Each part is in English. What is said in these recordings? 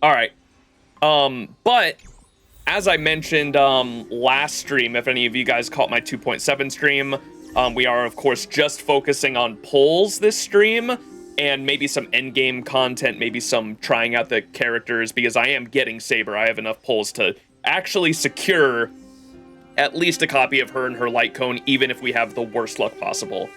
All right. But as I mentioned last stream, if any of you guys caught my 2.7 stream, we are, of course, just focusing on polls this stream and maybe some endgame content, maybe some trying out the characters, because I am getting Saber. I have enough polls to actually secure at least a copy of her and her light cone, even if we have the worst luck possible.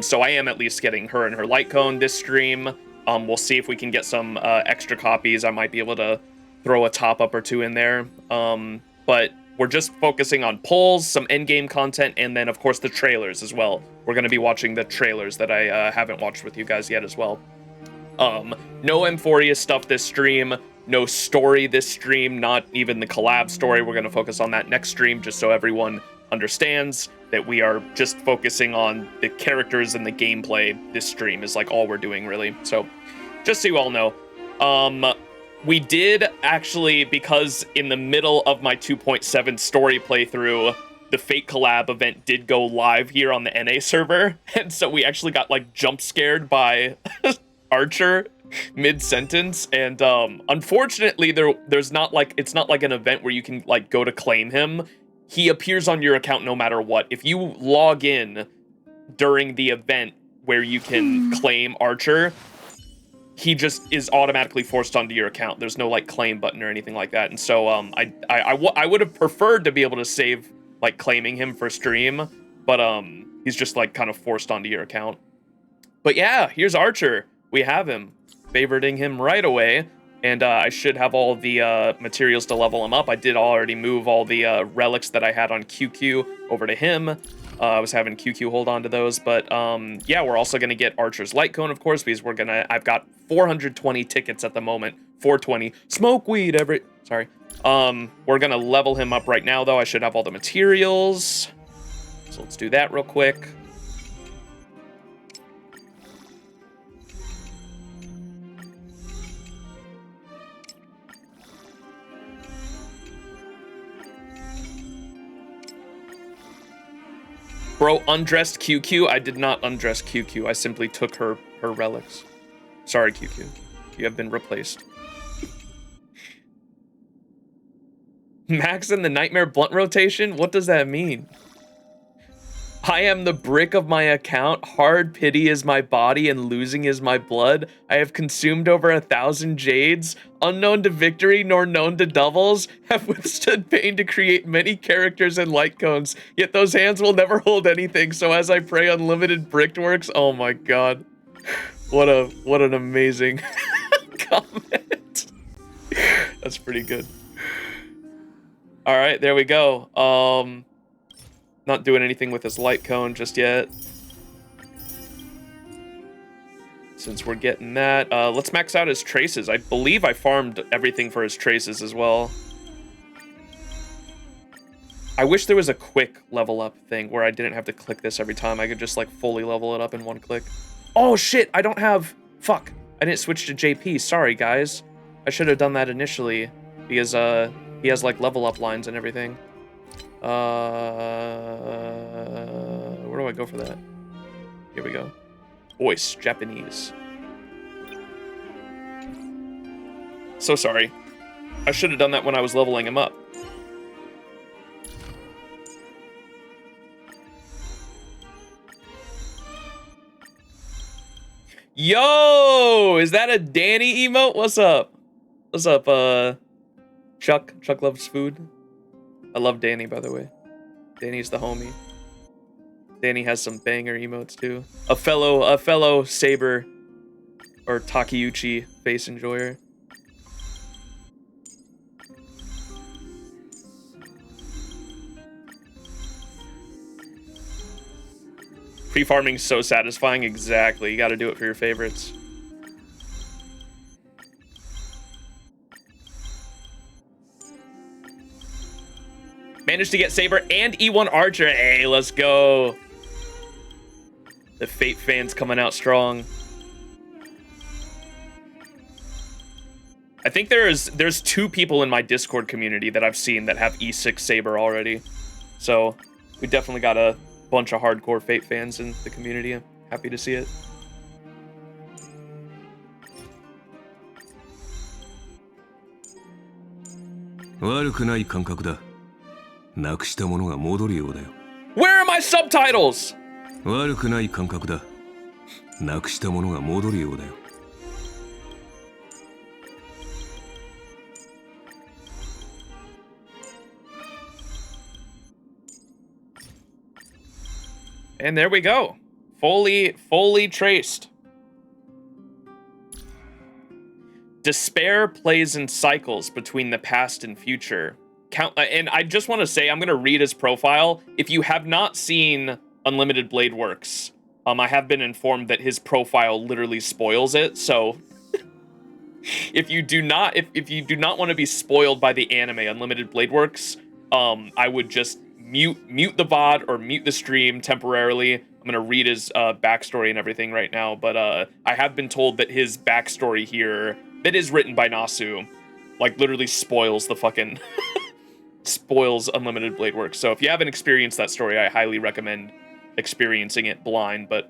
So I am at least getting her and her light cone this stream. We'll see if we can get some extra copies. I might be able to throw a top up or two in there. But we're just focusing on polls, some endgame content, and then of course the trailers as well. We're going to be watching the trailers that I haven't watched with you guys yet as well. No Emphoria stuff this stream. No story this stream, not even the collab story. We're going to focus on that next stream just so everyone understands that we are just focusing on the characters and the gameplay. This stream is like all we're doing, really. So just so you all know. We did actually, because in the middle of my 2.7 story playthrough, the Fate collab event did go live here on the NA server. And so we actually got like jump scared by Archer mid-sentence, and unfortunately there's not like, it's not like an event where you can like go to claim him. He appears on your account no matter what. If you log in during the event where you can claim Archer, he just is automatically forced onto your account. There's no like claim button or anything like that. And so I would have preferred to be able to save like claiming him for stream, but he's just like kind of forced onto your account. But yeah, here's Archer. We have him. Favoriting him right away, and I should have all the materials to level him up. I did already move all the relics that I had on QQ over to him. I was having QQ hold on to those, but yeah, we're also gonna get Archer's light cone, of course, because I've got 420 tickets at the moment. 420. Smoke weed every. Sorry. We're gonna level him up right now, though. I should have all the materials, so let's do that real quick. Bro, undressed QQ? I did not undress QQ. I simply took her relics. Sorry, QQ. You have been replaced. Max in the Nightmare Blunt rotation? What does that mean? I am the brick of my account. Hard pity is my body and losing is my blood. I have consumed over 1,000 jades. Unknown to victory nor known to doubles. Have withstood pain to create many characters and light cones. Yet those hands will never hold anything. So as I pray unlimited brickworks. Oh my god. What an amazing comment. That's pretty good. All right, there we go. Not doing anything with his light cone just yet. Since we're getting that, let's max out his traces. I believe I farmed everything for his traces as well. I wish there was a quick level up thing where I didn't have to click this every time. I could just like fully level it up in one click. Oh shit, I don't have, fuck. I didn't switch to JP, sorry guys. I should have done that initially because he has like level up lines and everything. Where do I go for that? Here we go. Voice, Japanese. So sorry. I should have done that when I was leveling him up. Yo! Is that a Danny emote? What's up? What's up, Chuck? Chuck loves food. I love Danny, by the way. Danny's the homie. Danny has some banger emotes too. A fellow Saber or Takeuchi face enjoyer. Pre-farming's so satisfying. Exactly. You got to do it for your favorites. Managed to get Saber and E1 Archer. Hey, let's go. The Fate fans coming out strong. I think there's 2 people in my Discord community that I've seen that have E6 Saber already. So we definitely got a bunch of hardcore Fate fans in the community. I'm happy to see it. 悪くない感覚だ。なくしたものが戻るようだよ。Where are my subtitles? 悪くない感覚だ。なくしたものが戻るようだよ。And there we go. Fully traced. Despair plays in cycles between the past and future. And I just want to say, I'm going to read his profile. If you have not seen Unlimited Blade Works, I have been informed that his profile literally spoils it. So if you do not want to be spoiled by the anime Unlimited Blade Works, I would just mute the VOD or mute the stream temporarily. I'm gonna read his backstory and everything right now, but I have been told that his backstory here, that is written by Nasu, like literally spoils the fucking spoils Unlimited Blade Works. So if you haven't experienced that story, I highly recommend experiencing it blind. But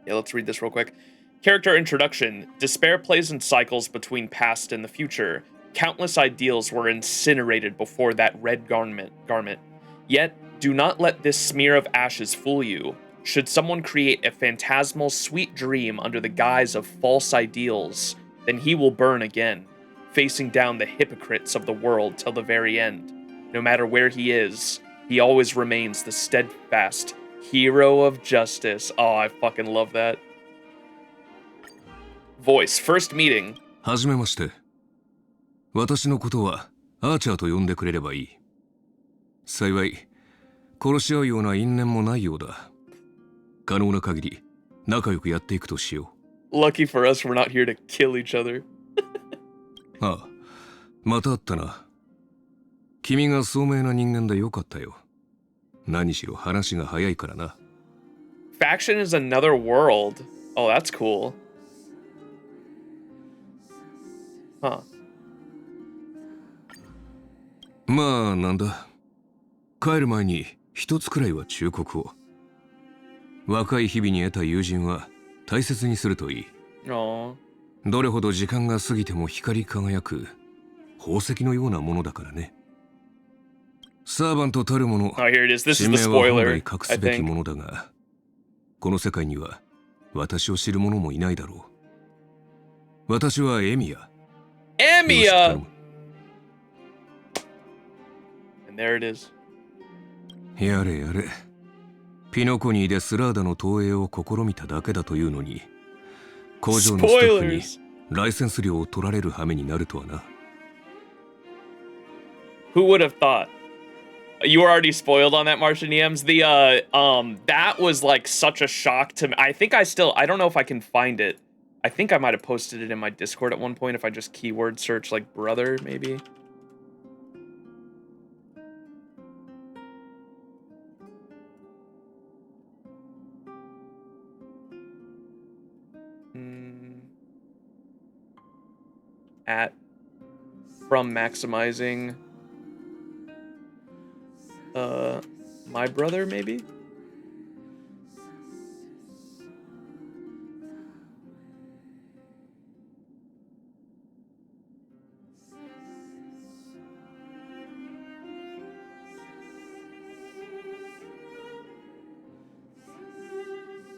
yeah, let's read this real quick. Character introduction. Despair plays in cycles between past and the future. Countless ideals were incinerated before that red garment. Yet, do not let this smear of ashes fool you. Should someone create a phantasmal sweet dream under the guise of false ideals, then he will burn again, facing down the hypocrites of the world till the very end. No matter where he is, he always remains the steadfast hero of justice. Oh, I fucking love that. Voice, first meeting. はじめまして。私のことはアーチャーと呼んでくれればいい。幸い、殺し合うような因縁もないようだ。可能な限り仲良くやっていくとしよう。Lucky for us, we're not here to kill each other. ああ、また会ったな。君が聡明な人間でよかったよ。何しろ話が早いからな。Faction is another world. Oh, that's cool. Huh. まあ、なんだ。帰る前に一つくらいは忠告を。若い日々に得た友人は大切にするといい。どれほど時間が過ぎても光り輝く宝石のようなものだからね。サーバントたるもの、使命は本来隠すべきものだが、この世界には私を知る者もいないだろう。私はエミヤ。エミヤ And there it is. やれやれ。ピノコニーでスラーダの投影を試みただけだというのに、工場のスタッフにライセンス料を取られる羽目になるとはな。Who would have thought? You were already spoiled on that, Martian EMs. That was like such a shock to me. I don't know if I can find it. I think I might have posted it in my Discord at one point if I just keyword search like brother, maybe. From maximizing my brother, maybe?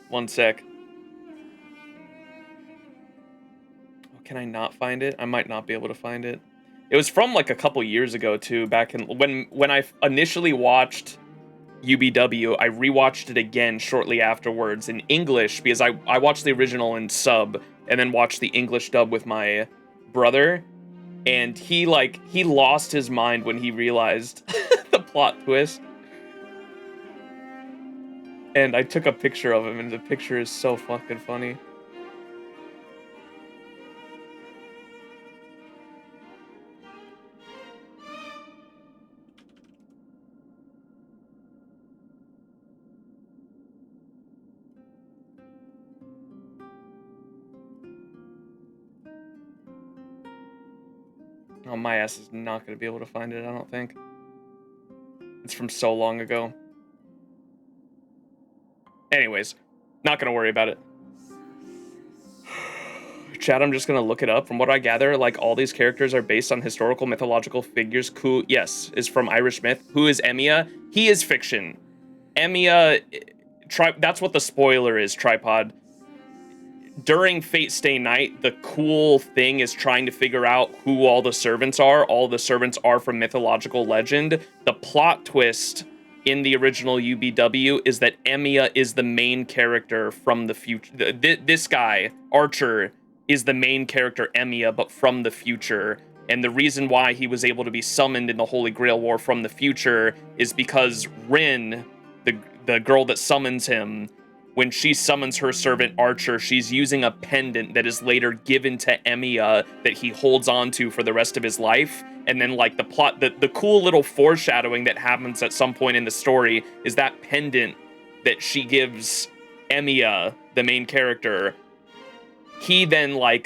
One sec. Can I not find it? I might not be able to find it. It was from like a couple years ago too, back in when I initially watched UBW, I rewatched it again shortly afterwards in English because I watched the original in sub and then watched the English dub with my brother, and he lost his mind when he realized the plot twist. And I took a picture of him, and the picture is so fucking funny. Oh, my ass is not going to be able to find it, I don't think. It's from so long ago. Anyways, not going to worry about it. Chad, I'm just gonna look it up. From what I gather, like all these characters are based on historical mythological figures. Ku, yes, is from Irish myth. Who is Emiya? He is fiction. Emiya, that's what the spoiler is, Tripod. During Fate Stay Night, the cool thing is trying to figure out who all the servants are. All the servants are from mythological legend. The plot twist in the original UBW is that Emiya is the main character from the future. This guy, Archer, is the main character Emiya, but from the future. And the reason why he was able to be summoned in the Holy Grail War from the future is because Rin, the girl that summons him, when she summons her servant Archer, she's using a pendant that is later given to Emiya that he holds on to for the rest of his life. And then, like, the plot, the cool little foreshadowing that happens at some point in the story is that pendant that she gives Emiya, the main character. He then, like,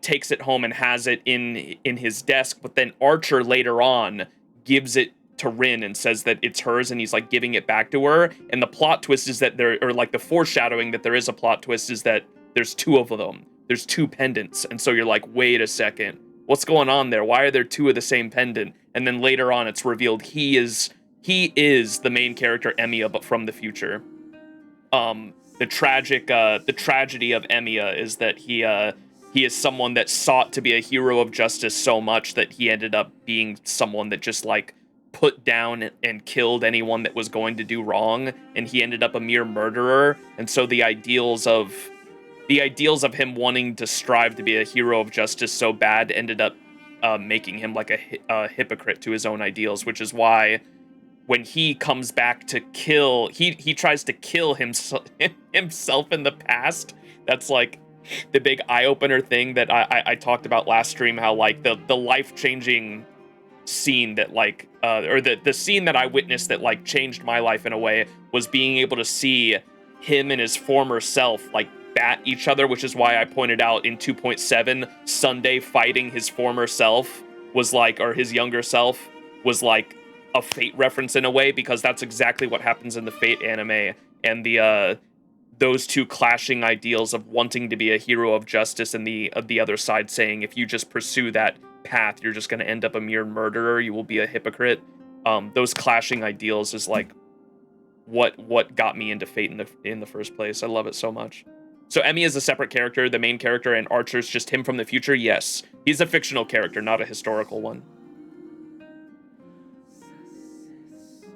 takes it home and has it in his desk, but then Archer later on gives it to Rin and says that it's hers, and he's like giving it back to her. And the plot twist is that there, or like the foreshadowing that there is a plot twist, is that there's two of them. There's two pendants. And so you're like, wait a second, what's going on there? Why are there two of the same pendant? And then later on it's revealed he is the main character Emiya, but from the future. The tragedy of Emiya is that he is someone that sought to be a hero of justice so much that he ended up being someone that just like put down and killed anyone that was going to do wrong, and he ended up a mere murderer. And so the ideals of him wanting to strive to be a hero of justice so bad ended up making him like a hypocrite to his own ideals, which is why when he comes back to kill, he tries to kill himself in the past. That's like the big eye-opener thing that I talked about last stream, how like the life-changing scene that like or the scene that I witnessed that like changed my life in a way was being able to see him and his former self like bat each other, which is why I pointed out in 2.7 Sunday fighting his former self was like, or his younger self was like a Fate reference in a way, because that's exactly what happens in the Fate anime. And the those two clashing ideals of wanting to be a hero of justice and the other side saying if you just pursue that path you're just going to end up a mere murderer, you will be a hypocrite. Those clashing ideals is like what got me into Fate in the first place. I love it so much. So Emiya is a separate character, the main character, and Archer's just him from the future. Yes, he's a fictional character, not a historical one.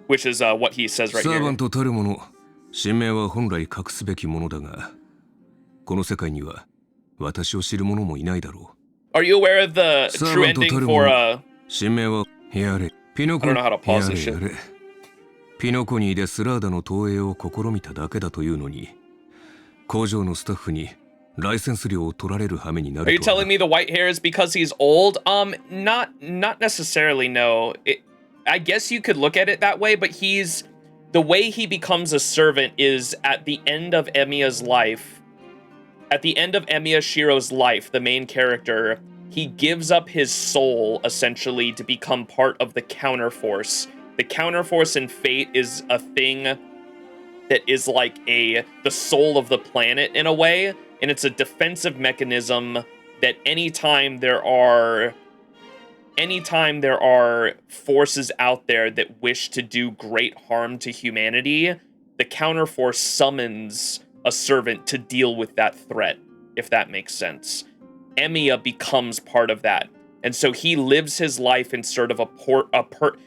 Which is what he says right here. 神明は本来隠すべきものだが、この世界には私を知る者もいないだろう。Are you aware of the true ending for神明はやれ、ピノコ I don't know how to pause this や shit. れやれ。ピノコニーでスラーダの投影を試みただけだというのに、工場のスタッフにライセンス料を取られる羽目になるとは。 Are you telling me the white hair is because he's old? Not necessarily, no. I guess you could look at it that way, but the way he becomes a servant is at the end of Emiya's life. At the end of Emiya Shiro's life, the main character, he gives up his soul, essentially, to become part of the counterforce. The counterforce in Fate is a thing that is like the soul of the planet, in a way, and it's a defensive mechanism that anytime there are forces out there that wish to do great harm to humanity, the counterforce summons a servant to deal with that threat, if that makes sense. Emiya becomes part of that. And so he lives his life in sort of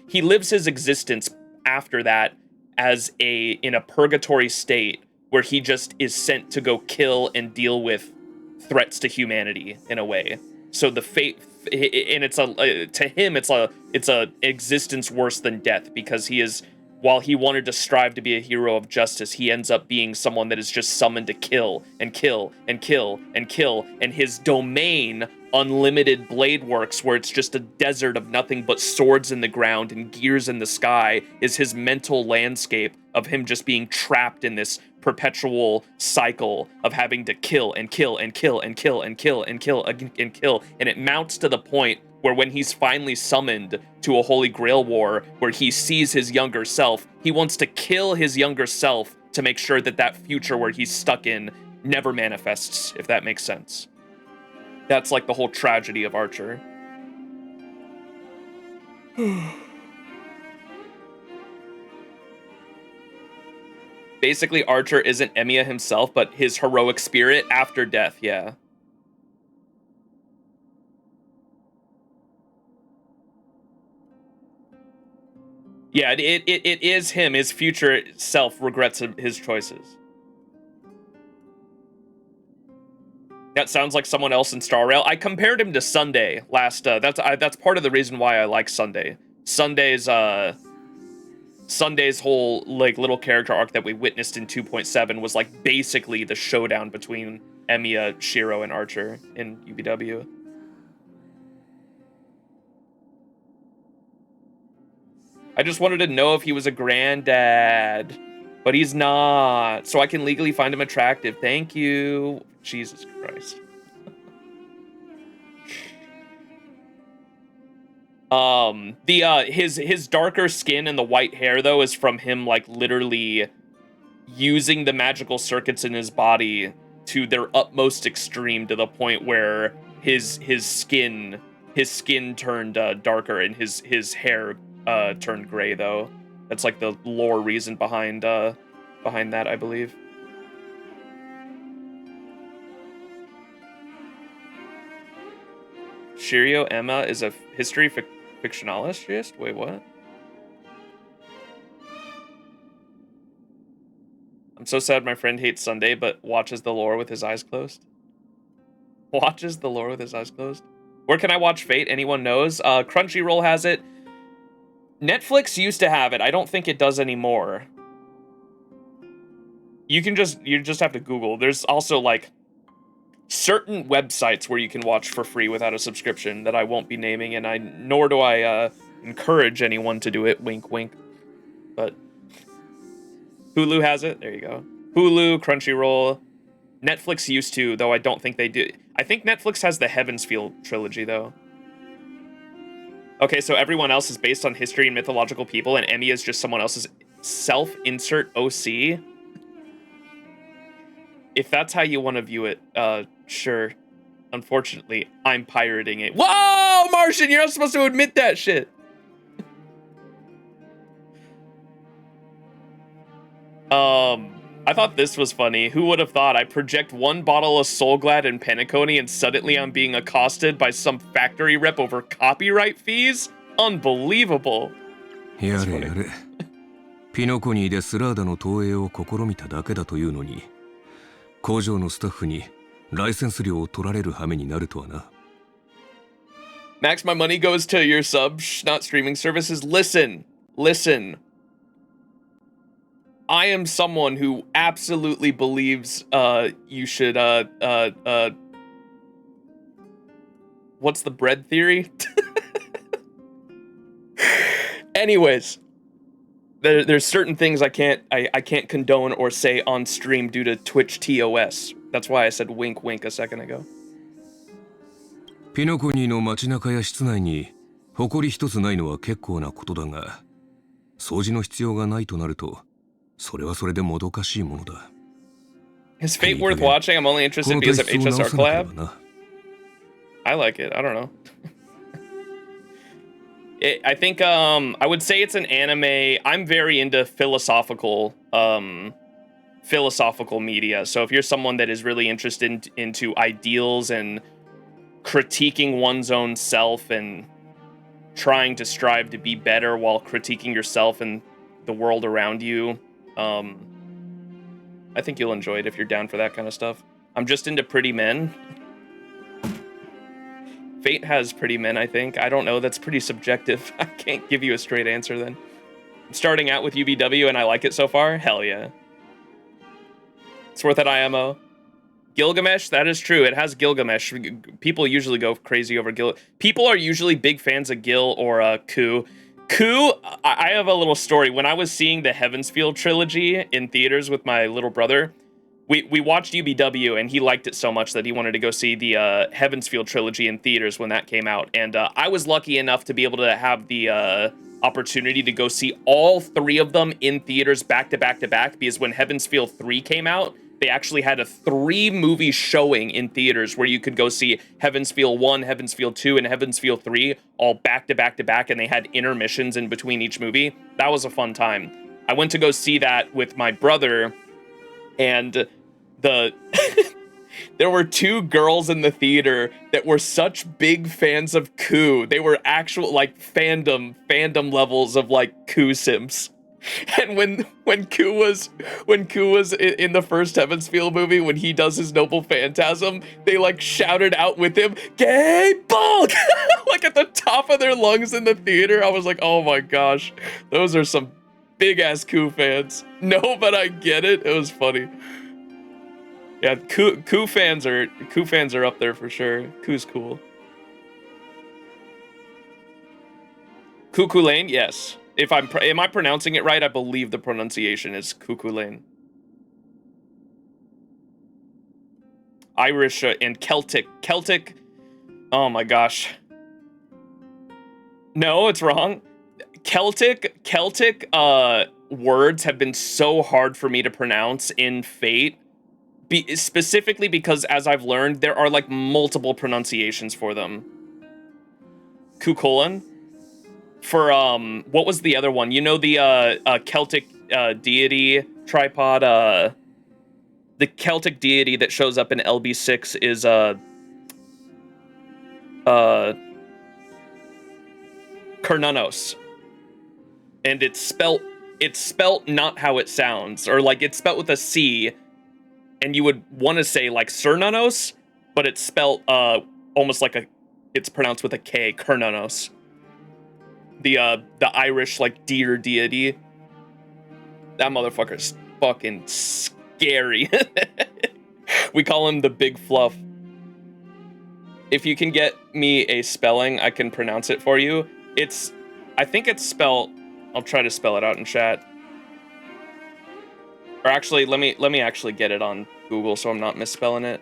he lives his existence after that as in a purgatory state where he just is sent to go kill and deal with threats to humanity, in a way. So the Fate, and to him it's a existence worse than death, because while he wanted to strive to be a hero of justice, he ends up being someone that is just summoned to kill and kill and kill and kill. And his domain, Unlimited Blade Works, where it's just a desert of nothing but swords in the ground and gears in the sky, is his mental landscape of him just being trapped in this perpetual cycle of having to kill and kill and kill and kill and kill and kill and kill. And it mounts to the point where when he's finally summoned to a Holy Grail War, where he sees his younger self, he wants to kill his younger self to make sure that future where he's stuck in never manifests, if that makes sense. That's like the whole tragedy of Archer. Basically, Archer isn't Emiya himself, but his heroic spirit after death, yeah. Yeah, it is him. His future self regrets his choices. That sounds like someone else in Star Rail. I compared him to Sunday last. That's part of the reason why I like Sunday. Sunday's whole like little character arc that we witnessed in 2.7 was like basically the showdown between Emiya, Shiro, and Archer in UBW. I just wanted to know if he was a granddad, but he's not, so I can legally find him attractive. Thank you. Jesus Christ. His darker skin and the white hair though is from him like literally using the magical circuits in his body to their utmost extreme, to the point where his skin turned darker and his hair turned gray though. That's like the lore reason behind that, I believe. Shiryo Emma is a history fictionalist? Wait, what? I'm so sad my friend hates Sunday, but watches the lore with his eyes closed. Watches the lore with his eyes closed? Where can I watch Fate? Anyone knows? Crunchyroll has it. Netflix used to have it. I don't think it does anymore. You just have to Google. There's also like certain websites where you can watch for free without a subscription that I won't be naming, and nor do I encourage anyone to do it. Wink, wink. But Hulu has it. There you go. Hulu, Crunchyroll, Netflix used to, though I don't think they do. I think Netflix has the Heavensfield trilogy though. Okay, so everyone else is based on history and mythological people, and Emiya is just someone else's self-insert OC. If that's how you want to view it, sure. Unfortunately, I'm pirating it. Whoa, Martian, you're not supposed to admit that shit. I thought this was funny. Who would have thought I project one bottle of Soulglad and Penacony and suddenly I'm being accosted by some factory rep over copyright fees? Unbelievable. やれやれ。ピノコニーでスラーダの投影を試みただけだというのに、工場のスタッフにライセンス料を取られる羽目になるとはな。Max, my money goes to your subs, not streaming services. Listen. I am someone who absolutely believes you should what's the bread theory? Anyways, there's certain things I can't condone or say on stream due to Twitch TOS. That's why I said wink wink a second ago. ピノコニーの街中や室内に埃一つないのは結構なことだが、掃除の必要がないとなると、それはそれでもどかしいものだ。Is Fate worth watching? I'm only interested because of HSR collab. I like it. I don't know. I think I would say it's an anime. I'm very into philosophical media. So if you're someone that is really interested into ideals and critiquing one's own self and trying to strive to be better while critiquing yourself and the world around you, I think you'll enjoy it if you're down for that kind of stuff. I'm just into pretty men. Fate has pretty men, I think. I don't know. That's pretty subjective. I can't give you a straight answer then. I'm starting out with UBW and I like it so far. Hell yeah. It's worth it, IMO. Gilgamesh, that is true. It has Gilgamesh. People usually go crazy over Gil. People are usually big fans of Gil or Ku. Ku, I have a little story. When I was seeing the Heavensfield trilogy in theaters with my little brother, we watched UBW and he liked it so much that he wanted to go see the Heavensfield trilogy in theaters when that came out. And I was lucky enough to be able to have the opportunity to go see all three of them in theaters back to back to back, because when Heavensfield 3 came out, they actually had a 3-movie showing in theaters where you could go see Heaven's Feel 1, Heaven's Feel 2, and Heaven's Feel 3 all back to back to back, and they had intermissions in between each movie. That was a fun time. I went to go see that with my brother, and there were 2 girls in the theater that were such big fans of Ku. They were actual, like, fandom levels of, like, Ku simps. And when Ku was in the first Heaven's Feel movie, when he does his Noble Phantasm, they, like, shouted out with him, "Gay bulk!" Like, at the top of their lungs in the theater. I was like, oh my gosh, those are some big-ass Ku fans. No, but I get it. It was funny. Yeah, Ku fans are up there for sure. Ku's cool. Kukulane, yes. If am I pronouncing it right? I believe the pronunciation is Kukulane. Irish and Celtic. Oh my gosh. No, it's wrong. Celtic words have been so hard for me to pronounce in Fate. Specifically because, as I've learned, there are, like, multiple pronunciations for them. Kukulon? For, what was the other one? You know, the, Celtic, deity tripod, the Celtic deity that shows up in LB6 is, Kernunos. And it's spelt not how it sounds, or, like, it's spelt with a C, and you would want to say, like, Cernunos, but it's spelt, almost like it's pronounced with a K, Kernunos. The Irish, like, deer deity. That motherfucker's fucking scary. We call him the Big Fluff. If you can get me a spelling, I can pronounce it for you. I think it's spelled, I'll try to spell it out in chat. Or actually, let me actually get it on Google so I'm not misspelling it.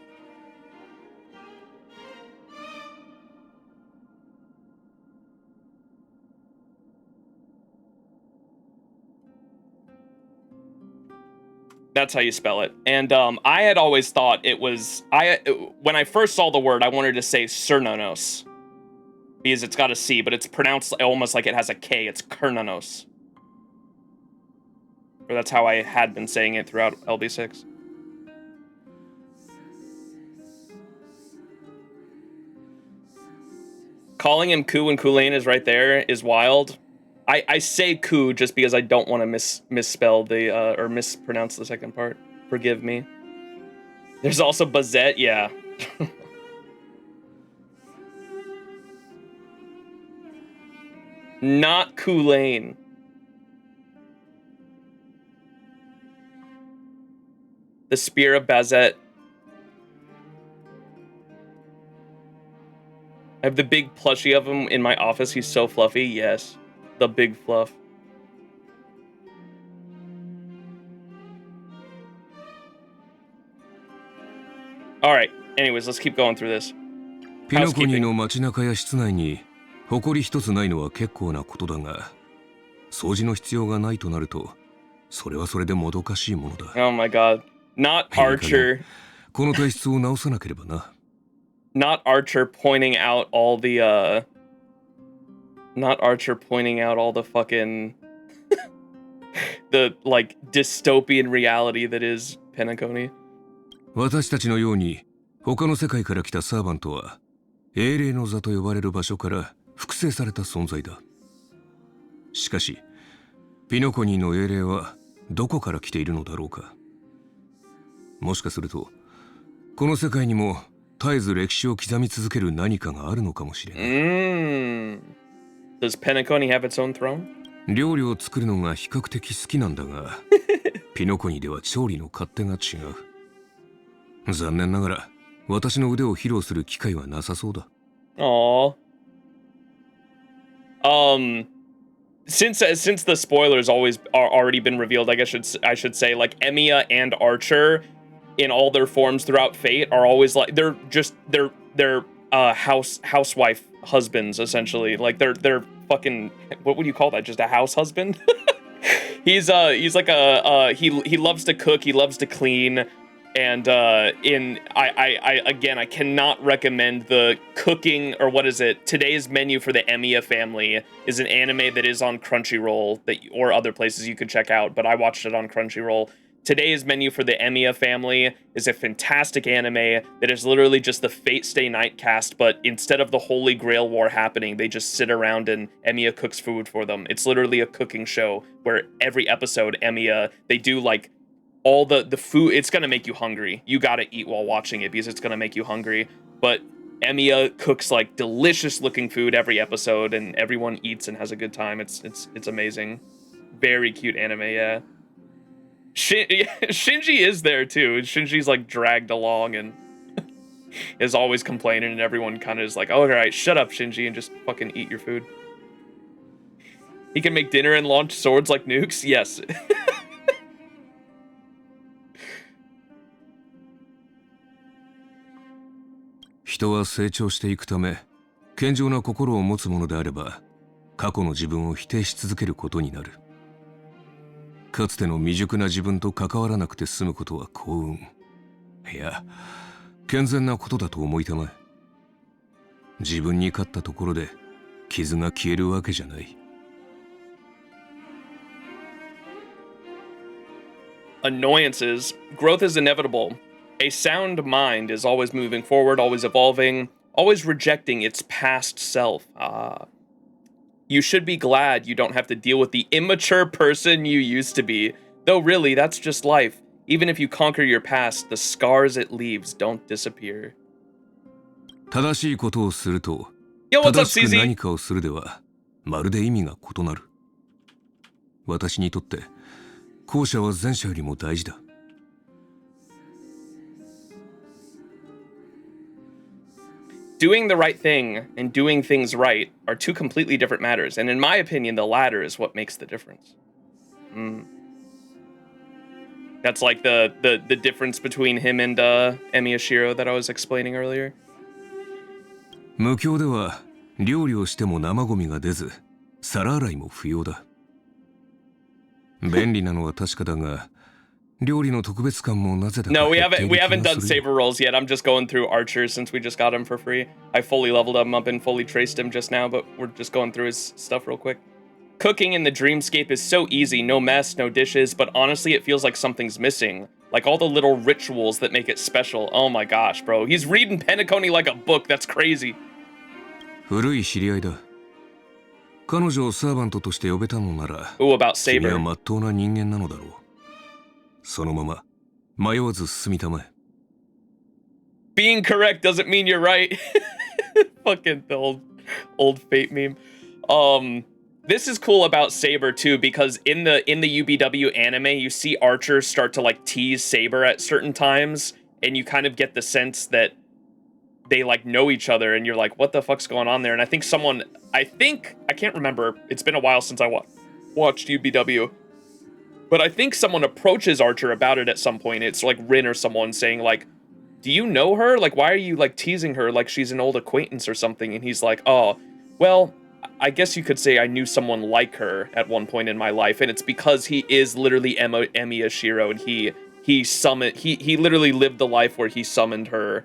That's how you spell it. And I had always thought it was, when I first saw the word, I wanted to say Cernunos, because it's got a C, but it's pronounced almost like it has a K. It's Kernunos. Or that's how I had been saying it throughout LB6. Calling him Ku and Kulane is right there is wild. I say Ku just because I don't want to misspell the, or mispronounce the second part. Forgive me. There's also Bazette, yeah. Not Kulane. The Spear of Bazette. I have the big plushie of him in my office. He's so fluffy. Yes. The Big Fluff. Alright. Anyways, let's keep going through this. ピノコニの街中や室内に埃一つないのは結構なことだが、掃除の必要がないとなると、それはそれでもどかしいものだ。Oh my god. Not Archer. この体質を直さなければな。Not Archer pointing out all the, Not Archer pointing out all the fucking... the, like, dystopian reality that is Penacony. 私たちのように、他の世界から来たサーバントは、英霊の座と呼ばれる場所から複製された存在だ。しかし、ピノコニーの英霊はどこから来ているのだろうか。もしかすると、この世界にも絶えず歴史を刻み続ける何かがあるのかもしれない。Does Penacony have its own throne? 料理を作るのが比較的好きなんだが、ピノコニーでは調理の勝手が違う。残念ながら、私の腕を披露する機会はなさそうだ。Aww. Since the spoilers already been revealed, I guess I should say, like, Emiya and Archer in all their forms throughout Fate are always like they're housewife husbands essentially. Like they're fucking, what would you call that? Just a house husband? He's like he loves to cook, he loves to clean. And I cannot recommend the cooking, or what is it? Today's Menu for the Emiya Family is an anime that is on Crunchyroll or other places you could check out, but I watched it on Crunchyroll. Today's Menu for the Emiya Family is a fantastic anime that is literally just the Fate Stay Night cast, but instead of the Holy Grail War happening, they just sit around and Emiya cooks food for them. It's literally a cooking show where every episode, Emiya, they do like all the food. It's gonna make you hungry. You gotta eat while watching it because it's gonna make you hungry. But Emiya cooks like delicious looking food every episode, and everyone eats and has a good time. It's amazing. Very cute anime, yeah. Shinji is there too. Shinji's like dragged along and is always complaining, and everyone kind of is like, "Oh, all right, shut up, Shinji, and just fucking eat your food." He can make dinner and launch swords like nukes. Yes. 人は成長していくため、健常な心を持つものであれば、過去の自分を否定し続けることになる。かつての未熟な自分と関わらなくて済むことは幸運。いや、健全なことだと思いたまえ。自分に勝ったところで傷が消えるわけじゃない。Annoyances. Growth is inevitable. A sound mind is always moving forward, always evolving, always rejecting its past self. You should be glad you don't have to deal with the immature person you used to be. Though really, that's just life. Even if you conquer your past, the scars it leaves don't disappear. 正しいことをすると、 Yo, what's up, 正しく CZ? 何かをするでは、まるで意味が異なる。私にとって、後者は前者よりも大事だ。Doing the right thing and doing things right are two completely different matters, and in my opinion, the latter is what makes the difference. That's like the difference between him and Emiya Shiro that I was explaining earlier. 無教では料理をしても生ゴミが出ず、皿洗いも不要だ。便利なのは確かだが、料理の特別感もなぜだか。 No, we haven't done Saber rolls yet. I'm just going through Archer since we just got him for free. I fully leveled him up and fully traced him just now, but we're just going through his stuff real quick. Cooking in the dreamscape is so easy, no mess, no dishes, but honestly it feels like something's missing. Like all the little rituals that make it special. Oh my gosh, bro. He's reading Penacony like a book. That's crazy. 古い知り合いだ。彼女をサーバントとして呼べたのなら、 Ooh, about 君 Saber. は真っ当な人間なのだろう。そのまま迷わず進みたまえ。 Being correct doesn't mean you're right. Fucking the old Fate meme. This is cool about Saber too, because in the UBW anime, you see Archer start to like tease Saber at certain times, and you kind of get the sense that they like know each other, and you're like, what the fuck's going on there? And I can't remember. It's been a while since I watched UBW. But I think someone approaches Archer about it at some point. It's like Rin or someone saying like, do you know her? Like, why are you like teasing her like she's an old acquaintance or something? And he's like, oh, well, I guess you could say I knew someone like her at one point in my life. And it's because he is literally Emiya Shiro, and he literally lived the life where he summoned her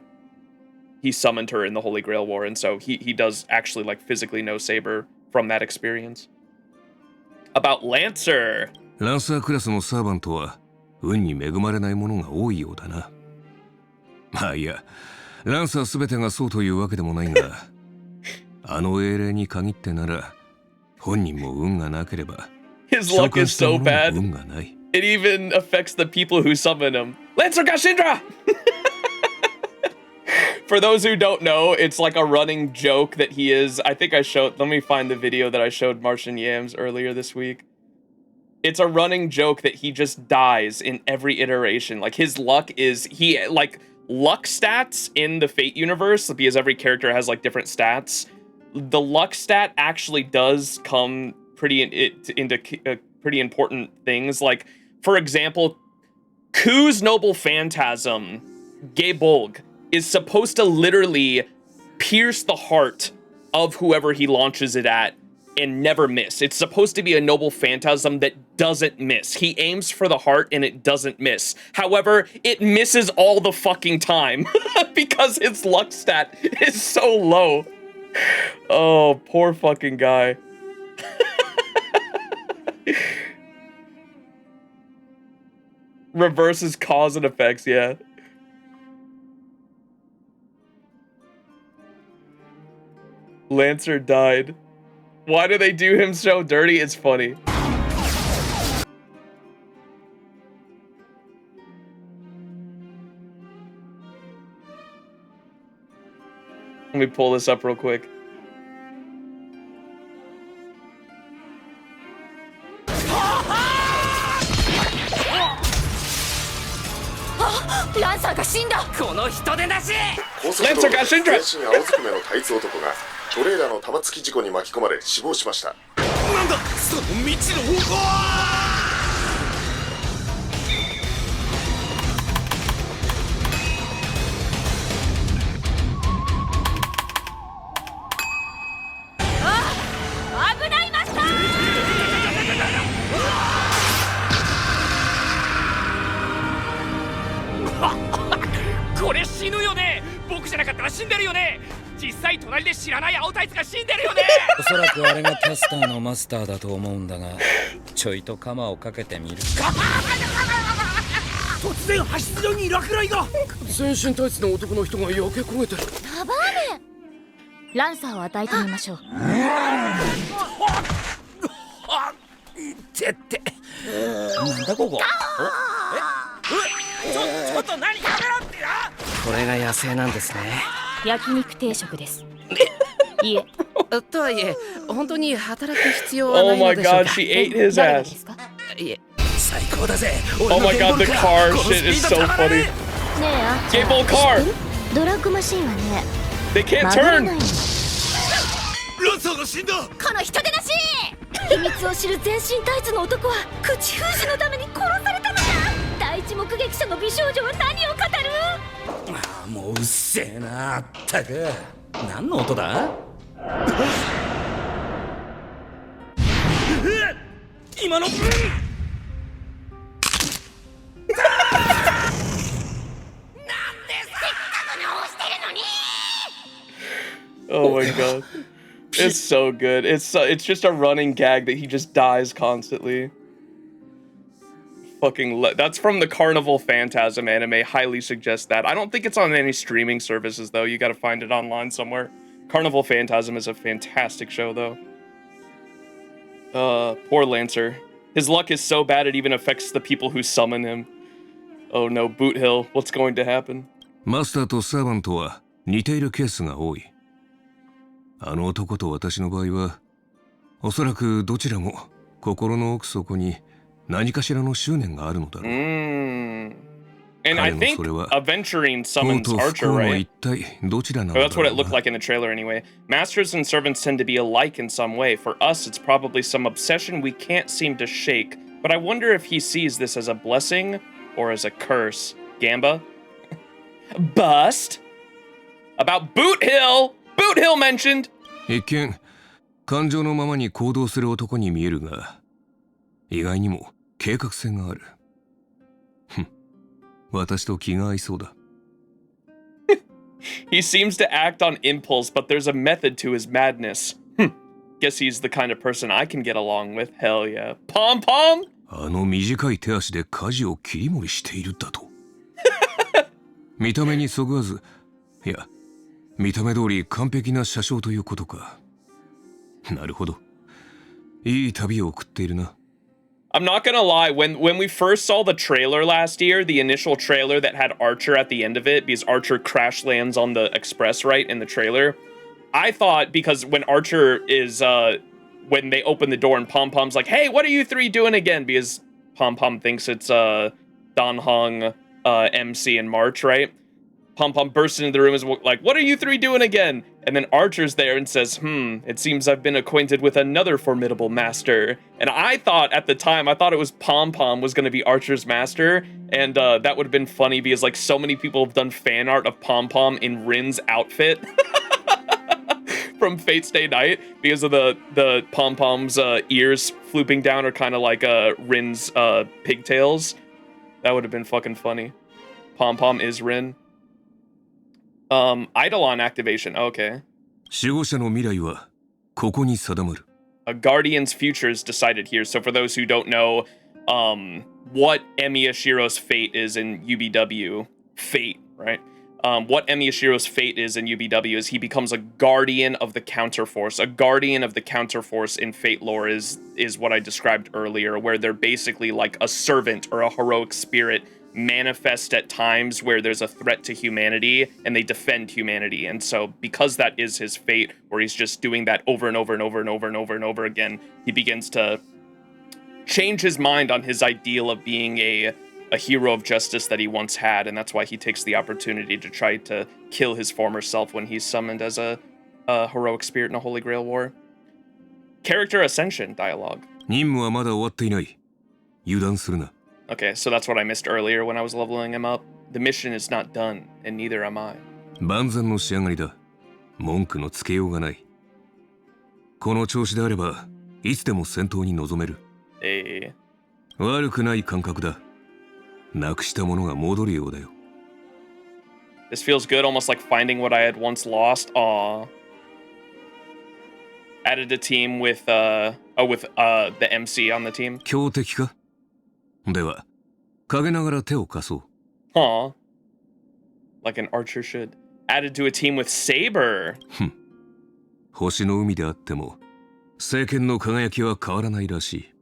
in the Holy Grail War. And so he does actually like physically know Saber from that experience. About Lancer. ランサークラスのサーバントは運に恵まれないものが多いようだな。まあいや、ランサーすべてがそうというわけでもないが、あの英霊に限ってなら、本人も運がなければ、 His luck is so bad. 運がない。 It even affects the people who summon him. Lancer Gashindra! For those who don't know, it's like a running joke that he is. I think let me find the video that I showed Martian Yams earlier this week. It's a running joke that he just dies in every iteration. Like his luck is, luck stats in the Fate universe, because every character has like different stats. The luck stat actually does come into pretty important things. Like, for example, Ku's Noble Phantasm, Gebolg, is supposed to literally pierce the heart of whoever he launches it at and never miss. It's supposed to be a noble phantasm that doesn't miss. He aims for the heart and it doesn't miss. However, it misses all the fucking time because his luck stat is so low. Oh, poor fucking guy. Reverses cause and effects, yeah. Lancer died. Why do they do him so dirty? It's funny. Let me pull this up real quick. Lancer が死んだ。この人でなし。Lancer got Shindra. 全身青ずくめのタイツ男がトレーラーの玉突き事故に巻き込まれ死亡しました。なんだその道の方向は。危ないマスター。これ死ぬよね。僕じゃなかったら死んでるよね。実際隣で知らない青タイツが死んでるよね。おそらくあれがキャスターのマスターだと思うんだが、ちょいと鎌をかけてみる。突然派出所に落雷が。全身タイツの男の人が余計焦げてる。タバーメン。ランサーを与えてみましょう。てって。なんだここ。ちょっと何やめろってな。これが野生なんですね。焼肉定食です。いえ。とはいえ、本当に働く必要はない Oh の my でしょう god, か。 she ate his 誰が ass. ですか？いえ、最高だぜ。 Oh my god, the car shit is so funny. ねえあんちゃん。 Gable car. ドラッグマシンはね。They can't 曲がら turn. ないの。ランサーが死んだ。この人でなし。秘密を知る全身タイツの男は口封じのために殺されたのか。第一目撃者の美少女は何を語る？ああ、もううっせえな。ったく。何の音だ？今の。Oh my god. It's so good. It's just a running gag that he just dies constantly. That's from the Carnival Phantasm anime. Highly suggest that. I don't think it's on any streaming services though. You got to find it online somewhere. Carnival Phantasm is a fantastic show though. Poor Lancer. His luck is so bad it even affects the people who summon him. Oh no, Boot Hill. What's going to happen? マスターとサーバントは似ているケースが多い。あの男と私の場合は、おそらくどちらも心の奥底に何かしらの執念があるのだろう。And I think Aventurine summons Archer, right? Or that's what it looked like in the trailer anyway. Masters and servants tend to be alike in some way. For us, it's probably some obsession we can't seem to shake. But I wonder if he sees this as a blessing or as a curse. Gamba? Bust? About Boot Hill! Boot Hill mentioned! 一見、感情のままに行動する男に見えるが、意外にも計画性がある。私と気が合いそうだ。He seems to act on impulse, but there's a method to his madness. Guess he's the kind of person I can get along with. Hell yeah. Pom Pom? あの短い手足で舵を切り盛りしているだと。見た目にそぐわず、いや、見た目通り完璧な車掌ということか。なるほど。いい旅を送っているな。I'm not gonna lie, when we first saw the trailer last year, the initial trailer that had Archer at the end of it, because Archer crash lands on the express right in the trailer, I thought, because when Archer is, when they open the door and Pom Pom's like, hey, what are you three doing again? Because Pom Pom thinks it's Dan Hong, MC, and March, right? Pom Pom bursts into the room and is like, what are you three doing again? And then Archer's there and says, it seems I've been acquainted with another formidable master. And I thought at the time, I thought it was Pom Pom was going to be Archer's master. And that would have been funny because like so many people have done fan art of Pom Pom in Rin's outfit. from Fate Stay Night because of the pom-pom's ears flooping down are kind of like Rin's pigtails. That would have been fucking funny. Pom-pom is Rin. Eidolon activation. Okay. 守護者の未来はここに定まる。 A guardian's future is decided here. So for those who don't know, what Emiyashiro's fate is in UBW, fate, right? What Emiyashiro's fate is in UBW is he becomes a guardian of the counterforce. A guardian of the counterforce in Fate lore is what I described earlier, where they're basically like a servant or a heroic spirit manifest at times where there's a threat to humanity and they defend humanity. And so because that is his fate, where he's just doing that over and over and over and over and over and over again, he begins to change his mind on his ideal of being a hero of justice that he once had, and that's why he takes the opportunity to try to kill his former self when he's summoned as a heroic spirit in a Holy Grail war. Character ascension dialogue. 任務はまだ終わっていない。油断するな。 Okay, so that's what I missed earlier when I was leveling him up. The mission is not done, and neither am I. 万全の仕上がりだ。文句のつけようがない。この調子であれば、いつでも戦闘に臨める。悪くない感覚だ。なくしたものが戻るようだよ。This feels good, almost like finding what I had once lost. Aww. Added a team with the MC on the team. 強敵か？では、陰ながら手を貸そう。Aw. Like an archer should. Added to a team with Saber. 星の海であっても、聖剣の輝きは変わらないらしい。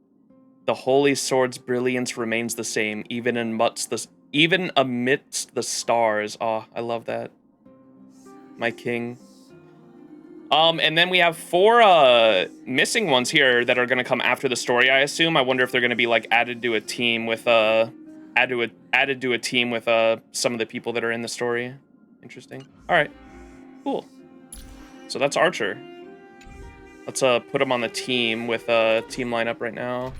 The holy sword's brilliance remains the same, even amidst the stars. Oh, I love that. My king. And then we have 4 missing ones here that are gonna come after the story, I assume. I wonder if they're gonna be like added to a team with some of the people that are in the story. Interesting. Alright. Cool. So that's Archer. Let's put him on the team with team lineup right now.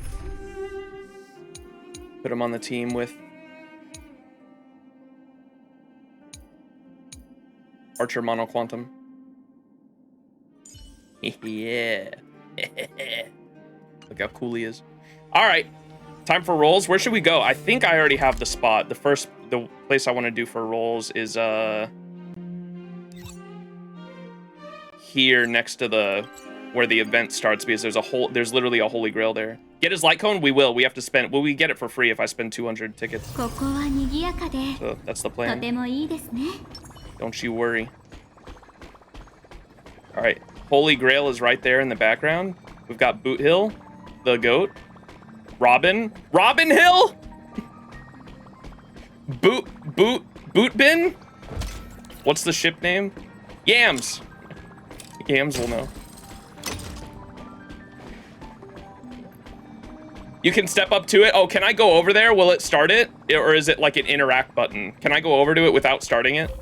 Put him on the team with Archer Mono Quantum. Yeah. Look how cool he is. All right. Time for rolls. Where should we go? I think I already have the spot. The place I want to do for rolls is here next to where the event starts, because there's literally a Holy Grail there. Get his light cone? We will. We have to spend. Will we get it for free if I spend 200 tickets? So that's the plan. Don't you worry. All right. Holy Grail is right there in the background. We've got Boot Hill, the goat, Robin Hill, Boot Bin. What's the ship name? Yams. Yams will know. You can step up to it. Oh, can I go over there? Will it start it? Or is it like an interact button? Can I go over to it without starting it?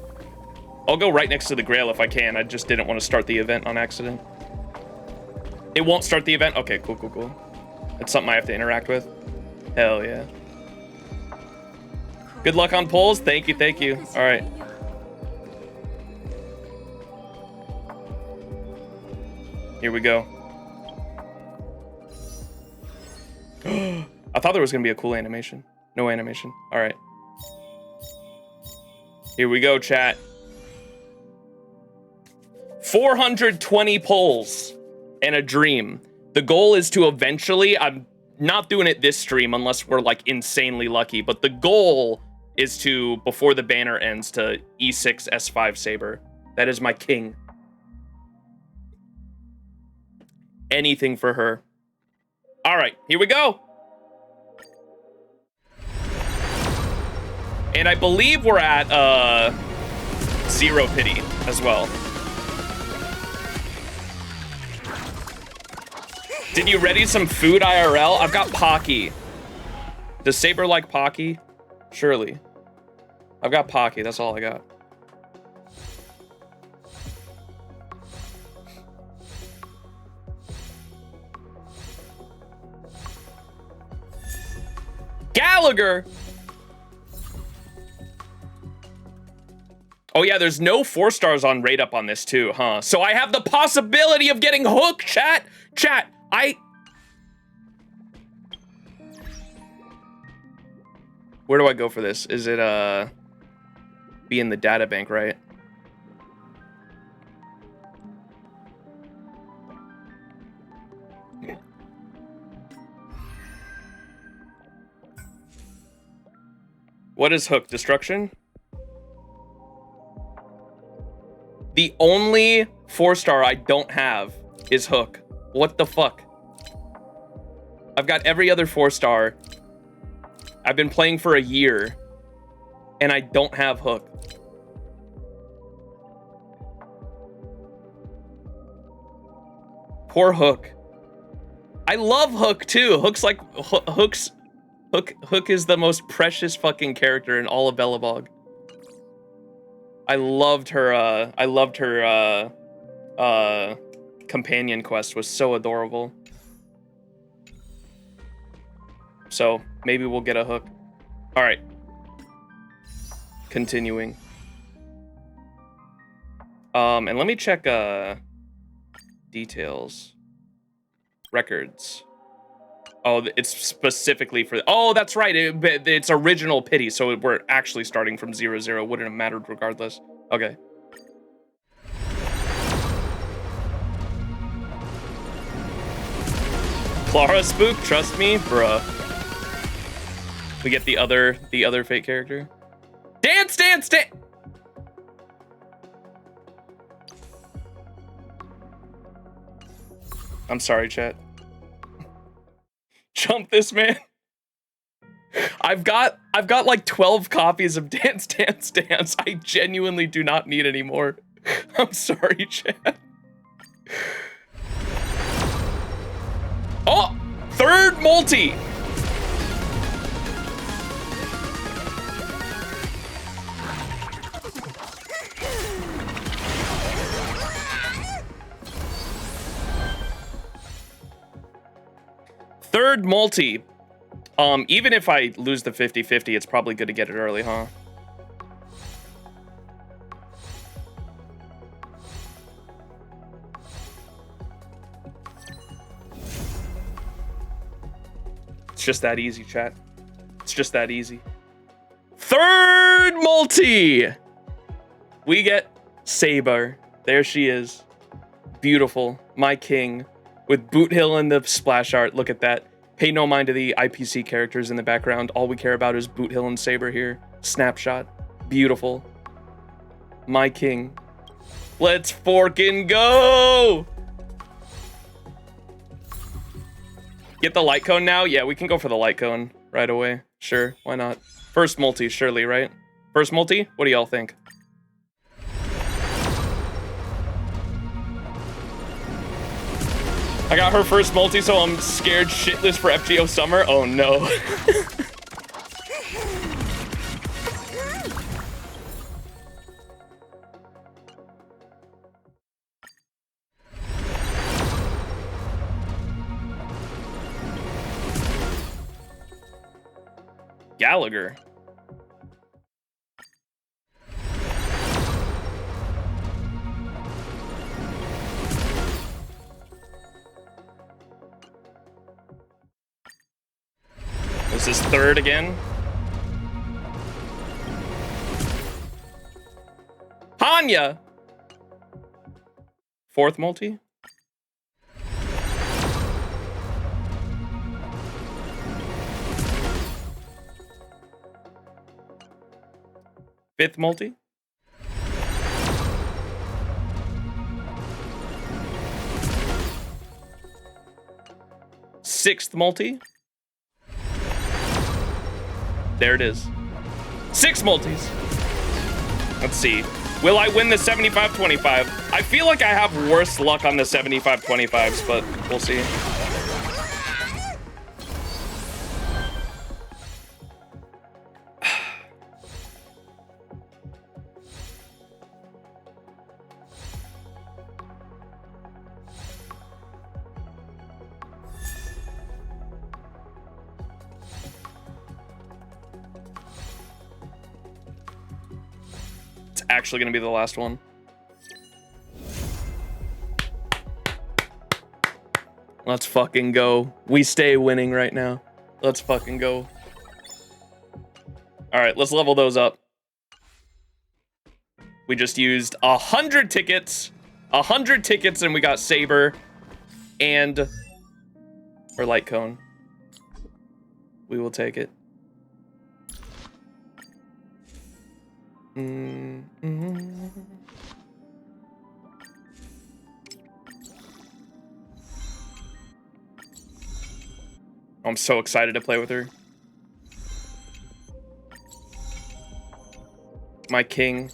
I'll go right next to the Grail if I can. I just didn't want to start the event on accident. It won't start the event? Okay, cool. It's something I have to interact with. Hell yeah. Good luck on polls. Thank you. All right. Here we go. I thought there was going to be a cool animation. No animation. All right. Here we go, chat. 420 polls and a dream. The goal is to eventually, I'm not doing it this stream unless we're like insanely lucky, but the goal is to, before the banner ends, to E6 S5 Saber. That is my king. Anything for her. All right, here we go. And I believe we're at Zero Pity as well. Did you ready some food IRL? I've got Pocky. Does Saber like Pocky? Surely. I've got Pocky, that's all I got. Gallagher! Oh yeah, there's no 4 stars on rate up on this too, huh? So I have the possibility of getting Hook, chat. Where do I go for this? Is it be in the data bank, right? What is Hook? Destruction? The only 4-star I don't have is Hook. What the fuck? I've got every other 4-star. I've been playing for a year, and I don't have Hook. Poor Hook. I love Hook too. Hook is the most precious fucking character in all of Belobog. I loved her companion quest was so adorable. So maybe we'll get a Hook. All right. Continuing. And let me check details. Records. Oh, it's specifically for... Oh, that's right. It's original pity, so we're actually starting from 0-0. Wouldn't have mattered regardless. Okay. Clara Spook, trust me, bruh. We get the other fake character. Dance! I'm sorry, chat. Jump this man. I've got like 12 copies of Dance. I genuinely do not need any more. I'm sorry, chat. Oh, 3rd multi. Third multi. Even if I lose the 50-50, it's probably good to get it early, huh? It's just that easy, chat. It's just that easy. 3rd multi! We get Saber. There she is. Beautiful. My king. With Boot Hill and the splash art. Look at that. Pay no mind to the IPC characters in the background. All we care about is Boot Hill and Saber here. Snapshot. Beautiful. My king. Let's forkin' go! Get the light cone now? Yeah, we can go for the light cone right away. Sure, why not? First multi, surely, right? First multi? What do y'all think? I got her first multi, so I'm scared shitless for FGO Summer. Oh no. Gallagher. This is 3rd again. Hanya! 4th multi. Fifth multi. Sixth multi. There it is. 6 multis. Let's see. Will I win the 75-25? I feel like I have worse luck on the 75-25s, but we'll see. actually going to be the last one. Let's fucking go. We stay winning right now. Let's fucking go. All right, let's level those up. We just used 100 tickets. 100 tickets, and we got Saber and... or Light Cone. We will take it. I'm so excited to play with her. My king.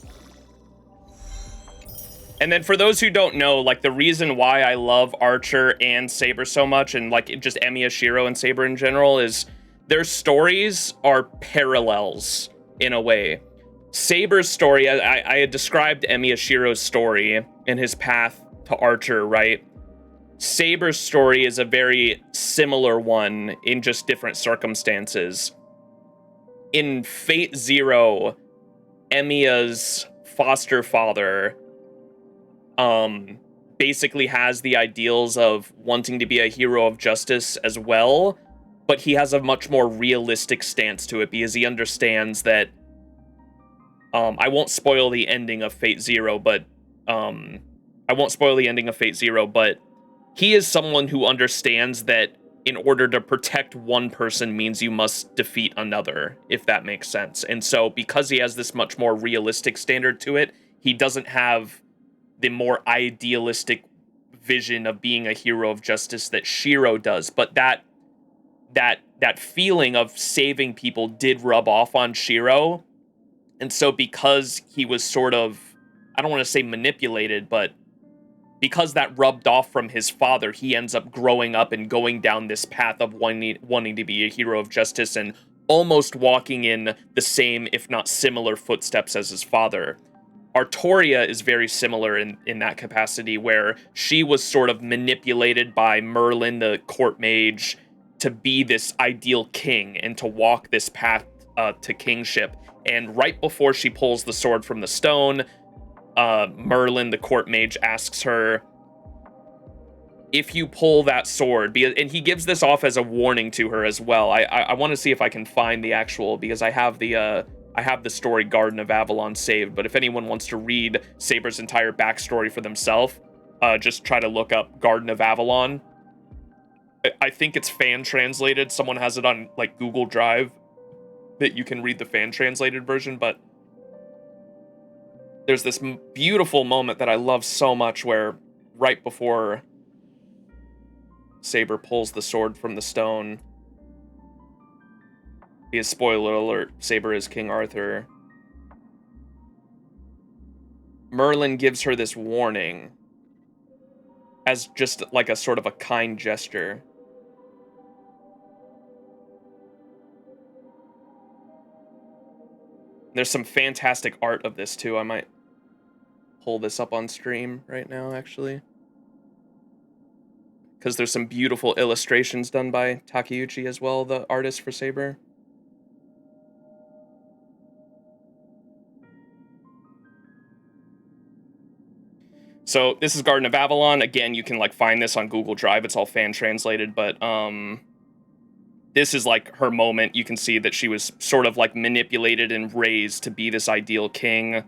And then for those who don't know, like the reason why I love Archer and Saber so much, and like just Emiya, Shiro, and Saber in general, is their stories are parallels in a way. Saber's story, I had described Emiya Shiro's story and his path to Archer, right? Saber's story is a very similar one in just different circumstances. In Fate Zero, Emiya's foster father basically has the ideals of wanting to be a hero of justice as well, but he has a much more realistic stance to it because he understands that I won't spoil the ending of Fate Zero, but he is someone who understands that in order to protect one person means you must defeat another, if that makes sense. And so because he has this much more realistic standard to it, he doesn't have the more idealistic vision of being a hero of justice that Shiro does. But that feeling of saving people did rub off on Shiro. And so because he was sort of, I don't want to say manipulated, but because that rubbed off from his father, he ends up growing up and going down this path of wanting to be a hero of justice and almost walking in the same, if not similar, footsteps as his father. Artoria is very similar in that capacity, where she was sort of manipulated by Merlin, the court mage, to be this ideal king and to walk this path to kingship. And right before she pulls the sword from the stone, Merlin, the court mage, asks her, if you pull that sword, and he gives this off as a warning to her as well. I want to see if I can find the actual, because I have the story Garden of Avalon saved, but if anyone wants to read Saber's entire backstory for themselves, just try to look up Garden of Avalon. I think it's fan translated. Someone has it on like Google Drive that you can read the fan translated version, but there's this beautiful moment that I love so much where right before Saber pulls the sword from the stone, because spoiler alert, Saber is King Arthur, Merlin gives her this warning as just like a sort of a kind gesture. There's some fantastic art of this too. I might pull this up on stream right now, actually, because there's some beautiful illustrations done by Takeuchi as well, the artist for Saber. So this is Garden of Avalon. Again, you can like find this on Google Drive. It's all fan translated, but this is like her moment. You can see that she was sort of like manipulated and raised to be this ideal king.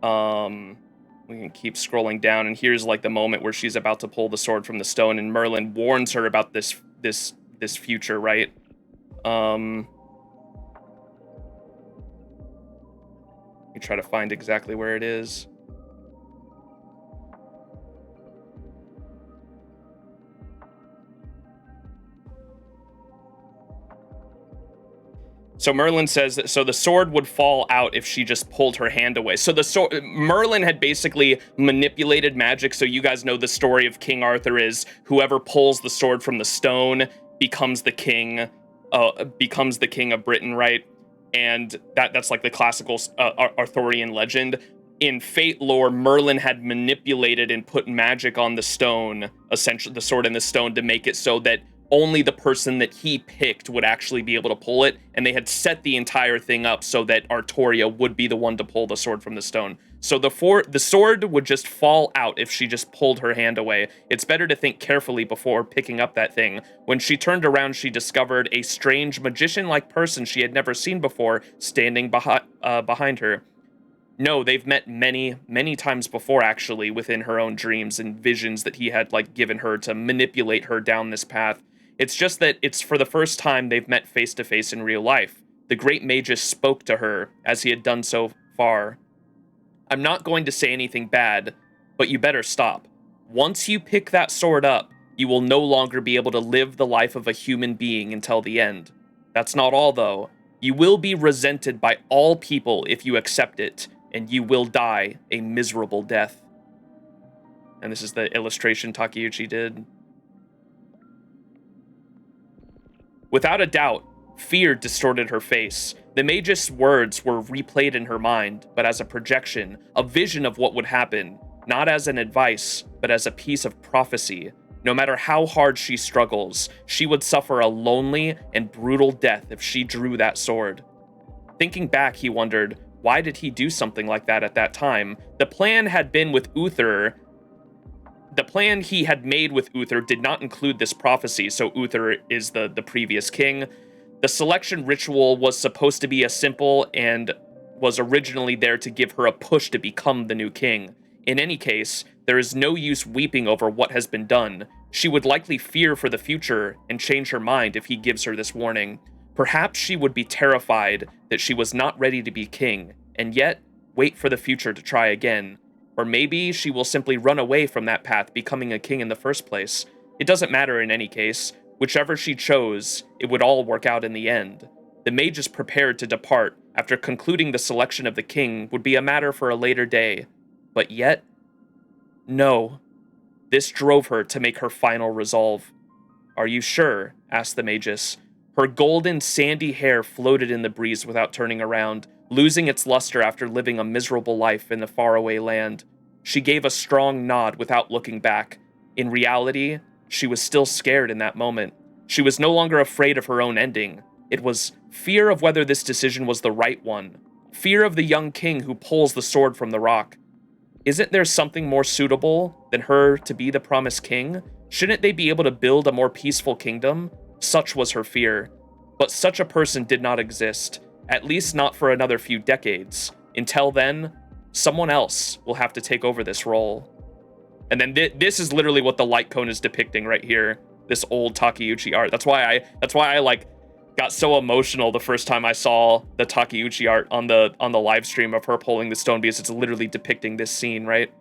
We can keep scrolling down, and here's like the moment where she's about to pull the sword from the stone, and Merlin warns her about this future, right? Let me try to find exactly where it is. So Merlin says that, so the sword would fall out if she just pulled her hand away. So the sword, Merlin had basically manipulated magic. So you guys know the story of King Arthur is whoever pulls the sword from the stone becomes the king of Britain, right? And that's like the classical Arthurian legend. In Fate lore, Merlin had manipulated and put magic on the stone, essentially the sword in the stone, to make it so that only the person that he picked would actually be able to pull it, and they had set the entire thing up so that Artoria would be the one to pull the sword from the stone. So the sword would just fall out if she just pulled her hand away. It's better to think carefully before picking up that thing. When she turned around, she discovered a strange magician-like person she had never seen before standing behind her. No, they've met many, many times before, actually, within her own dreams and visions that he had, like, given her to manipulate her down this path. It's just that it's for the first time they've met face-to-face in real life. The great magus spoke to her, as he had done so far. I'm not going to say anything bad, but you better stop. Once you pick that sword up, you will no longer be able to live the life of a human being until the end. That's not all, though. You will be resented by all people if you accept it, and you will die a miserable death. And this is the illustration Takeuchi did. Without a doubt, fear distorted her face. The magus' words were replayed in her mind, but as a projection, a vision of what would happen, not as an advice, but as a piece of prophecy. No matter how hard she struggles, she would suffer a lonely and brutal death if she drew that sword. Thinking back, he wondered, why did he do something like that at that time? The plan had been with Uther. The plan he had made with Uther did not include this prophecy, so Uther is the previous king. The selection ritual was supposed to be a simple and was originally there to give her a push to become the new king. In any case, there is no use weeping over what has been done. She would likely fear for the future and change her mind if he gives her this warning. Perhaps she would be terrified that she was not ready to be king, and yet wait for the future to try again. Or maybe she will simply run away from that path, becoming a king in the first place. It doesn't matter in any case. Whichever she chose, it would all work out in the end. The magus prepared to depart after concluding the selection of the king would be a matter for a later day. But yet, no. This drove her to make her final resolve. Are you sure? Asked the magus. Her golden, sandy hair floated in the breeze without turning around, losing its luster after living a miserable life in the faraway land. She gave a strong nod without looking back. In reality, she was still scared in that moment. She was no longer afraid of her own ending. It was fear of whether this decision was the right one. Fear of the young king who pulls the sword from the rock. Isn't there something more suitable than her to be the promised king? Shouldn't they be able to build a more peaceful kingdom? Such was her fear. But such a person did not exist, at least not for another few decades. Until then, someone else will have to take over this role. And then this is literally what the light cone is depicting right here. This old Takeuchi art. That's why I like got so emotional the first time I saw the Takeuchi art on the live stream of her pulling the stone, because it's literally depicting this scene, right?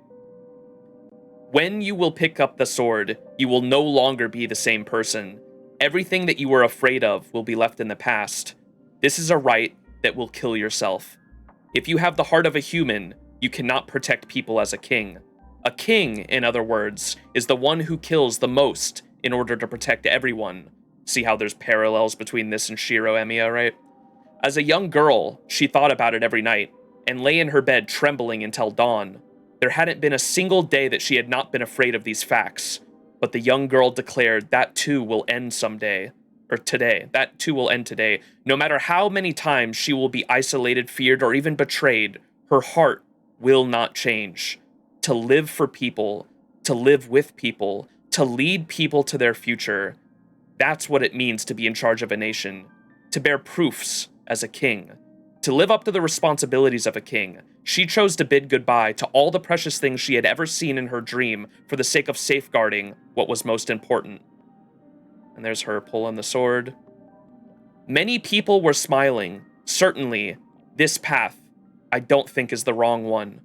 When you will pick up the sword, you will no longer be the same person. Everything that you were afraid of will be left in the past. This is a right that will kill yourself. If you have the heart of a human, you cannot protect people as a king. A king, in other words, is the one who kills the most in order to protect everyone. See how there's parallels between this and Shiro Emiya, right? As a young girl, she thought about it every night, and lay in her bed trembling until dawn. There hadn't been a single day that she had not been afraid of these facts. But the young girl declared that too will end someday. Or today. That too will end today. No matter how many times she will be isolated, feared, or even betrayed, her heart will not change. To live for people, to live with people, to lead people to their future. That's what it means to be in charge of a nation. To bear proofs as a king. To live up to the responsibilities of a king. She chose to bid goodbye to all the precious things she had ever seen in her dream for the sake of safeguarding what was most important. And there's her pulling the sword. Many people were smiling. Certainly, this path, I don't think, is the wrong one.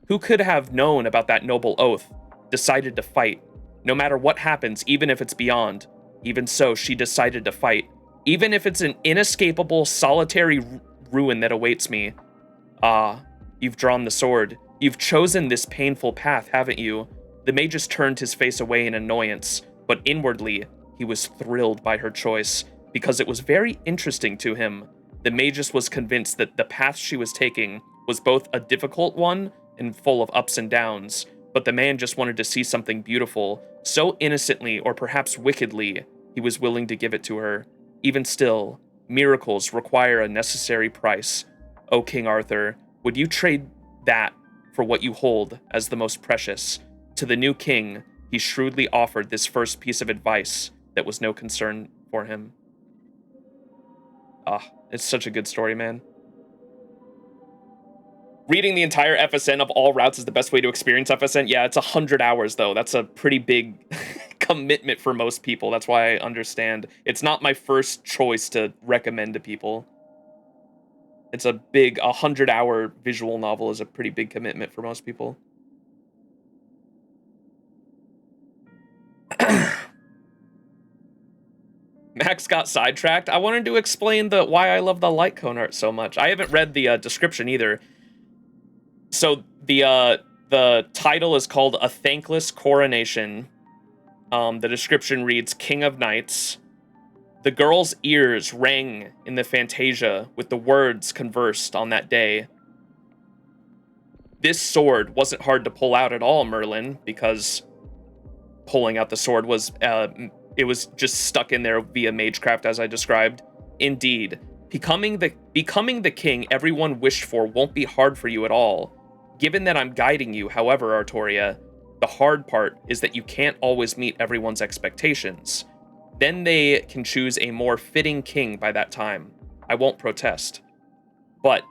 Who could have known about that noble oath, decided to fight, no matter what happens, even if it's beyond. Even so, she decided to fight, even if it's an inescapable, solitary ruin that awaits me. Ah, you've drawn the sword. You've chosen this painful path, haven't you? The magus turned his face away in annoyance, but inwardly, he was thrilled by her choice, because it was very interesting to him. The magus was convinced that the path she was taking was both a difficult one and full of ups and downs, but the man just wanted to see something beautiful, so innocently or perhaps wickedly. he was willing to give it to her. Even still, miracles require a necessary price. O King Arthur, would you trade that for what you hold as the most precious? To the new king, he shrewdly offered this first piece of advice that was no concern for him. Ah, it's such a good story, man. Reading the entire FSN of all routes is the best way to experience FSN. Yeah, it's 100 hours, though. That's a pretty big commitment for most people. That's why I understand. It's not my first choice to recommend to people. It's a big 100-hour visual novel is a pretty big commitment for most people. Max got sidetracked. I wanted to explain why I love the light cone art so much. I haven't read the description either. So the title is called A Thankless Coronation. The description reads, King of Knights. The girl's ears rang in the Fantasia with the words conversed on that day. This sword wasn't hard to pull out at all, Merlin, because pulling out the sword was, it was just stuck in there via magecraft, as I described. Indeed, becoming the king everyone wished for won't be hard for you at all. Given that I'm guiding you, however, Artoria, the hard part is that you can't always meet everyone's expectations. Then they can choose a more fitting king by that time. I won't protest. But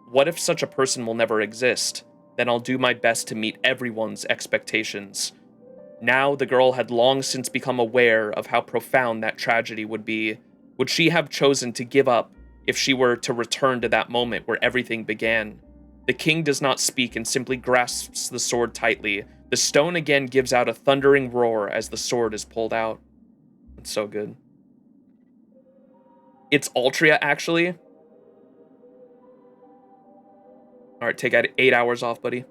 what if such a person will never exist? Then I'll do my best to meet everyone's expectations. Now the girl had long since become aware of how profound that tragedy would be. Would she have chosen to give up if she were to return to that moment where everything began? The king does not speak and simply grasps the sword tightly. The stone again gives out a thundering roar as the sword is pulled out. It's so good. It's Altria, actually. All right, take 8 hours off, buddy.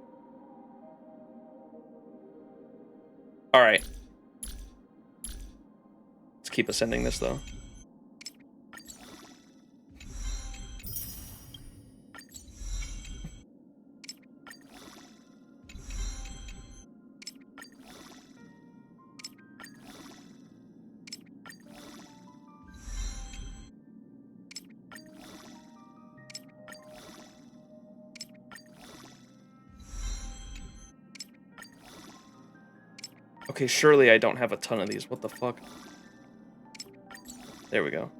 All right. Let's keep ascending this, though. Okay, surely I don't have a ton of these. What the fuck? There we go.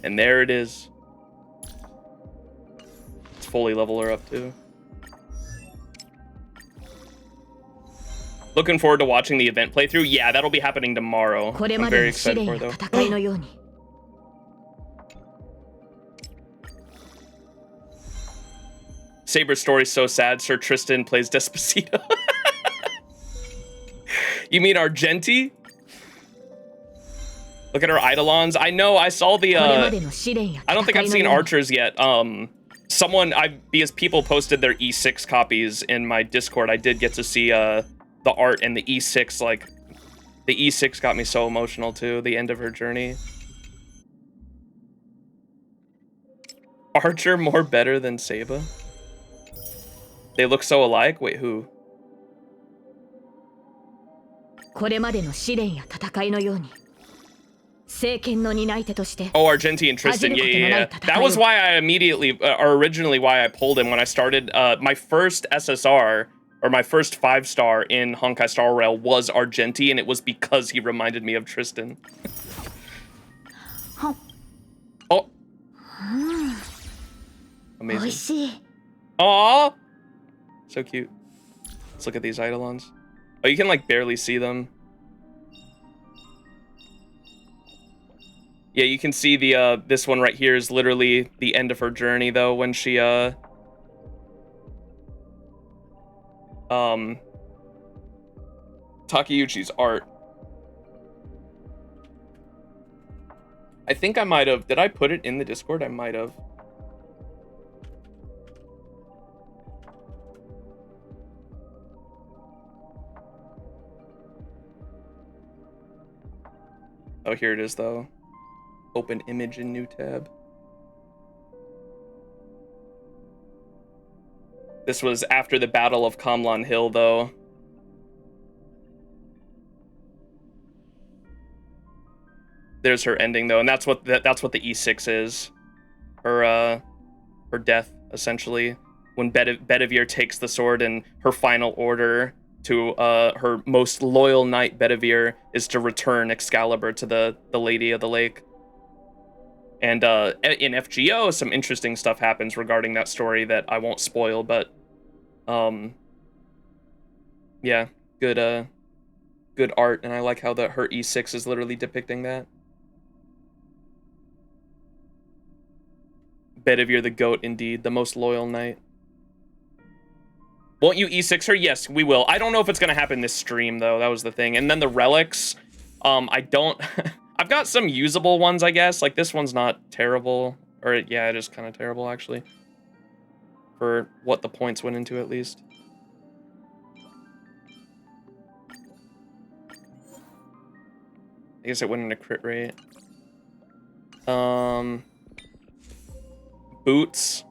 And there it is. Let's fully level her up too. Looking forward to watching the event playthrough. Yeah, that'll be happening tomorrow. I'm very excited for it, though. Saber's story's so sad. Sir Tristan plays Despacito. You mean Argenti? Look at our Eidolons. I know, I saw the, I don't think I've seen Archers yet. Because people posted their E6 copies in my Discord, I did get to see, the art and the E6, like, the E6 got me so emotional too, the end of her journey. Archer more better than Saba? They look so alike? Wait, who? Oh, Argenti and Tristan, yeah. That was why I originally why I pulled him when I started, my first SSR, or my first 5-star in Honkai Star Rail was Argenti, and it was because he reminded me of Tristan. Oh. Amazing. Aww. So cute. Let's look at these Eidolons. Oh, you can like barely see them. Yeah, you can see the this one right here is literally the end of her journey though, when she Takeuchi's art. I think I might have, did I put it in the Discord? I might have. Oh, here it is though. Open image in new tab. This was after the Battle of Kamlan Hill, though. There's her ending, though, and that's what the E6 is. Her death, essentially, when Bedivere takes the sword, and her final order to her most loyal knight, Bedivere, is to return Excalibur to the Lady of the Lake. And in FGO, some interesting stuff happens regarding that story that I won't spoil, but yeah, good art, and I like how her E6 is literally depicting that. Bedivere the goat, indeed, the most loyal knight. Won't you E6 her? Yes, we will. I don't know if it's gonna happen this stream, though. That was the thing. And then the relics, I don't... I've got some usable ones, I guess. Like, this one's not terrible. Or, yeah, it is kind of terrible, actually. For what the points went into, at least. I guess it went into crit rate. Boots.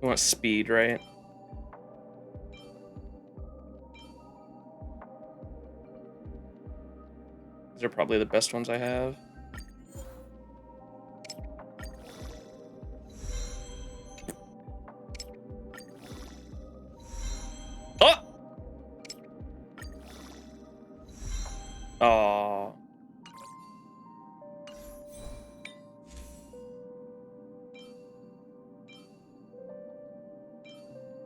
We want speed, right? These are probably the best ones I have. Oh! Oh.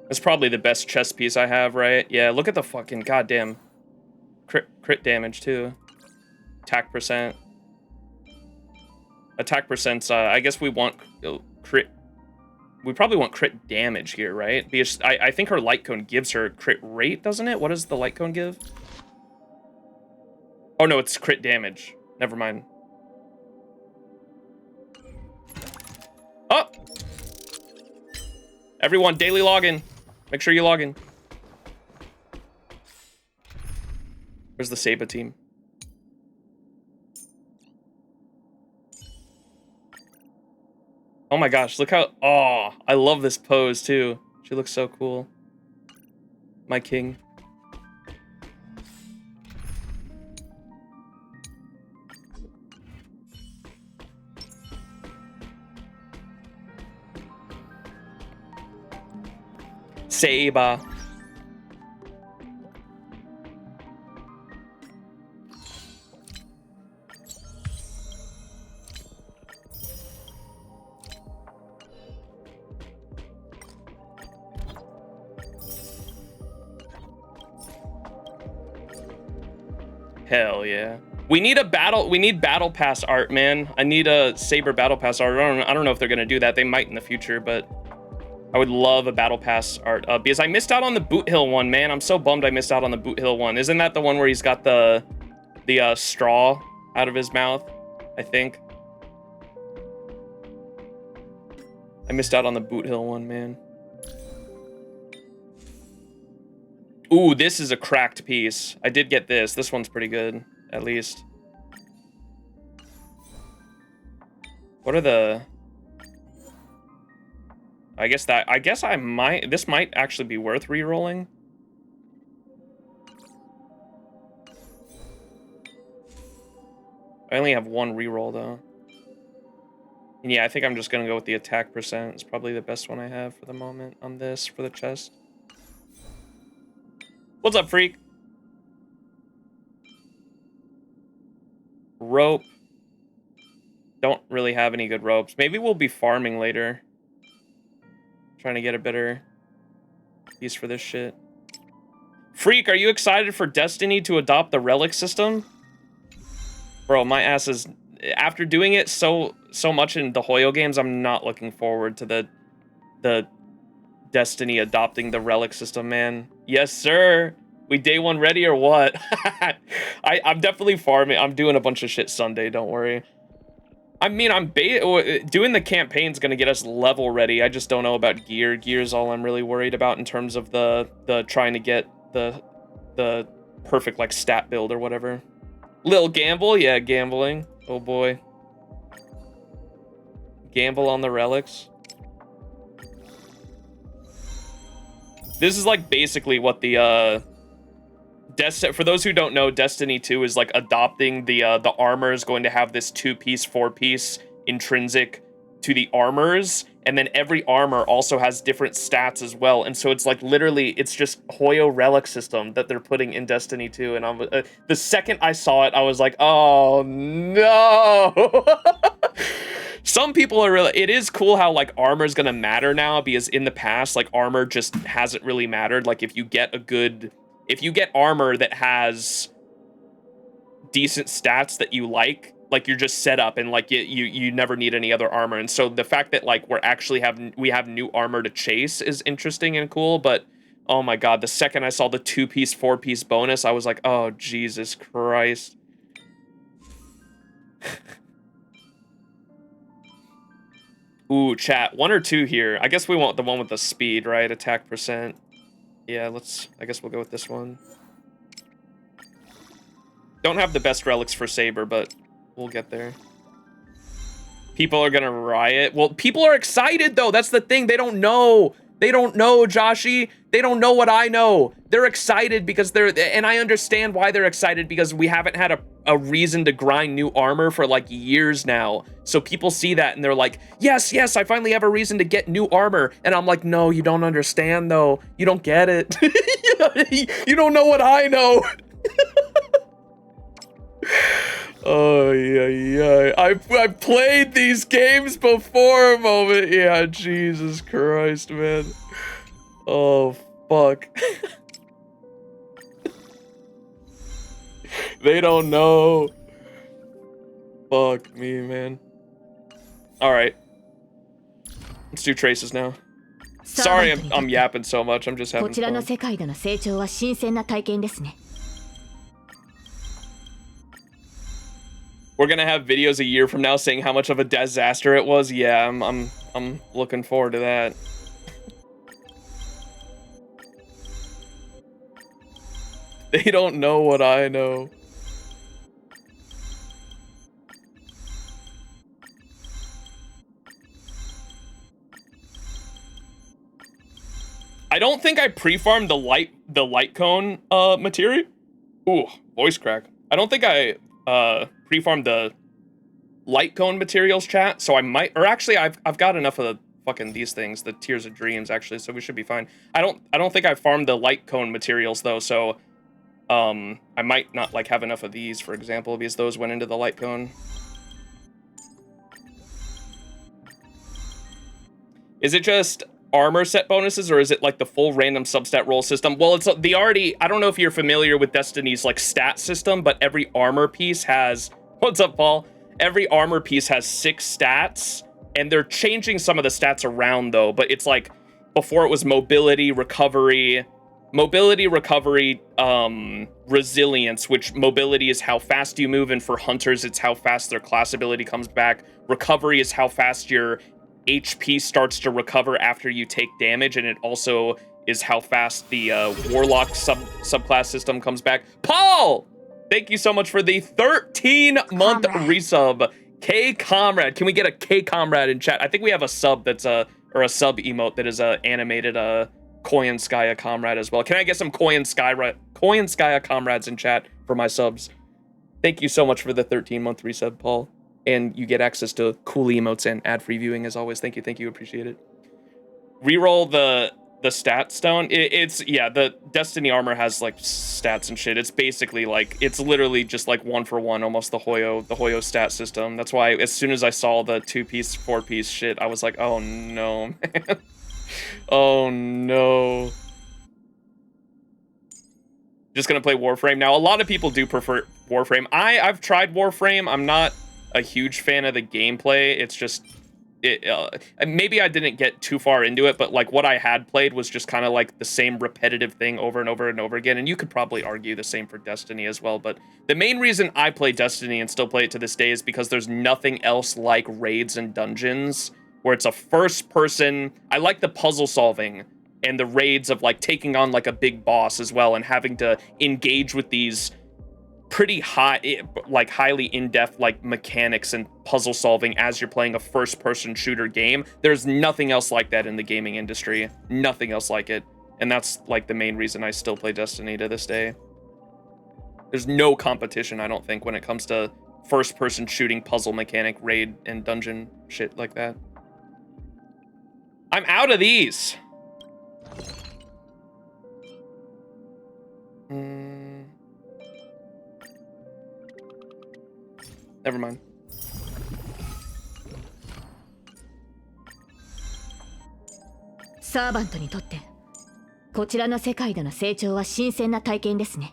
That's probably the best chest piece I have, right? Yeah, look at the fucking goddamn crit damage, too. Attack percent. Attack percent's, I guess we want crit. We probably want crit damage here, right? Because I think her light cone gives her crit rate, doesn't it? What does the light cone give? Oh, no, it's crit damage. Never mind. Oh! Everyone, daily login. Make sure you log in. Where's the Saber team? Oh my gosh, look how... Oh, I love this pose, too. She looks so cool. My king. Saber. Hell yeah. We need battle pass art, man. I need a Saber battle pass art. I don't know if they're gonna do that. They might in the future, but I would love a battle pass art because I missed out on the Boot Hill one, man. I'm so bummed I missed out on the Boot Hill one. Isn't that the one where he's got the straw out of his mouth? I think. I missed out on the Boot Hill one, man. Ooh, this is a cracked piece. I did get this. This one's pretty good, at least. What are the... I guess this might actually be worth re-rolling. I only have one re-roll, though. And yeah, I think I'm just gonna go with the attack percent. It's probably the best one I have for the moment on this for the chest. What's up, freak? Rope. Don't really have any good ropes. Maybe we'll be farming later. Trying to get a better piece for this shit. Freak, are you excited for Destiny to adopt the relic system? Bro, my ass is... After doing it so much in the Hoyo games, I'm not looking forward to the Destiny adopting the relic system, man. Yes, sir. We day one ready or what? I'm definitely farming. I'm doing a bunch of shit Sunday, don't worry. I mean, doing the campaign's gonna get us level ready. I just don't know about gear. Gear's all I'm really worried about in terms of the trying to get the perfect, like, stat build or whatever. Little gamble? Yeah, gambling. Oh boy. Gamble on the relics. This is like basically what the for those who don't know, Destiny 2 is like adopting the armor is going to have this 2-piece, 4-piece intrinsic to the armors, and then every armor also has different stats as well. And so it's like literally it's just Hoyo relic system that they're putting in Destiny 2. And I'm the second I saw it, I was like, oh no. Some people are really, it is cool how like armor is gonna matter now, because in the past like armor just hasn't really mattered. Like if you get armor that has decent stats that you like you're just set up, and like you never need any other armor. And so the fact that like we have new armor to chase is interesting and cool. But oh my god, the second I saw the 2-piece, 4-piece bonus, I was like, oh Jesus Christ. Ooh, chat, 1 or 2 here. I guess we want the one with the speed, right? Attack percent. Yeah, I guess we'll go with this one. Don't have the best relics for Saber, but we'll get there. People are gonna riot. Well, people are excited though. That's the thing. They don't know. They don't know, Joshi. They don't know what I know. They're excited because and I understand why they're excited, because we haven't had a reason to grind new armor for like years now. So people see that and they're like, yes, I finally have a reason to get new armor. And I'm like, no, you don't understand though. You don't get it. You don't know what I know. Oh yeah. I've played these games before, moment. Yeah, Jesus Christ, man. Oh fuck. They don't know. Fuck me, man. All right. Let's do traces now. Sorry, I'm yapping so much. I'm just having fun. We're gonna have videos a year from now saying how much of a disaster it was. Yeah, I'm looking forward to that. They don't know what I know. I don't think I pre-farmed the light cone material. Ooh, voice crack. I don't think I pre-farmed the light cone materials, chat, so I might, or actually I've got enough of the fucking these things, the Tears of Dreams, actually, so we should be fine. I don't think I farmed the light cone materials though, so I might not like have enough of these, for example, because those went into the light cone. Is it just armor set bonuses, or is it like the full random substat roll system? Well, it's the already, I don't know if you're familiar with Destiny's like stat system, but every armor piece has, what's up, Paul? Every armor piece has 6 stats, and they're changing some of the stats around though, but it's like, before it was mobility, recovery, resilience, which mobility is how fast you move, and for hunters, it's how fast their class ability comes back. Recovery is how fast your HP starts to recover after you take damage, and it also is how fast the Warlock subclass system comes back. Paul! Thank you so much for the 13-month resub. K-Comrade. Can we get a K-Comrade in chat? I think we have a sub that's or a sub emote that is animated Koyanskaya Comrade as well. Can I get some Koyanskaya Comrades in chat for my subs? Thank you so much for the 13-month resub, Paul. And you get access to cool emotes and ad-free viewing as always. Thank you, appreciate it. Reroll the stat stone. Yeah, the Destiny armor has like stats and shit. It's basically like, it's literally just like 1-for-1, almost the Hoyo stat system. That's why as soon as I saw the 2-piece, 4-piece shit, I was like, oh no, man. Oh no. Just gonna play Warframe now. A lot of people do prefer Warframe. I've tried Warframe. I'm not a huge fan of the gameplay. It's just, maybe I didn't get too far into it, but like what I had played was just kind of like the same repetitive thing over and over and over again. And you could probably argue the same for Destiny as well. But the main reason I play Destiny and still play it to this day is because there's nothing else like raids and dungeons where it's a first person. I like the puzzle solving and the raids of like taking on like a big boss as well, and having to engage with these pretty highly in-depth like mechanics and puzzle solving as you're playing a first-person shooter game. There's nothing else like that in the gaming industry. Nothing else like it. And that's like the main reason I still play Destiny to this day. There's no competition, I don't think, when it comes to first-person shooting, puzzle mechanic, raid, and dungeon shit like that. I'm out of these. Never mind. Servant にとってこちらの世界での成長は新鮮な体験ですね。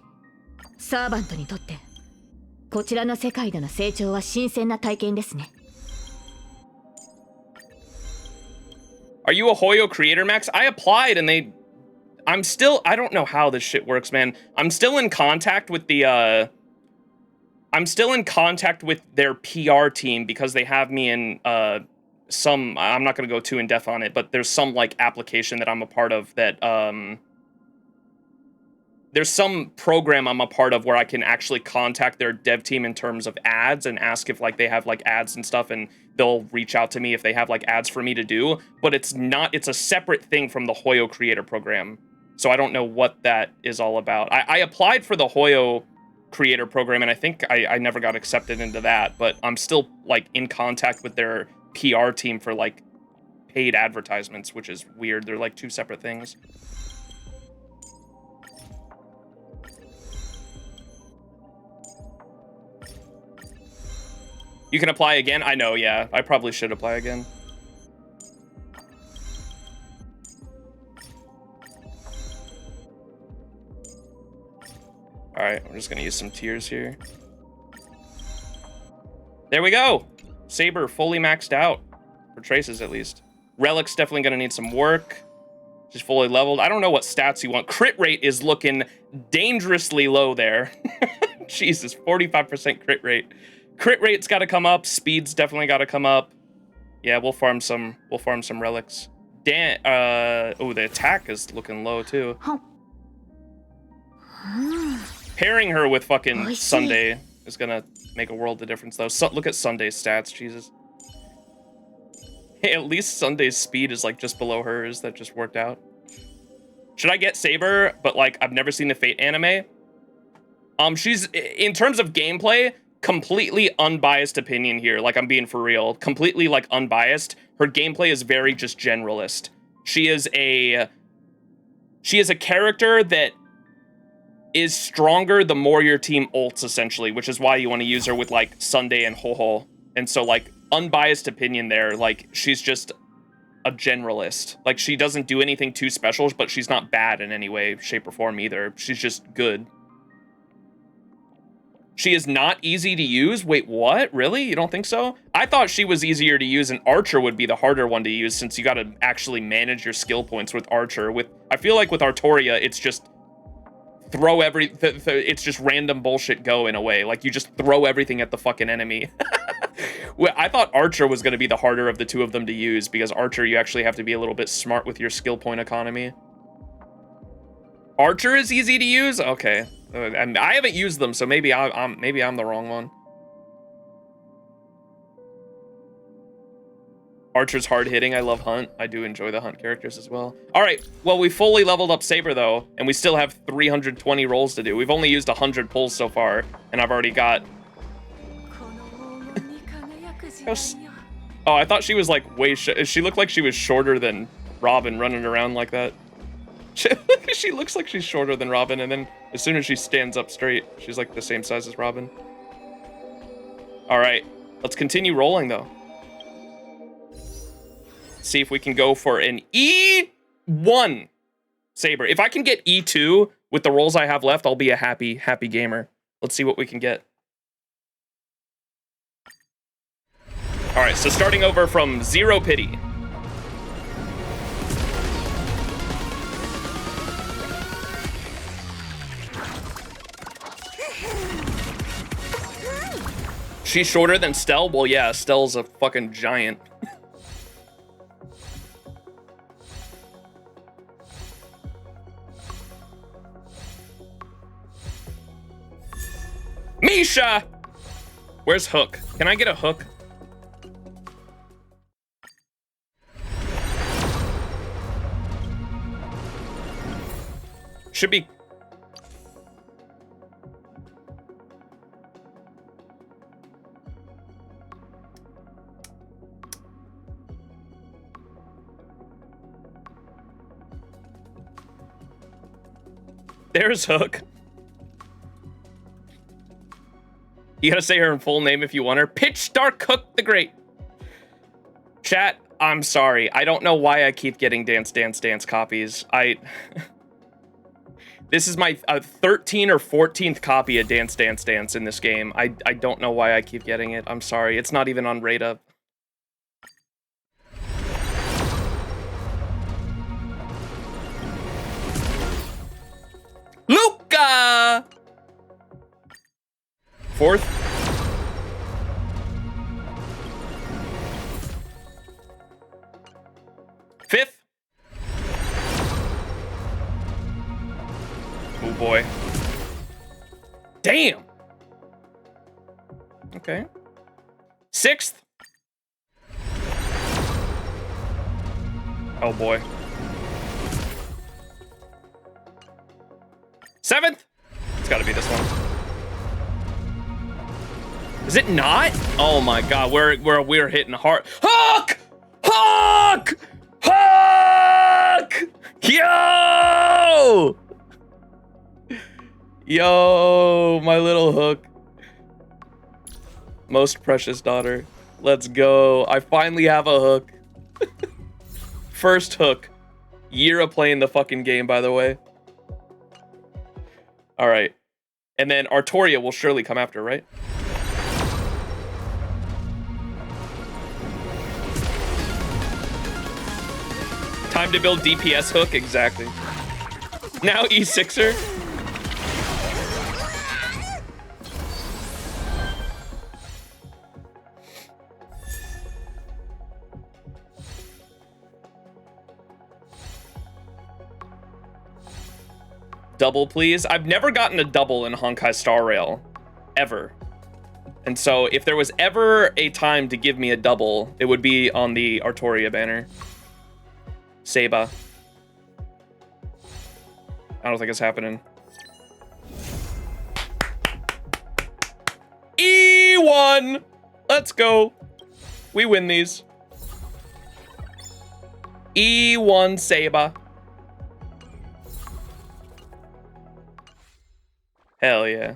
サーバントにとってこちらの世界での成長は新鮮な体験ですね。Are you a Hoyo creator, Max? I applied and I'm still, I don't know how this shit works, man. I'm still in contact with the, I'm still in contact with their PR team because they have me in, some, I'm not going to go too in depth on it, but there's some, like, application that I'm a part of that, there's some program I'm a part of where I can actually contact their dev team in terms of ads and ask if, like, they have, like, ads and stuff, and they'll reach out to me if they have, like, ads for me to do, but it's a separate thing from the Hoyo creator program, so I don't know what that is all about. I applied for the Hoyo creator program, and I think I never got accepted into that, but I'm still, like, in contact with their PR team for, like, paid advertisements, which is weird. They're, like, two separate things. You can apply again? I know, yeah. I probably should apply again. Alright, I'm just gonna use some tears here. There we go! Saber fully maxed out. For traces, at least. Relic's definitely gonna need some work. Just fully leveled. I don't know what stats you want. Crit rate is looking dangerously low there. Jesus, 45% crit rate. Crit rate's got to come up. Speed's definitely got to come up. Yeah, we'll farm some relics. Oh, the attack is looking low too. Pairing her with fucking Sunday is gonna make a world of difference though. Look at Sunday's stats, Jesus. Hey, at least Sunday's speed is like just below hers. That just worked out. Should I get Saber? But like, I've never seen the Fate anime. She's, in terms of gameplay, completely unbiased opinion here, like I'm being for real, completely like unbiased. Her gameplay is very just generalist. She is a character that is stronger the more your team ults, essentially, which is why you want to use her with like Sunday and Ho-Ho. And so like unbiased opinion there, like she's just a generalist. Like she doesn't do anything too special, but she's not bad in any way, shape, or form either. She's just good. She is not easy to use? Wait, what? Really? You don't think so? I thought she was easier to use and Archer would be the harder one to use since you gotta actually manage your skill points with Archer. I feel like with Artoria, it's just throw it's just random bullshit go in a way. Like you just throw everything at the fucking enemy. Well, I thought Archer was gonna be the harder of the two of them to use because Archer, you actually have to be a little bit smart with your skill point economy. Archer is easy to use? Okay. And I haven't used them, so maybe I'm the wrong one. Archer's hard hitting. I love Hunt. I do enjoy the Hunt characters as well. All right. Well, we fully leveled up Saber though, and we still have 320 rolls to do. We've only used 100 pulls so far, and I've already got. Oh, I thought she was like she looked like she was shorter than Robin running around like that. She looks like she's shorter than Robin, and then as soon as she stands up straight, she's like the same size as Robin. All right, let's continue rolling though. See if we can go for an E1 Saber. If I can get E2 with the rolls I have left, I'll be a happy gamer. Let's see what we can get. All right, so starting over from Zero Pity. She's shorter than Stell? Well, yeah, Stell's a fucking giant. Misha! Where's Hook? Can I get a Hook? should be... There's Hook. You gotta say her full name if you want her. Pitch Dark Hook the Great. Chat, I'm sorry. I don't know why I keep getting Dance Dance Dance copies. This is my 13th or 14th copy of Dance Dance Dance in this game. I don't know why I keep getting it. I'm sorry. It's not even on Rate Up. Luca! 4th. 5th. Oh boy. Damn. Okay. 6th. Oh boy. 7th. It's got to be this one. Is it not? Oh my god, we're hitting hard. Hook! Hook! Hook! Yo! Yo, my little Hook. Most precious daughter. Let's go. I finally have a Hook. First Hook. Year of playing the fucking game, by the way. All right. And then Artoria will surely come after, right? Time to build DPS Hook, exactly. Now E6er. Double, please. I've never gotten a double in Honkai Star Rail. Ever. And so if there was ever a time to give me a double, it would be on the Artoria banner. Saber. I don't think it's happening. E1! Let's go. We win these. E1 Saber. Hell yeah.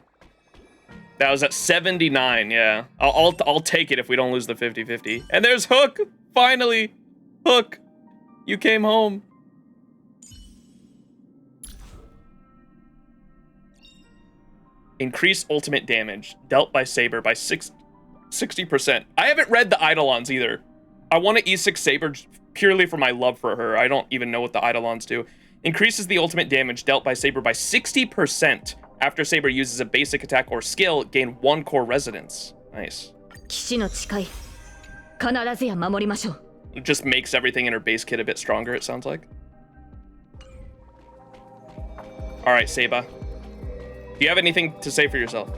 That was at 79, yeah. I'll take it if we don't lose the 50-50. And there's Hook! Finally! Hook! You came home. Increase ultimate damage dealt by Saber by 60%. I haven't read the Eidolons either. I want to E6 Saber purely for my love for her. I don't even know what the Eidolons do. Increases the ultimate damage dealt by Saber by 60%. After Saber uses a basic attack or skill, gain 1 core resonance. Nice. It just makes everything in her base kit a bit stronger, it sounds like. Alright, Saber. Do you have anything to say for yourself?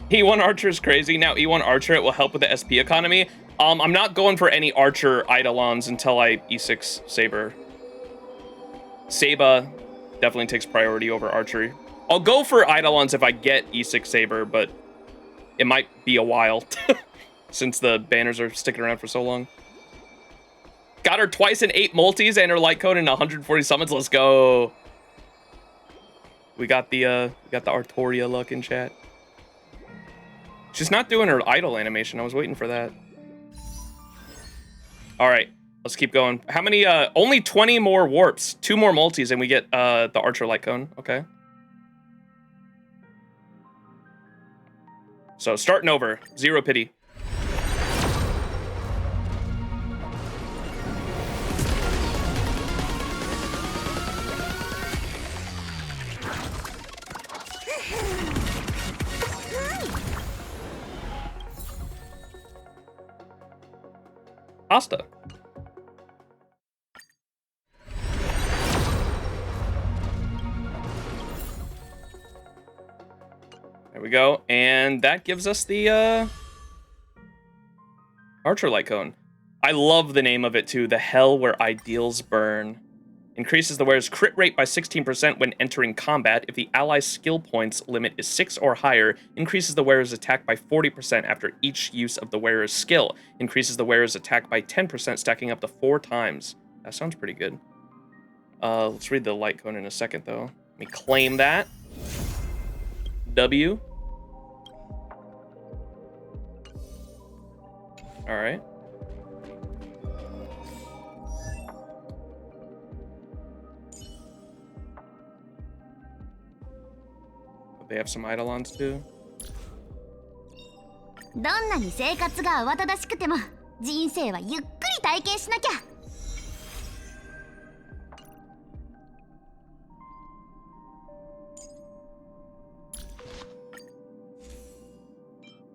E1 Archer is crazy. Now E1 Archer, it will help with the SP economy. I'm not going for any Archer Eidolons until I E6 Saber. Saber definitely takes priority over Archery. I'll go for Eidolons if I get E6 Saber, but it might be a while since the banners are sticking around for so long. Got her twice in 8 multis and her light code in 140 summons. Let's go. We got the Artoria luck in chat. She's not doing her idle animation. I was waiting for that. All right, let's keep going. How many? Only 20 more warps. 2 more multis, and we get the Archer Light Cone. Okay. So starting over. 0 pity. Asta. There we go. And that gives us the Archer Light Cone. I love the name of it too. The Hell Where Ideals Burn. Increases the wearer's crit rate by 16% when entering combat. If the ally's skill points limit is 6 or higher, increases the wearer's attack by 40% after each use of the wearer's skill. Increases the wearer's attack by 10%, stacking up to 4 times. That sounds pretty good. Let's read the light cone in a second, though. Let me claim that. W. All right. They have some eidolons too. どんなに生活が慌ただしくても人生はゆっくり体験しなきゃ。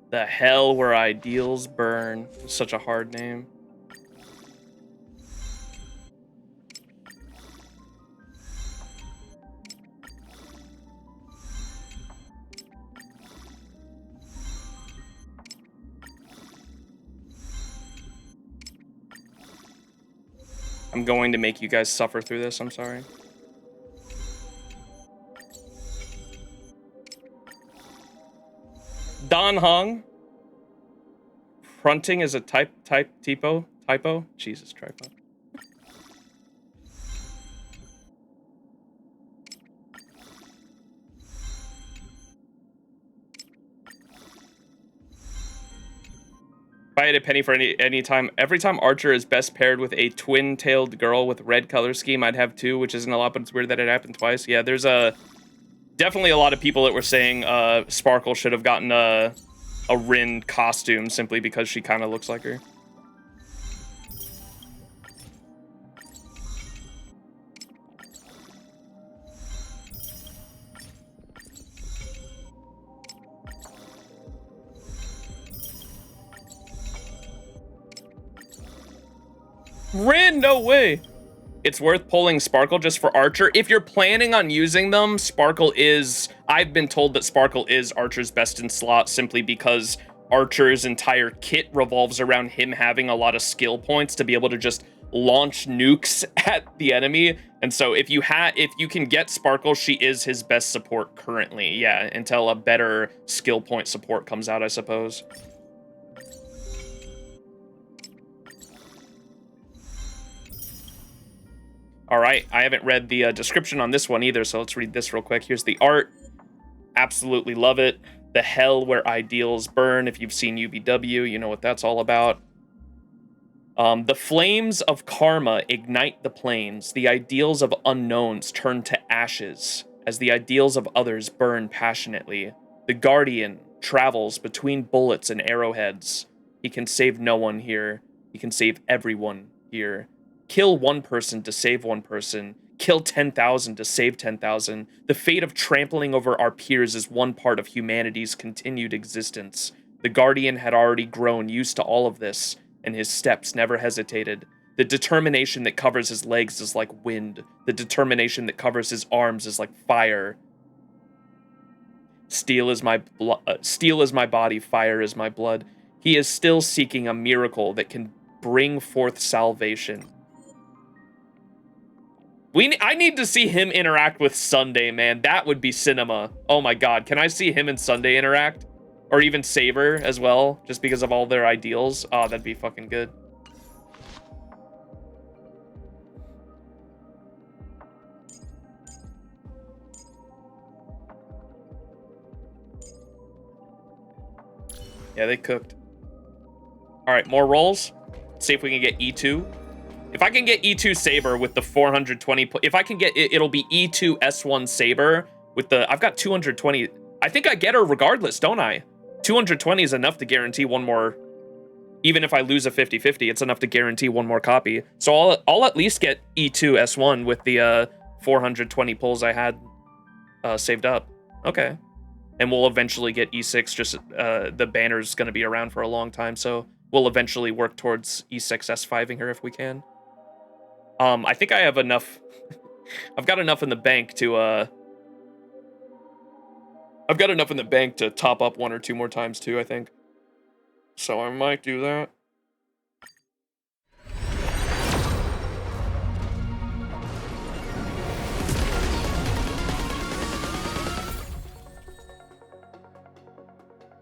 The Hell Where Ideals Burn. Such a hard name. I'm going to make you guys suffer through this, I'm sorry. Don Hung. Fronting is a typo? Jesus, tripod. If I had a penny for any time, every time Archer is best paired with a twin-tailed girl with red color scheme, I'd have 2, which isn't a lot, but it's weird that it happened twice. Yeah, there's definitely a lot of people that were saying Sparkle should have gotten a Rin costume simply because she kind of looks like her. Rin, no way. It's worth pulling Sparkle just for Archer. If you're planning on using them, Sparkle is... I've been told that Sparkle is Archer's best in slot simply because Archer's entire kit revolves around him having a lot of skill points to be able to just launch nukes at the enemy. And so if you can get Sparkle, she is his best support currently. Yeah, until a better skill point support comes out, I suppose. All right, I haven't read the description on this one either, so let's read this real quick. Here's the art. Absolutely love it. The Hell Where Ideals Burn. If you've seen UBW, you know what that's all about. The flames of karma ignite the plains. The ideals of unknowns turn to ashes as the ideals of others burn passionately. The Guardian travels between bullets and arrowheads. He can save no one here. He can save everyone here. Kill one person to save one person. Kill 10,000 to save 10,000. The fate of trampling over our peers is one part of humanity's continued existence. The Guardian had already grown used to all of this, and his steps never hesitated. The determination that covers his legs is like wind. The determination that covers his arms is like fire. Steel is my body, fire is my blood. He is still seeking a miracle that can bring forth salvation. I need to see him interact with Sunday, man. That would be cinema. Oh my god, can I see him and Sunday interact? Or even Saber as well, just because of all their ideals. Oh, that'd be fucking good. Yeah, they cooked. All right, more rolls. Let's see if we can get E2. If I can get E2 Saber with the 420... If I can get it, it'll be E2 S1 Saber with the... I've got 220... I think I get her regardless, don't I? 220 is enough to guarantee one more... Even if I lose a 50-50, it's enough to guarantee one more copy. So I'll at least get E2 S1 with the 420 pulls I had saved up. Okay. And we'll eventually get E6, just the banner's going to be around for a long time, so we'll eventually work towards E6 S5ing her if we can. I think I have enough. I've got enough in the bank to I've got enough in the bank to top up 1 or 2 more times too, I think. So I might do that.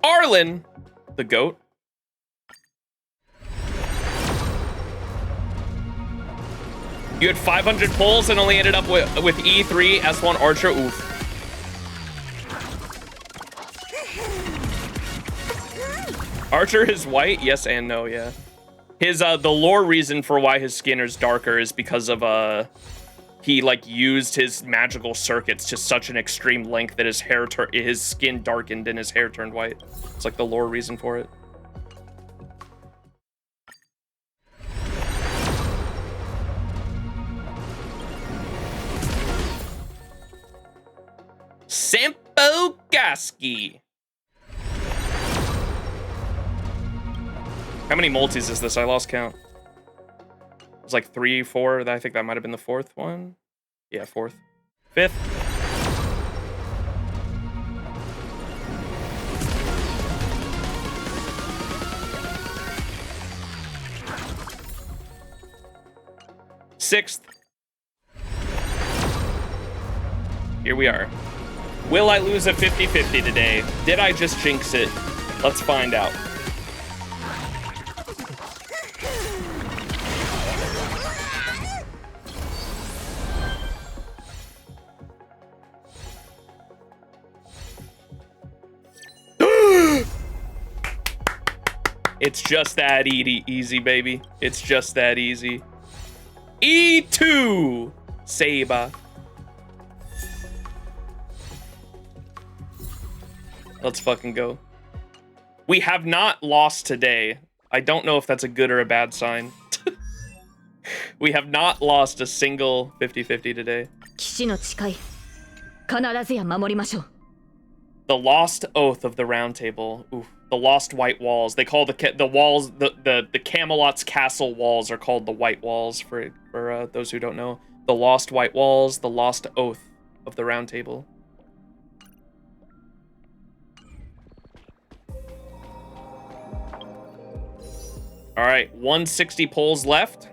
Arlen, the goat. You had 500 pulls and only ended up with E3, S1 Archer. Oof. Archer is white? Yes and no, yeah. His the lore reason for why his skin is darker is because of he like used his magical circuits to such an extreme length that his skin darkened and his hair turned white. It's like the lore reason for it. Sampogaski. How many multis is this? I lost count. It's like 3, 4. I think that might have been the 4th one. Yeah, 4th. 5th. Sixth. Here we are. Will I lose a 50-50 today? Did I just jinx it? Let's find out. It's just that easy, baby. It's just that easy. E2 Saber. Let's fucking go. We have not lost today. I don't know if that's a good or a bad sign. We have not lost a single 50-50 today. The Lost Oath of the Round Table. Ooh, the Lost White Walls. They call the walls, the Camelot's castle walls are called the White Walls for those who don't know. The Lost White Walls, the Lost Oath of the Round Table. All right, 160 pulls left.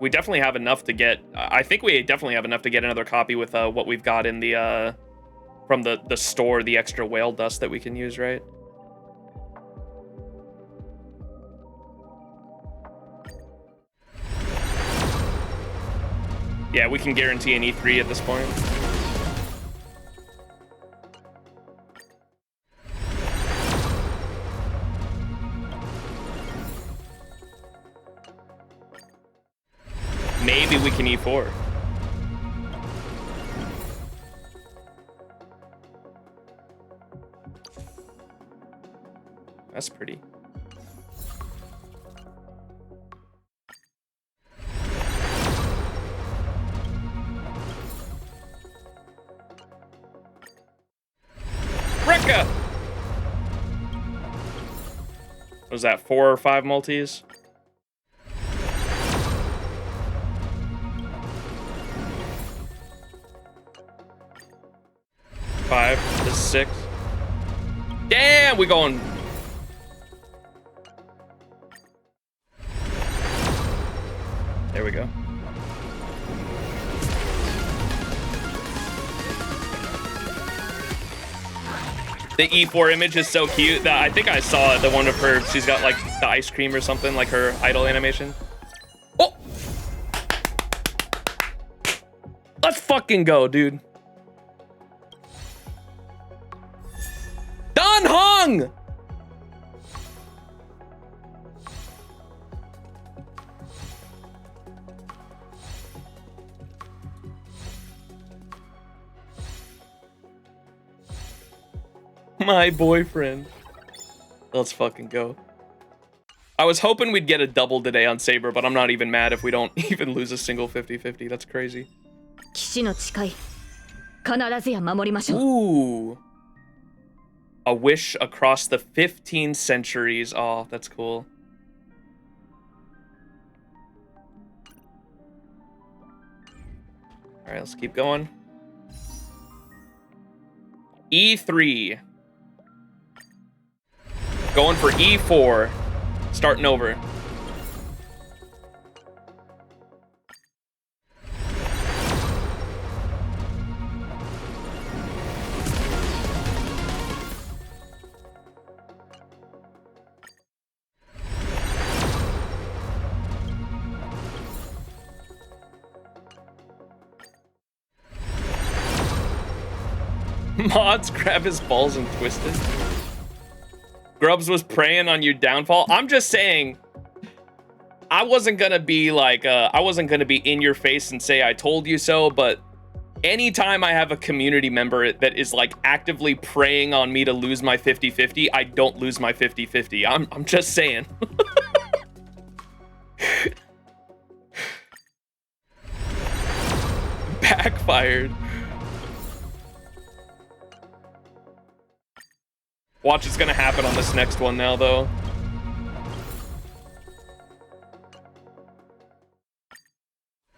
We definitely have enough to get. I think we definitely have enough to get another copy with what we've got in the from the store, the extra whale dust that we can use, right? Yeah, we can guarantee an E3 at this point. Maybe we can E4. That's pretty. Rekka! Was that 4 or 5 multis? 5 to 6. Damn, we going. There we go. The E4 image is so cute that I think I saw the one of her. She's got like the ice cream or something, like her idol animation. Oh! Let's fucking go, dude. Don Hong! My boyfriend. Let's fucking go. I was hoping we'd get a double today on Saber, but I'm not even mad if we don't even lose a single 50-50. That's crazy. Ooh. A wish across the 15 centuries. Oh, that's cool. All right, let's keep going. E3. Going for E4. Starting over. Mods grab his balls and twist it. Grubs was preying on your downfall. I'm just saying, I wasn't gonna be like, I wasn't gonna be in your face and say I told you so, but anytime I have a community member that is like actively preying on me to lose my 50-50, I don't lose my 50-50. I'm just saying. Backfired. Watch, it's gonna happen on this next one now, though.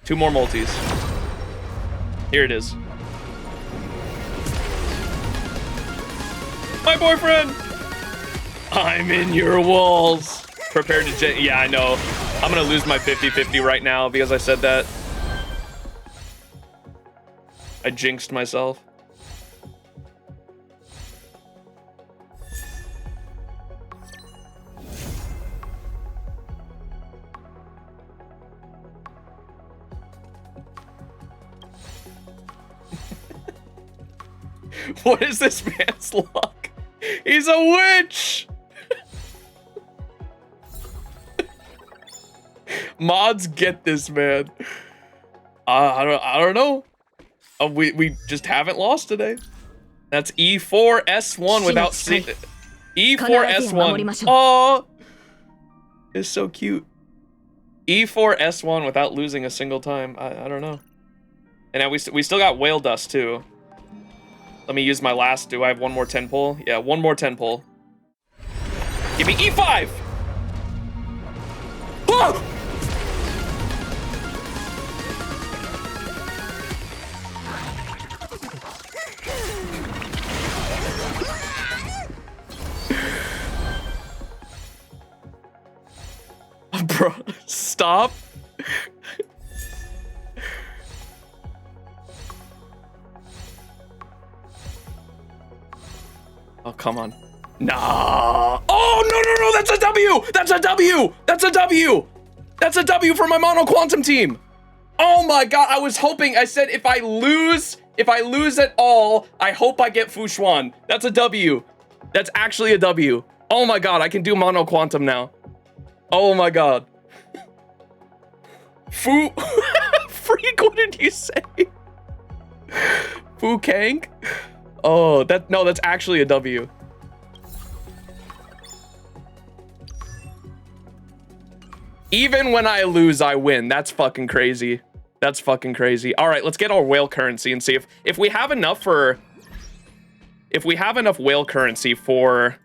Two more multis. Here it is. My boyfriend! I'm in your walls. Prepare to yeah, I know. I'm gonna lose my 50-50 right now because I said that. I jinxed myself. What is this man's luck? He's a witch! Mods get this, man. I don't know. We just haven't lost today. That's E4 S1 without E4 S1. Oh, it's so cute. E4 S1 without losing a single time. I don't know. And now we still got whale dust too. Let me use my last. Do I have one more 10 pull? Yeah, one more 10 pull. Give me E5! Oh! Bro, stop. Oh, come on. Nah. Oh, no, that's a W. That's a W. That's a W. That's a W for my Mono Quantum team. Oh my God, I was hoping, I said if I lose at all, I hope I get Fushuan. That's a W. That's actually a W. Oh my God, I can do Mono Quantum now. Oh my God. Freak, what did you say? Fu Kang? Oh, that's actually a W. Even when I lose, I win. That's fucking crazy. That's fucking crazy. All right, let's get our whale currency and see if we have enough for... If we have enough whale currency for...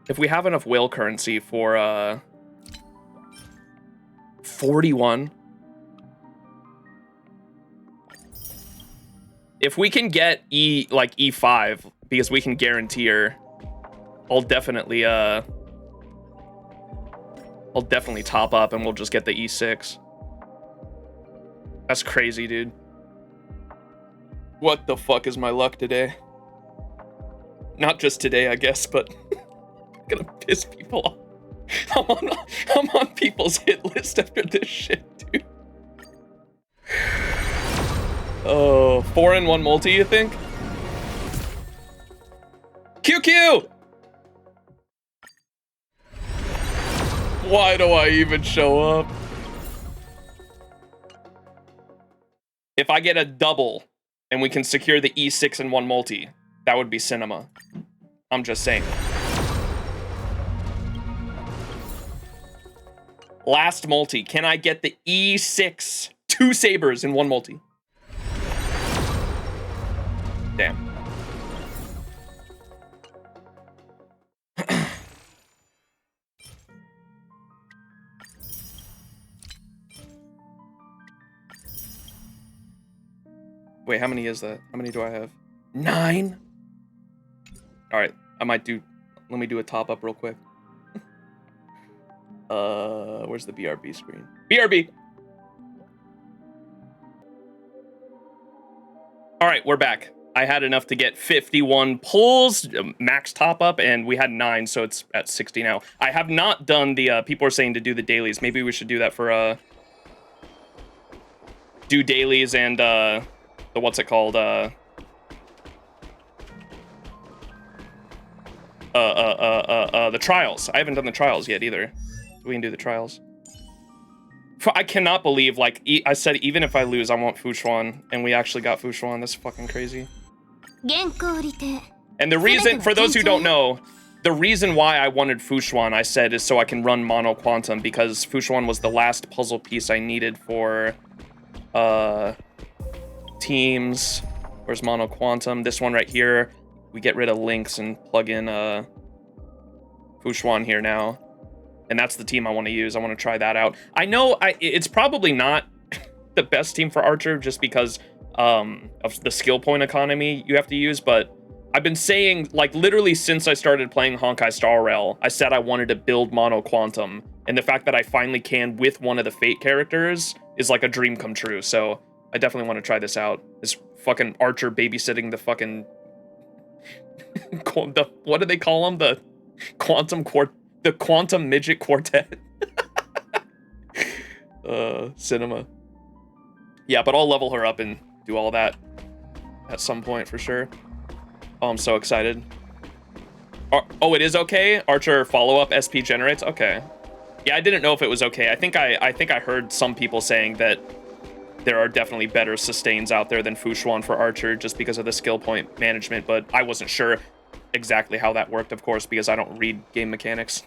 If we have enough whale currency for, 41. If we can get E5, because we can guarantee her, I'll definitely top up and we'll just get the E6. That's crazy, dude. What the fuck is my luck today? Not just today, I guess, but I'm gonna piss people off. I'm on people's hit list after this shit, dude. Oh, 4-in-1 multi, you think? QQ! Why do I even show up? If I get a double and we can secure the E6 in 1 multi, that would be cinema. I'm just saying. Last multi. Can I get the E6 2 sabers in one multi? Damn. Wait, how many is that? How many do I have? 9? Alright, I might do... Let me do a top up real quick. Where's the BRB screen? BRB! Alright, we're back. I had enough to get 51 pulls, max top up, and we had 9, so it's at 60 now. I have not done the, people are saying to do the dailies. Maybe we should do that for, do dailies and, the, what's it called, the trials. I haven't done the trials yet either. We can do the trials. I cannot believe, like, I said, even if I lose, I want Fushuan, and we actually got Fushuan. That's fucking crazy. And the reason, for those who don't know, the reason why I wanted Fushuan, I said, is so I can run Mono Quantum, because Fushuan was the last puzzle piece I needed for, teams. Where's Mono Quantum? This one right here. We get rid of links and plug in, Fushuan here now. And that's the team I want to use. I want to try that out. I know it's probably not the best team for Archer just because of the skill point economy you have to use, but I've been saying, like, literally since I started playing Honkai Star Rail, I said I wanted to build Mono Quantum, and the fact that I finally can with one of the Fate characters is like a dream come true, so I definitely want to try this out. This fucking Archer babysitting the fucking... what do they call them? The Quantum Midget Quartet. Cinema. Yeah, but I'll level her up and do all that at some point for sure. Oh, I'm so excited. Oh, it is okay? Archer follow-up SP generates? Okay. Yeah, I didn't know if it was okay. I think I heard some people saying that there are definitely better sustains out there than Fushuan for Archer just because of the skill point management, but I wasn't sure exactly how that worked, of course, because I don't read game mechanics.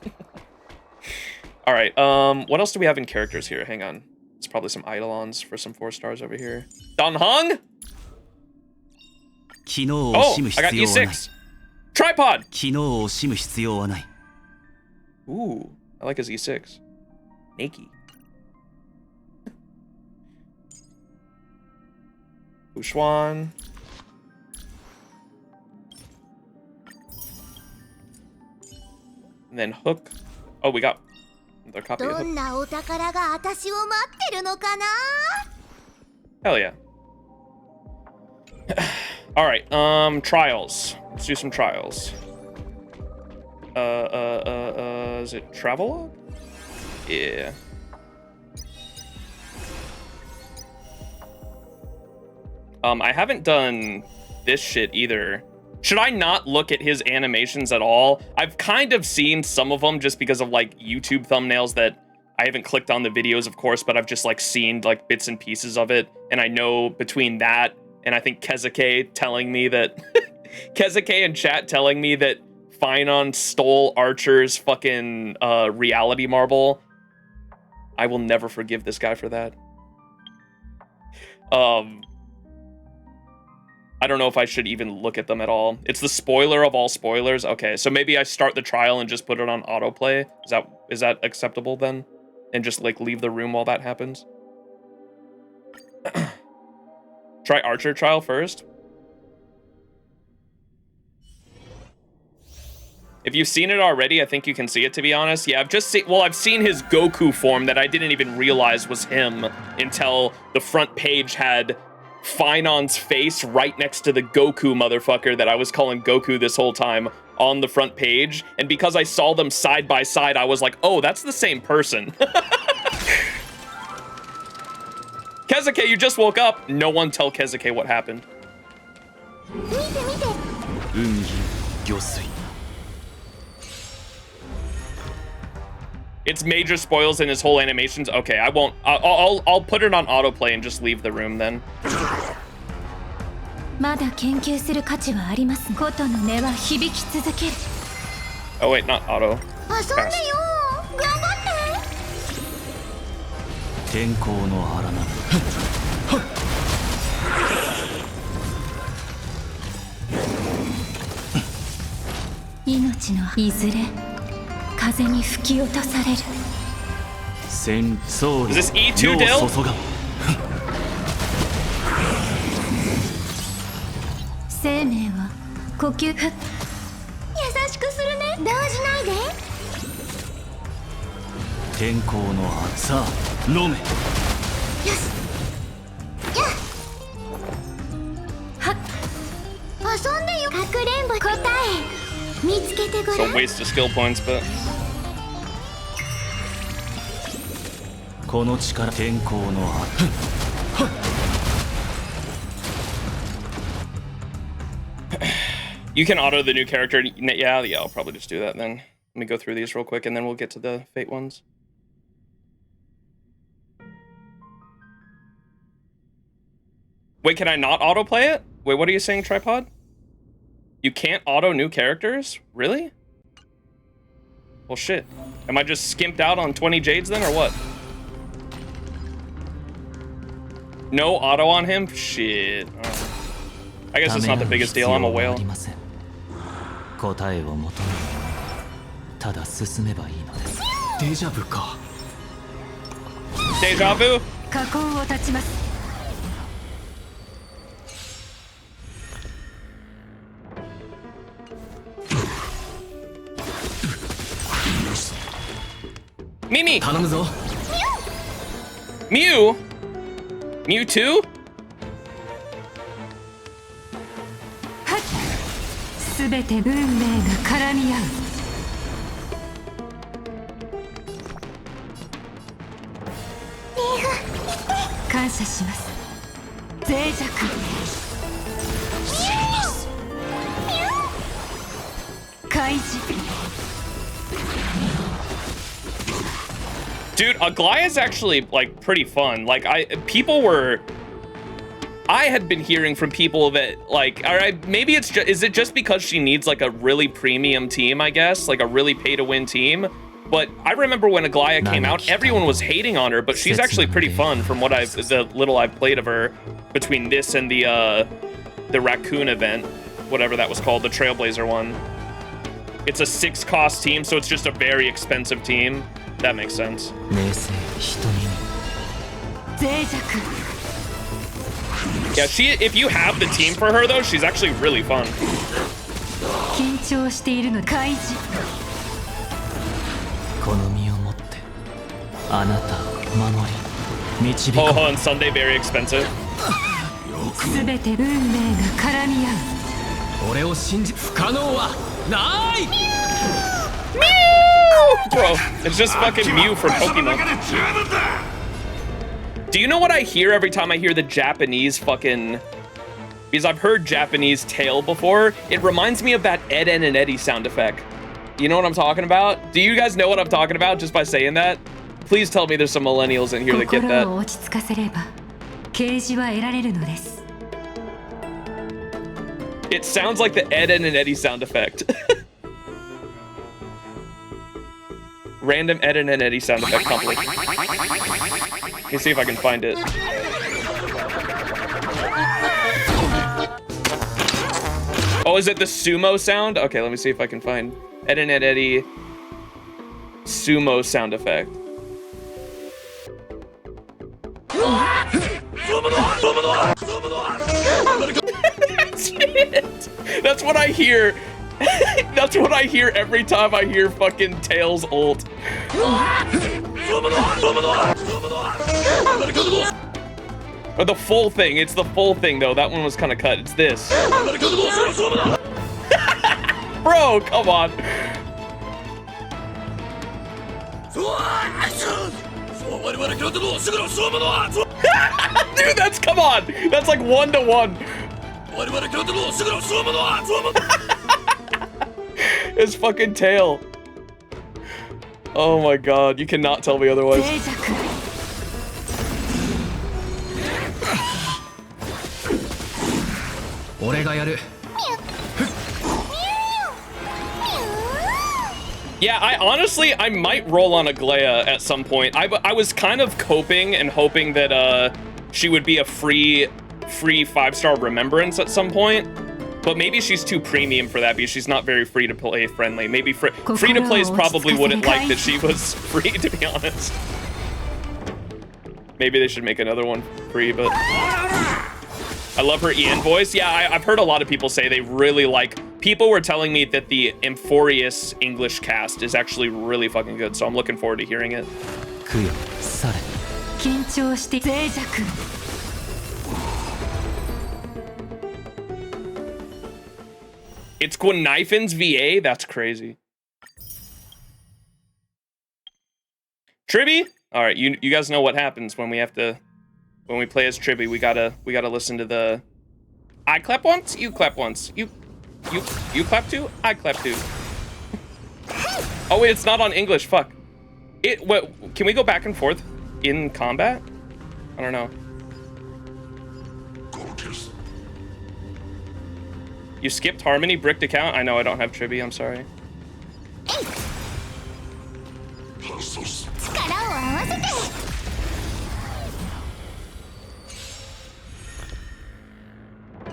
All right, what else do we have in characters here? Hang on. It's probably some Eidolons for some 4 stars over here. Danhong? Oh, I got E6. Tripod! Ooh, I like his E6. Nakey. Fushuan. And then Hook. Oh, we got another copy of Hook. Hell yeah. Alright, trials. Let's do some trials. Is it Travelogue? Yeah. I haven't done this shit either. Should I not look at his animations at all? I've kind of seen some of them just because of, like, YouTube thumbnails that I haven't clicked on the videos, of course, but I've just, like, seen, like, bits and pieces of it. And I know between that and I think Kezuke telling me that... Kezuke in chat telling me that Finon stole Archer's fucking reality marble. I will never forgive this guy for that. I don't know if I should even look at them at all. It's the spoiler of all spoilers. Okay, so maybe I start the trial and just put it on autoplay. Is that acceptable then? And just, like, leave the room while that happens? Try Archer trial first. If you've seen it already, I think you can see it, to be honest. Yeah, I've seen his Goku form that I didn't even realize was him until the front page had Finon's face right next to the Goku motherfucker that I was calling Goku this whole time on the front page. And because I saw them side by side, I was like, oh, that's the same person. Kezuke, you just woke up. No one tell Kezuke what happened. It's major spoils in his whole animations. Okay, I won't. I'll put it on autoplay and just leave the room then. Oh wait, not auto. Pass. 天候の荒波命のいずれ風に吹き落とされる。戦争 Is this E2 Dill? 注がん生命は呼吸。優しくするね。動じないで。天候の荒さあ飲め遊んでよ。かくれんぼ答え見つけてご It's ら a ん。 waste of skill points, but この力天候の荒 you can auto the new character. Yeah, I'll probably just do that then. Let me go through these real quick, and then we'll get to the Fate ones. Wait, can I not autoplay it? Wait, what are you saying, Tripod? You can't auto new characters? Really? Well, shit. Am I just skimped out on 20 Jades then, or what? No auto on him? Shit. Alright. I guess it's not the biggest deal. I'm a whale. 答えを求めただ進めばいいのですデジャブか Deja vu? 禍根を断ちます。 Mimi! 頼むぞ Mew? Mewtwo? すべて運命が絡み合う。感謝します。脆弱。開示。 Dude, Aglaya is actually like pretty fun. Like I had been hearing from people that like, all right, maybe it's just, is it just because she needs like a really premium team, I guess, like a really pay to win team? But I remember when Aglaya came out, everyone was hating on her, but she's actually pretty fun from what the little I've played of her between this and the Raccoon event, whatever that was called, the Trailblazer one. It's a 6-cost team, so it's just a very expensive team. That makes sense. Yeah, if you have the team for her though, she's actually really fun. Oh, and Sunday very expensive. Bro, it's just fucking Mew from Pokemon. Do you know what I hear every time I hear the Japanese fucking... Because I've heard Japanese tail before. It reminds me of that Ed, Ed, and Eddie sound effect. You know what I'm talking about? Do you guys know what I'm talking about just by saying that? Please tell me there's some millennials in here that get that. It sounds like the Ed, Ed, and Eddie sound effect. Random Ed and Eddie sound effect compilation. Let me see if I can find it. Oh, is it the sumo sound? Okay, let me see if I can find Ed and Eddie sumo sound effect. That's it. That's what I hear. That's what I hear every time I hear fucking Tails ult. Or the full thing. It's the full thing though. That one was kind of cut. It's this. Bro, come on. Dude, that's, come on. That's like 1-to-1. His fucking tail. Oh my god, you cannot tell me otherwise. Yeah, I might roll on Aglaia at some point. I was kind of coping and hoping that she would be a free 5-star remembrance at some point. But maybe she's too premium for that because she's not very free-to-play friendly. Maybe free-to-plays probably wouldn't like that she was free, to be honest. Maybe they should make another one free, but... I love her Ian voice. Yeah, I've heard a lot of people say they really like... People were telling me that the Amphorius English cast is actually really fucking good, so I'm looking forward to hearing it. It's Gwynaifin's VA? That's crazy. Tribby? Alright, you guys know what happens when we play as Tribby. We gotta listen to the... I clap once, you clap once. You clap too, I clap too. Oh wait, it's not on English, fuck. What, can we go back and forth in combat? I don't know. You skipped Harmony, bricked account? I know I don't have Tribby, I'm sorry.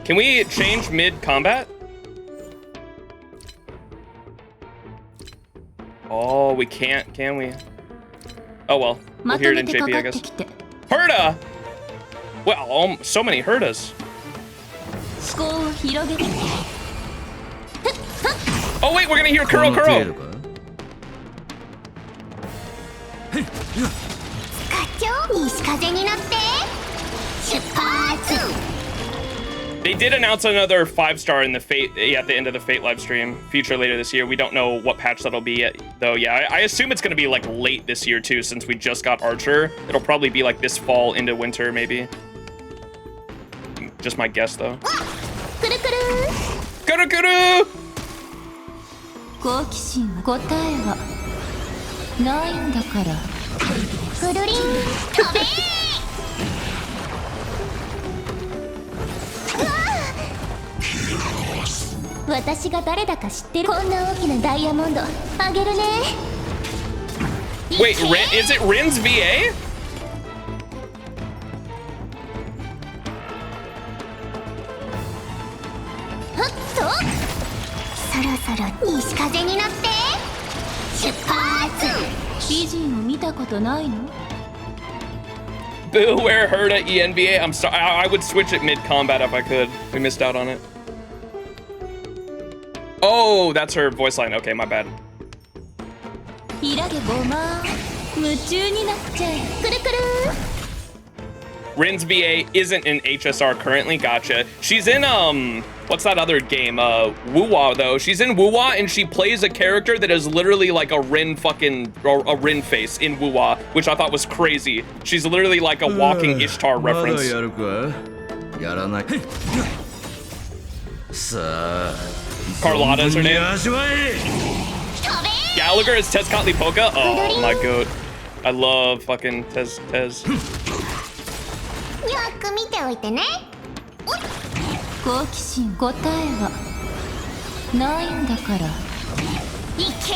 Can we change mid-combat? Oh, we can't, can we? Oh well, we'll hear it in JP, I guess. Herda! Well, so many Herdas. Oh wait, we're gonna hear Kuro. They did announce another 5-star in the Fate at the end of the Fate live stream feature later this year. We don't know what patch that'll be yet, though. Yeah, I assume it's gonna be like late this year too, since we just got Archer. It'll probably be like this fall into winter, maybe. Just my guess, though. Kuru! 好奇心は答えはないんだからくるりん飛べー私が誰だか知ってるこんな大きなダイヤモンドあげるね Wait, is it Rin's VA? Boo, where Herda ENVA? I'm sorry, I would switch it mid-combat if I could. We missed out on it. Oh, that's her voice line. Okay, my bad. Rin's VA isn't in HSR currently, gotcha. She's in, what's that other game? Wuwa, though. She's in Wuwa, and she plays a character that is literally like a Rin a Rin face in Wuwa, which I thought was crazy. She's literally like a walking Ishtar reference. Carlotta is her name. Gallagher is Tezcatlipoca? Oh my god. I love fucking Tez. よく見ておいてね好奇心答えはないんだからいけ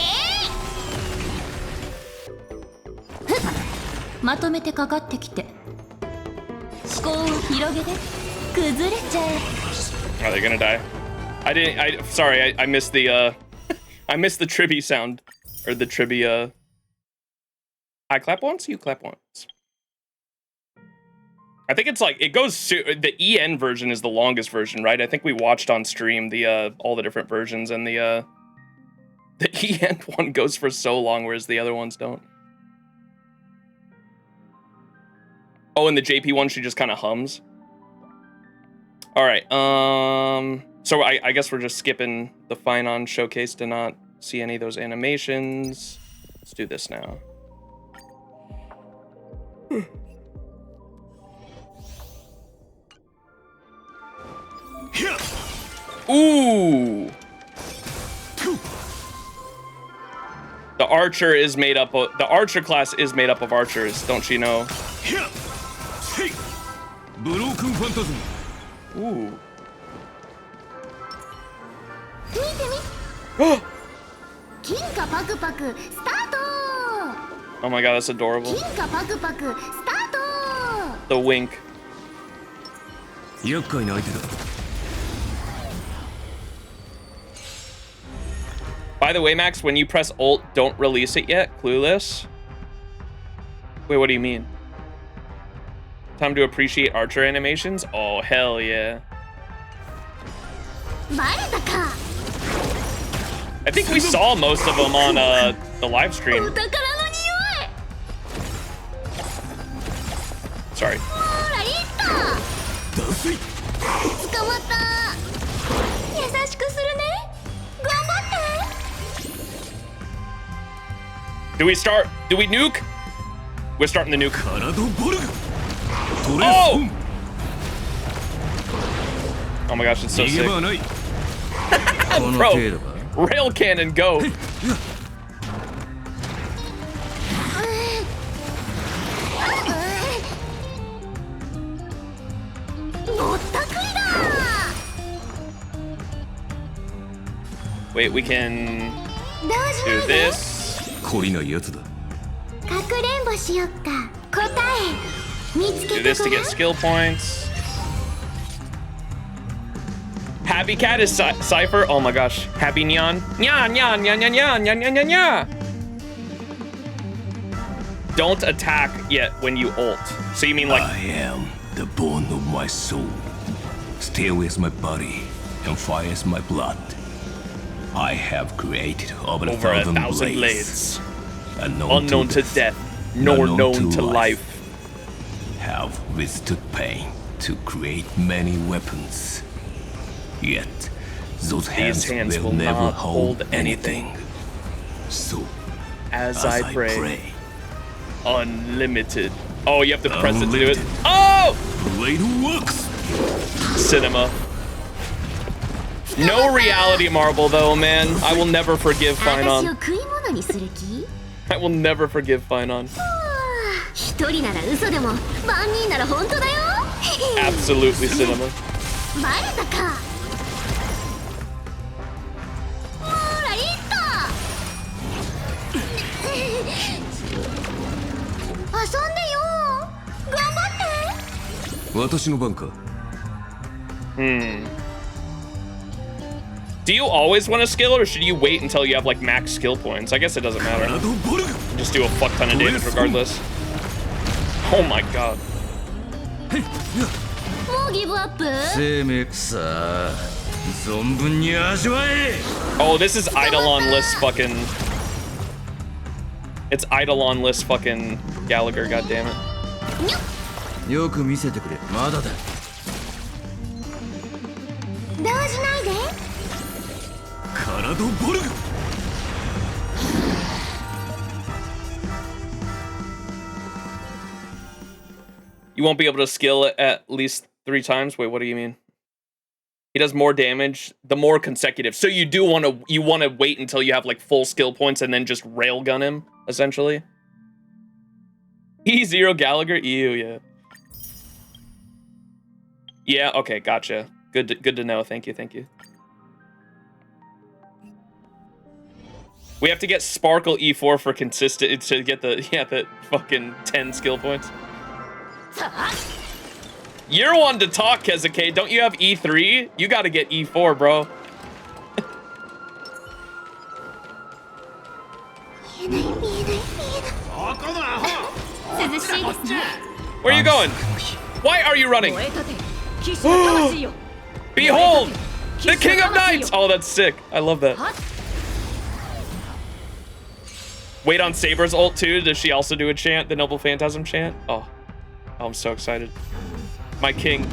まとめてかかってきて思考を広げて崩れちゃえ Are they gonna die? Sorry, I missed the I missed the Tribby sound. Or the Tribby I clap once, you clap once. I think it's like, it goes to, the EN version is the longest version, right? I think we watched on stream the all the different versions, and the EN one goes for so long, whereas the other ones don't. Oh, and the JP one, she just kind of hums. All right, so I guess we're just skipping the Finon showcase to not see any of those animations. Let's do this now. Ooh. The archer is made up of, the archer class is made up of archers, don't you know? Ooh. Oh my god, that's adorable. The wink. By the way, Max, when you press ult, don't release it yet. Clueless. Wait, what do you mean? Time to appreciate archer animations? Oh, hell yeah. I think we saw most of them on the live stream. Sorry. Do we start? Do we nuke? We're starting the nuke. Oh! Oh my gosh, it's so sick. Bro, rail cannon, go. Wait, we can do this. Do this to get skill points. Happy Cat is Cypher. Oh my gosh. Happy Nyan. Nyan, nyan, nyan, nyan, nyan, nyan, nyan, nyan, nyan. Don't attack yet when you ult. So you mean like... I am the bone of my soul. Steel is my body, and fire is my blood. I have created over a thousand blades. Unknown to death, nor known to life. Have withstood pain to create many weapons. Yet, those hands will never hold anything. So, as I pray, unlimited. Oh, you have to press it to do it. Oh! Blade works. Cinema. No reality marble though, man. I will never forgive Finon. I will never forgive Finon. Absolutely cinema. Do you always want a skill, or should you wait until you have like max skill points? I guess it doesn't matter. Just do a fuck ton of damage regardless. Oh my god. Oh, this is Eidolon list fucking... It's Eidolon list fucking Gallagher, goddammit. You won't be able to skill it at least 3 times? Wait, what do you mean? He does more damage the more consecutive. So you do want to wait until you have like full skill points and then just railgun him, essentially. E0 Gallagher? Ew, yeah. Yeah, okay, gotcha. Good to know. Thank you, thank you. We have to get Sparkle E4 for consistent to get the fucking 10 skill points. You're one to talk, Kezuke. Don't you have E3? You gotta get E4, bro. Where are you going? Why are you running? Behold! The King of Knights! Oh, that's sick. I love that. Wait on Saber's ult too. Does she also do a chant? The Noble Phantasm chant? Oh, I'm so excited. My king.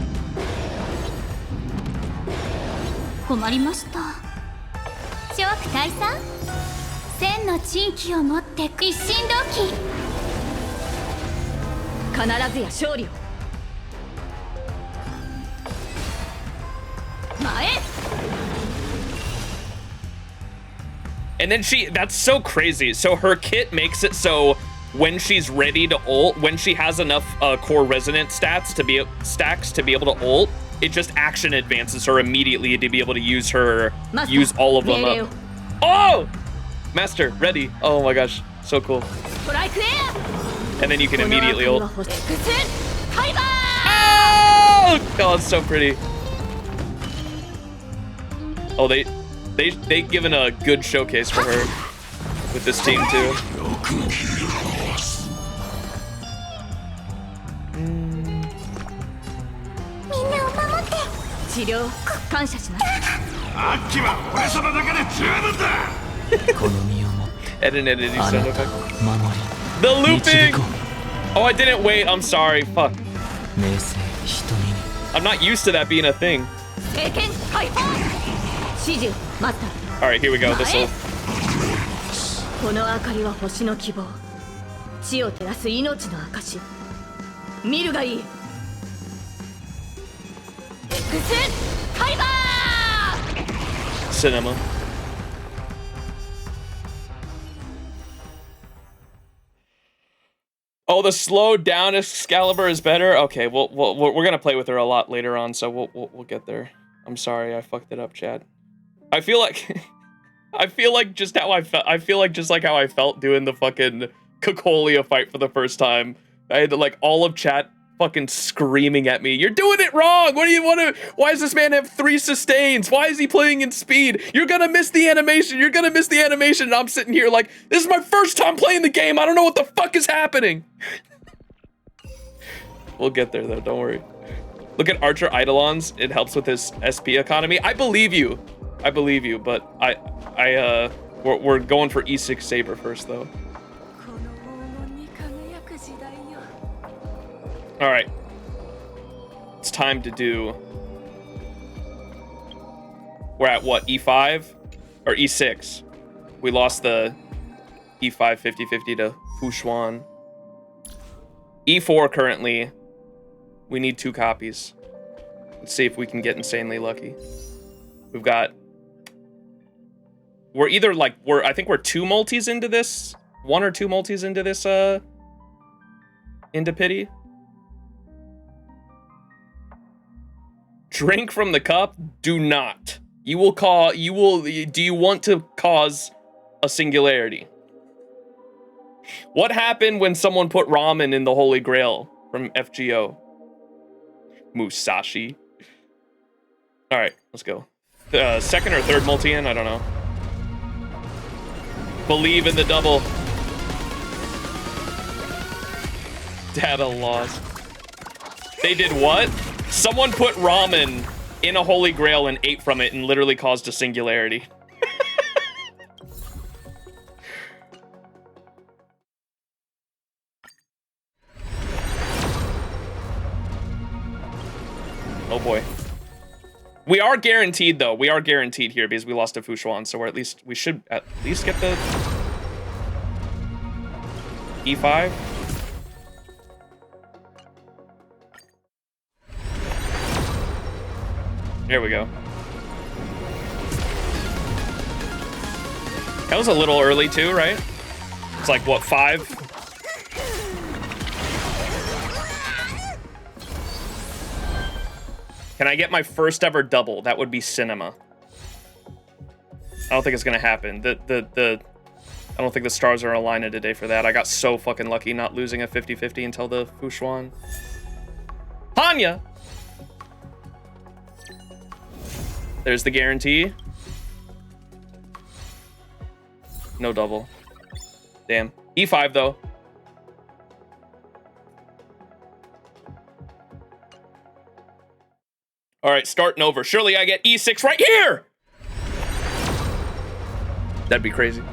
And then that's so crazy. So her kit makes it so when she's ready to ult, when she has enough core resonant stacks to be able to ult, it just action advances her immediately to be able to use all of them up. Oh! Master, ready. Oh my gosh, so cool. And then you can immediately ult. Oh, God, it's so pretty. Oh, they given a good showcase for her with this team too. Edit sound effect. The looping! Oh, I didn't wait. I'm sorry. Fuck. I'm not used to that being a thing. Alright, here we go. This'll. Cinema. Oh, the slowed down Excalibur is better. Okay, well, we're gonna play with her a lot later on, so we'll get there. I'm sorry, I fucked it up, Chad. I feel like, just how I felt. I feel like just like how I felt doing the fucking Cocolia fight for the first time. I had like all of chat fucking screaming at me. You're doing it wrong. What do you want to? Why does this man have 3 sustains? Why is he playing in speed? You're gonna miss the animation. You're gonna miss the animation. And I'm sitting here like, this is my first time playing the game. I don't know what the fuck is happening. We'll get there though. Don't worry. Look at Archer Eidolons. It helps with his SP economy. I believe you. I believe you. But we're going for E6 Saber first though. All right, it's time to do, we're at what, E5 or E6? We lost the E5 50-50 to Fushuan. E4 currently, we need 2 copies. Let's see if we can get insanely lucky. We've got, we're either like, I think we're 2 multis into this, 1 or 2 multis into this, into pity. Drink from the cup? Do not. Do you want to cause a singularity? What happened when someone put ramen in the Holy Grail from FGO? Musashi. All right, let's go. Second or third multi-in? I don't know. Believe in the double. Data lost. They did what? Someone put ramen in a Holy Grail and ate from it and literally caused a singularity. Oh boy. We are guaranteed though. We are guaranteed here because we lost to Fushuan, so we should at least get the E5. There we go. That was a little early too, right? It's like, what, 5? Can I get my first ever double? That would be cinema. I don't think it's gonna happen. I don't think the stars are aligning today for that. I got so fucking lucky not losing a 50-50 until the Fushuan. Hanya! There's the guarantee. No double. Damn. E5 though. All right, starting over. Surely I get E6 right here. That'd be crazy.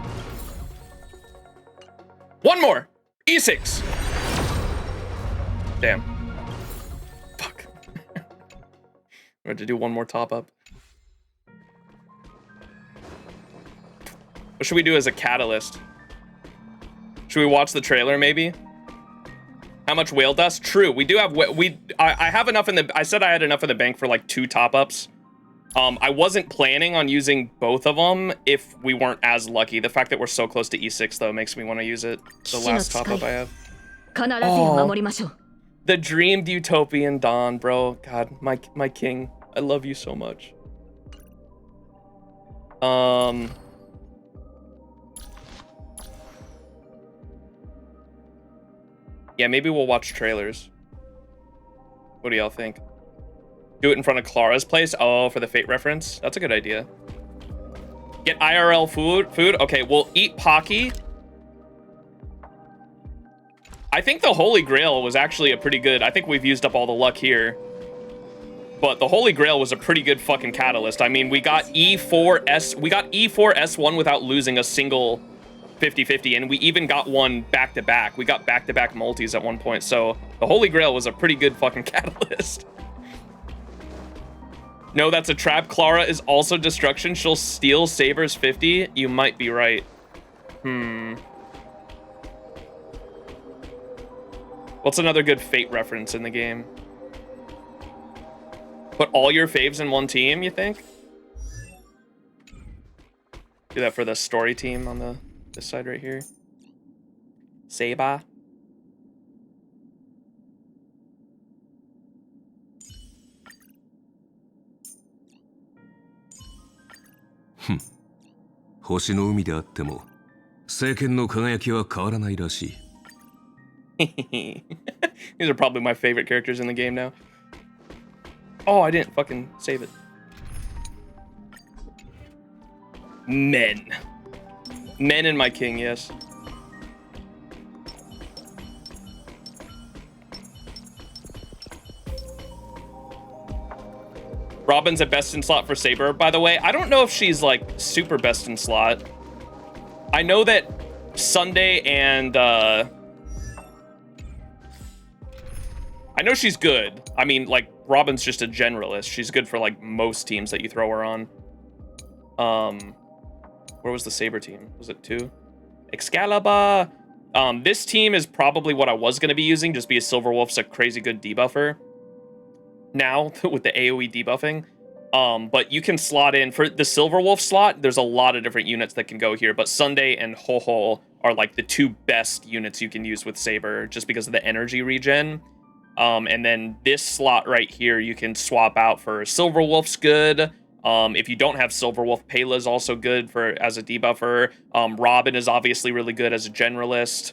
One more. E6. Damn. Fuck. We have to do one more top up. What should we do as a catalyst? Should we watch the trailer maybe? How much whale dust? True, we do have, I have enough in the, I said I had enough in the bank for like 2 top ups. I wasn't planning on using both of them if we weren't as lucky. The fact that we're so close to E6 though makes me want to use it. The last top up I have. Oh, the dreamed utopian dawn, bro. God, my king. I love you so much. Yeah, maybe we'll watch trailers. What do y'all think? Do it in front of Clara's place? Oh, for the Fate reference? That's a good idea. Get IRL food? Okay, we'll eat Pocky. I think the Holy Grail was actually a pretty good... I think we've used up all the luck here. But the Holy Grail was a pretty good fucking catalyst. I mean, we got E4S1 without losing a single 50-50, and we even got one back-to-back. We got back-to-back multis at one point, so the Holy Grail was a pretty good fucking catalyst. No, that's a trap. Clara is also destruction. She'll steal Saber's 50. You might be right. What's another good Fate reference in the game? Put all your faves in one team, you think? Do that for the story team on this side right here. Saber. Hmm. 星の海であっても、聖剣の輝きは変わらないらしい。These are probably my favorite characters in the game now. Oh, I didn't fucking save it. Men. Men and my king, yes. Robin's a best in slot for Saber, by the way. I don't know if she's like super best in slot. I know that Sunday and I know she's good. I mean, like, Robin's just a generalist. She's good for like most teams that you throw her on. Where was the Saber team? Was it 2? Excalibur. This team is probably what I was going to be using, just because Silverwolf's a crazy good debuffer now with the AoE debuffing. But you can slot in for the Silverwolf slot. There's a lot of different units that can go here, but Sunday and Ho-Ho are like the 2 best units you can use with Saber just because of the energy regen. And then this slot right here, you can swap out for Silverwolf's good. If you don't have Silverwolf, Pela's also good as a debuffer. Robin is obviously really good as a generalist.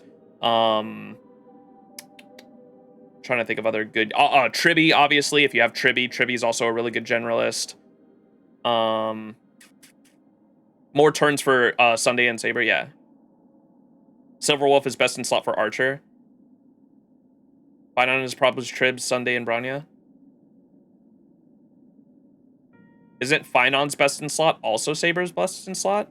Trying to think of other good... Tribby, obviously. If you have Tribby's also a really good generalist. More turns for Sunday and Saber, yeah. Silverwolf is best in slot for Archer. Finon is probably Trib, Sunday, and Branya. Isn't Finon's best in slot also Saber's best in slot?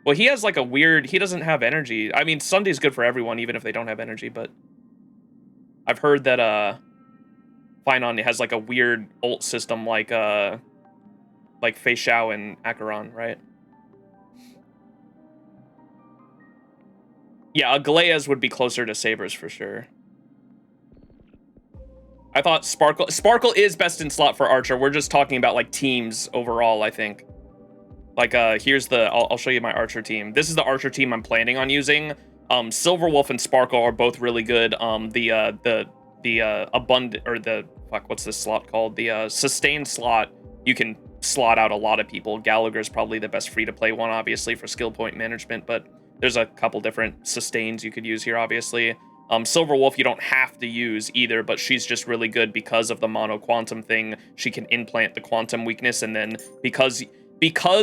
Well, he has like a weird... He doesn't have energy. I mean, Sunday's good for everyone, even if they don't have energy, but... I've heard that Finon has like a weird ult system like Fei Xiao and Acheron, right? Yeah, Aglaea's would be closer to Saber's for sure. I thought Sparkle is best in slot for Archer. We're just talking about like teams overall, I think. Like here's I'll show you my Archer team. This is the Archer team I'm planning on using. Silverwolf and Sparkle are both really good. The abundant, or the what's this slot called? The sustained slot. You can slot out a lot of people. Gallagher's probably the best free to play one, obviously, for skill point management, but there's a couple different sustains you could use here, obviously. Silverwolf you don't have to use either, but she's just really good because of the mono quantum thing. She can implant the quantum weakness, and then because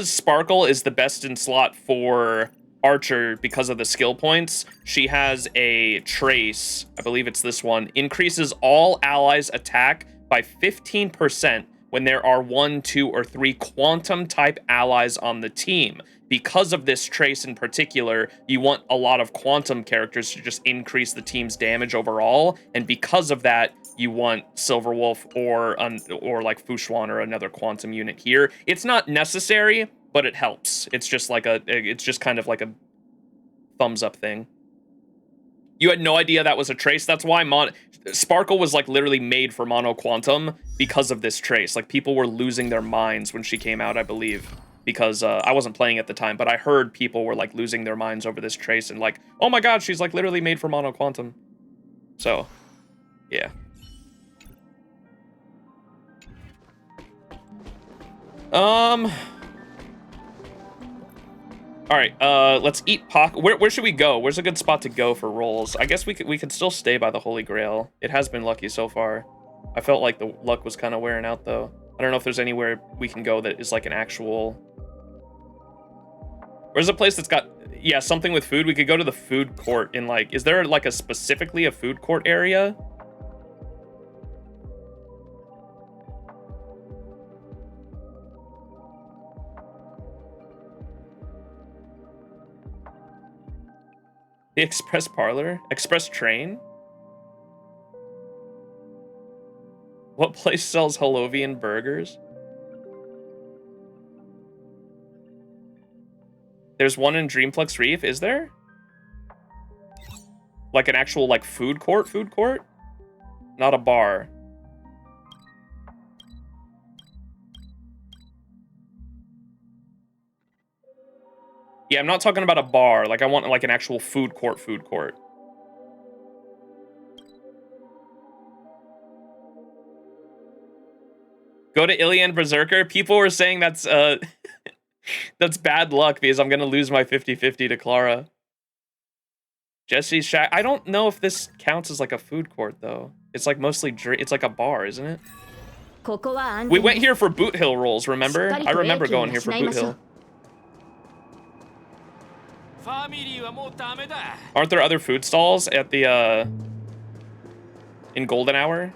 Sparkle is the best in slot for Archer because of the skill points, she has a trace, I believe it's this one, increases all allies' attack by 15% when there are 1, 2, or 3 quantum type allies on the team. Because of this trace in particular, you want a lot of quantum characters to just increase the team's damage overall, and because of that, you want Silverwolf or like Fushuan or another quantum unit here. It's not necessary, but it helps. It's just like it's just kind of like a thumbs up thing. You had no idea that was a trace. That's why Sparkle was like literally made for mono quantum because of this trace. Like people were losing their minds when she came out, I believe, because I wasn't playing at the time, but I heard people were like losing their minds over this trace and like, oh my god, she's like literally made for mono quantum. So, yeah. All right, let's eat Where should we go? Where's a good spot to go for rolls? I guess we could still stay by the Holy Grail. It has been lucky so far. I felt like the luck was kind of wearing out though. I don't know if there's anywhere we can go that is like an actual... Where's a place that's got, yeah, something with food? We could go to the food court in like, is there like specifically a food court area? The Express Parlor? Express Train? What place sells Holovian burgers? There's one in Dreamplex Reef, is there? Like an actual like food court? Not a bar. Yeah, I'm not talking about a bar. Like, I want, like, an actual food court. Go to Ilian Berserker? People were saying that's, that's bad luck because I'm gonna lose my 50-50 to Clara. Jesse's Shack. I don't know if this counts as, like, a food court, though. It's, like, mostly it's like a bar, isn't it? We went here for Boot Hill rolls, remember? I remember going here for Boot Hill. Aren't there other food stalls at the, in Golden Hour?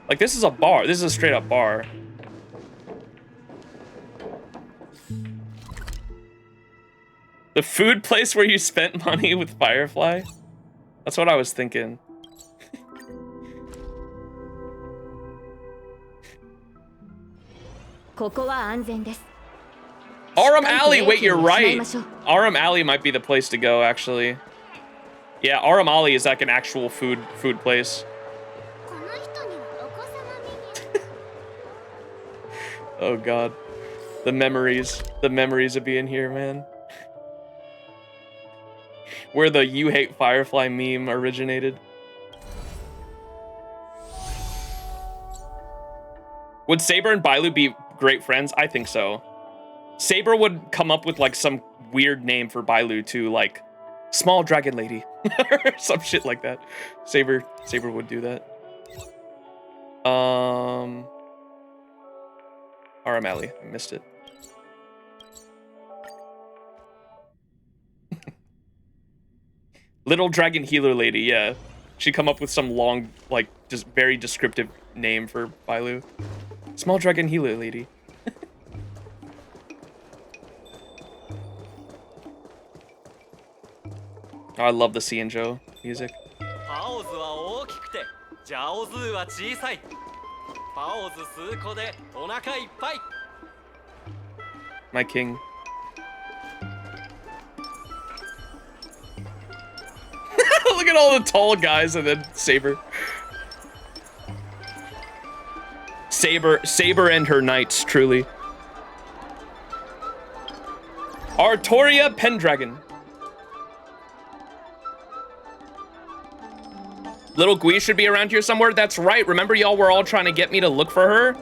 Like, this is a bar. This is a straight up bar. The food place where you spent money with Firefly? That's what I was thinking. Aram Alley, wait, you're right. Aram Alley might be the place to go, actually. Yeah, Aram Alley is like an actual food place. Oh god. The memories of being here, man. Where the "you hate Firefly" meme originated. Would Saber and Bailu be great friends? I think so. Saber would come up with like some weird name for Bailu too, like Small Dragon Lady or some shit like that. Saber would do that. Aram Alley, I missed it. Little Dragon Healer Lady, yeah. She'd come up with some long, like, just very descriptive name for Bailu. Small Dragon Healer Lady. Oh, I love the Cianjo music. My king. Look at all the tall guys and then Saber. Saber and her knights, truly. Artoria Pendragon. Little Gui should be around here somewhere. That's right. Remember y'all were all trying to get me to look for her?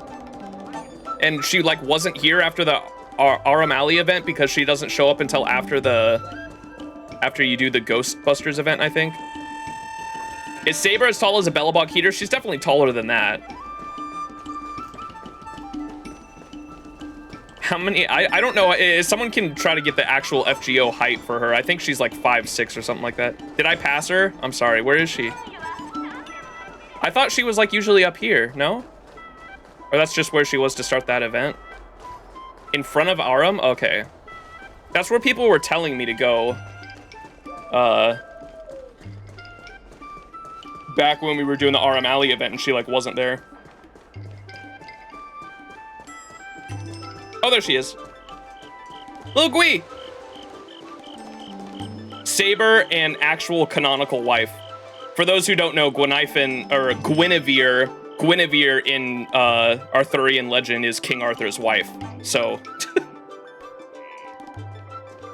And she like wasn't here after the Aram Alley event because she doesn't show up until after you do the Ghostbusters event, I think. Is Saber as tall as a Bellabog Heater? She's definitely taller than that. How many? I don't know. Someone can try to get the actual FGO height for her. I think she's like 5'6" or something like that. Did I pass her? I'm sorry. Where is she? I thought she was like usually up here, no? Or that's just where she was to start that event? In front of Aram? Okay. That's where people were telling me to go. Back when we were doing the Aram Alley event and she like wasn't there. Oh, there she is. Little Gui! Saber and actual canonical wife. For those who don't know, Guinevere in Arthurian legend is King Arthur's wife. So,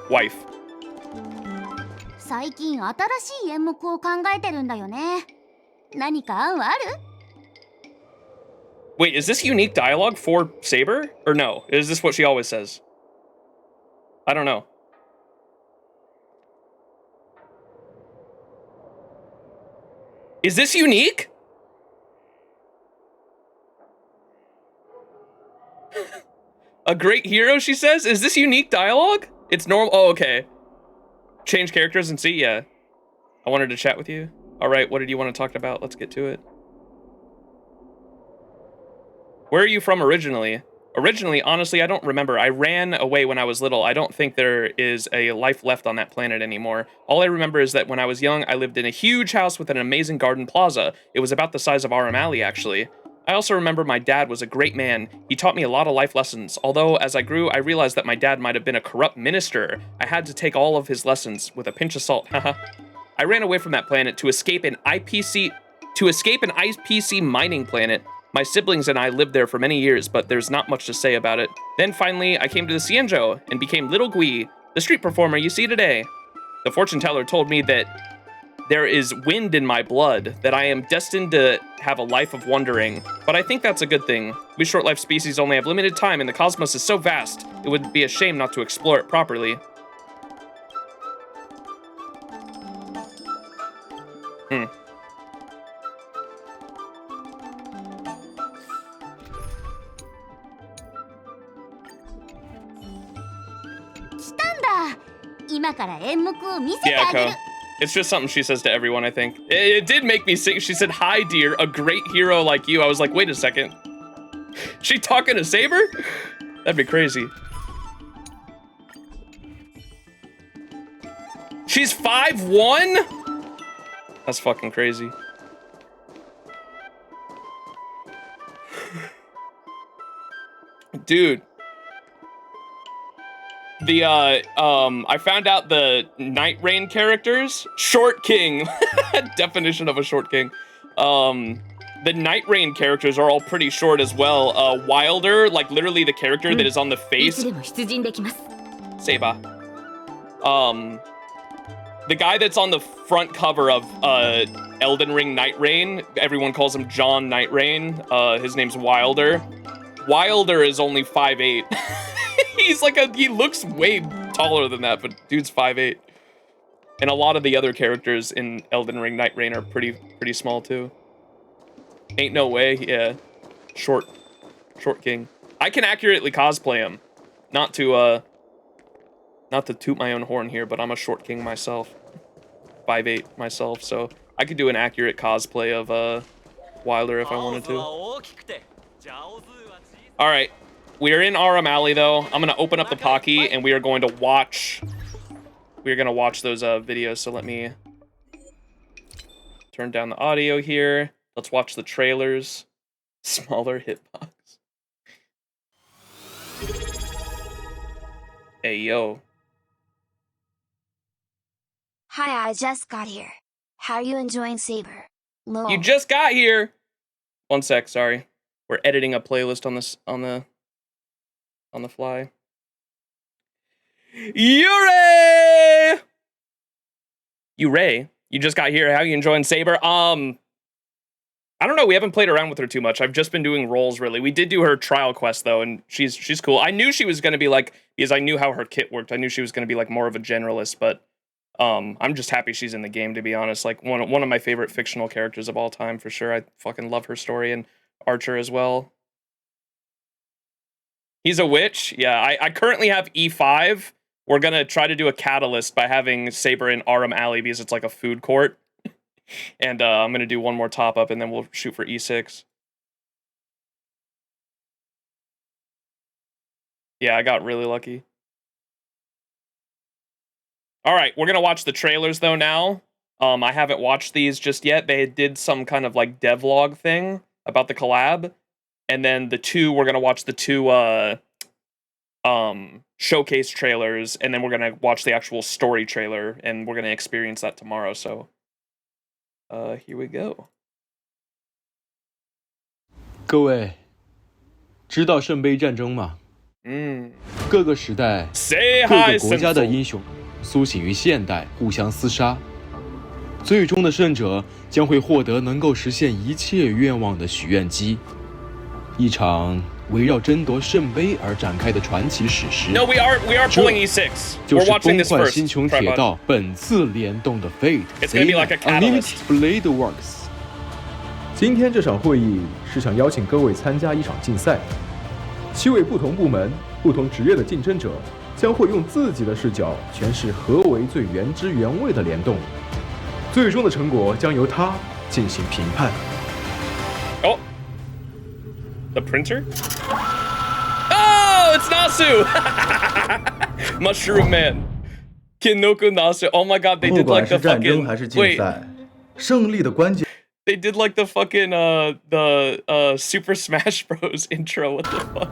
wife. 最近新しい演目を考えてるんだよね。何か案はある? Wait, is this unique dialogue for Saber? Or no? Is this what she always says? I don't know. Is this unique? A great hero, she says? Is this unique dialogue? It's normal. Oh, okay. Change characters and see? Yeah. I wanted to chat with you. All right, what did you want to talk about? Let's get to it. Where are you from originally? Originally, honestly, I don't remember. I ran away when I was little. I don't think there is a life left on that planet anymore. All I remember is that when I was young, I lived in a huge house with an amazing garden plaza. It was about the size of Aram Alley, actually. I also remember my dad was a great man. He taught me a lot of life lessons, although as I grew, I realized that my dad might have been a corrupt minister. I had to take all of his lessons with a pinch of salt, haha. I ran away from that planet to escape an IPC mining planet. My siblings and I lived there for many years, but there's not much to say about it. Then finally, I came to the Xianzhou and became Little Gui, the street performer you see today. The fortune teller told me that there is wind in my blood, that I am destined to have a life of wandering, but I think that's a good thing. We short-lived species only have limited time and the cosmos is so vast, it would be a shame not to explore it properly. Yeah, Ko. It's just something she says to everyone, I think. It did make me sing. She said, "Hi, dear, a great hero like you." I was like, wait a second. She talking to Saber? That'd be crazy. She's 5'1"? That's fucking crazy. Dude. I found out the Night Rain characters. Short King. Definition of a short king. The Night Rain characters are all pretty short as well. Wilder, like literally the character that is on the face. Seba. The guy that's on the front cover of Elden Ring Night Rain, everyone calls him John Night Rain. His name's Wilder. Wilder is only 5'8". He's like he looks way taller than that, but dude's 5'8". And a lot of the other characters in Elden Ring Night Rain are pretty small too. Ain't no way, yeah. Short king. I can accurately cosplay him. Not to toot my own horn here, but I'm a short king myself. 5'8" myself, so I could do an accurate cosplay of Wilder if I wanted to. Alright. We are in Aram Alley though. I'm gonna open up the Pocky and we are going to watch those videos, so let me turn down the audio here. Let's watch the trailers. Smaller hitbox. Hey yo. Hi, I just got here. How are you enjoying Saber? Lol. You just got here. One sec, sorry. We're editing a playlist on the fly. Yurei! Yurei, you just got here. How you enjoying Saber? I don't know. We haven't played around with her too much. I've just been doing roles, really. We did do her trial quest, though, and she's cool. I knew she was going to be, like, because I knew how her kit worked. I knew she was going to be, like, more of a generalist, but I'm just happy she's in the game, to be honest. Like, one of my favorite fictional characters of all time, for sure. I fucking love her story, and Archer as well. He's a witch? Yeah, I currently have E5. We're going to try to do a catalyst by having Saber in Aram Alley because it's like a food court. And I'm going to do one more top-up, and then we'll shoot for E6. Yeah, I got really lucky. All right, we're going to watch the trailers, though, now. I haven't watched these just yet. They did some kind of, like, devlog thing about the collab. And then we're going to watch the two showcase trailers, and then we're going to watch the actual story trailer, and we're going to experience that tomorrow, so... here we go. 各位，知道圣杯战争吗？各个时代、各个国家的英雄苏醒于现代，互相厮杀。最终的胜者将会获得能够实现一切愿望的许愿机。一场围绕争夺圣杯而展开的传奇史诗。No, we are pulling E6. We're watching this first. 就是崩坏星穹铁道本次联动的 Fate. It's gonna be like a catalyst. Unlimited Blade Works 今天这场会议是想邀请各位参加一场竞赛，7位不同部门、不同职业的竞争者将会用自己的视角诠释何为最原汁原味的联动，最终的成果将由他进行评判。Oh, the printer? Oh, it's Nasu! Mushroom Man. Kinoku Nasu. Oh my god, they did like the fucking... Wait. 胜利的关键 They did like the fucking the Super Smash Bros intro. What the fuck?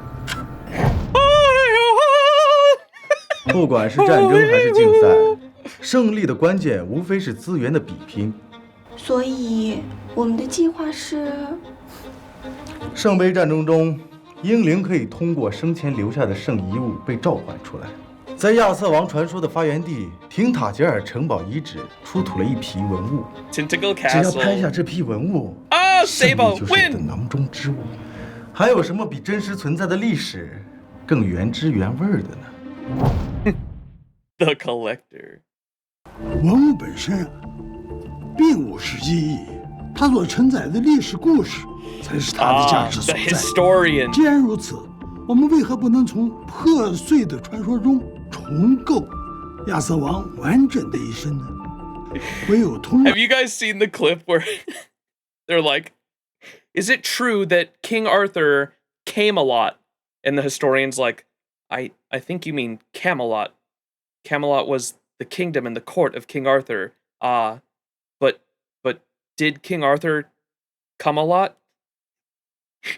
不管是战争还是竞赛，胜利的关键无非是资源的比拼。所以我们的计划是，圣杯战争中，英灵可以通过生前留下的圣遗物被召唤出来。在亚瑟王传说的发源地廷塔杰尔城堡遗址出土了一批文物，只要拍下这批文物，胜利就是我的囊中之物。还有什么比真实存在的历史更原汁原味的呢？ The Collector。文物本身并无实际意义，它所承载的历史故事才是它的价值所在。既然如此，我们为何不能从破碎的传说中重构亚瑟王完整的一生呢？唯有通过。 Have you guys seen the clip where they're like, "Is it true that King Arthur came a lot?" And the historian's like, I think you mean Camelot. Camelot was the kingdom and the court of King Arthur. But did King Arthur come a lot?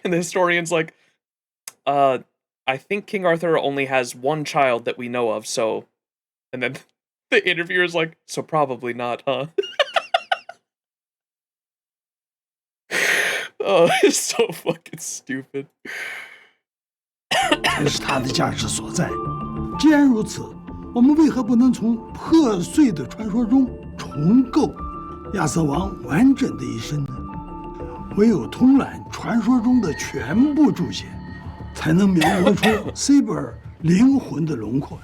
And the historian's like, I think King Arthur only has one child that we know of, so... And then the interviewer's like, so probably not, huh? Oh, it's so fucking stupid. 才是它的价值所在。既然如此，我们为何不能从破碎的传说中重构亚瑟王完整的一生呢？唯有通览传说中的全部注解，才能描摹出 Saber 灵魂的轮廓。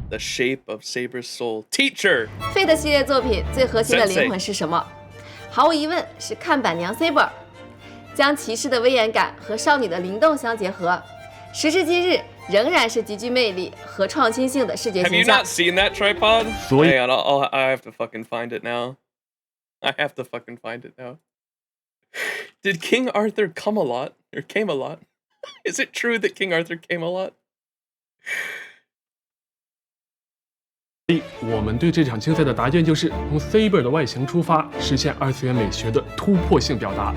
The shape of Saber's soul. Teacher. Fate 系列作品最核心的灵魂是什么？毫无疑问是看板娘 Saber， 将骑士的威严感和少女的灵动相结合。时至今日，仍然是极具魅力和创新性的视觉形象。 Have you not seen that tripod? Hang on, I have to fucking find it now. I have to fucking find it now. Did King Arthur come a lot? Or came a lot? Is it true that King Arthur came a lot? 我们对这场竞赛的答卷就是从 Saber 的外形出发，实现二次元美学的突破性表达。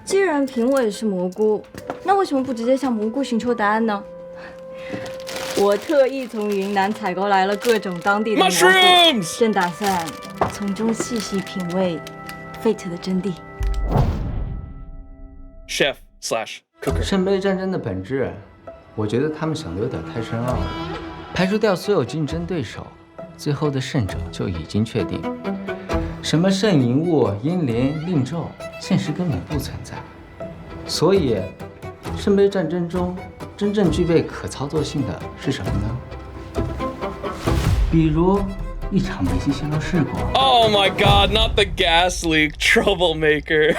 既然评委是蘑菇，那为什么不直接向蘑菇寻求答案呢？我特意从云南采购来了各种当地的蘑菇，正打算从中细细品味 Fate 的真谛。Chef/cooker。圣杯战争的本质，我觉得他们想的有点太深奥了。排除掉所有竞争对手，最后的胜者就已经确定。什么圣遗物、英灵、令咒，现实根本不存在。所以，圣杯战争中真正具备可操作性的是什么呢？比如一场梅西线路事故。Oh my god, not the gas leak, troublemaker.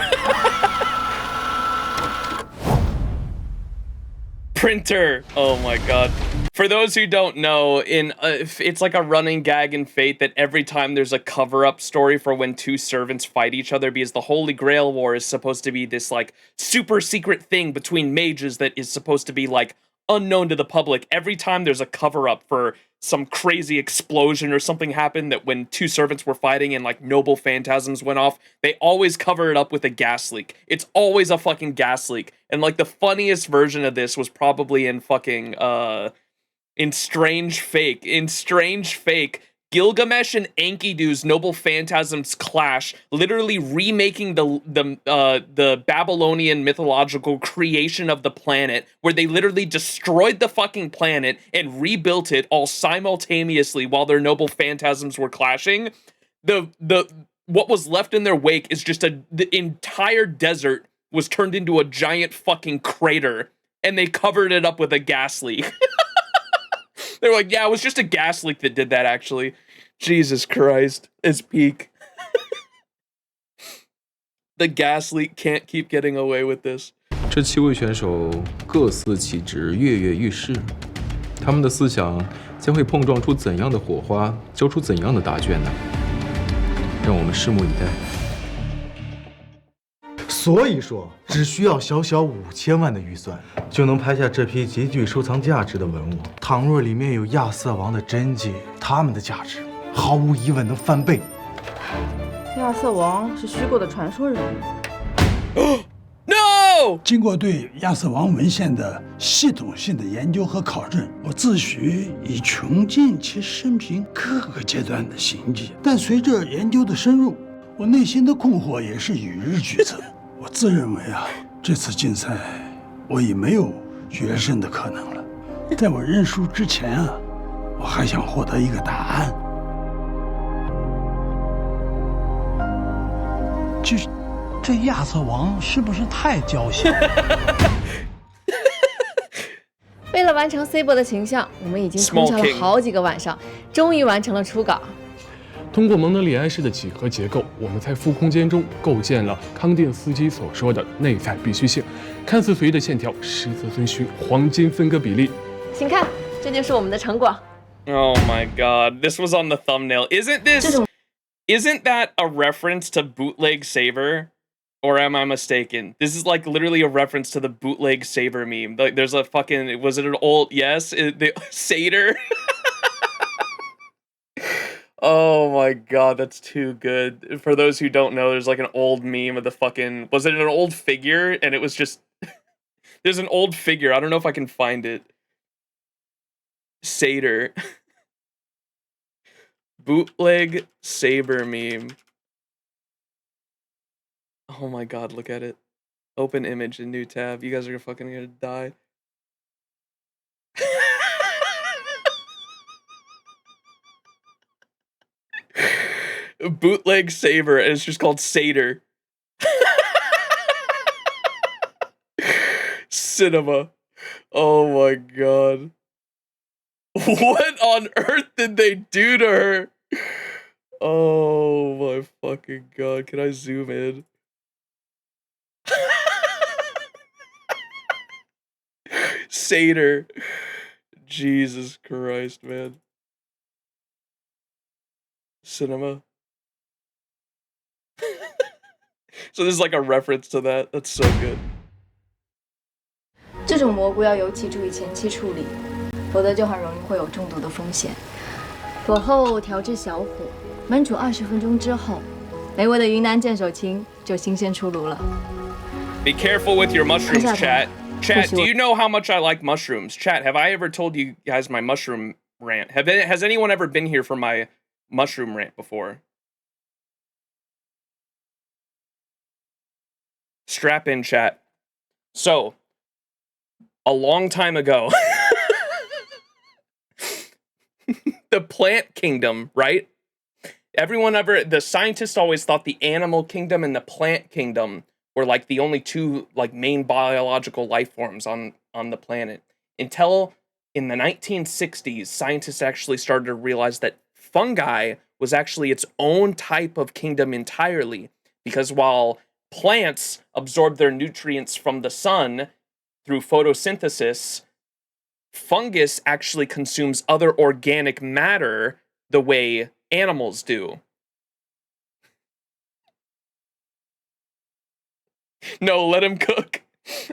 Printer. Oh my god. For those who don't know, it's like a running gag in Fate that every time there's a cover-up story for when two servants fight each other, because the Holy Grail War is supposed to be this like super secret thing between mages that is supposed to be like unknown to the public. Every time there's a cover-up for some crazy explosion or something happened, that when two servants were fighting and like noble phantasms went off, they always cover it up with a gas leak. It's always a fucking gas leak. And like the funniest version of this was probably in fucking in Strange Fake. In Strange Fake, Gilgamesh and Enkidu's noble phantasms clash, literally remaking the Babylonian mythological creation of the planet, where they literally destroyed the fucking planet and rebuilt it all simultaneously while their noble phantasms were clashing. What was left in their wake is just the entire desert was turned into a giant fucking crater, and they covered it up with a gas leak. They were like, yeah, it was just a gas leak that did that, actually. Jesus Christ. It's peak. The gas leak can't keep getting away with this. 这7位选手各司其职，跃跃欲试，他们的思想将会碰撞出怎样的火花，交出怎样的答卷呢？让我们拭目以待。所以说，只需要小小5000万的预算，就能拍下这批极具收藏价值的文物。倘若里面有亚瑟王的真迹，他们的价值毫无疑问能翻倍。亚瑟王是虚构的传说人物。No！ 经过对亚瑟王文献的系统性的研究和考证，我自诩已穷尽其生平各个阶段的行迹。但随着研究的深入，我内心的困惑也是与日俱增。我自认为这次竞赛我已没有决胜的可能了。在我认输之前我还想获得一个答案。这亚瑟王是不是太娇小？为了完成 Saber 的形象，我们已经通宵了好几个晚上，终于完成了初稿。通过蒙德里安式的几何结构，我们在负空间中构建了康定斯基所说的内在必须性。看似随意的线条，实则遵循黄金分割比例。请看，这就是我们的成果。Oh my god, this was on the thumbnail. Isn't that a reference to Bootleg Saber? Or am I mistaken? This is like literally a reference to the Bootleg Saber meme. Like there's a fucking, was it an old, yes, the Satyr? Oh my god, that's too good. For those who don't know, there's like an old meme of the fucking, was it an old figure? And it was just, there's an old figure. I don't know if I can find it. Satyr. Bootleg Saber meme. Oh my god, look at it. Open image in new tab. You guys are fucking gonna die. Bootleg Saber, and it's just called Satyr. Cinema. Oh my god. What on earth did they do to her? Oh my fucking god. Can I zoom in? Satyr. Jesus Christ, man. Cinema. So this is like a reference to that. That's so good. 这种蘑菇要尤其注意前期处理，否则就很容易会有中毒的风险。火候调至小火，焖煮20分钟之后，美味的云南剑手青就新鲜出炉了。Be careful with your mushrooms, chat. Chat, do you know how much I like mushrooms? Chat, have I ever told you guys my mushroom rant? Has anyone ever been here for my mushroom rant before? Strap in, chat. So, a long time ago, the plant kingdom, right? The scientists always thought the animal kingdom and the plant kingdom were like the only two like main biological life forms on the planet. Until in the 1960s, scientists actually started to realize that fungi was actually its own type of kingdom entirely, because while plants absorb their nutrients from the sun through photosynthesis, fungus actually consumes other organic matter the way animals do. No, let him cook.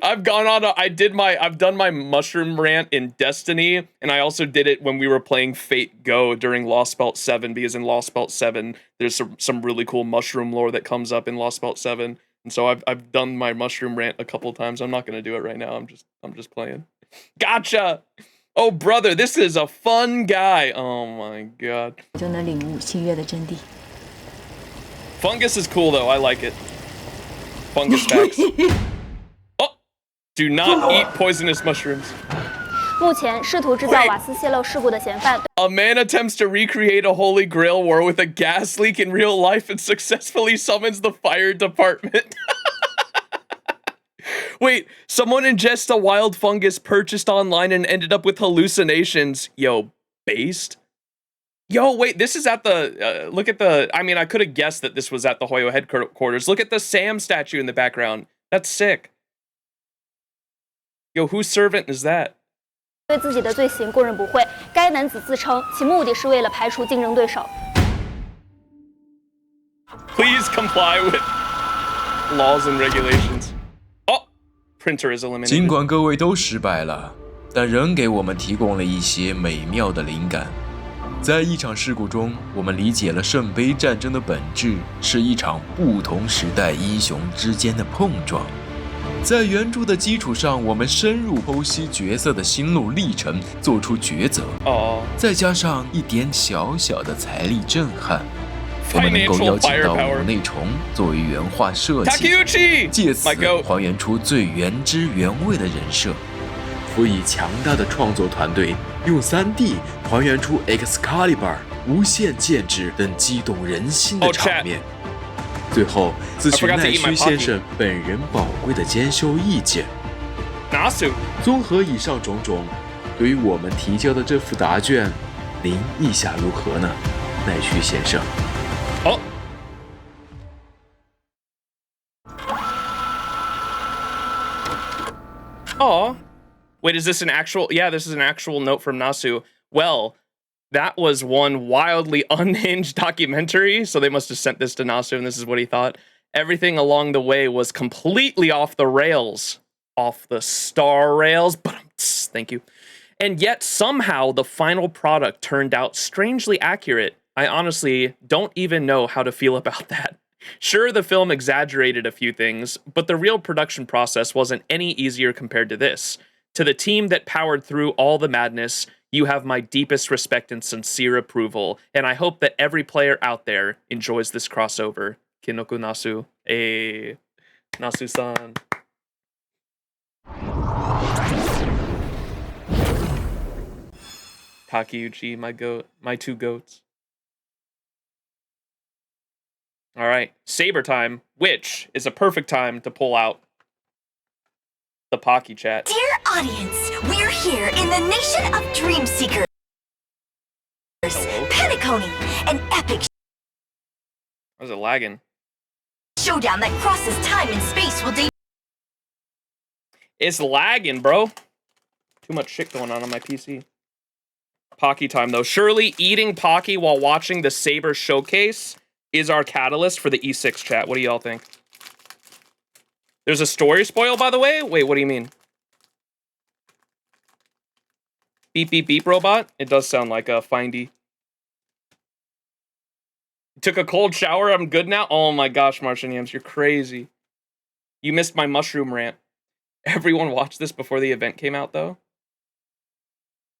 I've done my mushroom rant in Destiny, and I also did it when we were playing Fate Go during Lost Belt 7, because in Lost Belt 7, there's some really cool mushroom lore that comes up in Lost Belt 7. And so I've done my mushroom rant a couple times. I'm not gonna do it right now. I'm just playing. Gotcha! Oh brother, this is a fun guy. Oh my god. 就能领悟新月的真谛。 Fungus is cool though, I like it. Fungus facts. Oh! Do not eat poisonous mushrooms. 目前试图制造瓦斯泄漏事故的嫌犯。 A man attempts to recreate a Holy Grail war with a gas leak in real life and successfully summons the fire department. Wait, someone ingests a wild fungus purchased online and ended up with hallucinations. Yo, based? Yo, wait, this is at the, look at the, I mean, I could have guessed that this was at the Hoyo headquarters. Look at the Sam statue in the background. That's sick. Yo, whose servant is that? 对自己的罪行供认不讳，该男子自称其目的是为了排除竞争对手。Please comply with laws and regulations. Oh, printer is eliminated. 尽管各位都失败了，但仍给我们提供了一些美妙的灵感。在一场事故中，我们理解了圣杯战争的本质是一场不同时代英雄之间的碰撞。在原著的基础上，我们深入剖析角色的心路历程，做出抉择。再加上一点小小的财力震撼，我们能够邀请到五内虫作为原画设计，借此还原出最原汁原味的人设。辅以强大的创作团队，用3D 还原出 Excalibur、无限剑指等激动人心的场面。最后，咨询奈须先生本人宝贵的监修意见。综合以上种种，对于我们提交的这副答卷，您意下如何呢，奈须先生？好。Oh. Wait, is this an actual? Yeah, this is an actual note from Nasu. Well, that was one wildly unhinged documentary, so they must have sent this to Nasu, and this is what he thought. Everything along the way was completely off the rails. Off the star rails. Thank you. And yet, somehow, the final product turned out strangely accurate. I honestly don't even know how to feel about that. Sure, the film exaggerated a few things, but the real production process wasn't any easier compared to this. To the team that powered through all the madness, you have my deepest respect and sincere approval, and I hope that every player out there enjoys this crossover. Kinoku Nasu. Hey, Nasu-san. Takeuchi, my goat, my two goats. All right, Saber time, which is a perfect time to pull out the Pocky chat. Dear audience, we're here in the nation of Dream Seekers. Penacony, an epic How's it lagging? showdown that crosses time and space will debut. It's lagging, bro. Too much shit going on my PC. Pocky time, though. Surely eating Pocky while watching the Saber showcase is our catalyst for the E6 chat. What do y'all think? There's a story spoil, by the way? Wait, what do you mean? Beep, beep, beep, robot? It does sound like a findy. Took a cold shower, I'm good now? Oh my gosh, Martian Yams, you're crazy. You missed my mushroom rant. Everyone watched this before the event came out, though?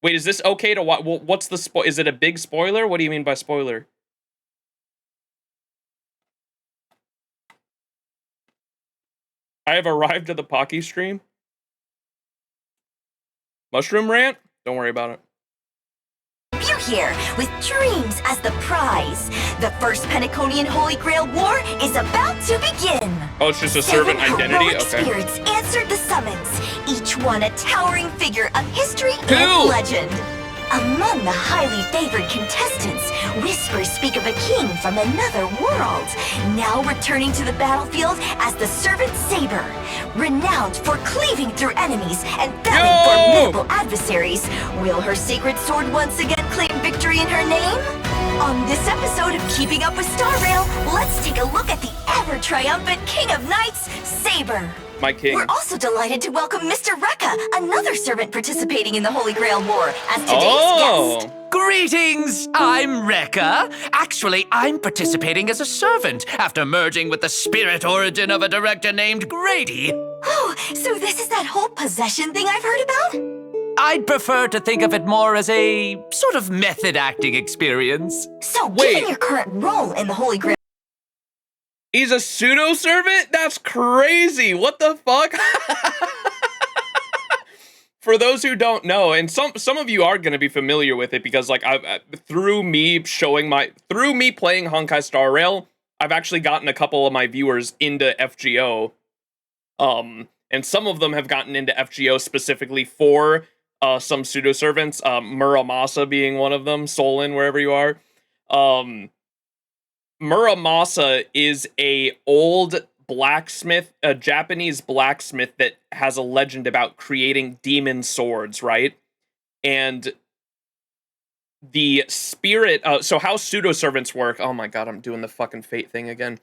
Wait, is this okay to watch? Well, what's the spoil? Is it a big spoiler? What do you mean by spoiler? I have arrived at the Pocky stream. Mushroom rant? Don't worry about it. Here with dreams as the prize. The first Penaconian Holy Grail War is about to begin. Oh, it's just a servant identity? Heroic Okay. spirits answered the summons, each one a towering figure of history and legend. Among the highly favored contestants, whispers speak of a king from another world, now returning to the battlefield as the servant Saber. Renowned for cleaving through enemies and felling formidable adversaries, will her sacred sword once again claim victory in her name? On this episode of Keeping Up with Star Rail, let's take a look at the ever-triumphant King of Knights, Saber. My king. We're also delighted to welcome Mr. Rekka, another servant participating in the Holy Grail War, as today's guest. Greetings! I'm Rekka. Actually, I'm participating as a servant after merging with the spirit origin of a director named Grady. Oh, so this is that whole possession thing I've heard about? I'd prefer to think of it more as a sort of method acting experience. So, given your current role in the Holy Grail... He's a pseudo-servant? That's crazy. What the fuck? For those who don't know, and some of you are going to be familiar with it because like through me playing Honkai Star Rail, I've actually gotten a couple of my viewers into FGO. And some of them have gotten into FGO specifically for some pseudo servants, Muramasa being one of them, Solon, wherever you are. Muramasa is a old blacksmith, a Japanese blacksmith that has a legend about creating demon swords, right? And the spirit, so how pseudo servants work, oh my god, I'm doing the fucking fate thing again.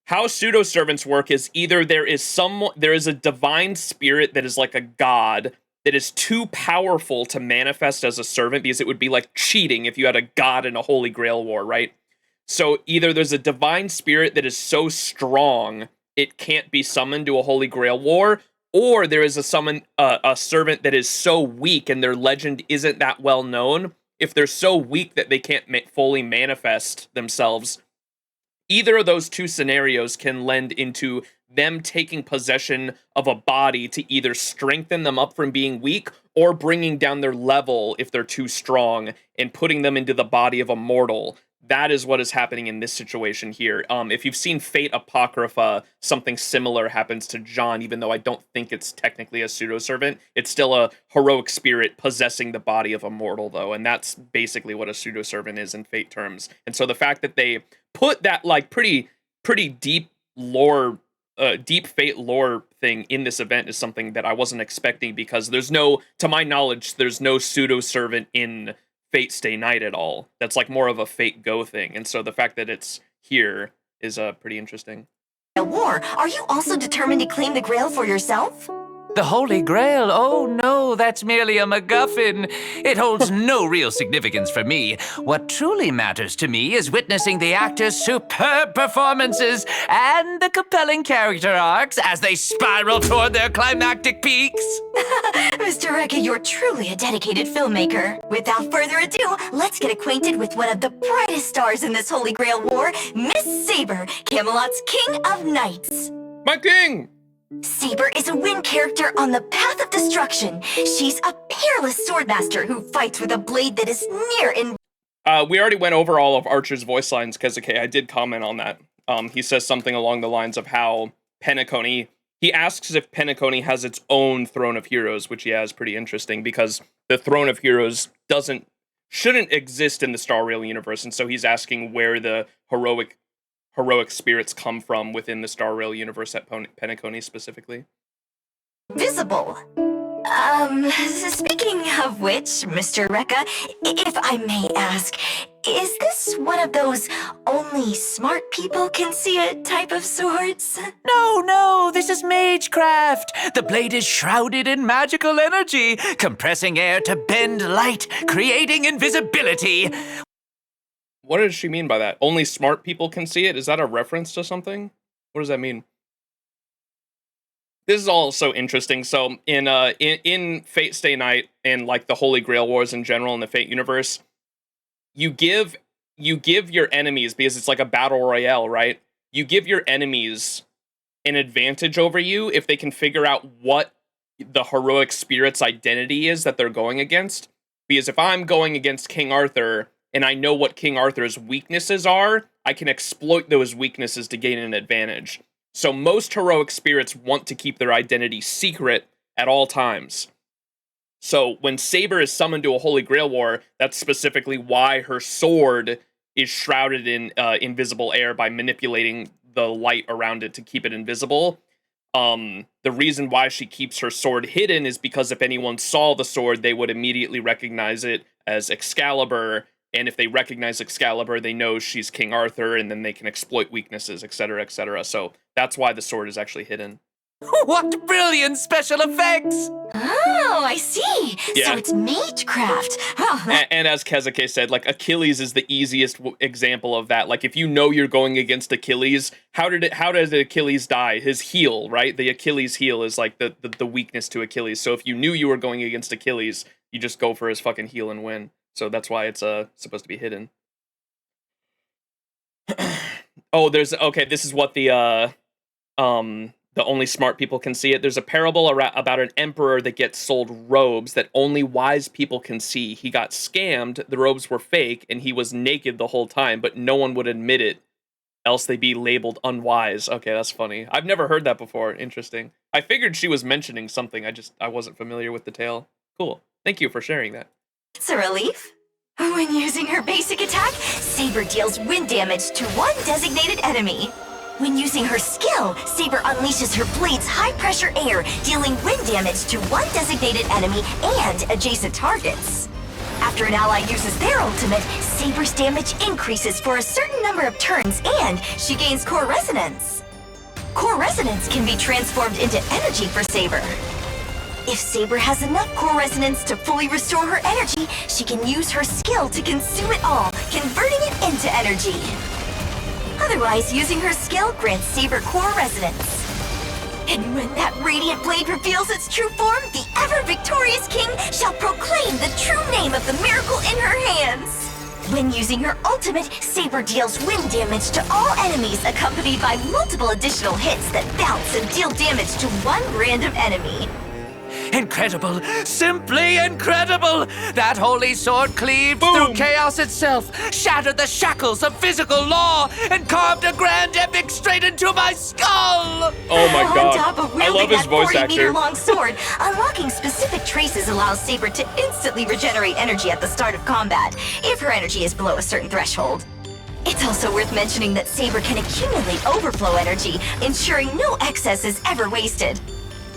How pseudo servants work is either there is a divine spirit that is like a god that is too powerful to manifest as a servant, because it would be like cheating if you had a god in a Holy Grail war, right? So either there's a divine spirit that is so strong it can't be summoned to a Holy Grail war, or there is a servant that is so weak and their legend isn't that well known. If they're so weak that they can't fully manifest themselves, either of those two scenarios can lend into them taking possession of a body to either strengthen them up from being weak or bringing down their level if they're too strong and putting them into the body of a mortal. That is what is happening in this situation here. If you've seen Fate Apocrypha, something similar happens to John, even though I don't think it's technically a pseudo-servant. It's still a heroic spirit possessing the body of a mortal, though, and that's basically what a pseudo-servant is in Fate terms. And so the fact that they put that, like, pretty deep lore, deep Fate lore thing in this event is something that I wasn't expecting, because to my knowledge, there's no pseudo-servant in Fate Stay Night at all. That's like more of a Fate Go thing, and so the fact that it's here is pretty interesting. A war? Are you also determined to claim the Grail for yourself? The Holy Grail? Oh no, that's merely a MacGuffin. It holds no real significance for me. What truly matters to me is witnessing the actors' superb performances and the compelling character arcs as they spiral toward their climactic peaks. Mr. Rekka, you're truly a dedicated filmmaker. Without further ado, let's get acquainted with one of the brightest stars in this Holy Grail war, Miss Saber, Camelot's King of Knights. My king! Saber is a wind character on the path of destruction. She's a peerless swordmaster who fights with a blade that is near in... We already went over all of Archer's voice lines, Kezuke. I did comment on that. He says something along the lines of how Penacony... He asks if Penacony has its own Throne of Heroes, which, yeah, is pretty interesting, because the Throne of Heroes shouldn't exist in the Star Rail universe, and so he's asking where the heroic spirits come from within the Star Rail universe at Penacony specifically. Visible. Speaking of which, Mr. Rekka, if I may ask, is this one of those only smart people can see it type of swords? No, this is magecraft. The blade is shrouded in magical energy, compressing air to bend light, creating invisibility. What does she mean by that? Only smart people can see it? Is that a reference to something? What does that mean? This is all so interesting. So in Fate Stay Night and like the Holy Grail Wars in general in the Fate universe, you give your enemies, because it's like a battle royale, right? You give your enemies an advantage over you if they can figure out what the heroic spirit's identity is that they're going against. Because if I'm going against King Arthur and I know what King Arthur's weaknesses are, I can exploit those weaknesses to gain an advantage. So most heroic spirits want to keep their identity secret at all times. So when Saber is summoned to a Holy Grail war, that's specifically why her sword is shrouded in invisible air by manipulating the light around it to keep it invisible. The reason why she keeps her sword hidden is because if anyone saw the sword, they would immediately recognize it as Excalibur. And if they recognize Excalibur, they know she's King Arthur, and then they can exploit weaknesses, etc., etc. So that's why the sword is actually hidden. What brilliant special effects! Oh, I see. Yeah. So it's magecraft. Oh, and as Kezuke said, like, Achilles is the easiest example of that. Like, if you know you're going against Achilles, how did Achilles die? His heel, right? The Achilles heel is like the weakness to Achilles. So if you knew you were going against Achilles, you just go for his fucking heel and win. So that's why it's supposed to be hidden. Oh, this is what the only smart people can see it. There's a parable about an emperor that gets sold robes that only wise people can see. He got scammed, the robes were fake, and he was naked the whole time, but no one would admit it, else they'd be labeled unwise. Okay, that's funny. I've never heard that before. Interesting. I figured she was mentioning something, I wasn't familiar with the tale. Cool. Thank you for sharing that. It's a relief. When using her basic attack, Saber deals wind damage to one designated enemy. When using her skill, Saber unleashes her blade's high-pressure air, dealing wind damage to one designated enemy and adjacent targets. After an ally uses their ultimate, Saber's damage increases for a certain number of turns, and she gains Core Resonance. Core Resonance can be transformed into energy for Saber. If Saber has enough Core Resonance to fully restore her energy, she can use her skill to consume it all, converting it into energy. Otherwise, using her skill grants Saber Core Resonance. And when that radiant blade reveals its true form, the ever-victorious king shall proclaim the true name of the miracle in her hands. When using her ultimate, Saber deals wind damage to all enemies, accompanied by multiple additional hits that bounce and deal damage to one random enemy. Incredible! Simply incredible! That holy sword cleaved through chaos itself, shattered the shackles of physical law, and carved a grand epic straight into my skull! Oh my god. On top of I love wielding his that voice 40-meter actor. long sword, unlocking specific traces allows Saber to instantly regenerate energy at the start of combat, if her energy is below a certain threshold. It's also worth mentioning that Saber can accumulate overflow energy, ensuring no excess is ever wasted.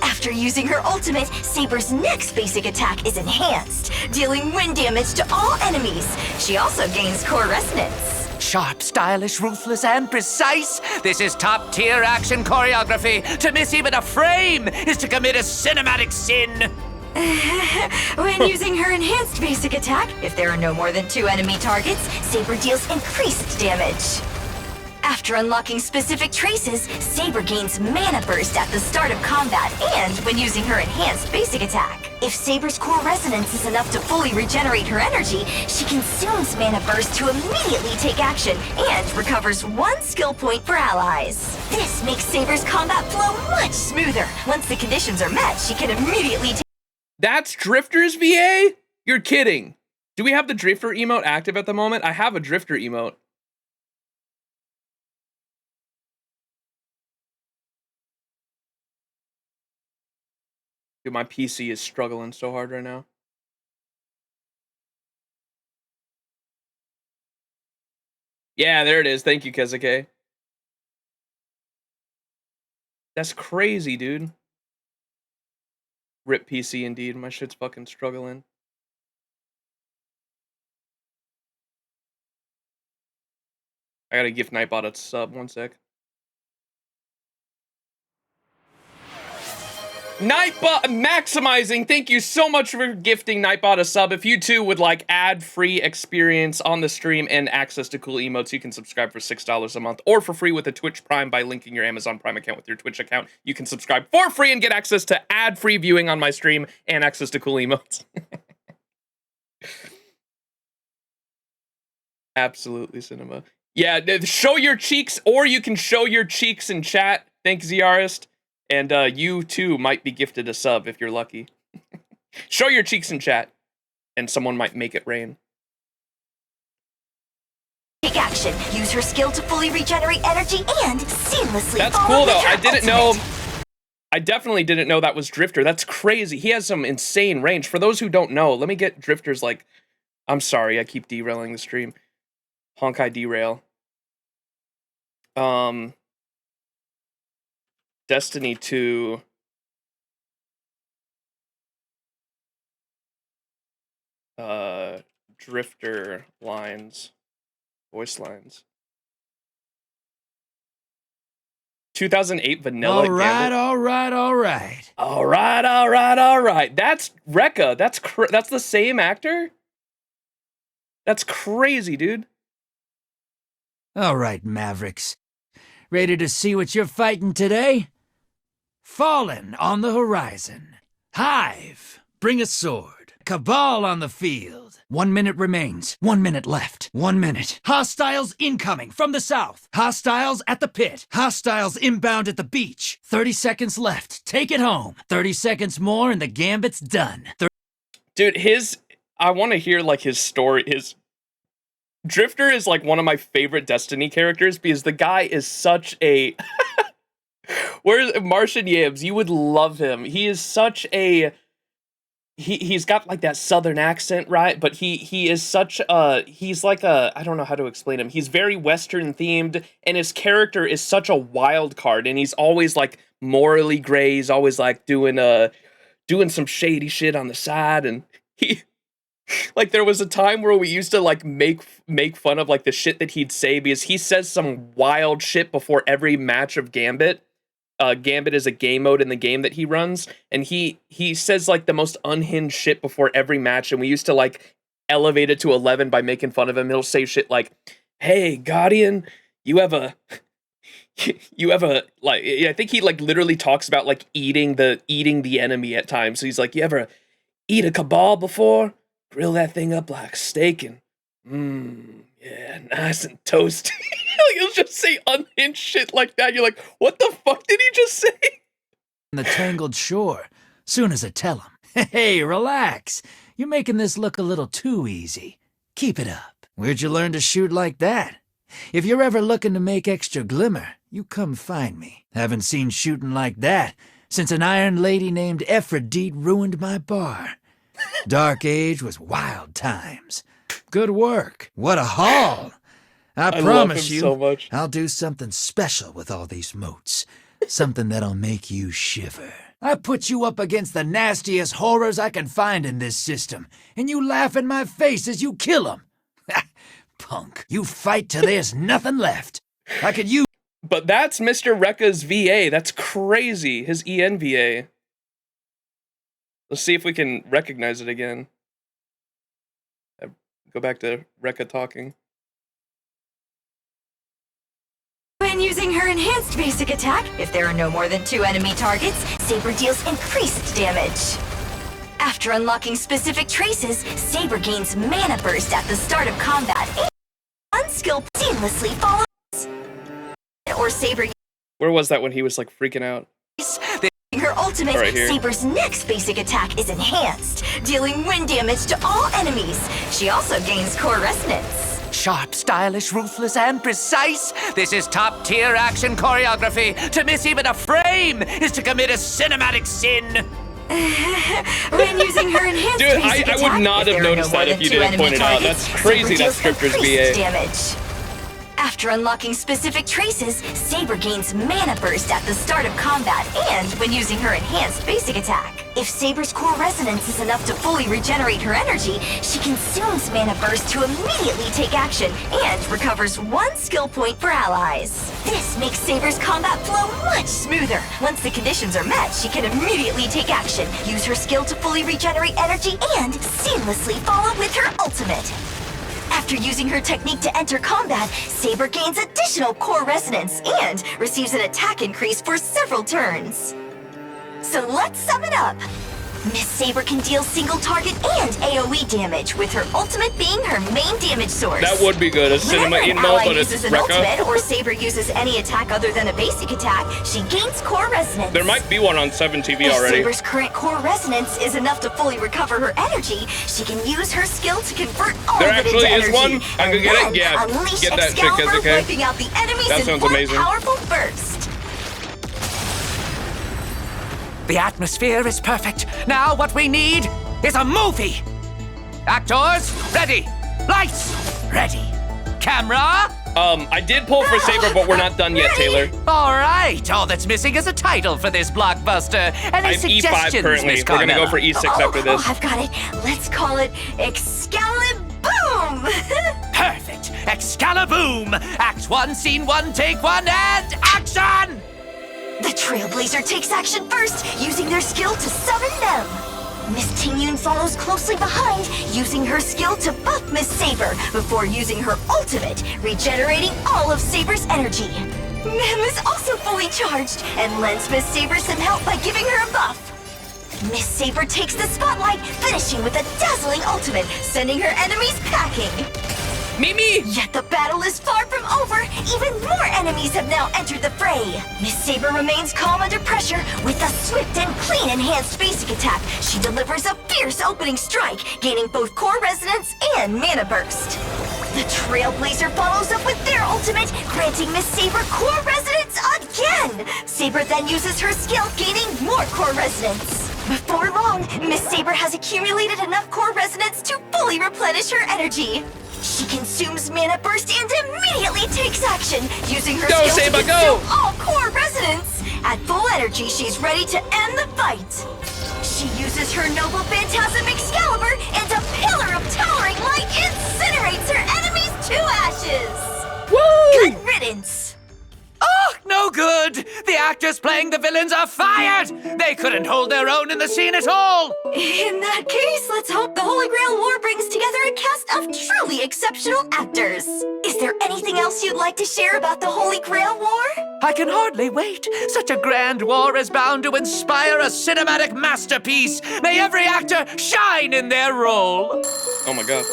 After using her ultimate, Saber's next basic attack is enhanced, dealing wind damage to all enemies. She also gains Core Resonance. Sharp, stylish, ruthless, and precise. This is top-tier action choreography. To miss even a frame is to commit a cinematic sin. When using her enhanced basic attack, if there are no more than 2 enemy targets, Saber deals increased damage. After unlocking specific traces, Saber gains Mana Burst at the start of combat and when using her enhanced basic attack. If Saber's Core Resonance is enough to fully regenerate her energy, she consumes Mana Burst to immediately take action and recovers 1 skill point for allies. This makes Saber's combat flow much smoother. Once the conditions are met, she can immediately take... That's Drifter's VA? You're kidding. Do we have the Drifter emote active at the moment? I have a Drifter emote. Dude, my PC is struggling so hard right now. Yeah, there it is. Thank you, Kezuke. That's crazy, dude. Rip PC indeed. My shit's fucking struggling. I gotta gift Nightbot a sub. 1 sec. Nightbot maximizing, thank you so much for gifting Nightbot a sub. If you too would like ad-free experience on the stream and access to cool emotes, you can subscribe for $6 a month or for free with a Twitch Prime by linking your Amazon Prime account with your Twitch account. You can subscribe for free and get access to ad-free viewing on my stream and access to cool emotes. Absolutely, Cinema. Yeah, show your cheeks, or you can show your cheeks in chat. Thanks, Ziarist. And you, too, might be gifted a sub if you're lucky. Show your cheeks in chat, and someone might make it rain. Take action. Use her skill to fully regenerate energy and seamlessly... That's cool, though. I didn't know... I definitely didn't know that was Drifter. That's crazy. He has some insane range. For those who don't know, let me get Drifter's, like... I'm sorry, I keep derailing the stream. Honkai derail. Destiny 2. Drifter lines. Voice lines. 2008 Vanilla Gambit. All right. That's Rekka. That's the same actor? That's crazy, dude. All right, Mavericks. Ready to see what you're fighting today? Fallen on the horizon. Hive, bring a sword. Cabal on the field. 1 minute remains. 1 minute left. 1 minute. Hostiles incoming from the south. Hostiles at the pit. Hostiles inbound at the beach. 30 seconds left. Take it home. 30 seconds more and the gambit's done. Dude, I want to hear like his story. Drifter is like one of my favorite Destiny characters because the guy is such a... Where's Martian Yams? You would love him. He is such a he's got like that southern accent, right? But he is such he's like I don't know how to explain him. He's very Western themed, and his character is such a wild card, and he's always like morally gray. He's always like doing some shady shit on the side, and he like there was a time where we used to like make fun of like the shit that he'd say, because he says some wild shit before every match of Gambit. Gambit is a game mode in the game that he runs, and he says like the most unhinged shit before every match, and we used to like elevate it to 11 by making fun of him. He'll say shit like, "Hey, Guardian, you have a like," I think he like literally talks about like eating the enemy at times. So he's like, "You ever eat a Cabal before? Grill that thing up like steak and yeah, nice and toasty." He'll just say unhinged shit like that. You're like, what the fuck did he just say? The tangled shore. Soon as I tell him, "Hey, relax. You're making this look a little too easy. Keep it up. Where'd you learn to shoot like that? If you're ever looking to make extra glimmer, you come find me. Haven't seen shooting like that since an iron lady named Aphrodite ruined my bar. Dark Age was wild times. Good work. What a haul. I promise you, so much. I'll do something special with all these motes. Something that'll make you shiver. I put you up against the nastiest horrors I can find in this system, and you laugh in my face as you kill them. Punk, you fight till there's nothing left. I could use..." But that's Mr. Rekka's VA. That's crazy. His ENVA. Let's see if we can recognize it again. Go back to Rekka talking. When using her enhanced basic attack, if there are no more than 2 enemy targets, Saber deals increased damage. After unlocking specific traces, Saber gains mana burst at the start of combat, and one skill seamlessly follows. Or Saber... Where was that when he was like freaking out? Her ultimate, right here. Saber's next basic attack is enhanced, dealing wind damage to all enemies. She also gains core resonance. Sharp, stylish, ruthless, and precise. This is top-tier action choreography. To miss even a frame is to commit a cinematic sin. When using her enhanced Dude, basic I would not have noticed that if you didn't point it out. That's crazy, that's Stripter's VA. Damage. After unlocking specific traces, Saber gains mana burst at the start of combat and when using her enhanced basic attack. If Saber's core resonance is enough to fully regenerate her energy, she consumes mana burst to immediately take action and recovers 1 skill point for allies. This makes Saber's combat flow much smoother. Once the conditions are met, she can immediately take action, use her skill to fully regenerate energy, and seamlessly follow with her ultimate. After using her technique to enter combat, Saber gains additional core resonance and receives an attack increase for several turns. So let's sum it up. Miss Saber can deal single target and AoE damage, with her ultimate being her main damage source. That would be good. A cinema Whenever an emo, ally but it's uses an Rekka. ultimate or Saber uses any attack other than a basic attack, she gains core resonance. There might be one on 7TV If already. Saber's current core resonance is enough to fully recover her energy, she can use her skill to convert all There of it actually into is energy. one? I could get it? And Yeah, unleash get that shit, Excalibur, Kazuke. wiping out the enemies That in sounds one amazing. powerful burst. The atmosphere is perfect. Now what we need is a movie. Actors, ready. Lights, ready. Camera. I did pull for Saber, but we're not done yet, Taylor. All right. All that's missing is a title for this blockbuster. Any I have E5 suggestions, currently. Miss We're gonna go for Carmella? E6 after this. I've got it. Let's call it Excalibur. Perfect. Excaliboom. Act 1, scene 1, take 1, and action! The Trailblazer takes action first, using their skill to summon them. Miss Tingyun follows closely behind, using her skill to buff Miss Saber before using her ultimate, regenerating all of Saber's energy. Mem is also fully charged and lends Miss Saber some help by giving her a buff. Miss Saber takes the spotlight, finishing with a dazzling ultimate, sending her enemies packing. Mimi! Yet the battle is far from over. Even more enemies have now entered the fray. Miss Saber remains calm under pressure. With a swift and clean enhanced basic attack, she delivers a fierce opening strike, gaining both core resonance and mana burst. The Trailblazer follows up with their ultimate, granting Miss Saber core resonance again. Saber then uses her skill, gaining more core resonance. Before long, Miss Saber has accumulated enough core resonance to fully replenish her energy. She consumes Mana Burst and immediately takes action, using her skills to consume all core resonance. At full energy, she's ready to end the fight. She uses her Noble Phantasm Excalibur, and a pillar of towering light incinerates her enemies to ashes. Woo! Good riddance. Oh, no good! The actors playing the villains are fired! They couldn't hold their own in the scene at all! In that case, let's hope the Holy Grail War brings together a cast of truly exceptional actors. Is there anything else you'd like to share about the Holy Grail War? I can hardly wait. Such a grand war is bound to inspire a cinematic masterpiece. May every actor shine in their role. Oh my god.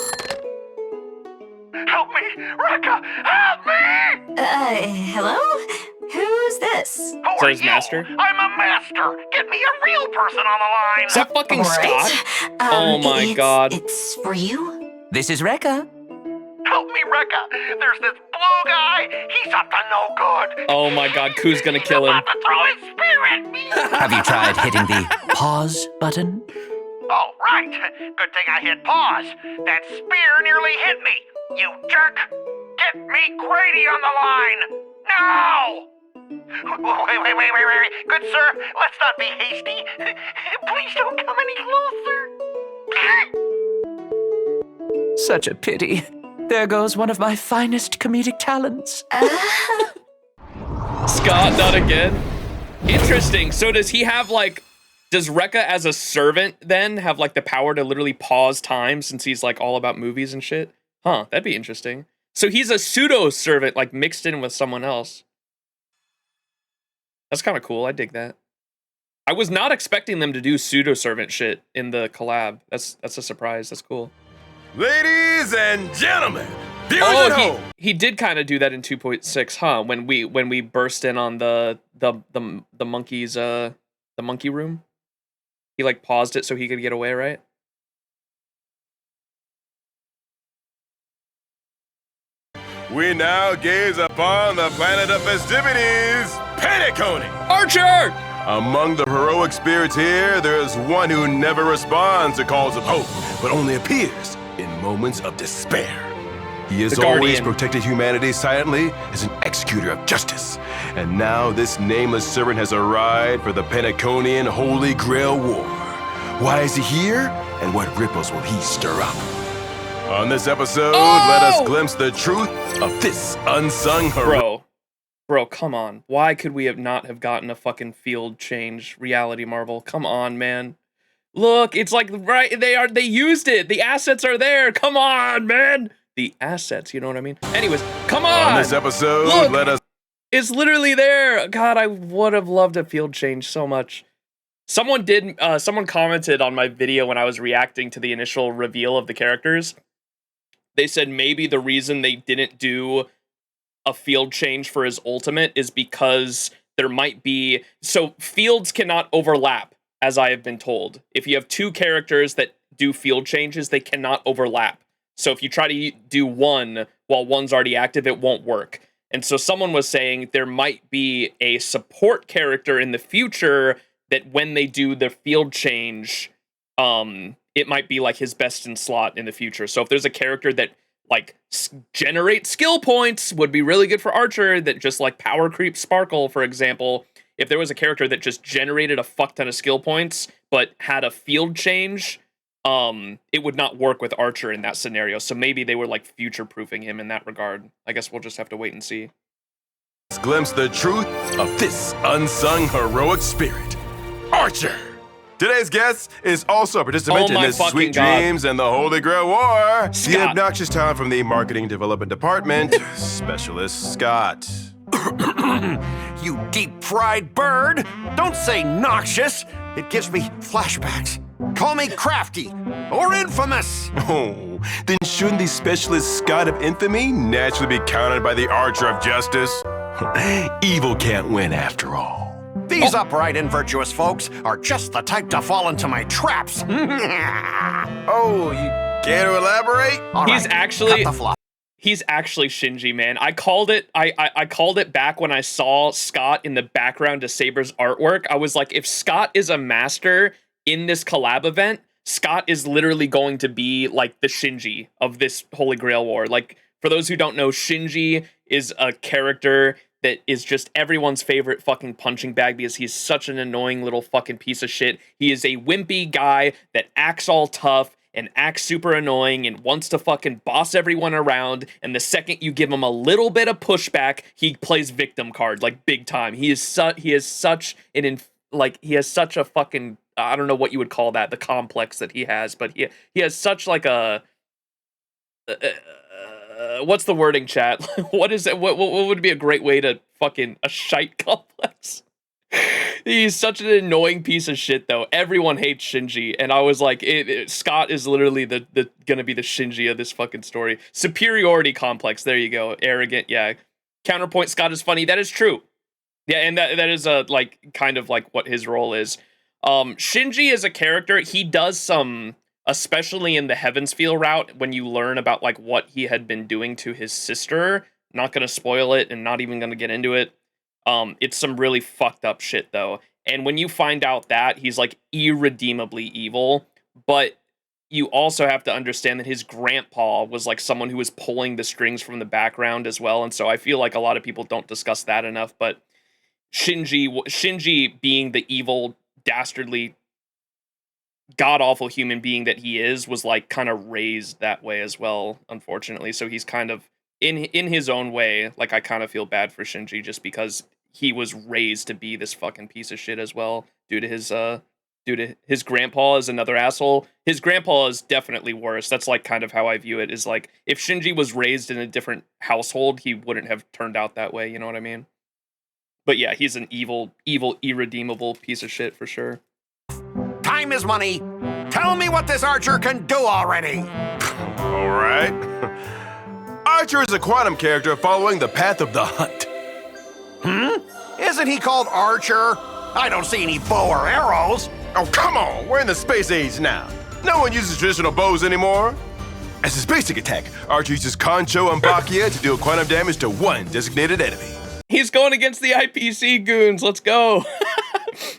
Help me! Rekka! Help me! Hello? Who's this? Is that his master? I'm a master! Get me a real person on the line! Is that fucking Scott? Oh my god. It's for you? This is Rekka. Help me, Rekka! There's this blue guy! He's up to no good! Oh my god, Ku's gonna kill him. He's about to throw his spear at me! Have you tried hitting the pause button? Oh, right! Good thing I hit pause. That spear nearly hit me! You jerk! Get me Grady on the line! Now! Wait. Good sir, let's not be hasty. Please don't come any closer. Such a pity. There goes one of my finest comedic talents. Scott, not again. Interesting. So does he have like, does Rekka as a servant then have like the power to literally pause time since he's like all about movies and shit? Huh, that'd be interesting. So he's a pseudo servant like mixed in with someone else. That's kind of cool. I dig that. I was not expecting them to do pseudo servant shit in the collab. That's a surprise. That's cool. Ladies and gentlemen, viewers at home. He did kind of do that in 2.6, huh? When we burst in on the monkeys the monkey room. He like paused it so he could get away, right? We now gaze upon the planet of festivities, Penacony! Archer! Among the heroic spirits here, there is one who never responds to calls of hope, but only appears in moments of despair. He has always protected humanity silently as an executor of justice. And now this nameless servant has arrived for the Penaconian Holy Grail War. Why is he here, and what ripples will he stir up? On this episode, let us glimpse the truth of this unsung hero. Bro, come on. Why could we not have gotten a fucking field change reality Marvel? Come on, man. Look, it's like, right, they used it. The assets are there. Come on, man. The assets, you know what I mean? Anyways, come on. On this episode, look, let us... It's literally there. God, I would have loved a field change so much. Someone commented on my video when I was reacting to the initial reveal of the characters. They said maybe the reason they didn't do a field change for his ultimate is because there might be... So fields cannot overlap, as I have been told. If you have two characters that do field changes, they cannot overlap. So if you try to do one while one's already active, it won't work. And so someone was saying there might be a support character in the future that when they do the field change, it might be like his best in slot in the future. So if there's a character that like generates skill points, would be really good for Archer, that just like power creep Sparkle, for example. If there was a character that just generated a fuck ton of skill points, but had a field change, it would not work with Archer in that scenario. So maybe they were like future-proofing him in that regard. I guess we'll just have to wait and see. Let's glimpse the truth of this unsung heroic spirit, Archer. Today's guest is also a participant in this Sweet Dreams and the Holy Grail War. Scott. The obnoxious talent from the Marketing Development Department, Specialist Scott. You deep-fried bird! Don't say noxious. It gives me flashbacks. Call me crafty or infamous. Oh, then shouldn't the Specialist Scott of Infamy naturally be counted by the Archer of Justice? Evil can't win after all. These upright and virtuous folks are just the type to fall into my traps. Oh, you care to elaborate? He's actually Shinji, man. I called it. I called it back when I saw Scott in the background to Saber's artwork. I was like, if Scott is a master in this collab event, Scott is literally going to be like the Shinji of this Holy Grail War. Like, for those who don't know, Shinji is a character that is just everyone's favorite fucking punching bag because he's such an annoying little fucking piece of shit. He is a wimpy guy that acts all tough and acts super annoying and wants to fucking boss everyone around. And the second you give him a little bit of pushback, he plays victim card, like, big time. He is such a fucking, I don't know what you would call that, the complex that he has, but he has such like a what's the wording, chat? What is it? What would be a great way to fucking a shite complex? He's such an annoying piece of shit, though. Everyone hates Shinji, and I was like, Scott is literally the gonna be the Shinji of this fucking story. Superiority complex. There you go. Arrogant. Yeah. Counterpoint. Scott is funny. That is true. Yeah, and that is like kind of like what his role is. Shinji is a character. He does some, especially in the Heavensfield route, when you learn about like what he had been doing to his sister. Not gonna spoil it, and not even gonna get into it. It's some really fucked up shit though. And when you find out that he's like irredeemably evil, but you also have to understand that his grandpa was like someone who was pulling the strings from the background as well. And so I feel like a lot of people don't discuss that enough, but Shinji being the evil, dastardly, god-awful human being that he is, was like kind of raised that way as well, unfortunately. So he's kind of in his own way, like, I kind of feel bad for Shinji just because he was raised to be this fucking piece of shit as well, due to his grandpa is another asshole. His grandpa is definitely worse. That's like kind of how I view it, is like, if Shinji was raised in a different household, he wouldn't have turned out that way, you know what I mean? But yeah, he's an evil, irredeemable piece of shit for sure. Time is money. Tell me what this archer can do already. All right. Archer is a quantum character following the path of the hunt. Isn't he called Archer? I don't see any bow or arrows. Oh, come on. We're in the space age now. No one uses traditional bows anymore. As his basic attack, Archer uses Concho and Bakia to deal quantum damage to one designated enemy. He's going against the IPC goons. Let's go.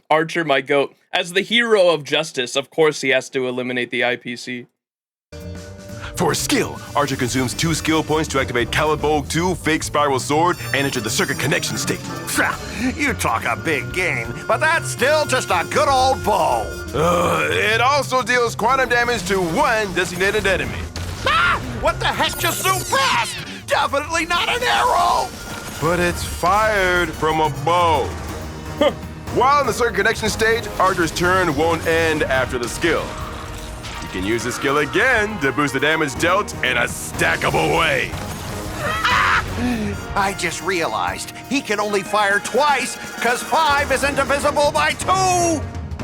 Archer, my goat. As the hero of justice, of course he has to eliminate the IPC. For his skill, Archer consumes 2 skill points to activate Calibog 2 Fake Spiral Sword and enter the circuit connection state. You talk a big game, but that's still just a good old bow. It also deals quantum damage to one designated enemy. What the heck just zoomed past? Definitely not an arrow! But it's fired from a bow. While in the circuit connection stage, Archer's turn won't end after the skill. He can use the skill again to boost the damage dealt in a stackable way. I just realized he can only fire twice because 5 isn't divisible by 2!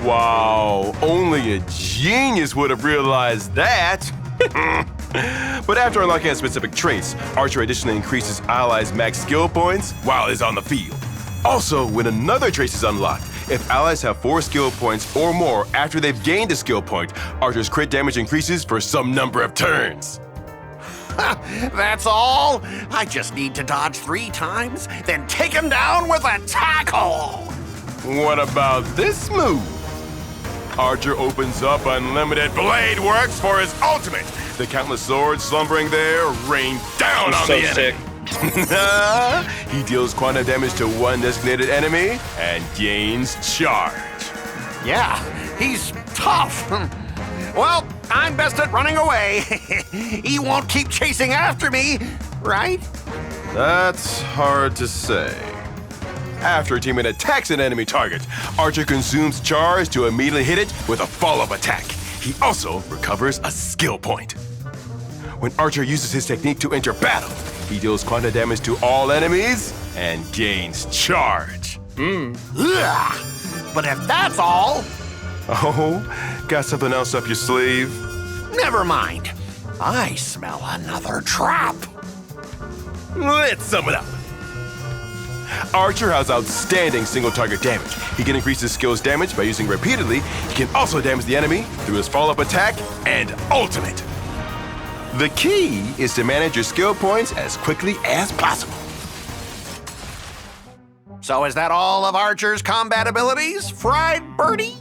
Wow, only a genius would have realized that. But after unlocking a specific trace, Archer additionally increases allies' max skill points while he's on the field. Also, when another trace is unlocked, if allies have 4 skill points or more after they've gained a skill point, Archer's crit damage increases for some number of turns. That's all? I just need to dodge 3 times, then take him down with a tackle! What about this move? Archer opens up unlimited blade works for his ultimate. The countless swords slumbering there rain down on the enemy. He deals quantum damage to one designated enemy and gains charge. Yeah, he's tough. Well, I'm best at running away. He won't keep chasing after me, right? That's hard to say. After a teammate attacks an enemy target, Archer consumes charge to immediately hit it with a follow-up attack. He also recovers a skill point. When Archer uses his technique to enter battle, he deals quantum damage to all enemies and gains charge. But if that's all... Oh, got something else up your sleeve? Never mind. I smell another trap. Let's sum it up. Archer has outstanding single target damage. He can increase his skill's damage by using repeatedly. He can also damage the enemy through his follow-up attack and ultimate. The key is to manage your skill points as quickly as possible. So is that all of Archer's combat abilities, Fried Birdie?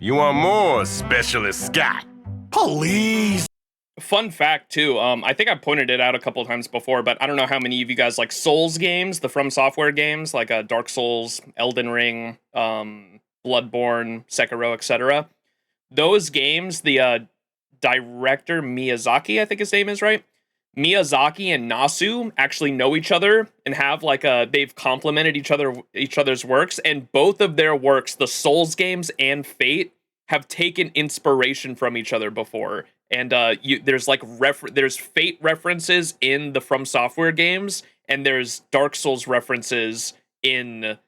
You want more, Specialist Scott? Please. Fun fact too, I think I pointed it out a couple times before, but I don't know how many of you guys like Souls games, the From Software games, like Dark Souls, Elden Ring, Bloodborne, Sekiro, etc. Those games, the director Miyazaki, I think his name is, right? Miyazaki and Nasu actually know each other and have like they've complemented each other's works, and both of their works, the Souls games and Fate, have taken inspiration from each other before. And there's like there's Fate references in the From Software games, and there's Dark Souls references in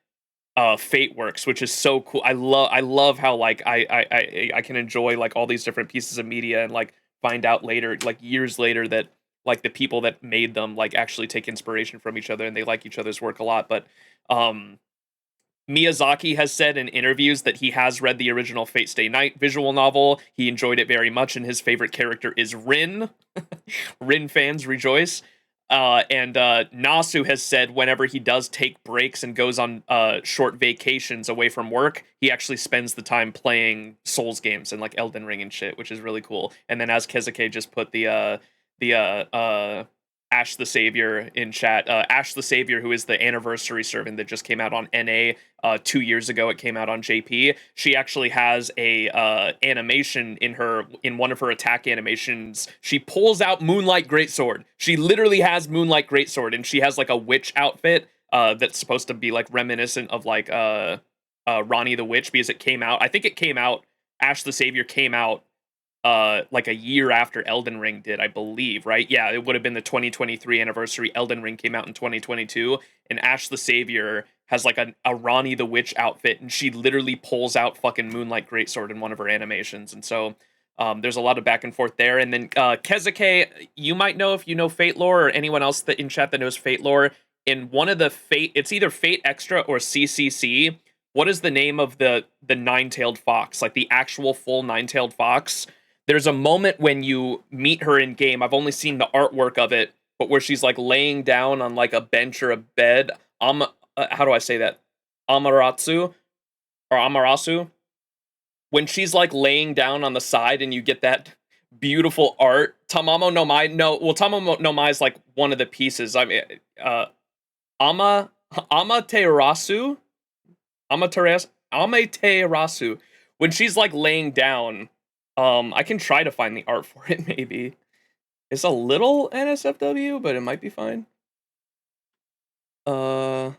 Fate works, which is so cool. I love how like I can enjoy like all these different pieces of media and like find out later, like years later, that like the people that made them like actually take inspiration from each other and they like each other's work a lot. But Miyazaki has said in interviews that he has read the original Fate Stay Night visual novel. He enjoyed it very much, and his favorite character is Rin. Rin fans rejoice. And Nasu has said whenever he does take breaks and goes on short vacations away from work, he actually spends the time playing Souls games and like Elden Ring and shit, which is really cool. And then as Kezuke just put the Ash the Savior in chat. Ash the Savior, who is the anniversary servant that just came out on NA 2 years ago. It came out on JP. She actually has a animation in one of her attack animations. She pulls out Moonlight Greatsword. She literally has Moonlight Greatsword, and she has like a witch outfit that's supposed to be like reminiscent of like Ronnie the Witch, because it came out. I think it came out. Ash the Savior came out like a year after Elden Ring did, I believe, right? Yeah, it would have been the 2023 anniversary. Elden Ring came out in 2022, and Ash the Savior has like a Ronnie the Witch outfit, and she literally pulls out fucking Moonlight Greatsword in one of her animations. And so there's a lot of back and forth there. And then Kezuke, you might know if you know Fate lore, or anyone else that in chat that knows Fate lore, in one of the Fate, it's either Fate Extra or CCC. What is the name of the nine-tailed fox? Like the actual full nine-tailed fox? There's a moment when you meet her in game. I've only seen the artwork of it, but where she's like laying down on like a bench or a bed. How do I say that? Amarasu. When she's like laying down on the side and you get that beautiful art. Tamamo no Mai. No, well, Tamamo no Mai is like one of the pieces. I mean, Amaterasu. When she's like laying down. I can try to find the art for it, maybe. It's a little NSFW, but it might be fine. Amaterasu.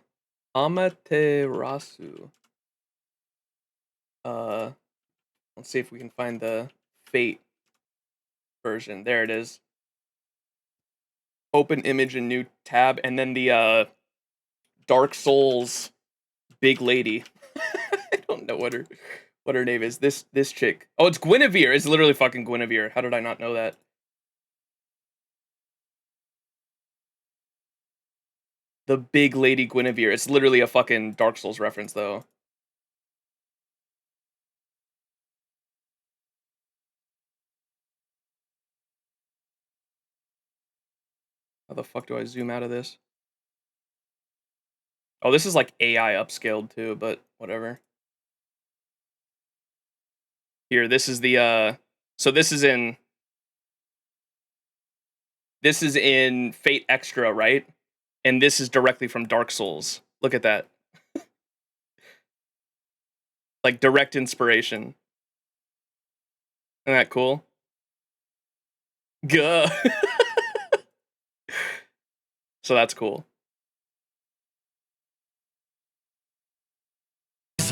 Let's see if we can find the Fate version. There it is. Open image in new tab, and then the Dark Souls big lady. I don't know what her name is. This chick. Oh, it's Guinevere. It's literally fucking Guinevere. How did I not know that? The big lady Guinevere. It's literally a fucking Dark Souls reference, though. How the fuck do I zoom out of this? Oh, this is like AI upscaled too, but whatever. Here, this is the so this is in Fate Extra, right? And this is directly from Dark Souls. Look at that. Like direct inspiration. Isn't that cool? Gah. So that's cool.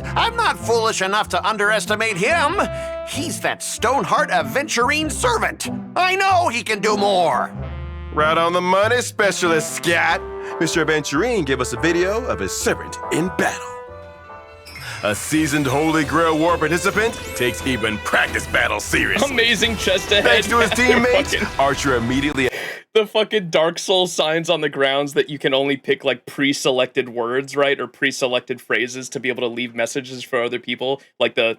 I'm not foolish enough to underestimate him. He's that Stoneheart aventurine servant. I know he can do more. Right on the money, Specialist Scat. Mr. Aventurine gave us a video of his servant in battle. A seasoned Holy Grail War participant takes even practice battles seriously. Amazing chest ahead. Thanks to his teammates, Archer immediately... The fucking Dark Souls signs on the grounds that you can only pick like pre-selected words, right? Or pre-selected phrases to be able to leave messages for other people. Like the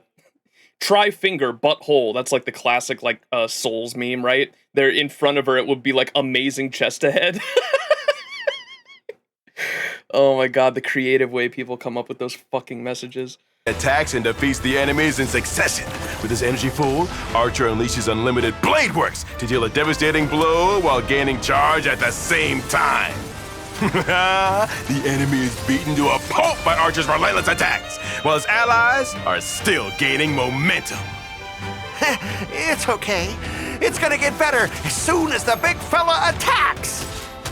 try finger butthole. That's like the classic like Souls meme, right? There in front of her, it would be like amazing chest ahead. Oh my god, the creative way people come up with those fucking messages. attacks and defeats the enemies in succession. With his energy full, Archer unleashes unlimited blade works to deal a devastating blow while gaining charge at the same time. The enemy is beaten to a pulp by Archer's relentless attacks, while his allies are still gaining momentum. It's okay. It's gonna get better as soon as the big fella attacks.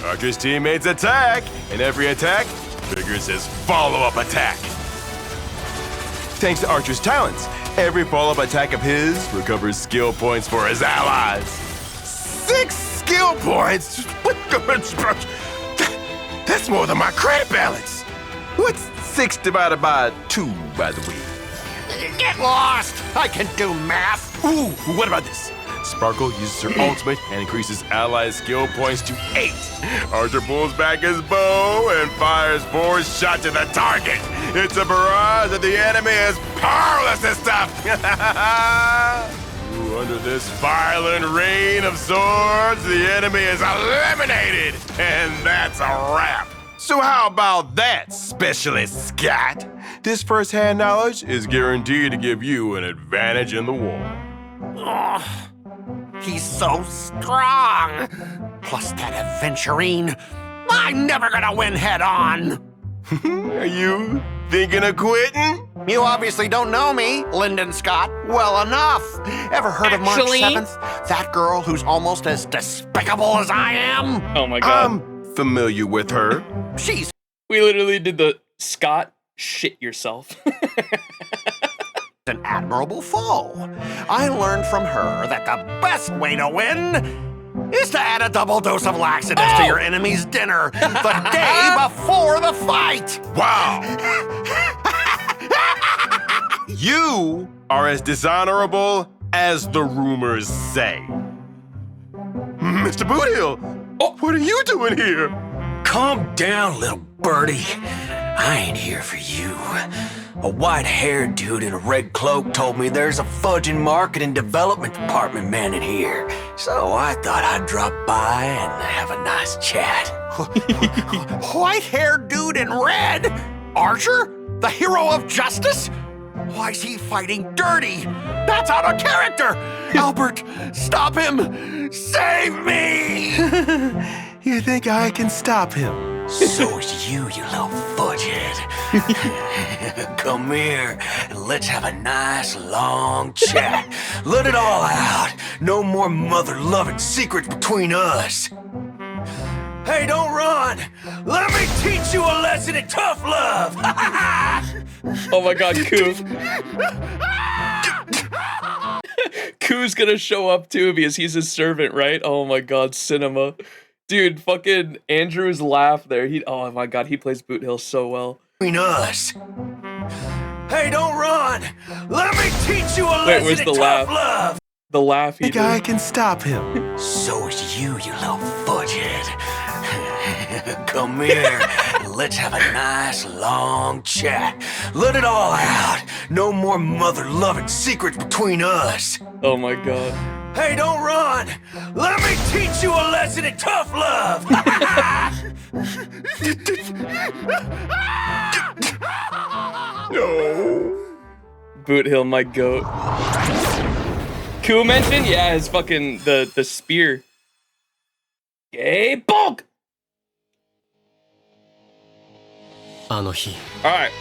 Archer's teammates attack, and every attack triggers his follow-up attack. Thanks to Archer's talents, every follow-up attack of his recovers skill points for his allies. 6 skill points? That's more than my credit balance. What's 6 divided by 2, by the way? Get lost! I can do math. Ooh, what about this? Sparkle uses her ultimate and increases allies' skill points to 8. Archer pulls back his bow and fires 4 shots at the target. It's a barrage that the enemy is powerless to stop. Ooh, under this violent rain of swords, the enemy is eliminated. And that's a wrap. So how about that, Specialist Scott? This first-hand knowledge is guaranteed to give you an advantage in the war. Oh, he's so strong. Plus that adventurine. I'm never gonna win head-on. Are you thinking of quitting? You obviously don't know me, Lyndon Scott, well enough. Ever heard of March 7th? That girl who's almost as despicable as I am? Oh my god. I'm familiar with her. We literally did the Scott shit yourself. An admirable foe. I learned from her that the best way to win is to add a double dose of laxatives to your enemy's dinner the day before the fight. Wow. You are as dishonorable as the rumors say. Mr. Boothill, what are you doing here? Calm down, little birdie. I ain't here for you. A white-haired dude in a red cloak told me there's a fudging marketing development department man in here. So I thought I'd drop by and have a nice chat. White-haired dude in red? Archer? The hero of justice? Why's he fighting dirty? That's out of character! Albert, stop him! Save me! You think I can stop him? So is you little fudgehead. Come here and let's have a nice long chat. Let it all out. No more mother-loving secrets between us. Hey, don't run! Let me teach you a lesson in tough love! Oh my god, Koo. Koo's gonna show up too because he's his servant, right? Oh my god, cinema. Dude, fucking Andrew's laugh there. Oh my god, he plays Boot Hill so well. Between us. Hey, don't run! Let me teach you a lesson in tough love! The laugh he think did. I can stop him. So is you little fudgehead. Come here and let's have a nice long chat. Let it all out. No more mother-loving secrets between us. Oh my god. Hey, don't run! Let me teach you a lesson in tough love! No. Boot Hill, my goat. Koo mentioned? Yeah, his fucking, the spear. Yay, bulk! Alright.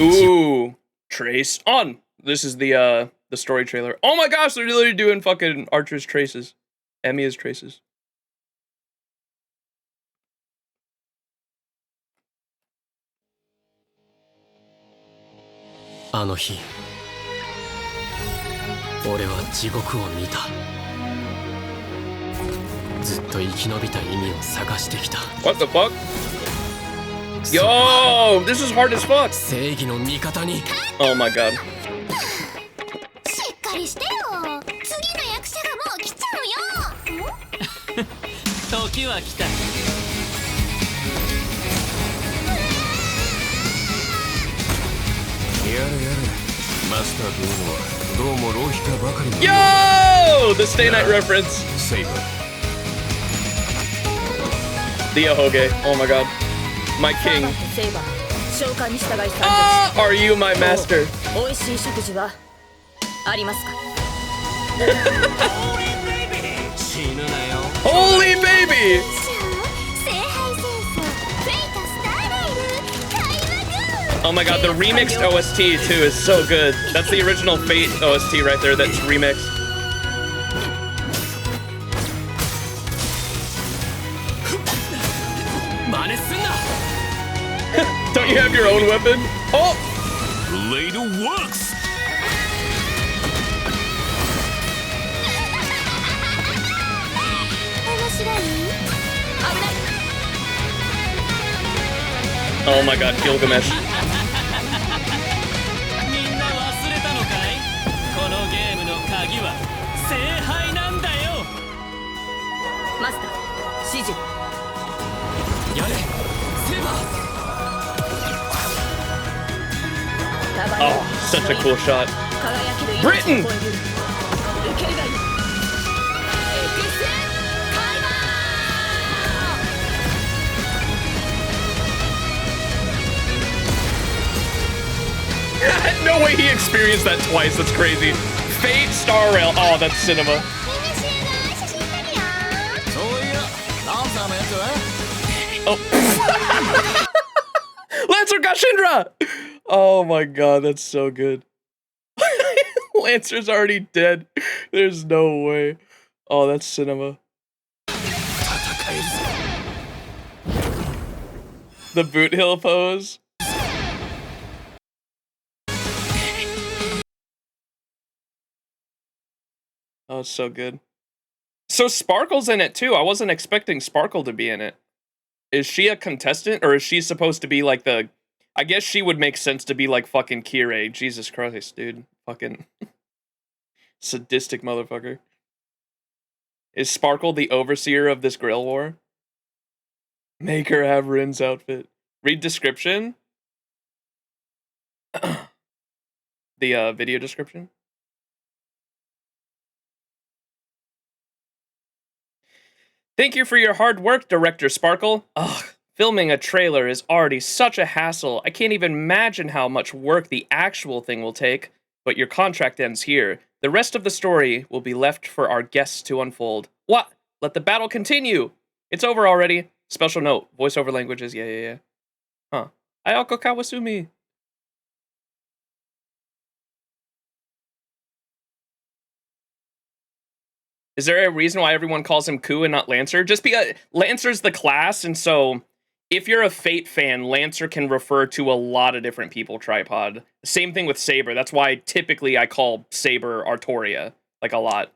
Ooh, trace on. This is the story trailer. Oh my gosh, they're literally doing fucking Archer's traces. Emiya's traces. What the fuck? Yo, this is hard as fuck. Oh my god. Yo! The Stay Night reference. Saber. The Ahoge. Oh my god. My king. Are you my master? Holy baby! Oh my god, the remixed OST too is so good. That's the original Fate OST right there that's remixed. Don't you have your own weapon? Oh! Blade works! Oh my god, Gilgamesh. Oh, such a cool shot. Britain! No way he experienced that twice. That's crazy. Fate Star Rail. Oh, that's cinema. Oh. Lancer Gashindra! Oh my god, that's so good. Lancer's already dead. There's no way. Oh, that's cinema. The boot hill pose. Oh, it's so good. So Sparkle's in it too. I wasn't expecting Sparkle to be in it. Is she a contestant, or is she supposed to be like the... I guess she would make sense to be like fucking Kirei. Jesus Christ, dude. Fucking sadistic motherfucker. Is Sparkle the overseer of this grill war? Make her have Rin's outfit. Read description. The video description. Thank you for your hard work, Director Sparkle. Ugh, filming a trailer is already such a hassle. I can't even imagine how much work the actual thing will take, but your contract ends here. The rest of the story will be left for our guests to unfold. What? Let the battle continue. It's over already. Special note, voiceover languages, yeah. Huh. Ayako Kawasumi. Is there a reason why everyone calls him Ku and not Lancer? Just because Lancer's the class, and so if you're a Fate fan, Lancer can refer to a lot of different people, Tripod. Same thing with Saber. That's why typically I call Saber Artoria, like a lot.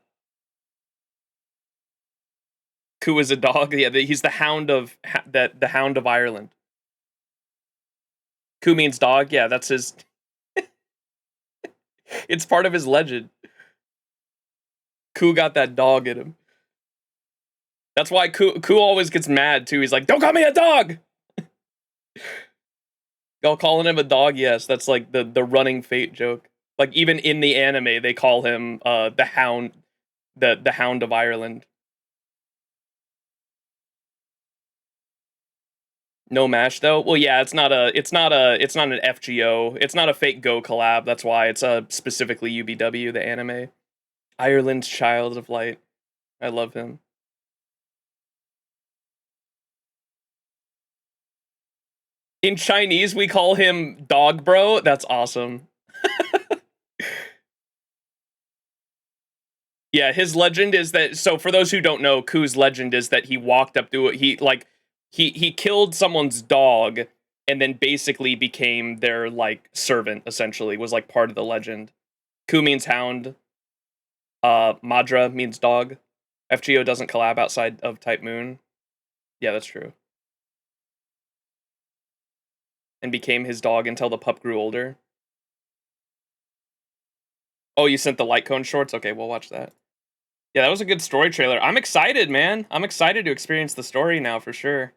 Ku is a dog. Yeah, he's the hound of the Hound of Ireland. Ku means dog. Yeah, that's his. It's part of his legend. Ku got that dog in him. That's why Ku always gets mad too. He's like, "Don't call me a dog." Y'all calling him a dog? Yes, that's like the running Fate joke. Like even in the anime, they call him the Hound, the Hound of Ireland. No mash though. Well, yeah, it's not an FGO. It's not a Fate Go collab. That's why it's specifically UBW, the anime. Ireland's Child of Light. I love him. In Chinese, we call him Dog Bro. That's awesome. Yeah, his legend is that... So for those who don't know, Ku's legend is that he walked up to it. He killed someone's dog and then basically became their, like, servant, essentially. Was, like, part of the legend. Ku means hound. Madra means dog. FGO doesn't collab outside of Type Moon. Yeah, that's true. And became his dog until the pup grew older. Oh, you sent the Light Cone shorts? Okay, we'll watch that. Yeah, that was a good story trailer. I'm excited, man. I'm excited to experience the story now, for sure.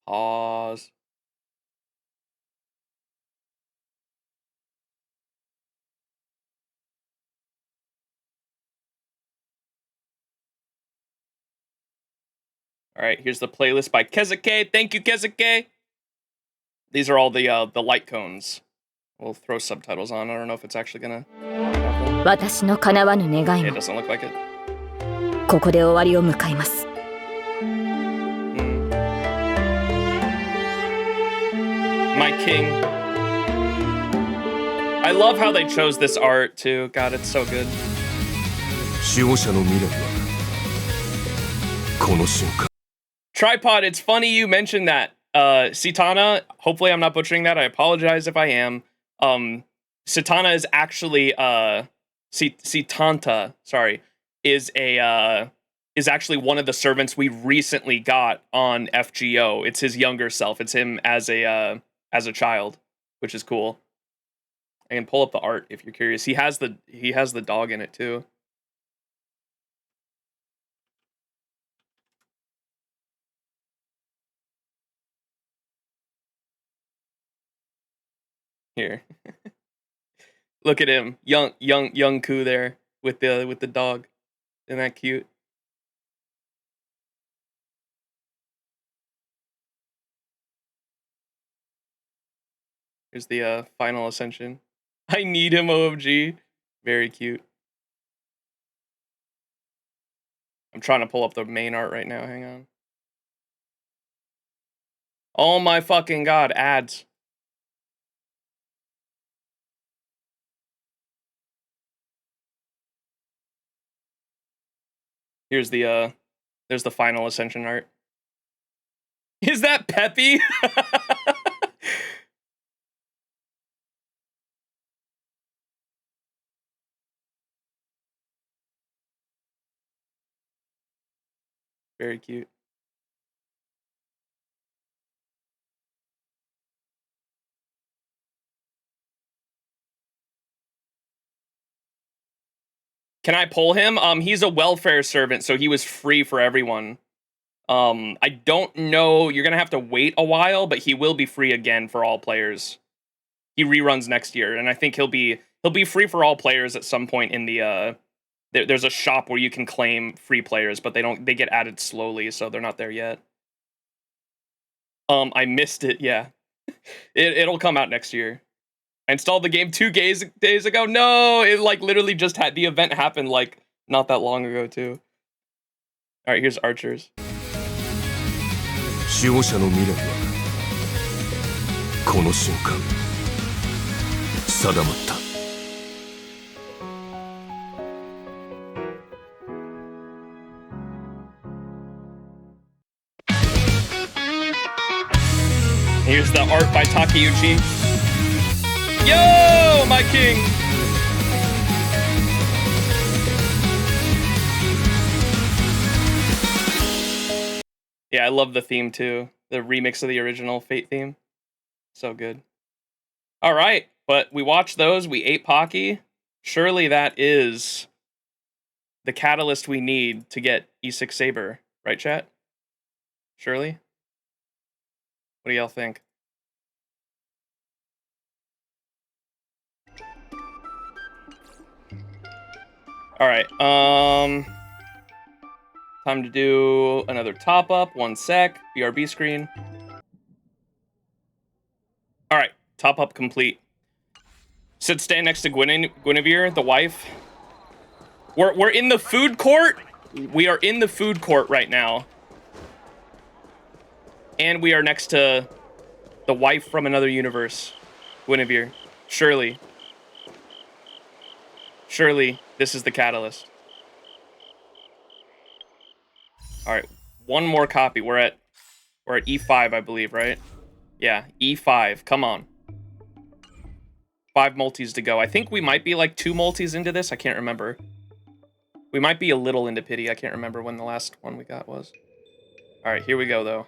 Pause. All right, here's the playlist by Kezuke. Thank you, Kezuke. These are all the light cones. We'll throw subtitles on. I don't know if it's actually gonna. Yeah, it doesn't look like it. My king. I love how they chose this art too. God, it's so good. Tripod, it's funny you mentioned that. Sitana, hopefully I'm not butchering that. I apologize if I am. Sitana is actually Sitanta, sorry, is actually one of the servants we recently got on FGO. It's his younger self. It's him as a child, which is cool. I can pull up the art if you're curious. He has the dog in it too. Here. Look at him. Young Ku there with the dog. Isn't that cute? Here's the final ascension. I need him, OMG. Very cute. I'm trying to pull up the main art right now. Hang on. Oh my fucking god, ads. Here's the there's the final ascension art. Is that Peppy? Very cute. Can I pull him? He's a welfare servant, so he was free for everyone. I don't know. You're gonna have to wait a while, but he will be free again for all players. He reruns next year, and I think he'll be free for all players at some point in the there's a shop where you can claim free players, but they get added slowly, so they're not there yet. I missed it, yeah. It'll come out next year. I installed the game 2 days ago. No, it like literally just had the event happen like not that long ago too. All right, here's Archers. Here's the art by Takeuchi. Yo, my king! Yeah, I love the theme too. The remix of the original Fate theme. So good. All right, but we watched those. We ate Pocky. Surely that is the catalyst we need to get E6 Saber. Right, chat? Surely? What do y'all think? All right, time to do another top up. 1 sec. BRB screen. All right, top up complete. Sit stand next to Guinevere, the wife. We're in the food court. We are in the food court right now, and we are next to the wife from another universe, Guinevere. Surely, this is the catalyst. All right, one more copy. We're at E5, I believe, right? Yeah, E5. Come on. 5 multis to go. I think we might be like 2 multis into this. I can't remember. We might be a little into pity. I can't remember when the last one we got was. All right, here we go, though.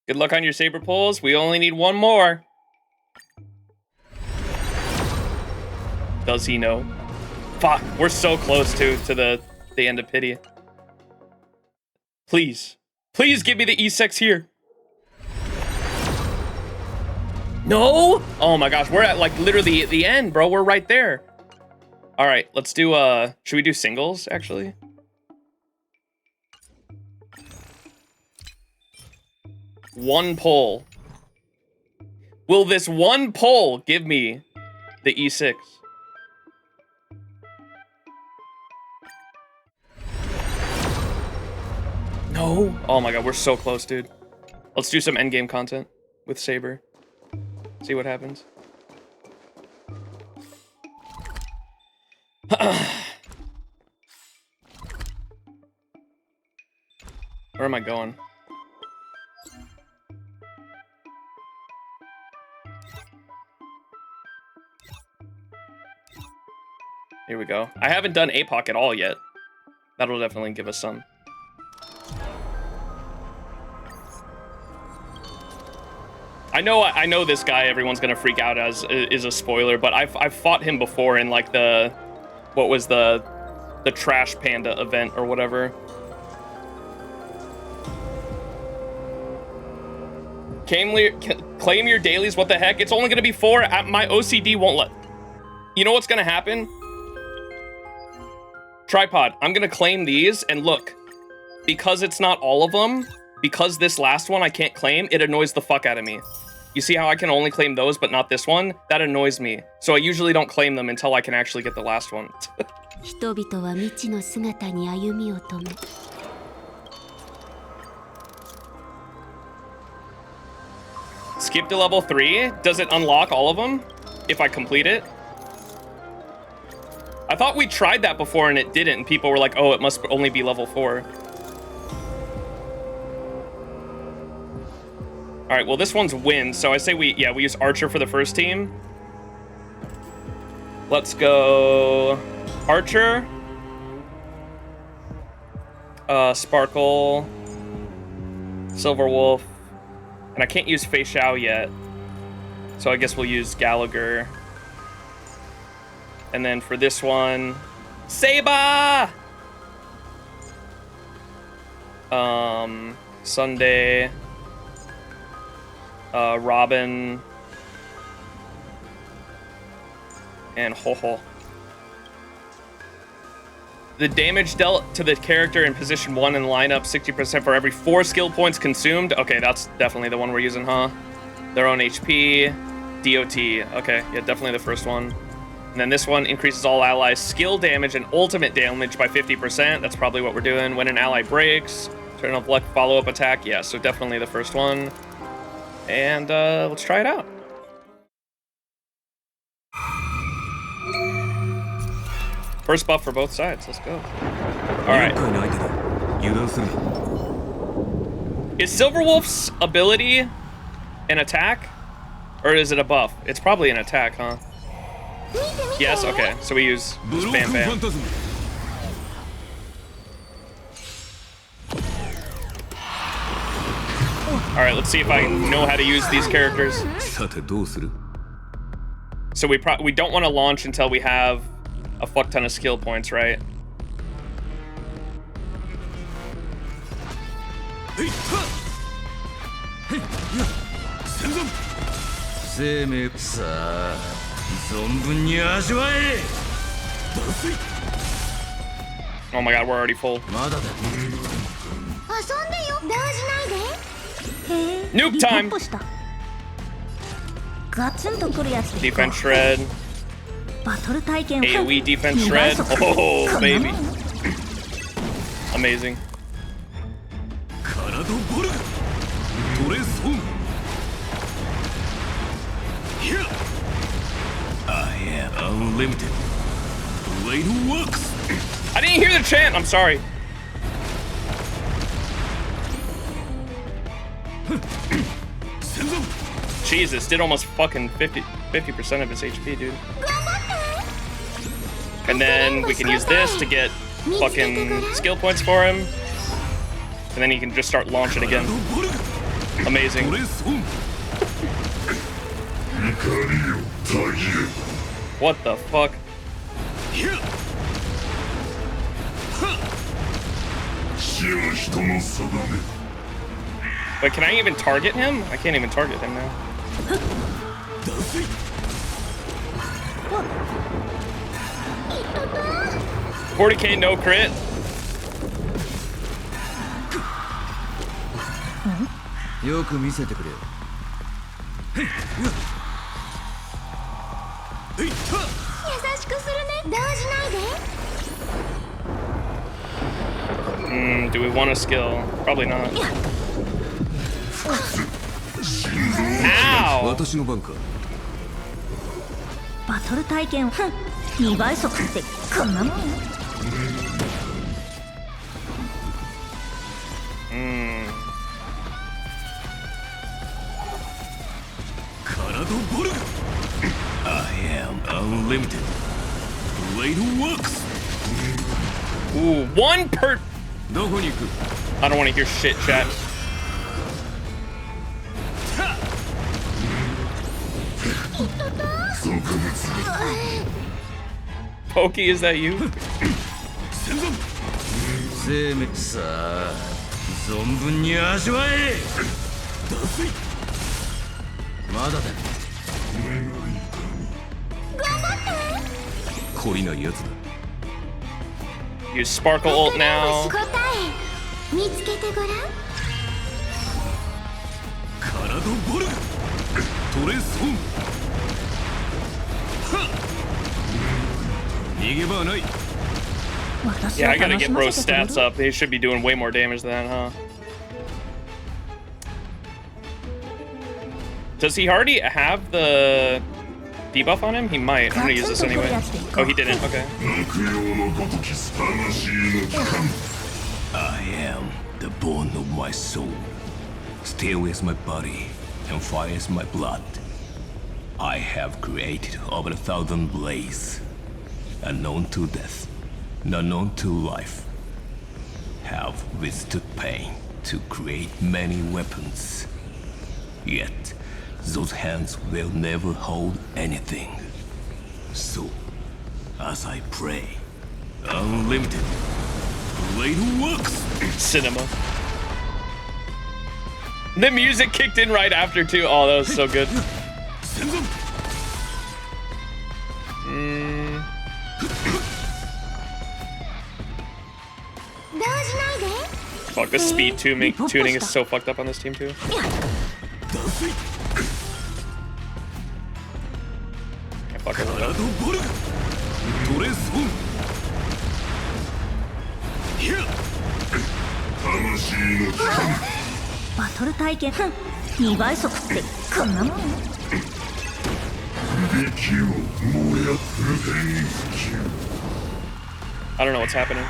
Good luck on your saber pulls. We only need one more. Does he know? Fuck, we're so close to the end of pity. Please. Please give me the E6 here. No? Oh my gosh, we're at like literally at the end, bro. We're right there. All right, let's do, should we do singles actually? One pull. Will this one pull give me the E6? No. Oh my god, we're so close, dude. Let's do some endgame content with Saber. See what happens. Where am I going? Here we go. I haven't done APOC at all yet. That'll definitely give us some. I know this guy everyone's gonna freak out as is a spoiler, but I've fought him before in like the, what was the Trash Panda event or whatever. Claim your dailies, what the heck? It's only gonna be 4. My OCD won't let. You know what's gonna happen? Tripod, I'm gonna claim these, and look, because it's not all of them, because this last one I can't claim, it annoys the fuck out of me. You see how I can only claim those, but not this one? That annoys me. So I usually don't claim them until I can actually get the last one. Skip to level 3? Does it unlock all of them if I complete it? I thought we tried that before and it didn't, and people were like, oh, it must only be level 4. All right, well, this one's win, so I say we use Archer for the first team. Let's go Archer, Sparkle, Silver Wolf, and I can't use Fei Xiao yet, so I guess we'll use Gallagher. And then for this one, Saber! Sunday, Robin, and Ho-Ho. The damage dealt to the character in position 1 in lineup, 60% for every 4 skill points consumed. Okay, that's definitely the one we're using, huh? Their own HP, DOT. Okay, yeah, definitely the first one. And then this one increases all allies' skill damage and ultimate damage by 50%. That's probably what we're doing. When an ally breaks, turn off luck follow-up attack. Yeah, so definitely the first one. And let's try it out. First buff for both sides. Let's go. All right. Is Silverwolf's ability an attack? Or is it a buff? It's probably an attack, huh? Yes, okay. So we use Bam Bam. Alright, let's see if I know how to use these characters. So we don't want to launch until we have a fuck ton of skill points, right? Oh my god, we're already full. Nuke time! Defense shred. AoE defense shred. Oh, baby. Amazing. I am unlimited. Blade works. I didn't hear the chant. I'm sorry. Jesus, did almost fucking 50% of his HP, dude. And then we can use this to get fucking skill points for him. And then he can just start launching again. Amazing. What the fuck? Wait, can I even target him? I can't even target him now. 40k no crit. Do we want a skill? Probably not. Ow! バトル体験2倍速ってこんなもんI am unlimited. Blade works. Ooh, one per. I don't want to hear shit, chat. Pokey, is that you? Use Sparkle ult now. Yeah, I gotta get Bro's stats up. They should be doing way more damage than that, huh? Does he already have the debuff on him? He might. I'm gonna use this anyway. Oh, he didn't. Okay. I am the bone of my soul. Steel is my body, and fire is my blood. I have created over 1,000 blades, unknown to death, unknown to life. Have withstood pain to create many weapons. Yet, those hands will never hold anything. So, as I pray, unlimited, blade works. Cinema. The music kicked in right after too. Oh, that was so good. Fuck, the speed tuning is so fucked up on this team too. Can't fuck it up. バトル体験2倍速ってこんなもん I don't know what's happening.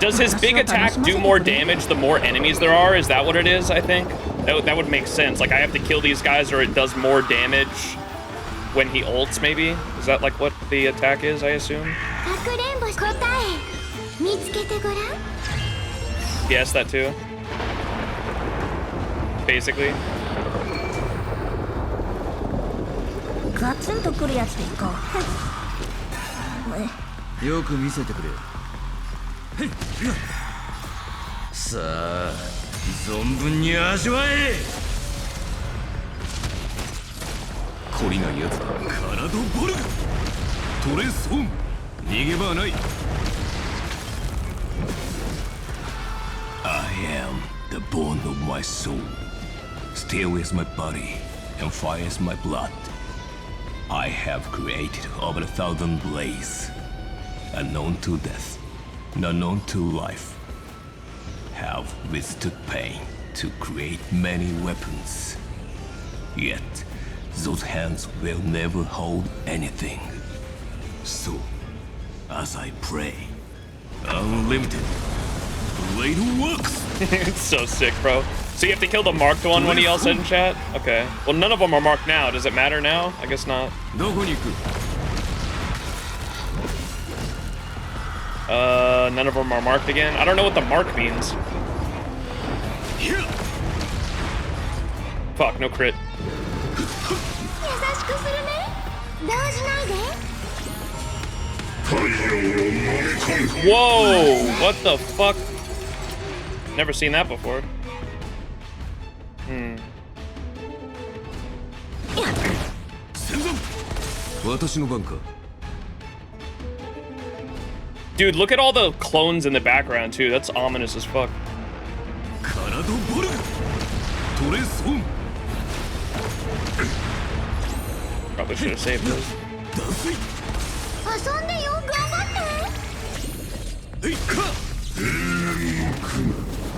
Does his big attack do more damage the more enemies there are? Is that what it is, I think? That would make sense. Like, I have to kill these guys or it does more damage when he ults, maybe? Is that like what the attack is, I assume? Yes, that too. Basically. ガツンとくるやつでいこうよく見せてくれさあ存分に味わえ懲りないやつだカラドボルグトレソン逃げ場はない I am the bone of my soul. Steel is my body, and fire is my blood. I have created over 1,000 blades, unknown to death, unknown to life. Have withstood pain to create many weapons. Yet, those hands will never hold anything. So, As I pray, unlimited blade works. It's so sick, bro. So you have to kill the marked one when he yells in chat? Okay. Well, none of them are marked now. Does it matter now? I guess not. None of them are marked again. I don't know what the mark means. Fuck, no crit. Whoa! What the fuck? Never seen that before. Dude, look at all the clones in the background too. That's ominous as fuck. Probably should have saved those.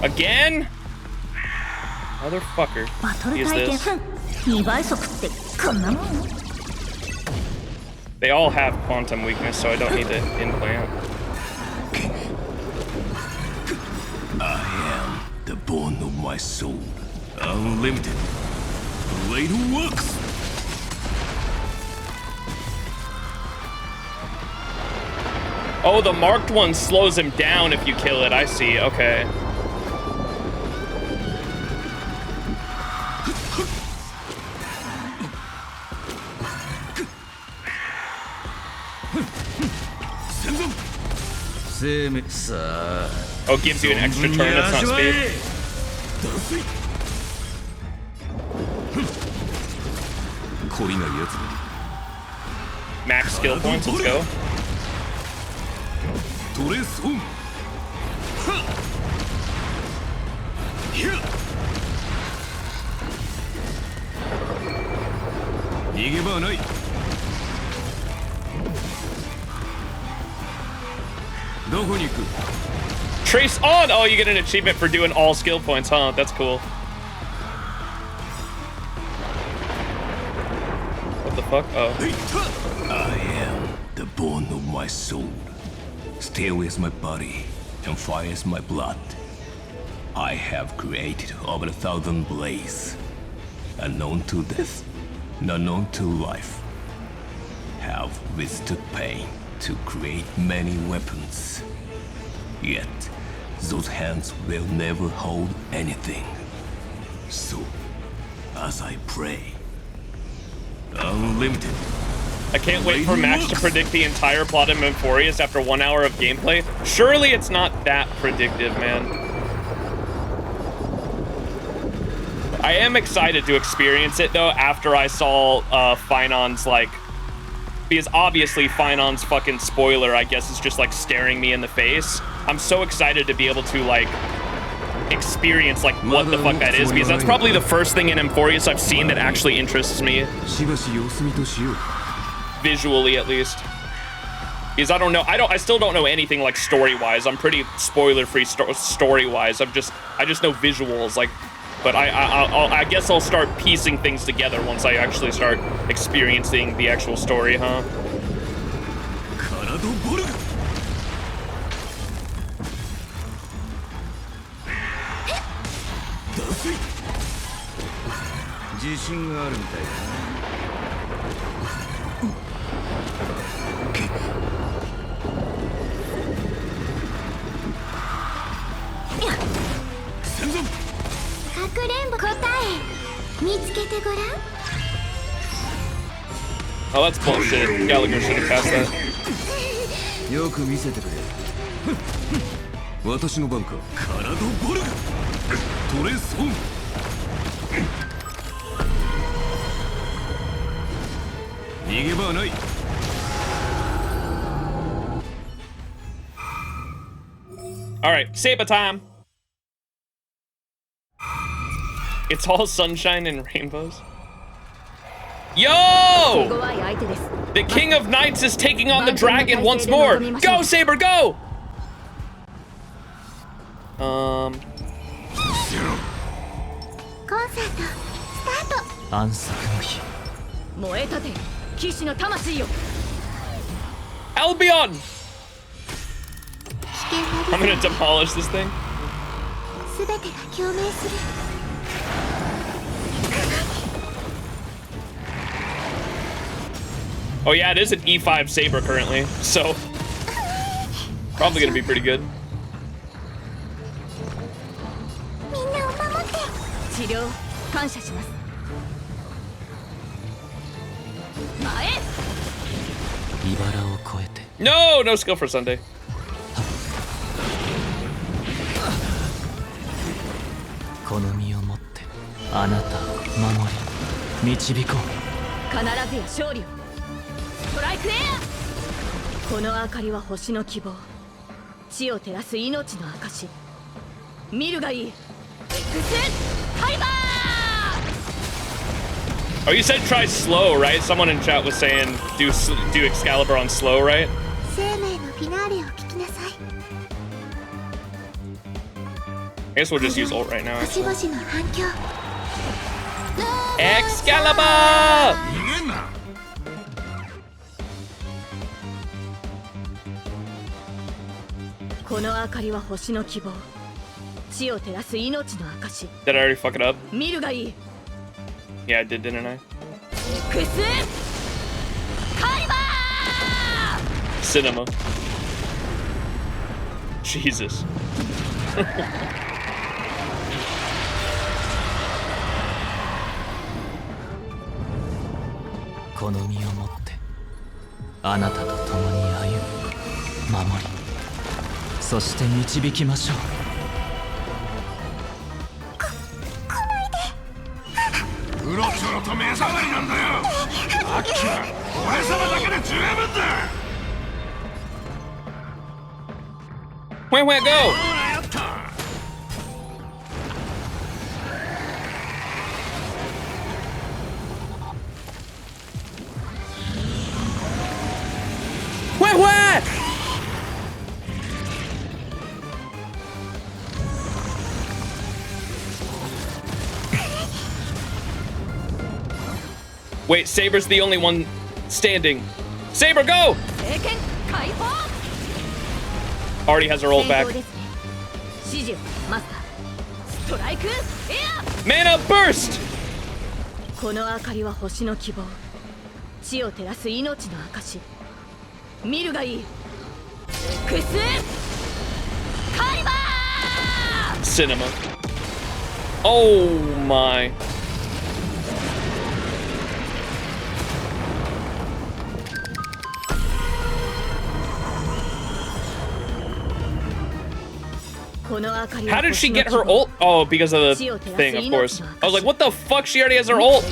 Again? Motherfucker. Use this. They all have quantum weakness, so I don't need to implant. I am the bone of my soul. Unlimited blade works. Oh, the marked one slows him down if you kill it. I see. Okay. Oh, gives you an extra turn. That's not speed. Max skill points. Let's go. Trace on! Oh, you get an achievement for doing all skill points, huh? That's cool. What the fuck? Oh. I am the bone of my soul. Steel is my body, and fire is my blood. I have created over 1,000 blades, unknown to death, unknown to life. Have withstood pain to create many weapons. Yet, those hands will never hold anything. So, as I pray, unlimited. I can't wait for Max to predict the entire plot of Memphorius after 1 hour of gameplay. Surely it's not that predictive, man. I am excited to experience it, though, after I saw Finon's, like... Because obviously Finon's fucking spoiler, I guess, is just, like, staring me in the face. I'm so excited to be able to, like, experience, like, what the fuck that is, because that's probably the first thing in Memphorius I've seen that actually interests me. Visually, at least. Because I don't know, I still don't know anything, like, story-wise. I'm pretty spoiler-free story-wise. I just know visuals, like, but I guess I'll start piecing things together once I actually start experiencing the actual story, huh? Oh, that's bullshit. Gallagher should have passed that. All right, Saber time. It's all sunshine and rainbows. Yo! The King of Knights is taking on the dragon once more. Go, Saber, go! Albion! I'm gonna demolish this thing. Oh yeah, it is an E5 Saber currently, so probably gonna be pretty good. No, no skill for Sunday. Oh, you said try slow, right? Someone in chat was saying do Excalibur on slow, right? I guess we'll just use ult right now. Actually. Excalibur! Did I already fuck it up? Yeah, I did, didn't I? Cinema. Jesus. Where go? Where? Wait, Saber's the only one standing. Saber, go! Already has her ult back. Mana burst! Cinema. Oh my. How did she get her ult? Oh, because of the thing, of course. I was like, what the fuck? She already has her ult.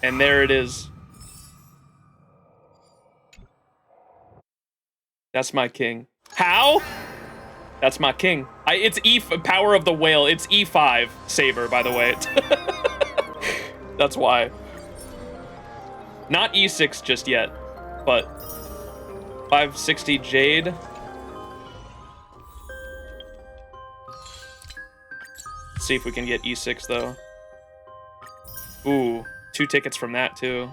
And there it is. That's my king. How? That's my king. It's Power of the Whale. It's E5 Saber, by the way. That's why. Not E6 just yet, but 560 Jade. Let's see if we can get E6 though. Ooh, 2 tickets from that too.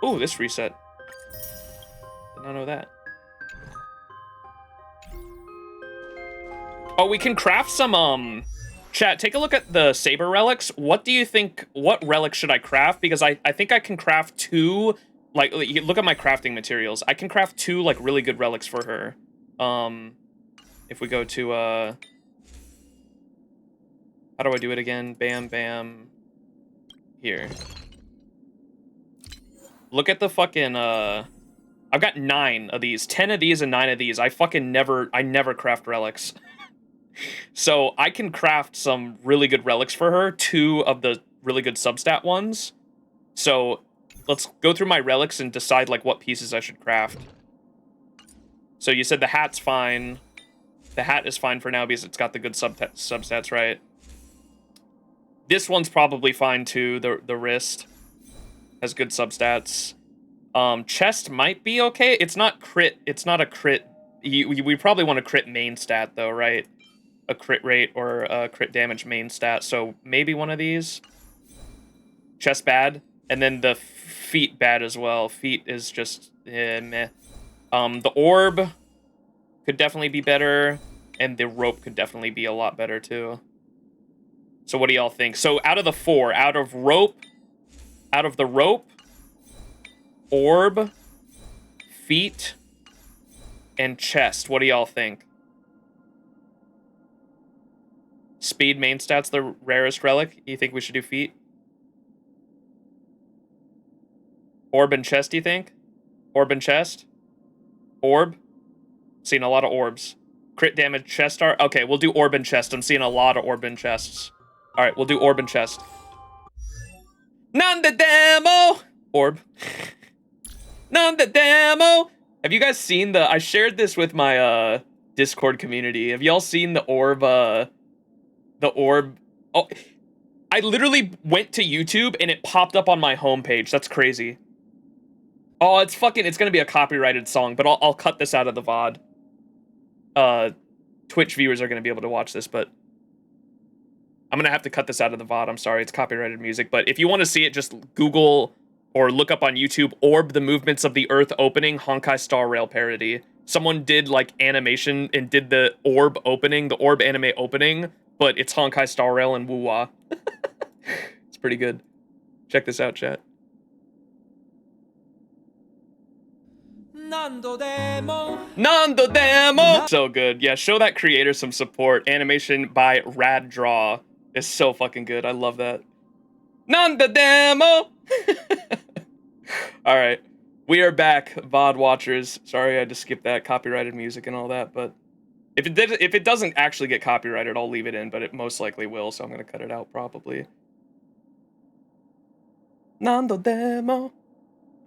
Ooh, this reset. Did not know that. Oh, we can craft some, chat, take a look at the Saber relics. What do you think, what relics should I craft? Because I think I can craft 2, like, look at my crafting materials. I can craft 2, like, really good relics for her. If we go to, how do I do it again? Bam, bam. Here. Look at the fucking, I've got 9 of these. 10 of these and 9 of these. I never craft relics. So I can craft some really good relics for her, 2 of the really good substat ones. So let's go through my relics and decide like what pieces I should craft. So you said the hat's fine. The hat is fine for now because it's got the good substats, right? This one's probably fine too, the wrist has good substats. Chest might be okay. It's not crit. It's not a crit. We probably want a crit main stat though, right? A crit rate or a crit damage main stat. So maybe one of these. Chest bad, and then the feet bad as well. Feet is just meh. The orb could definitely be better, and the rope could definitely be a lot better too. So what do y'all think? So out of the four, out of the rope, orb, feet, and chest, what do y'all think? Speed main stat's the rarest relic. You think we should do feet? Orb and chest, you think? Orb and chest? Orb? Seeing a lot of orbs. Crit damage chest are... Okay, we'll do orb and chest. I'm seeing a lot of orb and chests. Alright, we'll do orb and chest. Nanda demo! Orb. Nanda demo! Have you guys seen the... I shared this with my Discord community. Have y'all seen the orb... The orb... Oh, I literally went to YouTube and it popped up on my homepage. That's crazy. Oh, it's gonna be a copyrighted song, but I'll cut this out of the VOD. Twitch viewers are gonna be able to watch this, but I'm gonna have to cut this out of the VOD. I'm sorry, it's copyrighted music, but if you want to see it, just Google or look up on YouTube, Orb, the Movements of the Earth opening, Honkai Star Rail parody. Someone did, like, animation and did the Orb opening, the Orb anime opening, but it's Honkai Star Rail and woo-wah. It's pretty good. Check this out, chat. Nando demo. So good. Yeah, show that creator some support. Animation by Rad Draw is so fucking good. I love that. Nando demo. All right, we are back, VOD watchers. Sorry, I had to skip that copyrighted music and all that, but if it doesn't actually get copyrighted, I'll leave it in, but it most likely will, so I'm gonna cut it out probably. Nando demo.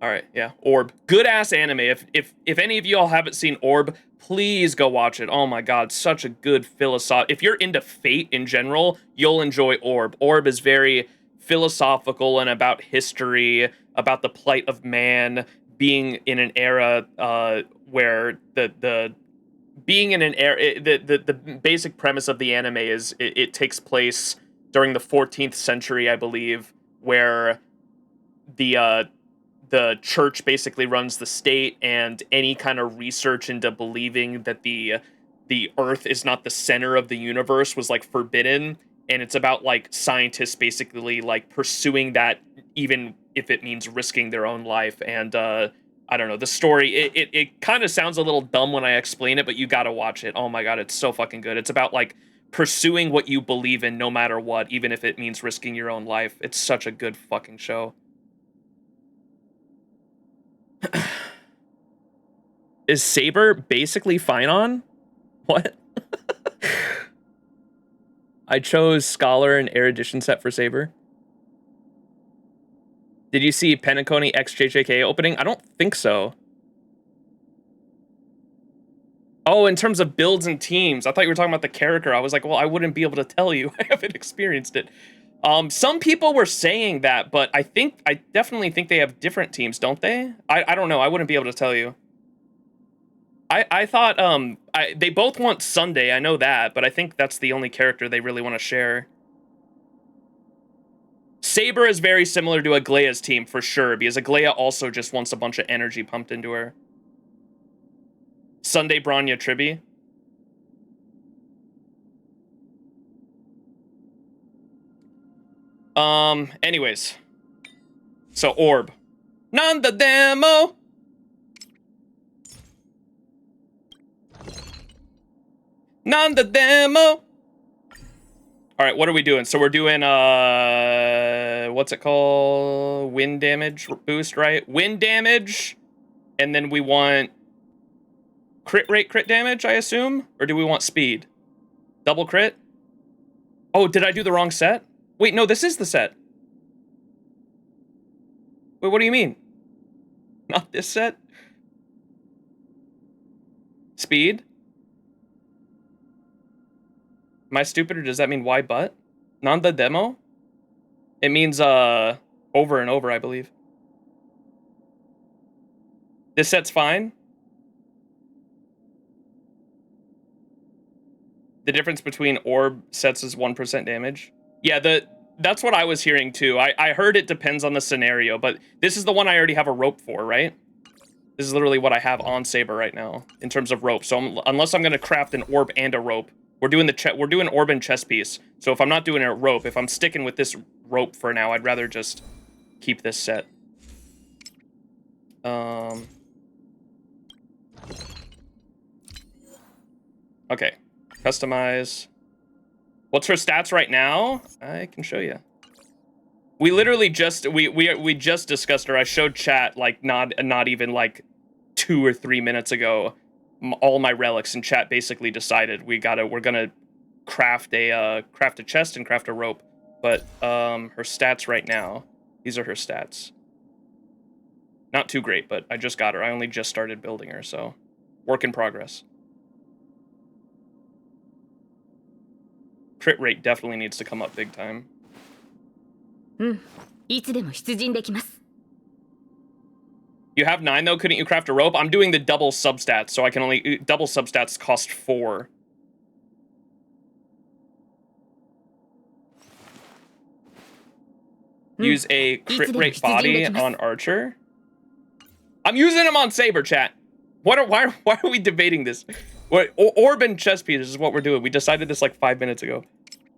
All right, yeah, Orb. Good-ass anime. If any of y'all haven't seen Orb, please go watch it. Oh my god, such a good If you're into Fate in general, you'll enjoy Orb. Orb is very philosophical and about history, about the plight of man, being in an era where the basic premise of the anime is it takes place during the 14th century, I believe, where the church basically runs the state, and any kind of research into believing that the earth is not the center of the universe was, like, forbidden, and it's about, like, scientists basically, like, pursuing that even if it means risking their own life. And I don't know, the story, it kind of sounds a little dumb when I explain it, but you gotta watch it. Oh my god, it's so fucking good. It's about, like, pursuing what you believe in no matter what, even if it means risking your own life. It's such a good fucking show. Is Saber basically fine on? What? I chose Scholar and Erudition set for Saber. Did you see Penacony X JJK opening? I don't think so. Oh, in terms of builds and teams. I thought you were talking about the character. I was like, well, I wouldn't be able to tell you. I haven't experienced it. Some people were saying that, but I definitely think they have different teams, don't they? I don't know. I wouldn't be able to tell you. I thought they both want Sunday. I know that, but I think that's the only character they really want to share. Saber is very similar to Aglaea's team for sure, because Aglaea also just wants a bunch of energy pumped into her. Sunday Branya Tribi. Anyways. So, Orb. Nanda demo! Nanda demo! Alright, what are we doing? So we're doing, what's it called? Wind damage boost, right? Wind damage, and then we want crit rate crit damage, I assume? Or do we want speed? Double crit? Oh, did I do the wrong set? Wait, no, this is the set. Wait, what do you mean? Not this set? Speed? Am I stupid, or does that mean why but? Nanda demo? It means, over and over, I believe. This set's fine. The difference between orb sets is 1% damage. Yeah, that's what I was hearing too. I heard it depends on the scenario, but this is the one I already have a rope for, right? This is literally what I have on Saber right now in terms of rope. So unless I'm gonna craft an orb and a rope, we're doing orb and chest piece. So if I'm not doing a rope, if I'm sticking with this rope for now, I'd rather just keep this set. Okay, customize. What's her stats right now? I can show you. We literally just we just discussed her. I showed chat like not even like 2 or 3 minutes ago. All my relics, and chat basically decided we're gonna craft a chest and craft a rope. But her stats right now, these are her stats. Not too great, but I just got her. I only just started building her, so work in progress. Crit rate definitely needs to come up big time. You have 9 though, couldn't you craft a rope? I'm doing the double substats, so I can only... Double substats cost 4. Use a crit rate body on Archer. I'm using him on Saber, chat. Why are we debating this? Orb and chest pieces is what we're doing. We decided this like 5 minutes ago.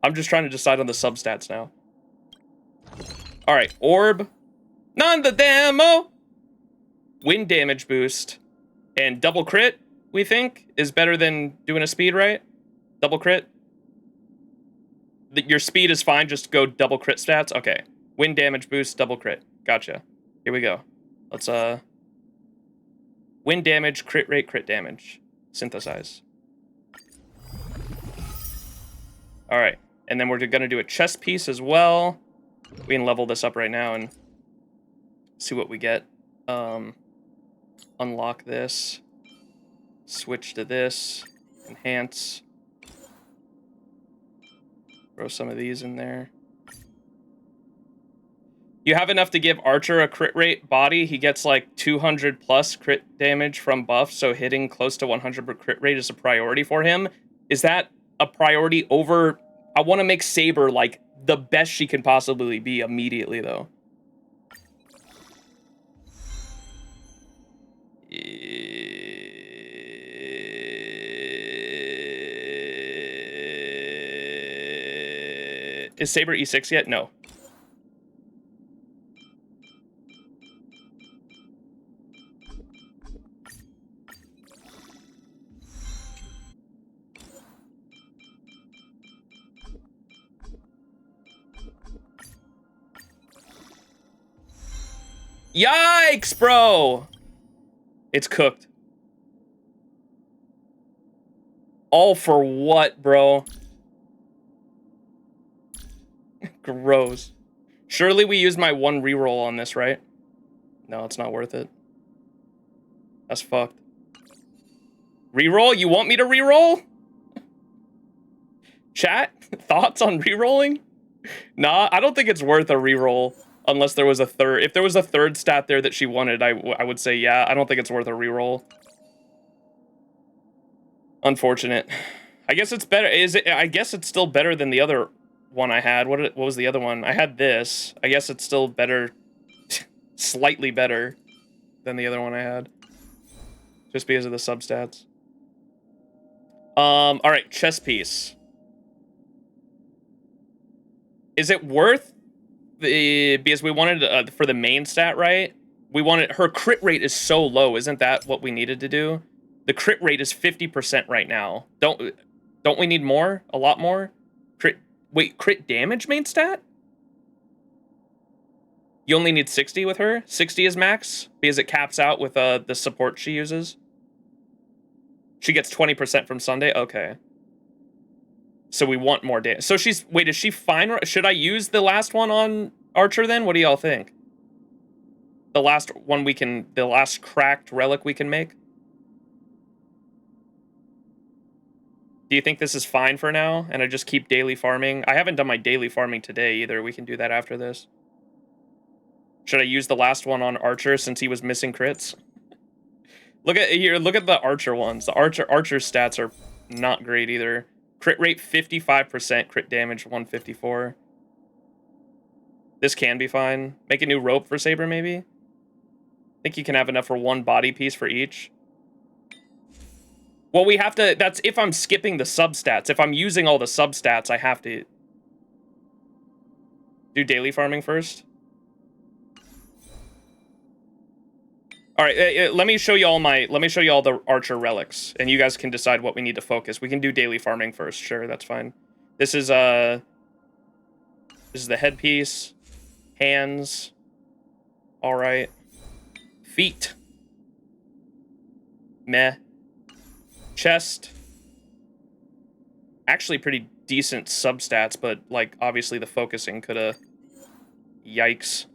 I'm just trying to decide on the substats now. Alright, orb. Non the demo. Wind damage boost. And double crit, we think, is better than doing a speed, right? Double crit. Your speed is fine, just go double crit stats. Okay. Wind damage boost, double crit. Gotcha. Here we go. Let's, wind damage, crit rate, crit damage. Synthesize. Alright. And then we're gonna do a chest piece as well. We can level this up right now and see what we get. Unlock this. Switch to this. Enhance. Throw some of these in there. You have enough to give Archer a crit rate body. He gets like 200 plus crit damage from buff, so hitting close to 100 crit rate is a priority for him. Is that a priority over... I want to make Saber like the best she can possibly be immediately, though. Is Saber E6 yet? No. Yikes, bro! It's cooked. All for what, bro? Gross. Surely we used my 1 reroll on this, right? No, it's not worth it. That's fucked. Reroll? You want me to reroll? Chat? Thoughts on rerolling? Nah, I don't think it's worth a reroll. Unless there was a third. If there was a third stat there that she wanted, I would say yeah. I don't think it's worth a reroll. Unfortunate. I guess it's better. I guess it's still better than the other one I had. What was the other one? I had this. I guess it's still better. Slightly better than the other one I had. Just because of the substats. Alright, chess piece. Is it worth... because we wanted for the main stat, right? We wanted her crit rate is so low. Isn't that what we needed to do? The crit rate is 50% right now. Don't we need more? A lot more? Crit damage main stat? You only need 60 with her? 60 is max because it caps out with the support she uses. She gets 20% from Sunday. Okay. So we want more damage. So she's... Wait, is she fine? Should I use the last one on Archer then? What do y'all think? The last one we can... The last cracked relic we can make? Do you think this is fine for now? And I just keep daily farming? I haven't done my daily farming today either. We can do that after this. Should I use the last one on Archer since he was missing crits? Look at here. Look at the archer ones. The archer stats are not great either. Crit rate 55%. Crit damage 154. This can be fine. Make a new rope for Saber maybe. I think you can have enough for one body piece for each. Well, we have to. That's if I'm skipping the substats. If I'm using all the substats, I have to do daily farming first. All right, let me show you all the archer relics, and you guys can decide what we need to focus. We can do daily farming first. Sure, that's fine. This is the headpiece, hands. All right, feet. Meh. Chest. Actually, pretty decent substats, but like obviously the focusing could have. Yikes.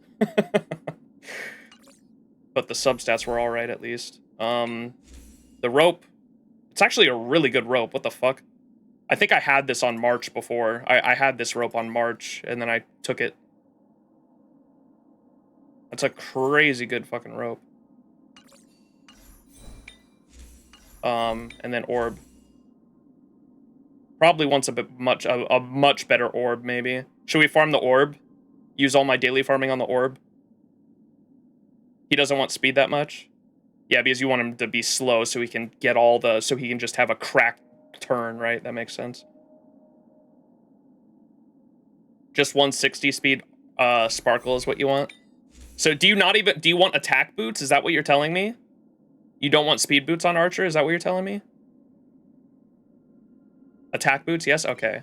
But the substats were alright at least. The rope. It's actually a really good rope. What the fuck? I think I had this on March before. I had this rope on March, and then I took it. That's a crazy good fucking rope. And then orb. Probably wants a much better orb, maybe. Should we farm the orb? Use all my daily farming on the orb? He doesn't want speed that much? Yeah, because you want him to be slow so he can get all the... So he can just have a cracked turn, right? That makes sense. Just 160 speed sparkle is what you want? So do you not even... Do you want attack boots? Is that what you're telling me? You don't want speed boots on Archer? Is that what you're telling me? Attack boots? Yes? Okay.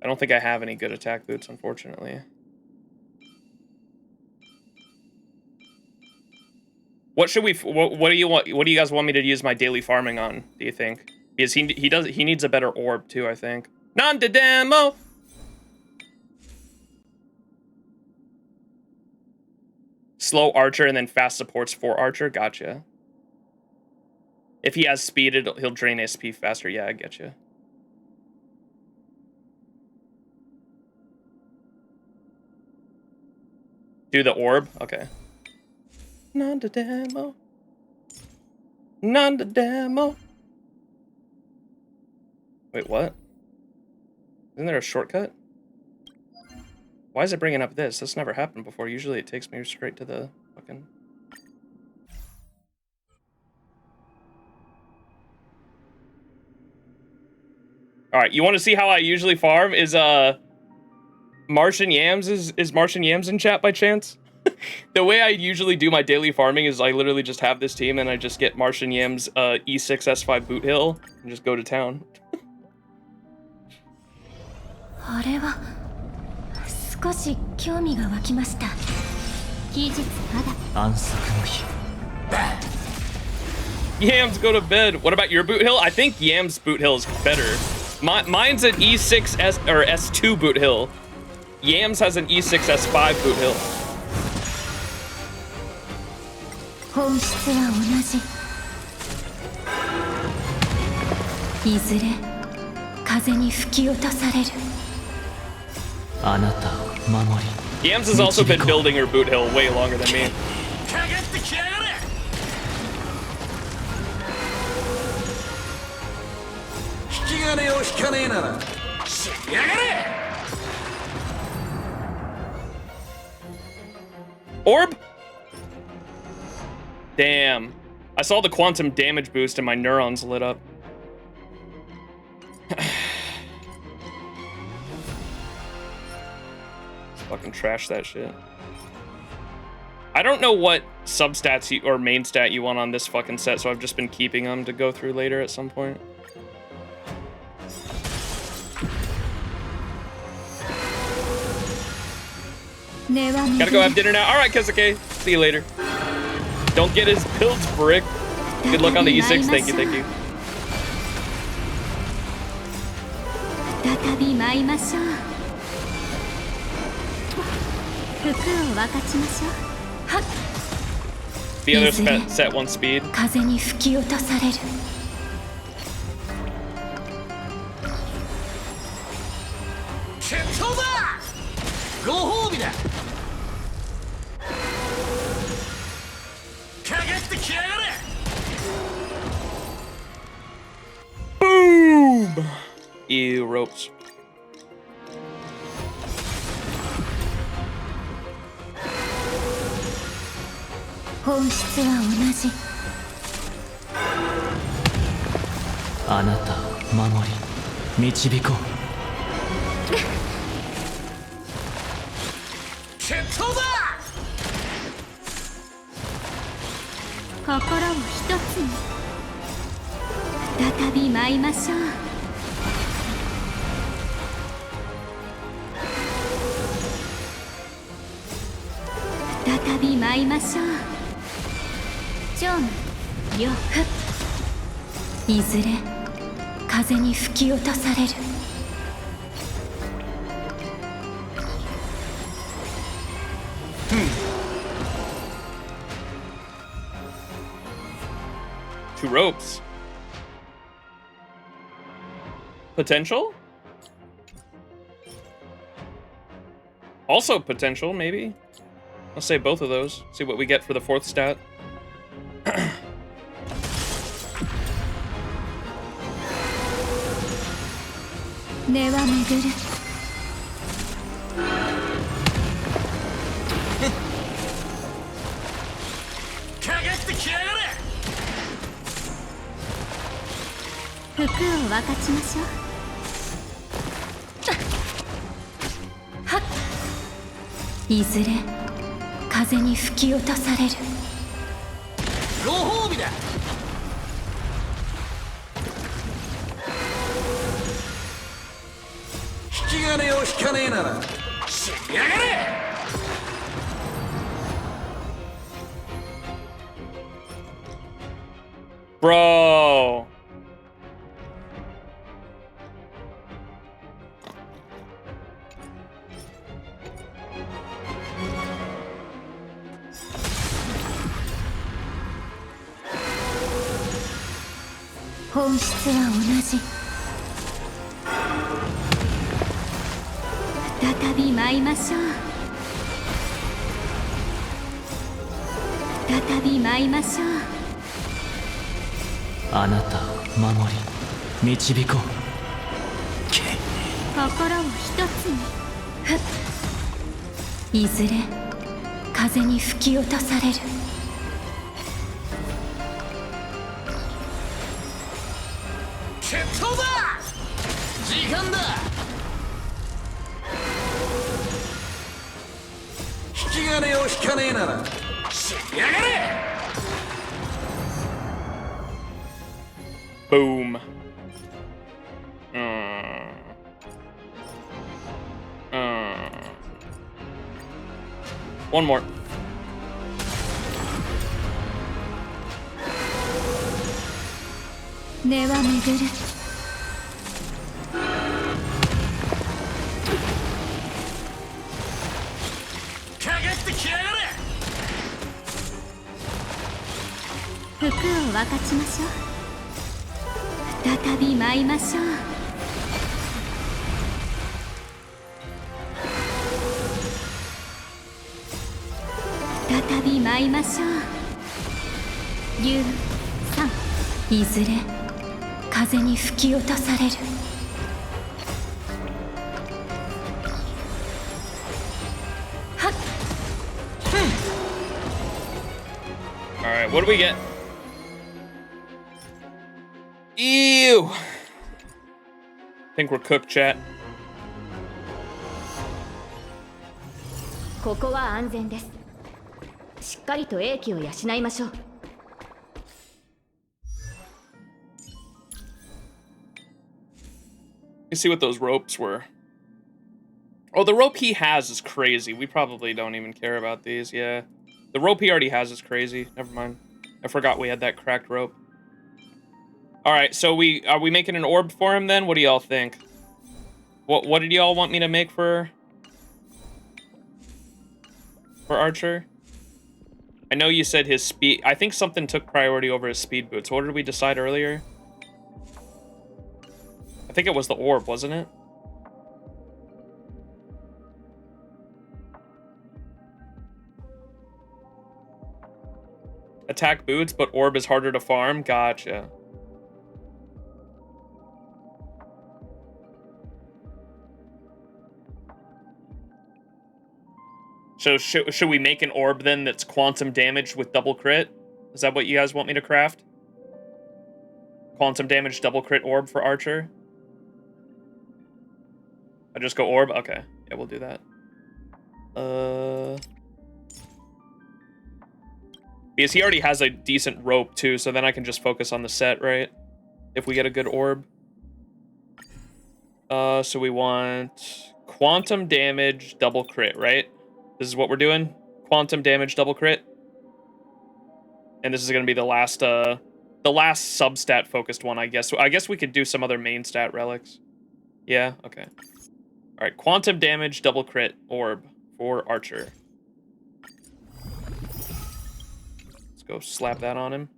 I don't think I have any good attack boots, unfortunately. What should we... What do you want? What do you guys want me to use my daily farming on, do you think? Because he needs a better orb, too, I think. Non-de-demo! Slow Archer and then fast supports for Archer? Gotcha. If he has speed, he'll drain SP faster. Yeah, I get you. Do the orb? Okay. Non-de-demo. Non-de-demo. Wait, what? Isn't there a shortcut? Why is it bringing up this? This never happened before. Usually it takes me straight to the fucking... Alright, you want to see how I usually farm? Is Martian Yams is Martian Yams in chat by chance? The way I usually do my daily farming is I literally just have this team and I just get Martian Yams E6 S5 boot hill and just go to town. Yams, go to bed. What about your boot hill? I think Yams boot hill is better. Mine's an E6 S or S2 boot hill. Yams has an E6 S5 boot hill. Yams has also been building her boot hill way longer than me. Orb? Damn. I saw the quantum damage boost and my neurons lit up. Fucking trash that shit. I don't know what substats or main stat you want on this fucking set, so I've just been keeping them to go through later at some point. Gotta go have dinner now. All right, Kesuke. See you later. Don't get his pills, brick. Good luck on the E6. Thank you, thank you. The other set one speed. Ew, ropes. Two ropes. Potential? Also potential, maybe. Let's say both of those. See what we get for the fourth stat. Bro. Boom. One more. Alright, what do we get? Ew! Think we're cooked, chat. ここは安全です。しっかりと英気を養いましょう。You see what those ropes were. Oh, the rope he has is crazy. We probably don't even care about these, yeah. The rope he already has is crazy. Never mind. I forgot we had that cracked rope. Alright, so are we making an orb for him then? What do y'all think? What did y'all want me to make for Archer? I know you said his speed. I think something took priority over his speed boots. What did we decide earlier? I think it was the orb, wasn't it? Attack boots, but orb is harder to farm. Gotcha. So should we make an orb then that's quantum damage with double crit? Is that what you guys want me to craft? Quantum damage double crit orb for Archer? I just go orb? Okay. Yeah, we'll do that. Because he already has a decent rope too, so then I can just focus on the set, right? If we get a good orb. So we want quantum damage double crit, right? This is what we're doing? Quantum damage double crit. And this is gonna be the last substat focused one, I guess. I guess we could do some other main stat relics. Yeah, okay. Alright, quantum damage double crit orb for Archer. Let's go slap that on him.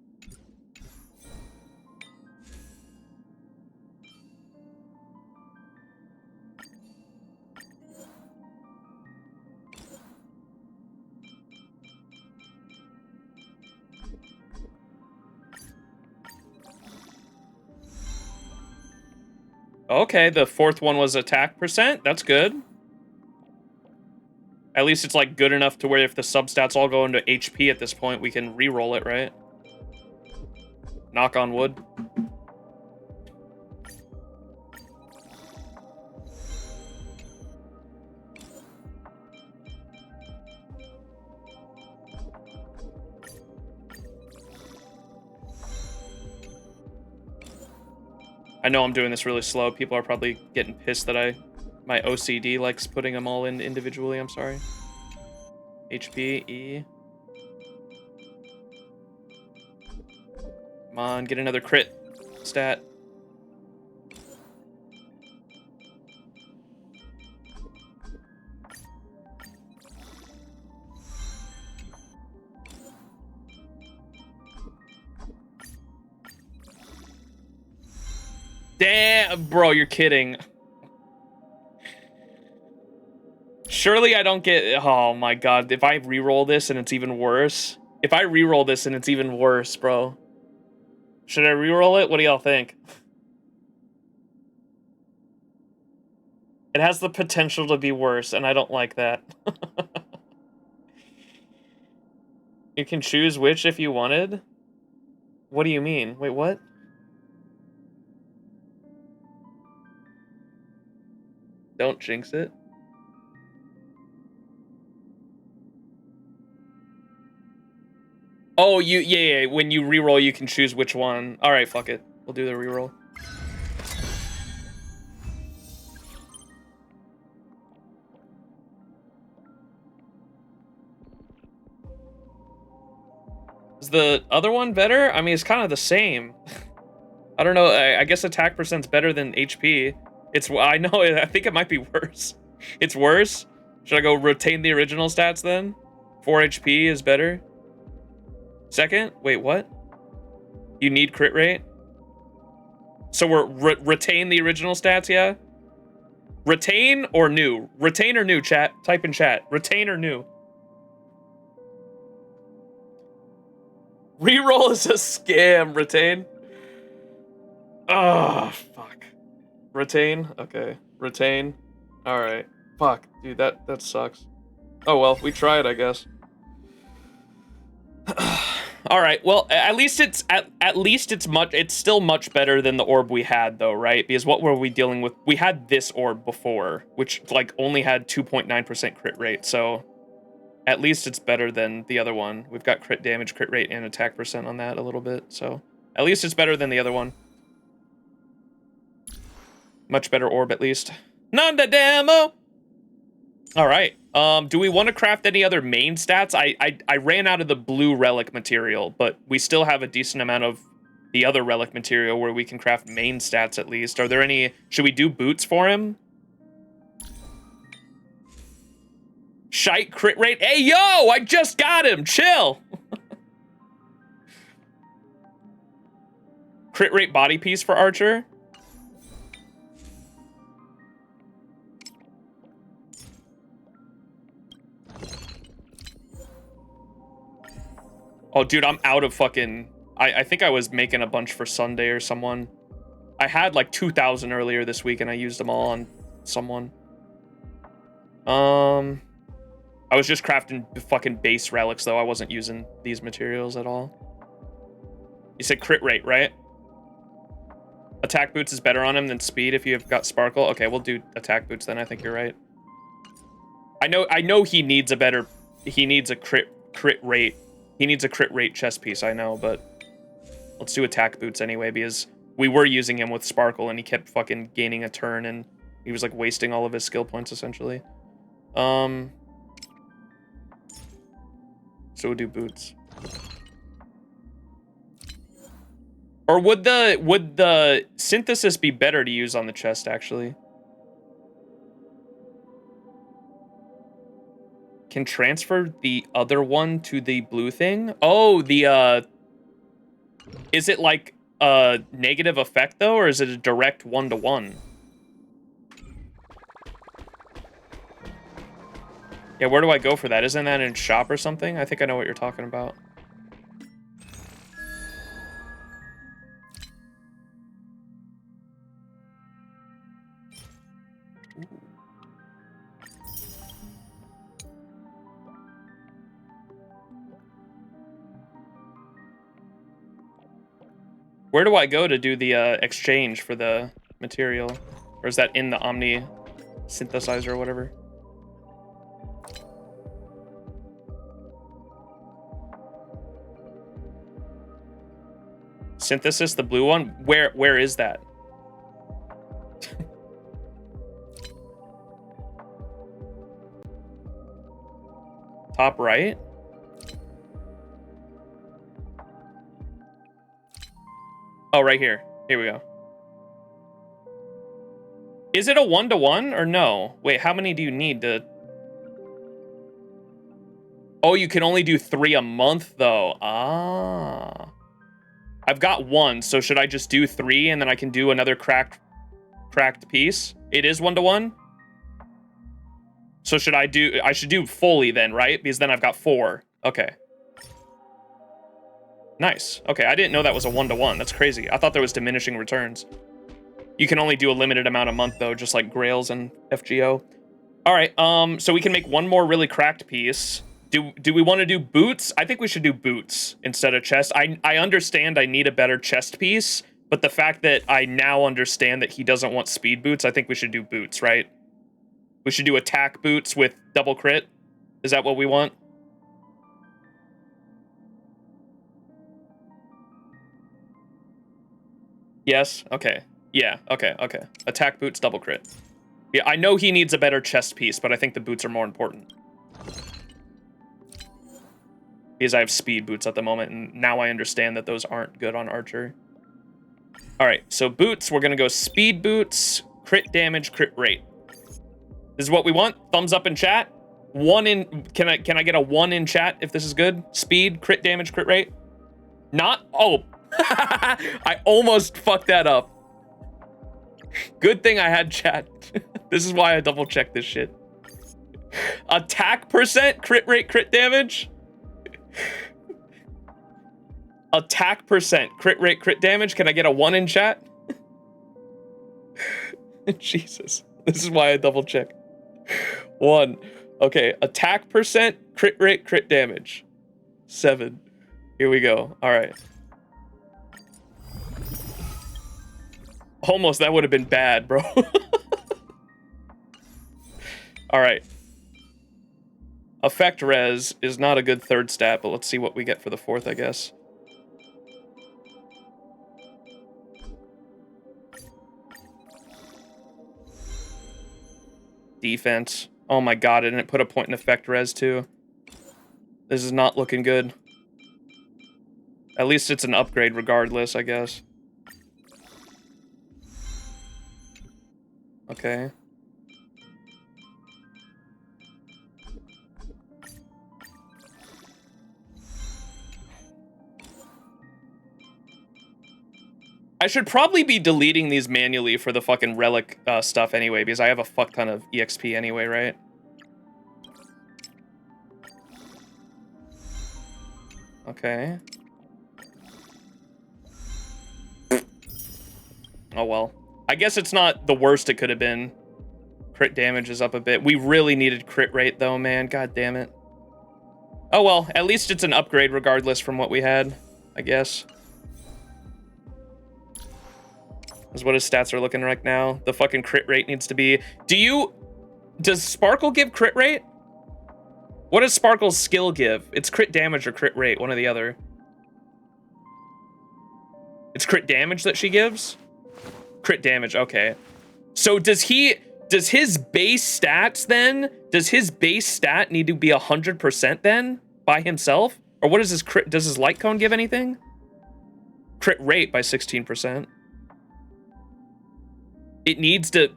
Okay, the fourth one was attack percent. That's good. At least it's like good enough to where if the substats all go into HP at this point, we can re-roll it, right? Knock on wood. I know I'm doing this really slow. People are probably getting pissed that my OCD likes putting them all in individually. I'm sorry. HP, E. Come on, get another crit stat. Damn, bro, you're kidding. Surely I don't get... Oh my god, if I re-roll this and it's even worse... If I re-roll this and it's even worse, bro. Should I re-roll it? What do y'all think? It has the potential to be worse, and I don't like that. You can choose which if you wanted? What do you mean? Wait, what? Don't jinx it. Oh, yeah, when you reroll, you can choose which one. All right, fuck it. We'll do the reroll. Is the other one better? I mean, it's kind of the same. I don't know. I guess attack percent's better than HP. I know, I think it might be worse. It's worse? Should I go retain the original stats then? 4 HP is better? Second? Wait, what? You need crit rate? So we're retain the original stats, yeah? Retain or new? Retain or new, chat? Type in chat. Retain or new? Reroll is a scam, retain. Oh, fuck. Retain? Okay. Retain. Alright. Fuck, dude, that sucks. Oh well, we tried, I guess. Alright, well, at least it's it's still much better than the orb we had though, right? Because what were we dealing with? We had this orb before, which like only had 2.9% crit rate, so at least it's better than the other one. We've got crit damage, crit rate, and attack percent on that a little bit, so at least it's better than the other one. Much better orb, at least. Nanda demo! Alright, do we want to craft any other main stats? I ran out of the blue relic material, but we still have a decent amount of the other relic material where we can craft main stats at least. Are there any... Should we do boots for him? Shite crit rate? Hey, yo! I just got him! Chill! Crit rate body piece for Archer? Oh, dude, I'm out of fucking... I think I was making a bunch for Sunday or someone. I had like 2,000 earlier this week, and I used them all on someone. I was just crafting fucking base relics, though. I wasn't using these materials at all. You said crit rate, right? Attack boots is better on him than speed if you have got sparkle. Okay, we'll do attack boots then. I think you're right. I know he needs a better... He needs a crit rate. He needs a crit rate chest piece, I know, but... Let's do attack boots anyway, because we were using him with sparkle, and he kept fucking gaining a turn, and he was, like, wasting all of his skill points, essentially. So we'll do boots. Or would the synthesis be better to use on the chest, actually? Can transfer the other one to the blue thing? Oh, the is it like a negative effect though, or is it a direct 1-to-1? Yeah, where do I go for that? Isn't that in shop or something? I think I know what you're talking about. Where do I go to do the exchange for the material? Or is that in the Omni synthesizer or whatever? Synthesis, the blue one? Where is that? Top right? Oh, right here. Here we go. Is it a 1-to-1 or no? Wait, how many do you need to... Oh, you can only do 3 a month, though. Ah. I've got 1, so should I just do 3 and then I can do another cracked piece? It is 1-to-1? So should I should do fully then, right? Because then I've got 4. Okay. Nice. Okay, I didn't know that was a 1-to-1. That's crazy. I thought there was diminishing returns. You can only do a limited amount a month, though, just like Grails and FGO. All right, so we can make 1 more really cracked piece. Do we want to do boots? I think we should do boots instead of chest. I understand I need a better chest piece, but the fact that I now understand that he doesn't want speed boots, I think we should do boots, right? We should do attack boots with double crit. Is that what we want? Yes? Okay. Yeah, okay. Attack boots, double crit. Yeah, I know he needs a better chest piece, but I think the boots are more important. Because I have speed boots at the moment, and now I understand that those aren't good on Archer. Alright, so boots, we're gonna go speed boots, crit damage, crit rate. This is what we want. Thumbs up in chat. 1 in... Can I get a 1 in chat if this is good? Speed, crit damage, crit rate? Not... Oh... I almost fucked that up. Good thing I had chat. This is why I double checked this shit. Attack percent, crit rate, crit damage. Attack percent, crit rate, crit damage. Can I get a 1 in chat? Jesus. This is why I double check. 1. Okay, attack percent, crit rate, crit damage. 7. Here we go. All right. Almost, that would have been bad, bro. All right. Effect res is not a good 3rd stat, but let's see what we get for the 4th, I guess. Defense. Oh my god, and it put a point in effect res too. This is not looking good. At least it's an upgrade regardless, I guess. Okay. I should probably be deleting these manually for the fucking relic stuff anyway, because I have a fuck ton of EXP anyway, right? Okay. Oh well. I guess it's not the worst it could have been. Crit damage is up a bit. We really needed crit rate though, man. God damn it. Oh well, at least it's an upgrade regardless from what we had, I guess. Is what his stats are looking right now. The fucking crit rate needs to be... Does Sparkle give crit rate? What does Sparkle's skill give? It's crit damage or crit rate, one or the other. It's crit damage that she gives? Crit damage, okay. So does his base stats then? Does his base stat need to be 100% then by himself? Or what is his crit? Does his light cone give anything? Crit rate by 16%. It needs to...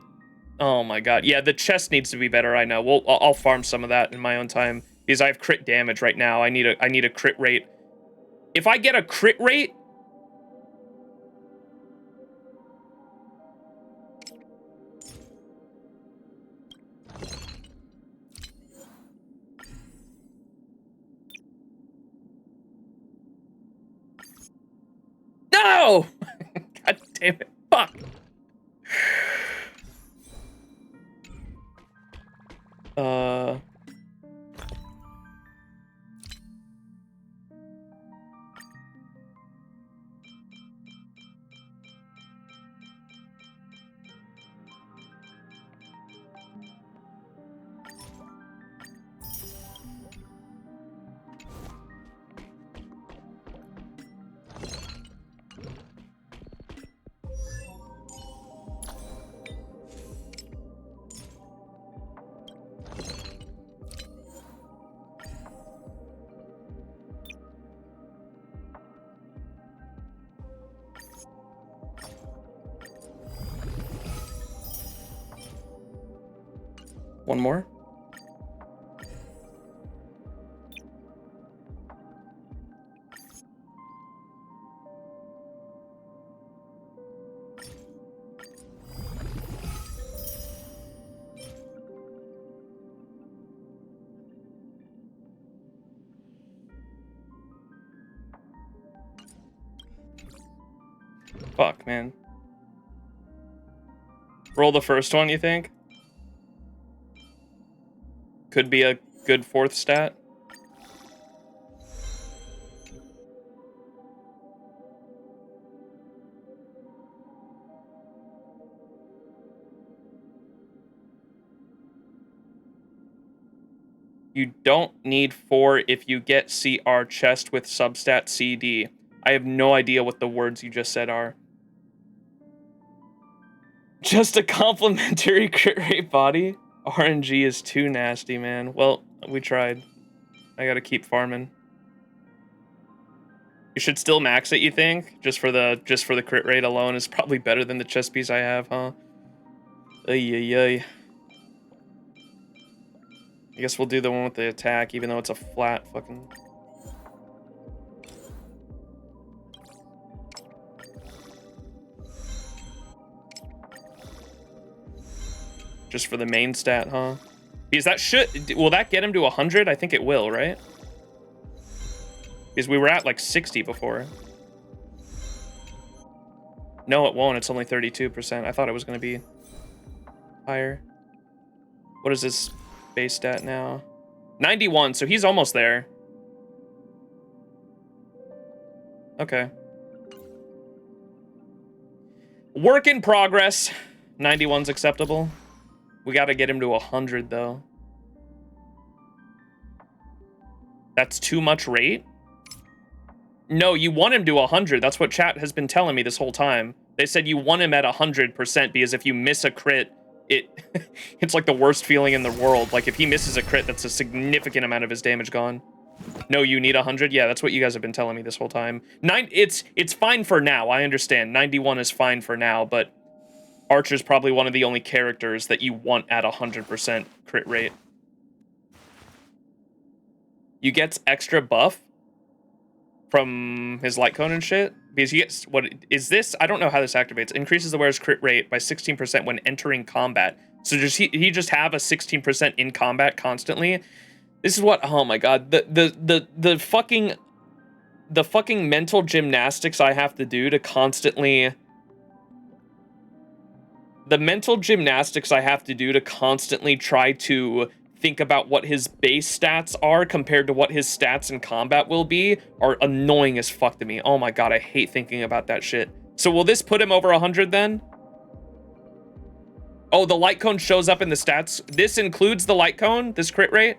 Oh my god. Yeah, the chest needs to be better, I know. I'll farm some of that in my own time. Because I have crit damage right now. I need a crit rate. If I get a crit rate... No! God damn it. Fuck. One more. Fuck, man. Roll the first one, you think? Could be a good fourth stat. You don't need 4 if you get CR chest with substat CD. I have no idea what the words you just said are. Just a complimentary crit rate body? RNG is too nasty, man. Well, we tried. I gotta keep farming. You should still max it, you think? Just for the crit rate alone is probably better than the chest piece I have, huh? Ay. I guess we'll do the one with the attack, even though it's a flat fucking... Just for the main stat, huh? Because that should... Will that get him to 100? I think it will, right? Because we were at like 60 before. No, it won't. It's only 32%. I thought it was going to be higher. What is this base stat now? 91, so he's almost there. Okay. Work in progress. 91's acceptable. We got to get him to 100, though. That's too much rate? No, you want him to 100. That's what chat has been telling me this whole time. They said you want him at 100% because if you miss a crit, it's like the worst feeling in the world. Like, if he misses a crit, that's a significant amount of his damage gone. No, you need 100? Yeah, that's what you guys have been telling me this whole time. It's fine for now, I understand. 91 is fine for now, but Archer's probably one of the only characters that you want at 100% crit rate. You get extra buff from his light cone and shit? Because he gets, what is this? I don't know how this activates. Increases the wearer's crit rate by 16% when entering combat. So does he just have a 16% in combat constantly? This is what, oh my god, the fucking mental gymnastics I have to do to constantly the mental gymnastics I have to do to constantly try to think about what his base stats are compared to what his stats in combat will be are annoying as fuck to me. Oh my god, I hate thinking about that shit. So will this put him over 100 then? Oh, the light cone shows up in the stats. This includes the light cone, this crit rate?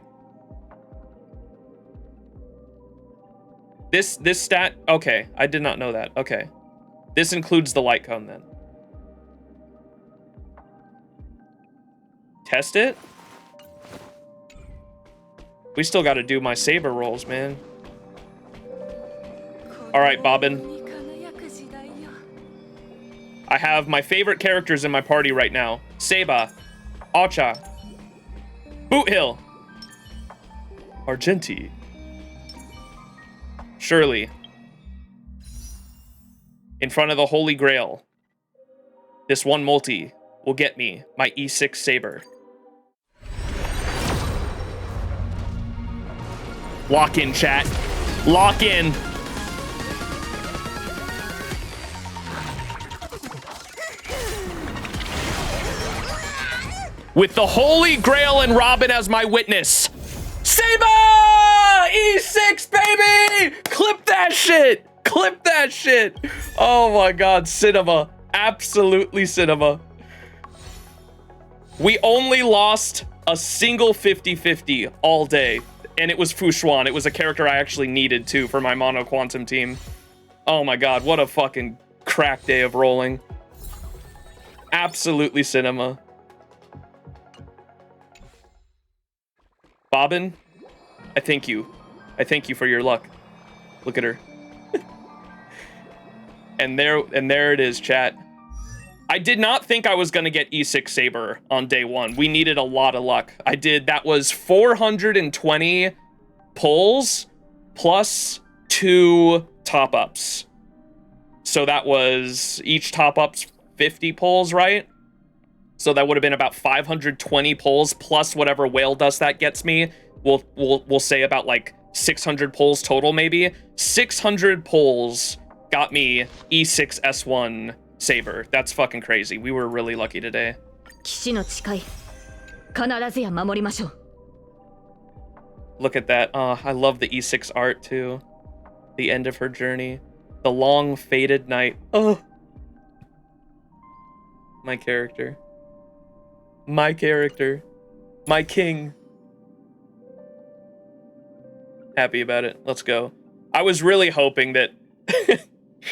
This stat, okay, I did not know that. Okay. This includes the light cone then. Test it? We still got to do my Saber rolls, man. All right, Bobbin. I have my favorite characters in my party right now. Seba, Acha, Boot Hill, Argenti, Shirley. In front of the Holy Grail. This one multi will get me my E6 Saber. Lock in, chat. Lock in. With the Holy Grail and Robin as my witness. Saber! E6, baby! Clip that shit! Clip that shit! Oh my god, cinema. Absolutely cinema. We only lost a single 50-50 all day. And it was Fushuan. It was a character I actually needed, too, for my Mono Quantum team. Oh my god, what a fucking crack day of rolling. Absolutely cinema. Bobbin, I thank you. I thank you for your luck. Look at her. and there it is, chat. I did not think I was gonna get E6 Saber on day one. We needed a lot of luck. I did. That was 420 pulls plus 2 top-ups. So that was each top-up's 50 pulls, right? So that would have been about 520 pulls plus whatever whale dust that gets me. We'll say about like 600 pulls total, maybe. 600 pulls got me E6 S1 Saber. That's fucking crazy. We were really lucky today. Look at that. I love the E6 art too. The end of her journey. The long faded night. Oh. My character. My character. My king. Happy about it. Let's go. I was really hoping that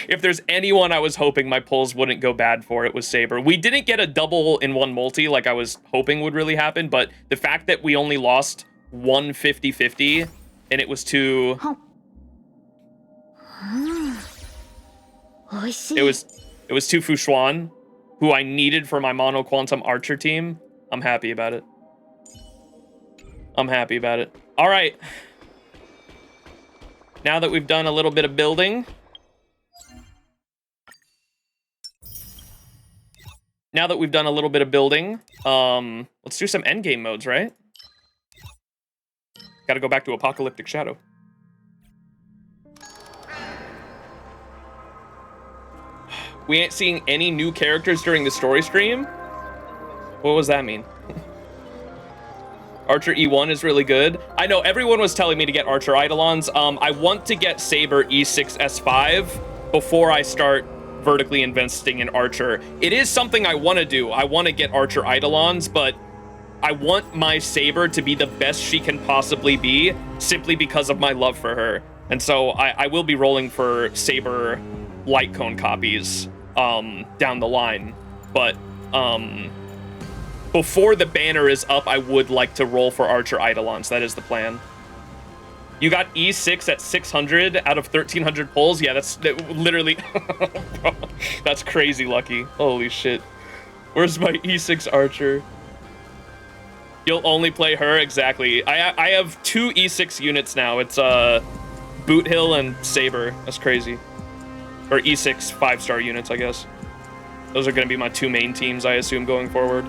if there's anyone I was hoping my pulls wouldn't go bad for, it was Saber. We didn't get a double in one multi like I was hoping would really happen, but the fact that we only lost one 50-50 and it was to... It was to Fushuan, who I needed for my Mono Quantum Archer team. I'm happy about it. I'm happy about it. All right. Now that we've done a little bit of building. Let's do some endgame modes, right? Gotta go back to Apocalyptic Shadow. We ain't seeing any new characters during the story stream? What does that mean? Archer E1 is really good. I know everyone was telling me to get Archer Eidolons. I want to get Saber E6 S5 before I start vertically investing in Archer. It is something I want to do. I want to get Archer Eidolons, but I want my Saber to be the best she can possibly be simply because of my love for her. And so I will be rolling for Saber light cone copies down the line. But before the banner is up, I would like to roll for Archer Eidolons. That is the plan. You got E6 at 600 out of 1,300 pulls? Yeah, that's literally... That's crazy lucky. Holy shit. Where's my E6 Archer? You'll only play her? Exactly. I have 2 E6 units now. It's Boot Hill and Saber. That's crazy. Or E6 5-star units, I guess. Those are going to be my 2 main teams, I assume, going forward.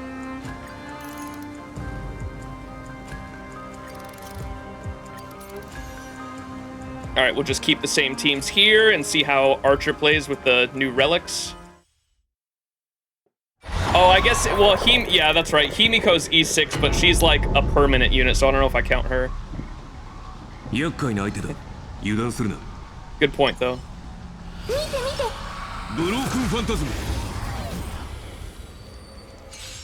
All right, we'll just keep the same teams here and see how Archer plays with the new relics. Oh, I guess, well, yeah, that's right. Himiko's E6, but she's like a permanent unit, so I don't know if I count her. Good point, though.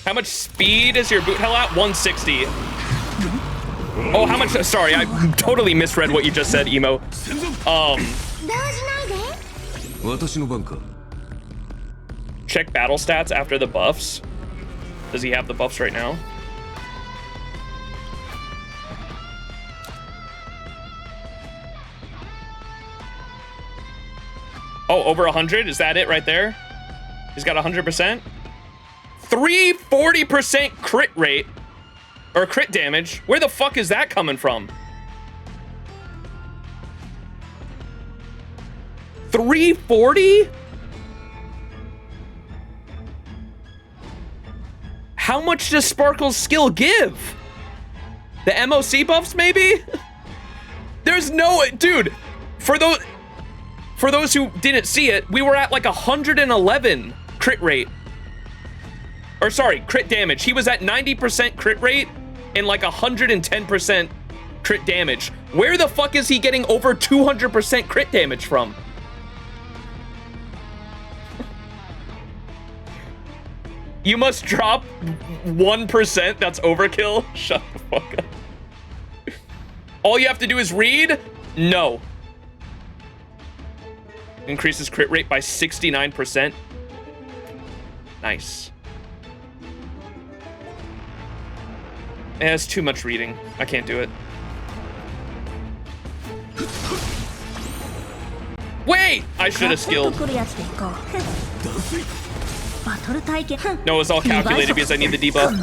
How much speed is your boot hell at? 160. Oh, how much? Sorry, I totally misread what you just said, Emo. Check battle stats after the buffs. Does he have the buffs right now? Oh, over 100? Is that it right there? He's got 100%? 340% crit rate. Or crit damage. Where the fuck is that coming from? 340? How much does Sparkle's skill give? The MOC buffs, maybe? There's no... Dude, for those who didn't see it, we were at like 111 crit rate. Or sorry, crit damage. He was at 90% crit rate and like 110% crit damage. Where the fuck is he getting over 200% crit damage from? You must drop 1%. That's overkill. Shut the fuck up. All you have to do is read? No. Increases crit rate by 69%. Nice. It has too much reading. I can't do it. Wait! I should have skilled. No, it's all calculated because I need the debuff.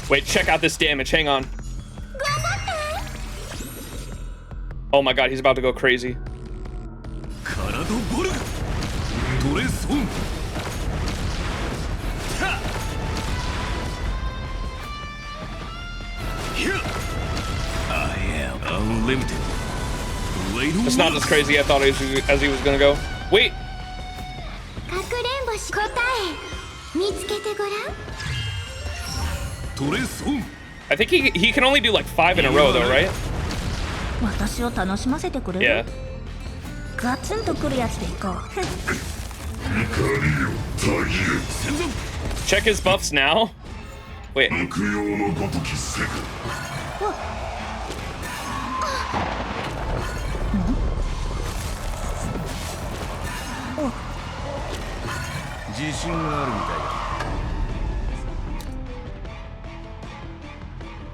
Wait, check out this damage. Hang on. Oh my god, he's about to go crazy. I am unlimited. It's not as crazy as I thought as he was gonna go. Wait. I think he can only do like 5 in a row though, right? Yeah. Check his buffs now. Wait.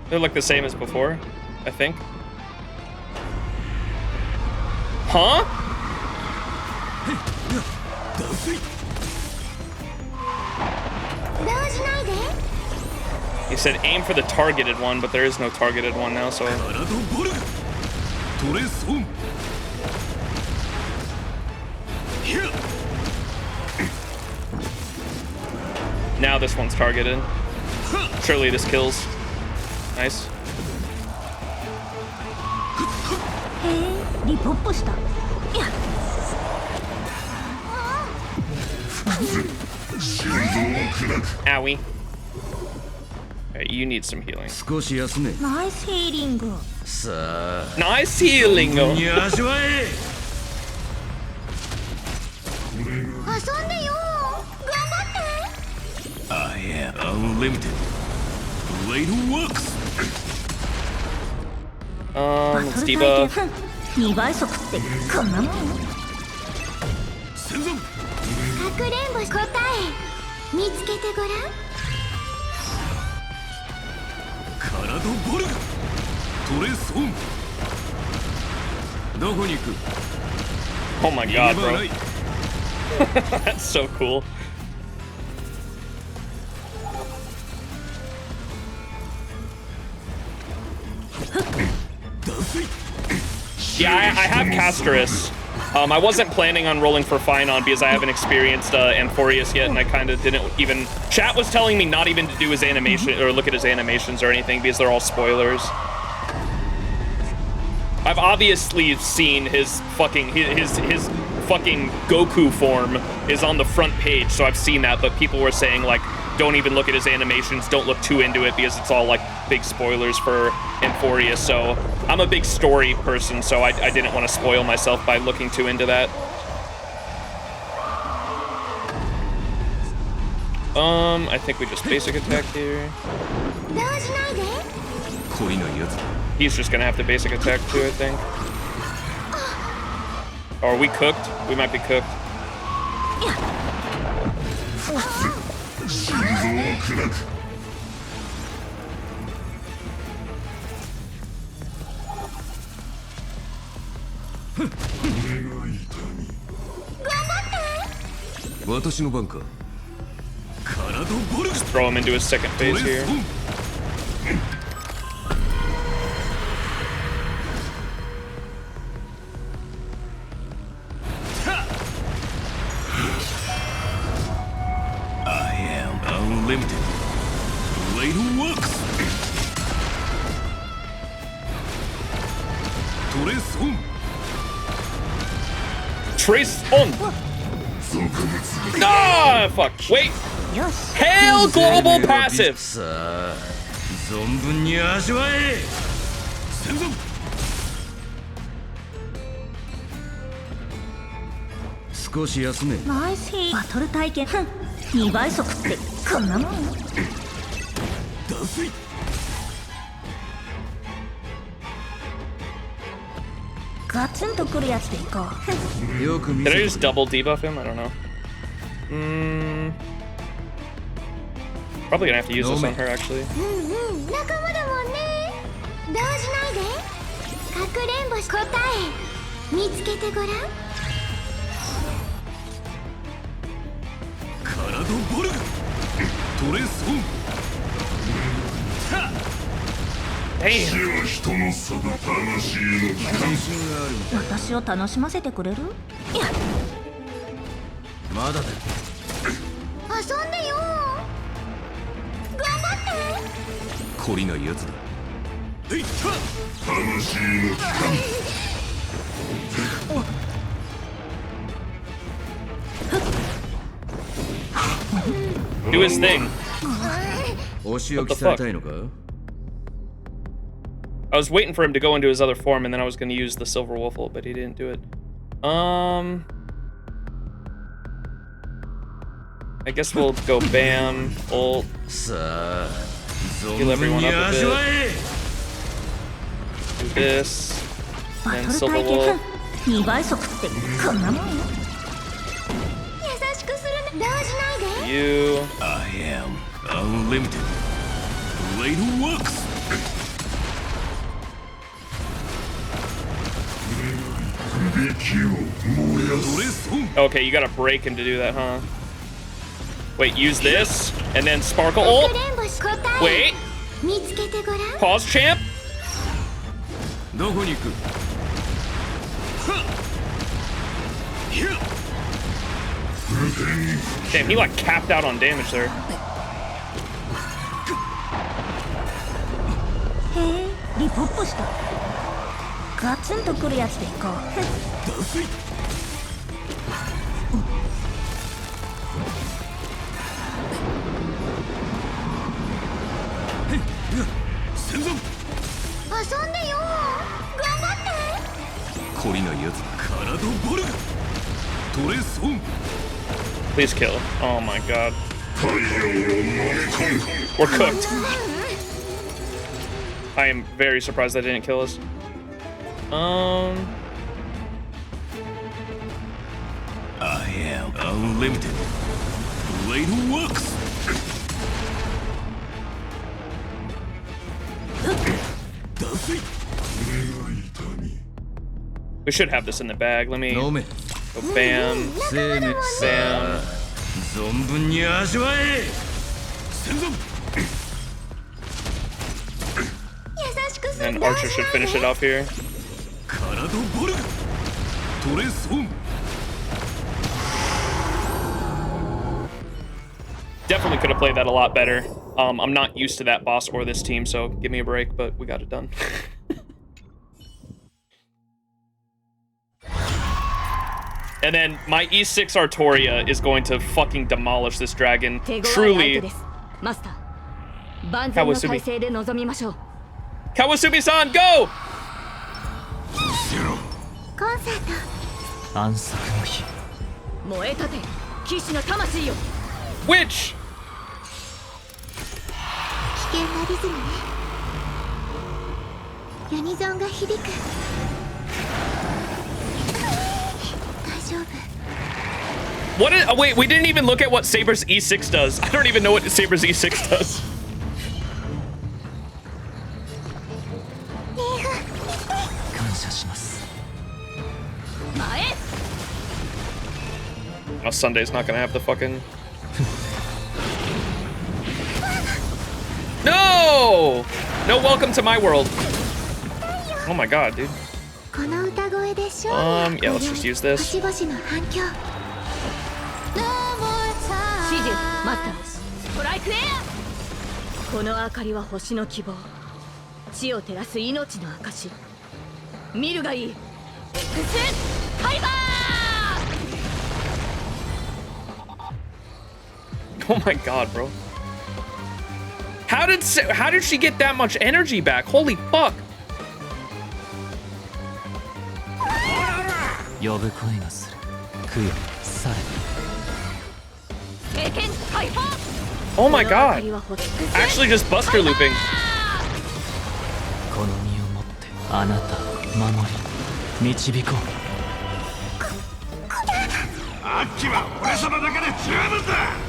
They look the same as before, I think. Huh? He said aim for the targeted one, but there is no targeted one now, so... Now this one's targeted. Surely this kills. Nice. Owie. Alright, you need some healing. Nice healing. Nice healing. I am unlimited. Blade works. Let's debuff. Oh my god, bro. That's so cool. Yeah, I have Casterus. I wasn't planning on rolling for Phynon because I haven't experienced Amphorius yet, and I kind of didn't even... Chat was telling me not even to do his animation or look at his animations or anything because they're all spoilers. I've obviously seen his fucking his fucking Goku form is on the front page, so I've seen that. But people were saying like, don't even look at his animations, don't look too into it because it's all like big spoilers for Euphoria. So I'm a big story person, so I didn't want to spoil myself by looking too into that. I think we just basic attack here. He's just gonna have to basic attack too, I think. Or are we cooked? We might be cooked. Just throw him into his second phase here. I am unlimited. Blade works. Trace on. Ah, fuck. Wait. Hail global passive. Nice hit. バトル体験2倍速ってこんなもんガツンとくるやつでいこう Did I just double debuff him? I don't know. Probably gonna have to use this on her actually. 仲間だもんね動じないでかくれんぼし答え見つけてごらん 私を楽しませてくれるまだだ遊んでよ頑張って懲りないやつだ Do his thing. What the fuck? I was waiting for him to go into his other form, and then I was going to use the Silver Waffle, but he didn't do it. I guess we'll go bam, ult, heal everyone up a bit. Do this, and Silver Wolf. You. I am unlimited. Blade works. Okay, you gotta break him to do that, huh? Wait, use this, and then Sparkle ult. Wait. Pause, champ. Damn, he like capped out on damage there. Please kill. Oh my god. We're cooked. I am very surprised that didn't kill us. I am unlimited. Blade works. We should have this in the bag. Let me go bam, bam. And Archer should finish it off here. Definitely could have played that a lot better. I'm not used to that boss or this team, so give me a break, but we got it done. And then my E6 Artoria is going to fucking demolish this dragon. Truly. Kawasubi. Kawasubi-san, go! Which? What is, oh wait, we didn't even look at what Saber's E6 does. I don't even know what Saber's E6 does. Oh, Sunday's not gonna have the fucking... No! No welcome to my world. Oh my god, dude. Yeah, let's just use this. Oh my god, bro. How did she get that much energy back? Holy fuck. Oh my god. Actually just buster looping.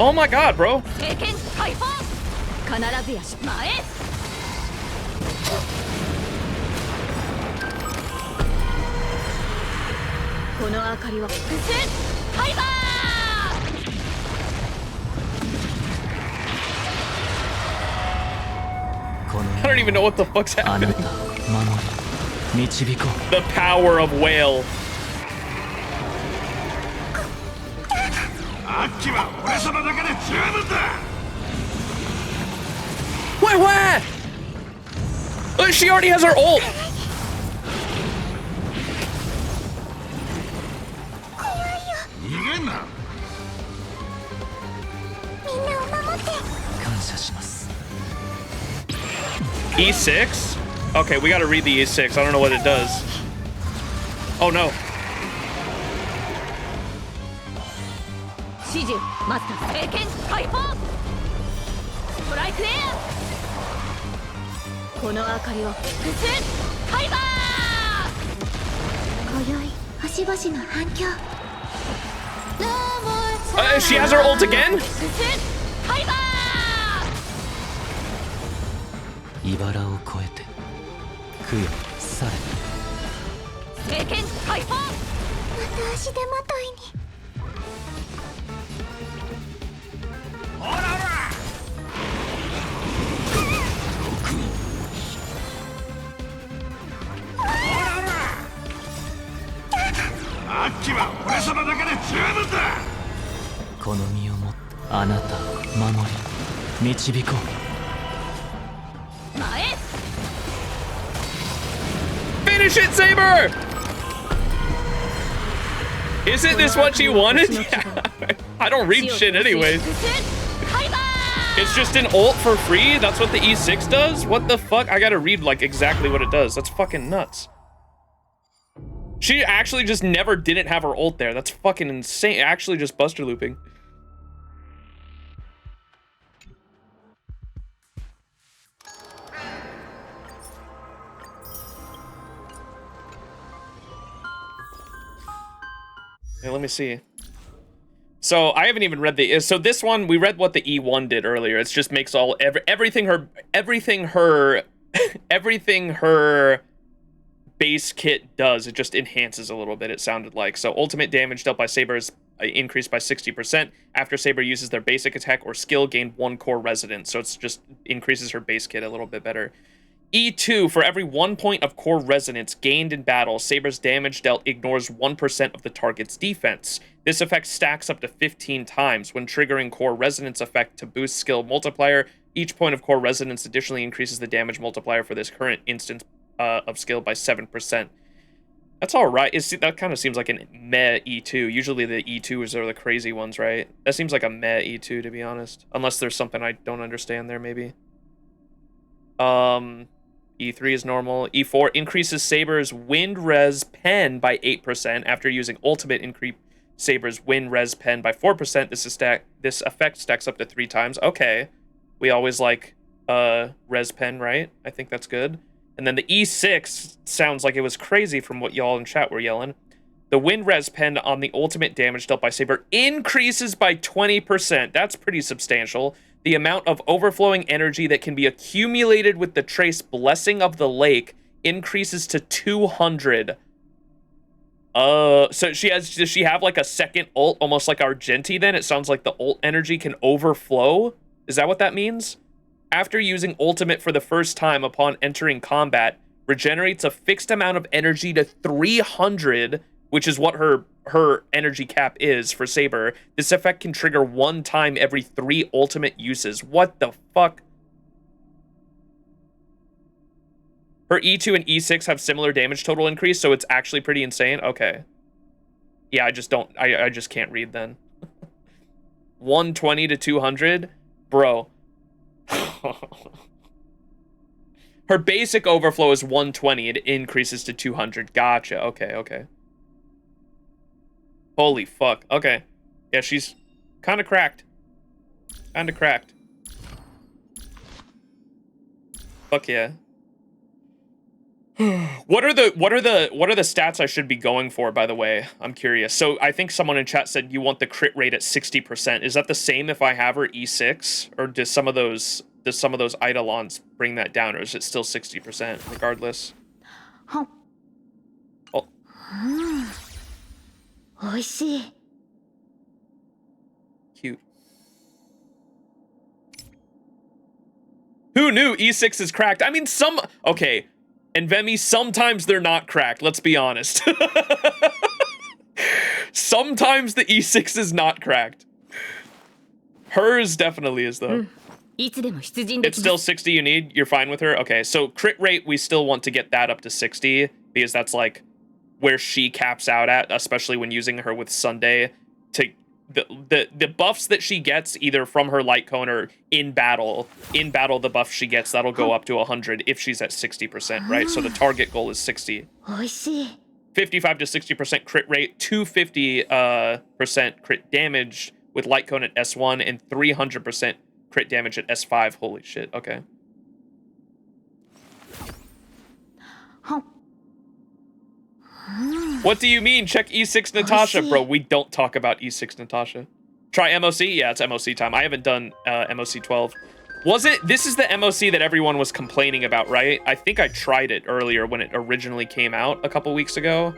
Oh my god, bro. I don't even know what the fuck's happening. The power of whale. What? Oh, she already has her ult. E6? Okay, we gotta read the E6. I don't know what it does. Oh no. She has her ult again? Finish it, Saber! Isn't this what she wanted? I don't read shit anyways. It's just an ult for free? That's what the E6 does? What the fuck? I gotta read like exactly what it does. That's fucking nuts. She actually just never didn't have her ult there. That's fucking insane. Actually just buster looping. Hey, let me see. So I haven't even read the. So this one we read what the E1 did earlier. It just makes all everything her base kit does. It just enhances a little bit. It sounded like so. Ultimate damage dealt by Saber is increased by 60% after Saber uses their basic attack or skill. Gain 1 core resonance. So it's just increases her base kit a little bit better. E2, for every 1 point of core resonance gained in battle, Saber's damage dealt ignores 1% of the target's defense. This effect stacks up to 15 times. When triggering core resonance effect to boost skill multiplier, each point of core resonance additionally increases the damage multiplier for this current instance of skill by 7%. That's all right. That kind of seems like a meh E2. Usually the E2s are the crazy ones, right? That seems like a meh E2, to be honest. Unless there's something I don't understand there, maybe. E3 is normal. E4 increases Saber's wind res pen by 8% after using ultimate. Increase Saber's wind res pen by 4%. This effect stacks up to 3 times. Okay. We always like res pen, right? I think that's good. And then the E6 sounds like it was crazy from what y'all in chat were yelling. The wind res pen on the ultimate damage dealt by Saber increases by 20%. That's pretty substantial. The amount of overflowing energy that can be accumulated with the trace Blessing of the Lake increases to 200. So does she have like a second ult, almost like Argenti then? It sounds like the ult energy can overflow. Is that what that means? After using ultimate for the first time upon entering combat, regenerates a fixed amount of energy to 300, which is what her energy cap is for Saber. This effect can trigger 1 time every 3 ultimate uses. What the fuck? Her E2 and E6 have similar damage total increase, so it's actually pretty insane. Okay. Yeah, I just can't read then. 120 to 200? Bro. Her basic overflow is 120. It increases to 200. Gotcha. Okay. Holy fuck. Okay. Yeah, she's kind of cracked. Fuck yeah. What are the stats I should be going for, by the way? I'm curious. So I think someone in chat said you want the crit rate at 60%. Is that the same if I have her E6? Or does some of those Eidolons bring that down, or is it still 60% regardless? Oh. Cute. Who knew E6 is cracked? I mean, okay. And Vemi, sometimes they're not cracked, let's be honest. Sometimes the E6 is not cracked. Hers definitely is, though. It's still 60 you need? You're fine with her? Okay, so crit rate, we still want to get that up to 60, because that's like where she caps out at, especially when using her with Sunday. The buffs that she gets either from her light cone or in battle the buff she gets, that'll go up to 100 if she's at 60%, right? So the target goal is 60. 55 to 60% crit rate, 250% crit damage with light cone at S1, and 300% crit damage at S5. Holy shit, okay. What do you mean? Check E6 Natasha, bro. We don't talk about E6 Natasha. Try MOC? Yeah, it's MOC time. I haven't done MOC 12. This is the MOC that everyone was complaining about, right? I think I tried it earlier when it originally came out a couple weeks ago.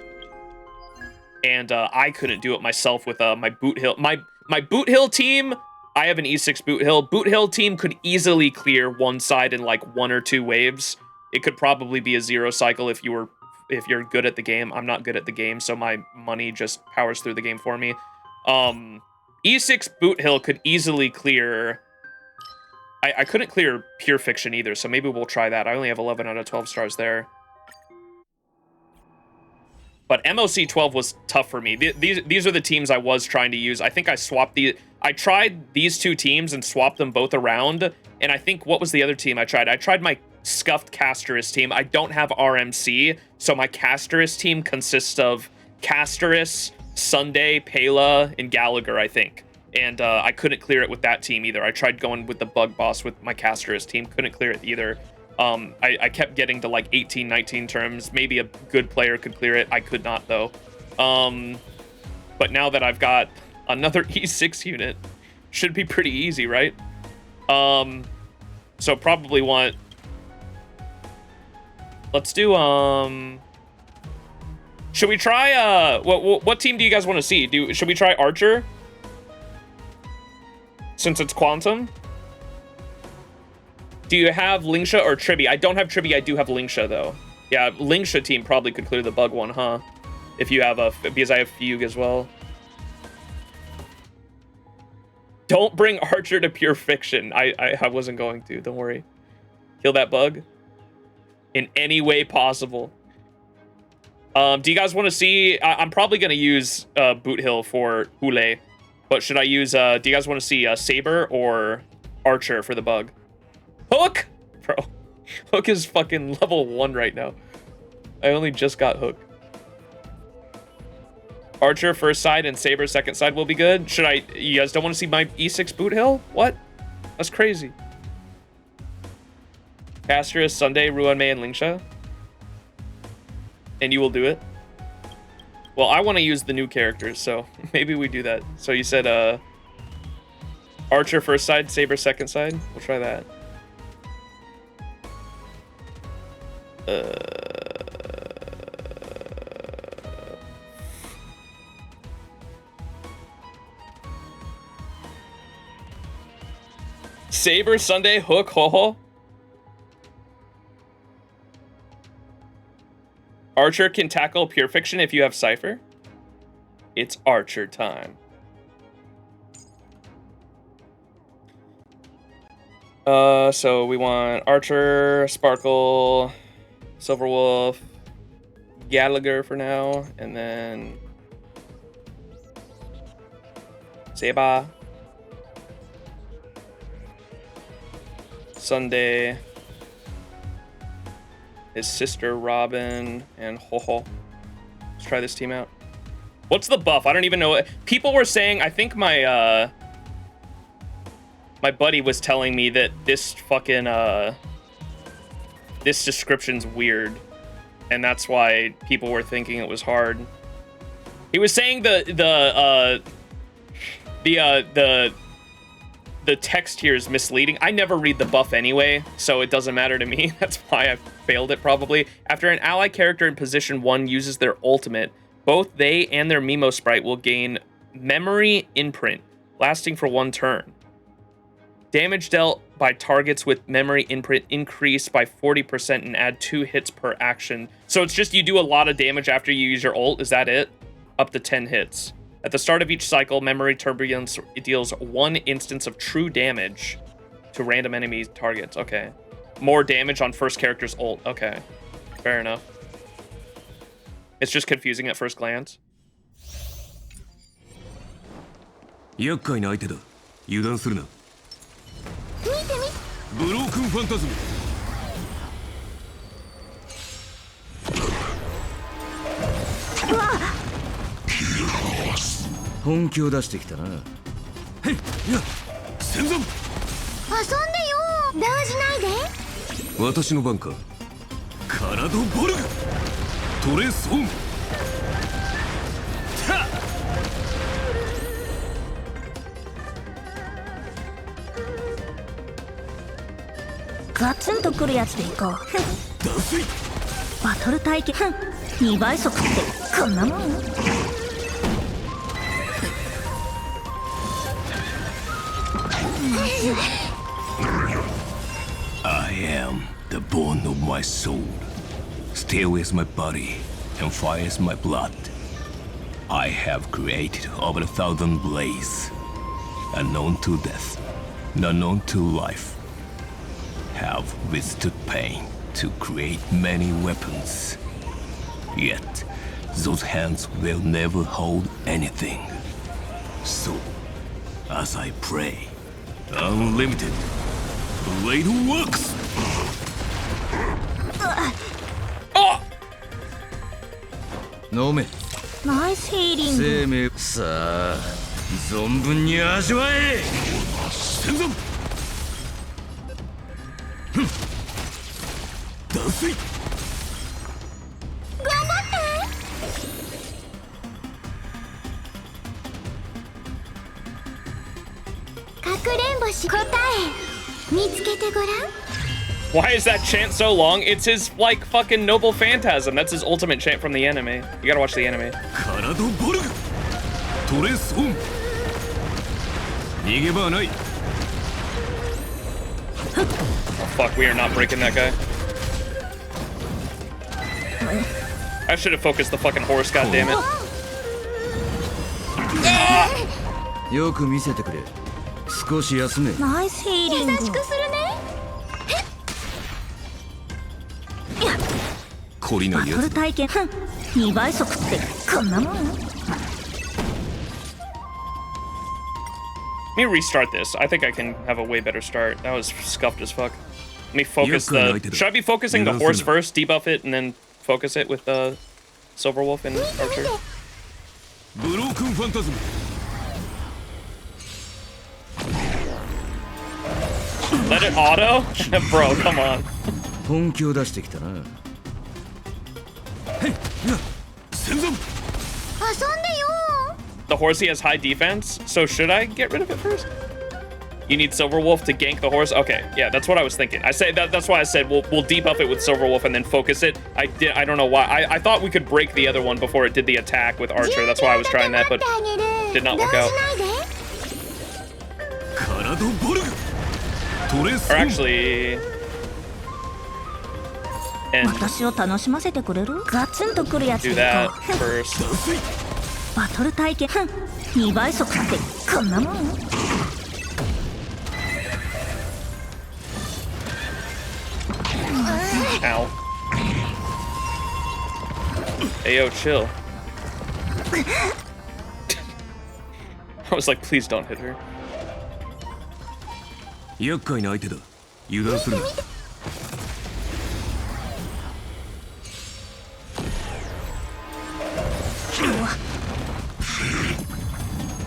And I couldn't do it myself with my boot hill. My boot hill team, I have an E6 boot hill. Boot hill team could easily clear one side in like 1 or 2 waves. It could probably be a 0 cycle if you're good at the game. I'm not good at the game, so my money just powers through the game for me. E6 boot hill could easily clear. I couldn't clear Pure Fiction either, so maybe we'll try that. I only have 11 out of 12 stars there. But MOC 12 was tough for me. These are the teams I was trying to use. I think I tried these 2 teams and swapped them both around. And I think, what was the other team I tried? I tried my scuffed Casterus team. I don't have RMC, so my Casterus team consists of Casterus, Sunday, Pela, and Gallagher, I think. And I couldn't clear it with that team either. I tried going with the Bug Boss with my Casterus team. Couldn't clear it either. I kept getting to like 18, 19 turns. Maybe a good player could clear it. I could not, though. But now that I've got another E6 unit, should be pretty easy, right? So probably want... Let's do, should we try, what team do you guys want to see? Should we try Archer? Since it's Quantum? Do you have Lingsha or Tribi? I don't have Tribi, I do have Lingsha, though. Yeah, Lingsha team probably could clear the bug one, huh? If you have because I have Fugue as well. Don't bring Archer to Pure Fiction. I wasn't going to, don't worry. Kill that bug in any way possible. Do you guys want to see? I'm probably gonna use Boot Hill for Hule, but should I use? Do you guys want to see Saber or Archer for the bug? Hook, bro. Hook is fucking level 1 right now. I only just got Hook. Archer first side and Saber second side will be good. Should I? You guys don't want to see my E6 Boot Hill? What? That's crazy. Castrus, Sunday, Ruanmei, and Lingsha. And you will do it? Well, I want to use the new characters, so maybe we do that. So you said Archer first side, Saber second side? We'll try that. Saber, Sunday, Hook, ho-ho. Archer can tackle Pure Fiction if you have Cypher. It's Archer time. So we want Archer, Sparkle, Silverwolf, Gallagher for now, and then Saber, Sunday, his sister Robin, and Ho-Ho. Let's try this team out. What's the buff? I don't even know. People were saying, I think my my buddy was telling me that this fucking this description's weird, and that's why people were thinking it was hard. He was saying the text here is misleading. I never read the buff anyway, so it doesn't matter to me. That's why I failed it probably. After an ally character in position 1 uses their ultimate, both they and their Mimo sprite will gain memory imprint, lasting for 1 turn. Damage dealt by targets with memory imprint increase by 40% and add 2 hits per action. So it's just you do a lot of damage after you use your ult, is that it? Up to 10 hits. At the start of each cycle, Memory Turbulence deals 1 instance of true damage to random enemy targets. Okay. More damage on first character's ult. Okay. Fair enough. It's just confusing at first glance. 厄介な相手だ。油断するな。ブロークンファンタズム。本気を出してきたな。へい、いや、戦前。遊んでよ。動じないで。私の番か。カラドボルグ。トレソン。ガツンとくるやつでいこう。脱水。バトル体験。2倍速ってこんなもん。I am the bone of my soul. Steel is my body, and fire is my blood. I have created over 1,000 blades, unknown to death, unknown to life. Have withstood pain to create many weapons. Yet, those hands will never hold anything. So, as I pray, unlimited blade works. Oh! 飲め。ナイスヒーリング。生命さあ、存分に味わえ。戦前。脱水。頑張って。かくれんぼし答え見つけてごらん。Why is that chant so long? It's his, like, fucking Noble Phantasm. That's his ultimate chant from the anime. You gotta watch the anime. Oh, fuck, we are not breaking that guy. I should have focused the fucking horse, goddammit.よく見せてくれ。少し休め。ナイスヒーリング。優しくするね。懲りないやつ。バトル体験2倍速ってこんなもん。 Let me restart this. I think I can have a way better start. That was scuffed as fuck. Let me focus the... Should I be focusing the horse first, debuff it, and then focus it with the Silver Wolf and Archer? Let it auto? Bro, come on. 本気を出してきたな。The horsey has high defense, so should I get rid of it first? You need Silver Wolf to gank the horse? Okay, yeah, that's what I was thinking. I say that's why I said we'll debuff it with Silver Wolf and then focus it. I don't know why. I thought we could break the other one before it did the attack with Archer. That's why I was trying that, but did not work out. Or actually... And do that first. バトル体験2倍速ってこんなもん。 Ow. Hey, yo, chill. I was like, please don't hit her. 厄介な相手だ。油断するな。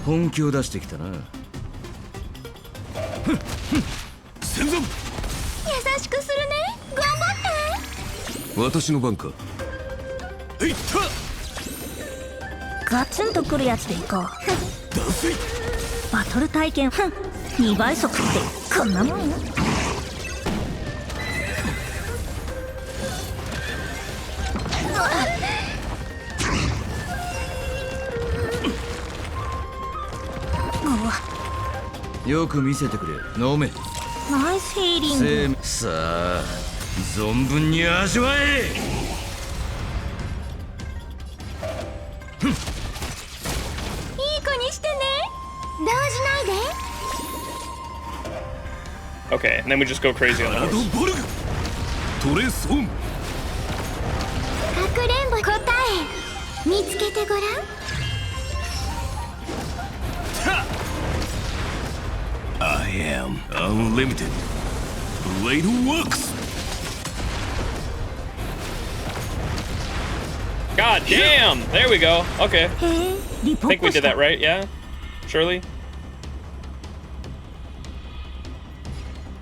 本気を出してきたな。戦前。優しくするね。頑張って。私の番か。いった。ガツンとくるやつでいこう。バトル体験2倍速ってこんなもん。よく見せてくれ。飲め。ナイスヒーリング。さあ、存分に味わえ。いい子にしてね。動じないで。 Okay, and then we just go crazy on the horse. トレスオン。かくれんぼ答え見つけてごらん。 I am unlimited. Blade works. God damn! There we go. Okay. I think we did that right, yeah? Surely?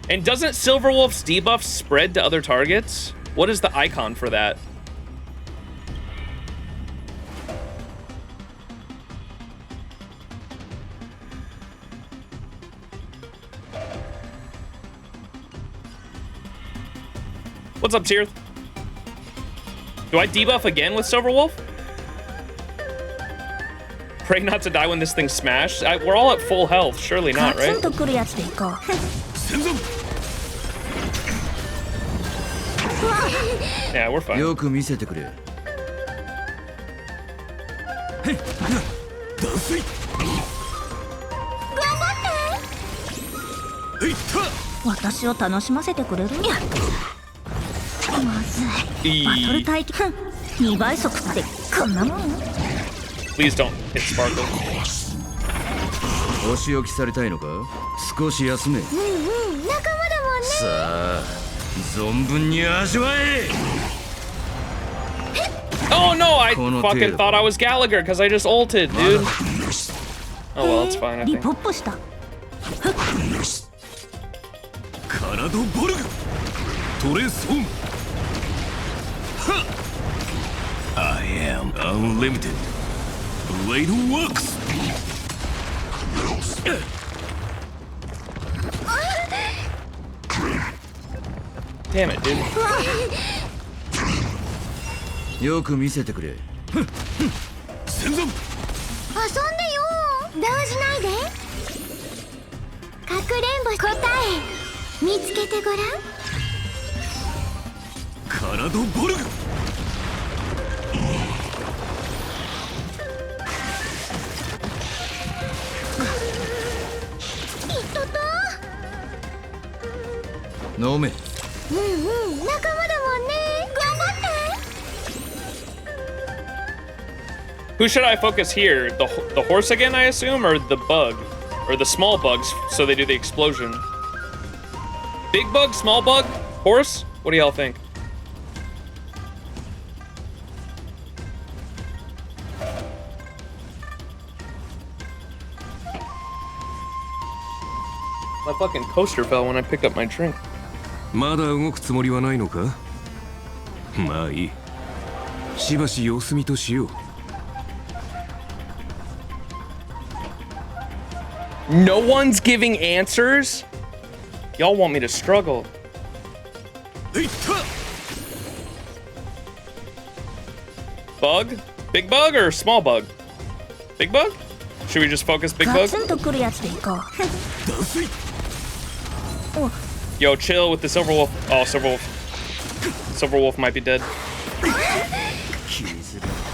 And doesn't Silver Wolf's debuff spread to other targets? What is the icon for that? What's up, Tirth? Do I debuff again with Silver Wolf? Pray not to die when this thing's smashed. We're all at full health. Surely not, right? Yeah, we're fine. よく見せてくれ。頑張って。私を楽しませてくれる？まずい。バトル体験2倍速ってこんなもん。 Please don't hit Sparkle. お仕置きされたいのか？少し休め。仲間だもんね。さあ、存分に味わえ。 Oh no, I fucking thought I was Gallagher because I just ulted, dude. Oh well, it's fine, I think. I am unlimited. Blade works. Damn it, dude. よく見せてくれ。遊んでよ。動じないで。かくれんぼ答え見つけてごらん。カラドボルグ。飲め。仲間だもんね。頑張って。Who should I focus here? The horse again, I assume, or the bug? Or the small bugs, so they do the explosion. Big bug, small bug, horse? What do y'all think? My fucking coaster fell when I picked up my drink. まだ動くつもりはないのか? まあいい。しばし様子見としよう。 No one's giving answers? Y'all want me to struggle. Bug? Big bug or small bug? Big bug? Should we just focus big bug? Yo, chill with the silver wolf. Oh, silver wolf. Silver wolf might be dead.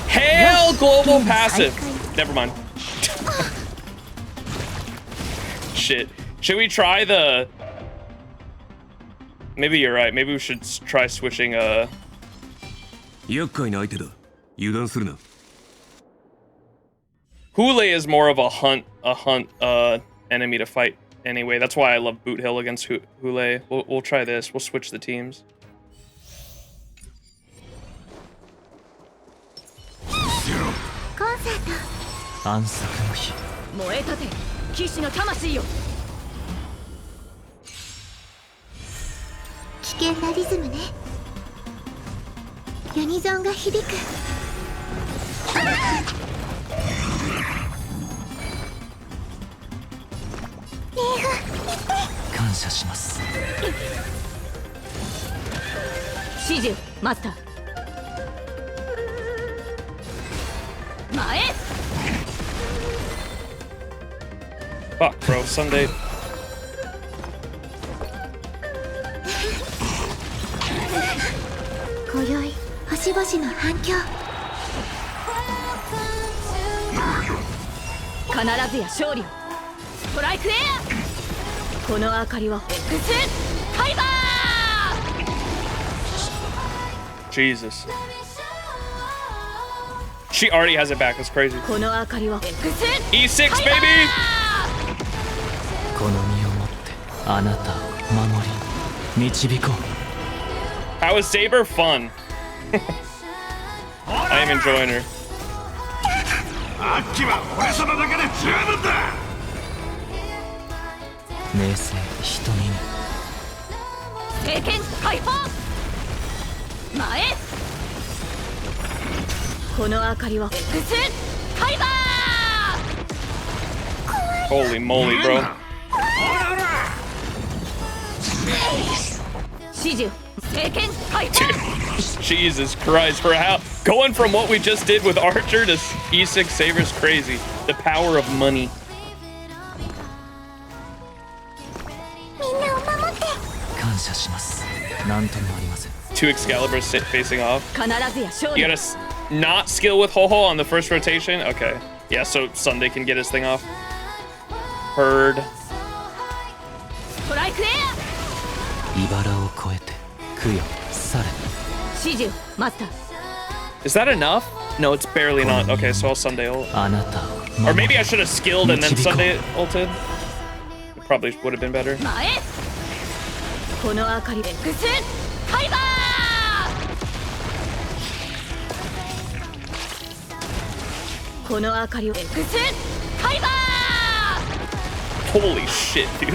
Hail global passive. Never mind. Shit. Should we try the... Maybe you're right. Maybe we should try switching Hule is more of a hunt enemy to fight anyway. That's why I love Boot Hill against Hule. We'll try this. We'll switch the teams. Concert. 燃えたて騎士の魂よ。危険なリズムね。ユニゾンが響く。感謝します。指示マスター。前。 Fuck, bro, Sunday. Jesus. She already has it back, that's crazy. E6, baby! この身をもってあなたを守り導こう。 How is Saber fun? I am enjoying her. あっちは俺様だけで十分だ。名声瞳に。政権解放。前。この明かりは複数開放。 Holy moly, bro. Jesus Christ, for how going from what we just did with Archer to E6 Saber is crazy. The power of money. Two Excaliburs facing off. You gotta not skill with Ho-Ho on the first rotation? Okay. Yeah, so Sunday can get his thing off. Heard. Is that enough? No, it's barely not. Okay, so I'll Sunday ult. Or maybe I should have skilled and then Sunday ulted. It probably would have been better. Holy shit, dude.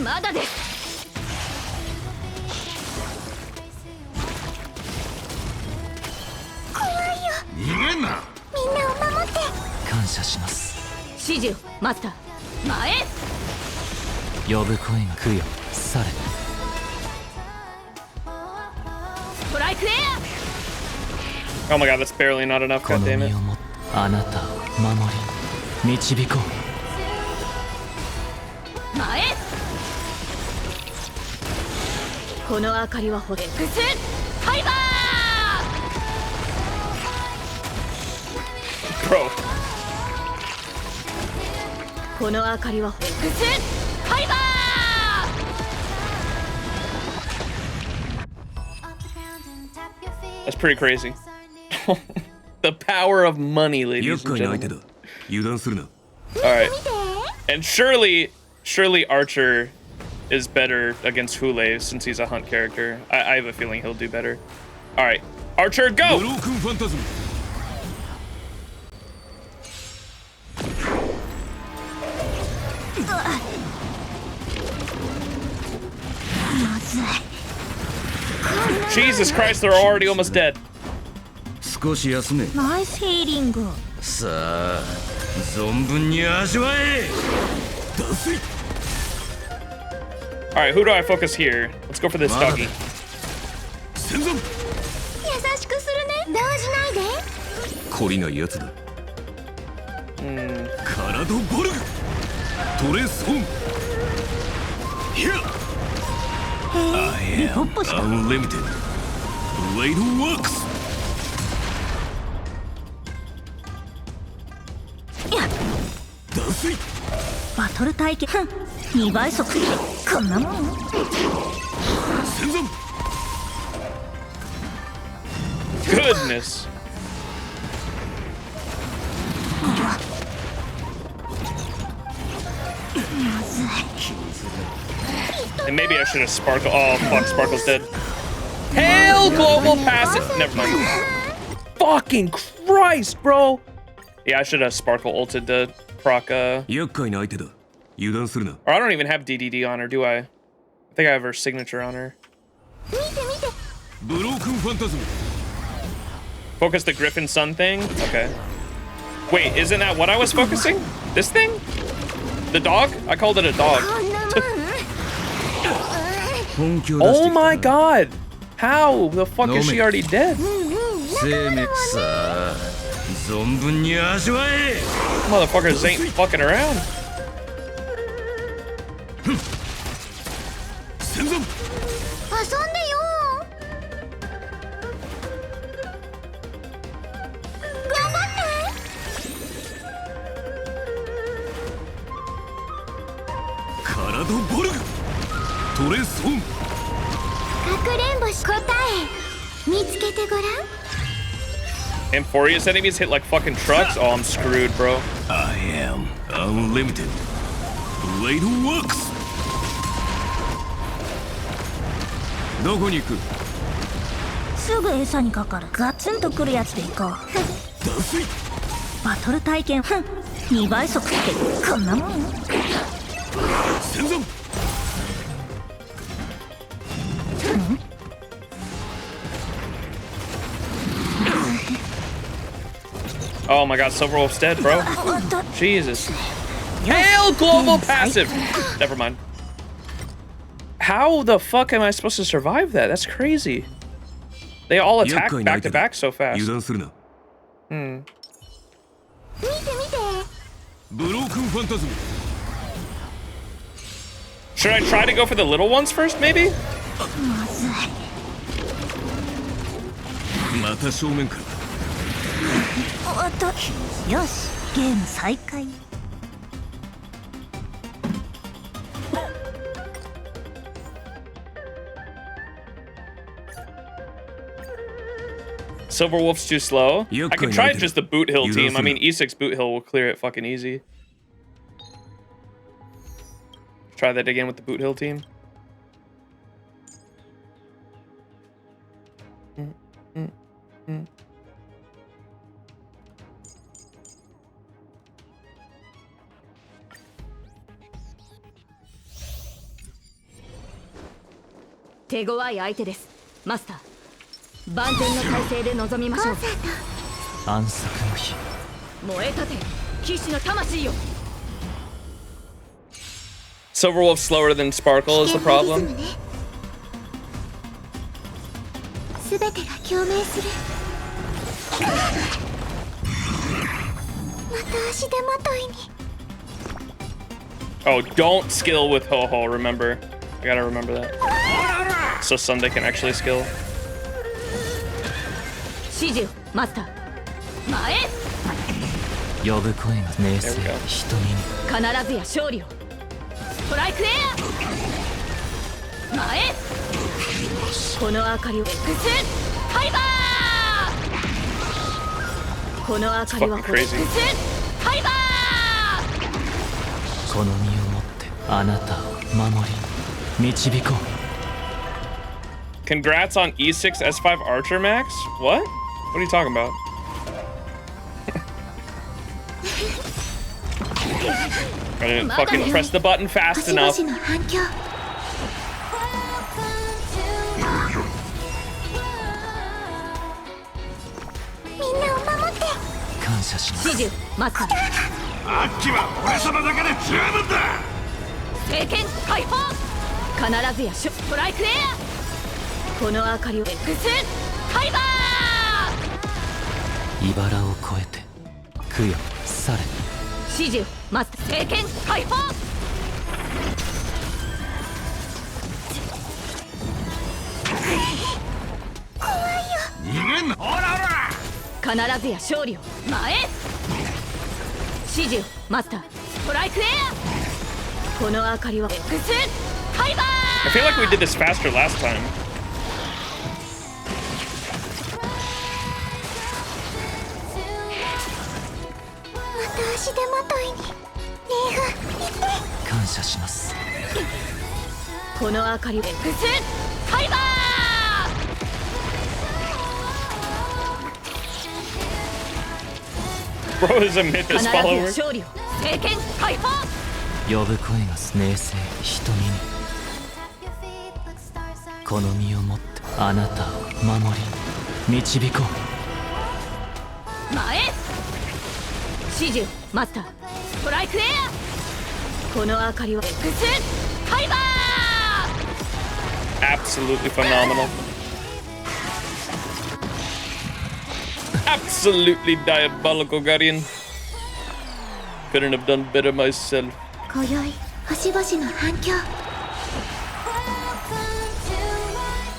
まだです。怖いよ。逃げんな。みんなを守って。感謝します。指示をマスター。前へ。呼ぶ声が供養され。ストライクエア。 Oh my god, that's barely not enough, god damn it. あなたを守り導こう。前へ。この明かりはほれ。Xファイバー。 Bro. この明かりは X ファイバー。 That's pretty crazy. The power of money, ladies and gentlemen. Alright. And surely Archer is better against Hule since he's a hunt character. I have a feeling he'll do better. Alright. Archer, go! Jesus Christ, they're already almost dead. 少し休め。ナイスヒーリング。さあ、存分に味わえ。脱水。 Alright, who do I focus here? Let's go for this doggy. 優しくするね。動じないで。懲りないやつだ。カラドボルグ。トレスホン。I am unlimited. Blade works. 脱水。バトル体験。2倍速。こんなもん。戦存。 Goodness. And maybe I should have Sparkle. Oh, fuck, Sparkle's dead. Hail global passive. Never mind. Fucking Christ, bro. Yeah, I should have Sparkle ulted to proc. Or I don't even have DDD on her, do I? I think I have her signature on her. Focus the Griffin Sun thing? Okay. Wait, isn't that what I was focusing? This thing? The dog? I called it a dog. Oh my god! How the fuck is she already dead? Motherfuckers ain't fucking around. Amphorious enemies hit like fucking trucks? Oh, I'm screwed, bro. I am unlimited. Blade works. どこに行く？すぐ餌にかかる。ガツンとくるやつで行こう。バトル体験。2倍速ってこんなもん。戦存。 Oh my god, Silver Wolf's dead, bro. Jesus. Hail global passive! Never mind. How the fuck am I supposed to survive that? That's crazy. They all attack back to back so fast. Should I try to go for the little ones first, maybe? Silver Wolf's too slow. I can try just the Boot Hill team. I mean, E6 Boot Hill will clear it fucking easy. Try that again with the Boot Hill team. 手強い相手ですマスター万全の体制で臨みましょう安息の日燃え立て騎士の魂よ Silverwolf slower than Sparkle is the problem. 全てが共鳴するまた足手まといに Oh, don't skill with Ho-Ho, remember. I gotta remember that. So Sunday can actually skill. 指示マスター前呼ぶ声が明晰人に必ずや勝利をストライクエア前この明かりを X タイバーこの明かりは X タイバーこの身をもってあなたを守り導こう Congrats on E6 S5 Archer Max? What? What are you talking about? I didn't fucking press the button fast enough. I feel like we did this faster last time. Bro is a Mythos follower. 呼ぶ声が明晰人にこの身をもってあなたを守り導こう前指示マスターストライクエアこの明かりは X タイバー Absolutely phenomenal. Absolutely diabolical, Guardian. Couldn't have done better myself. 今宵星々の反響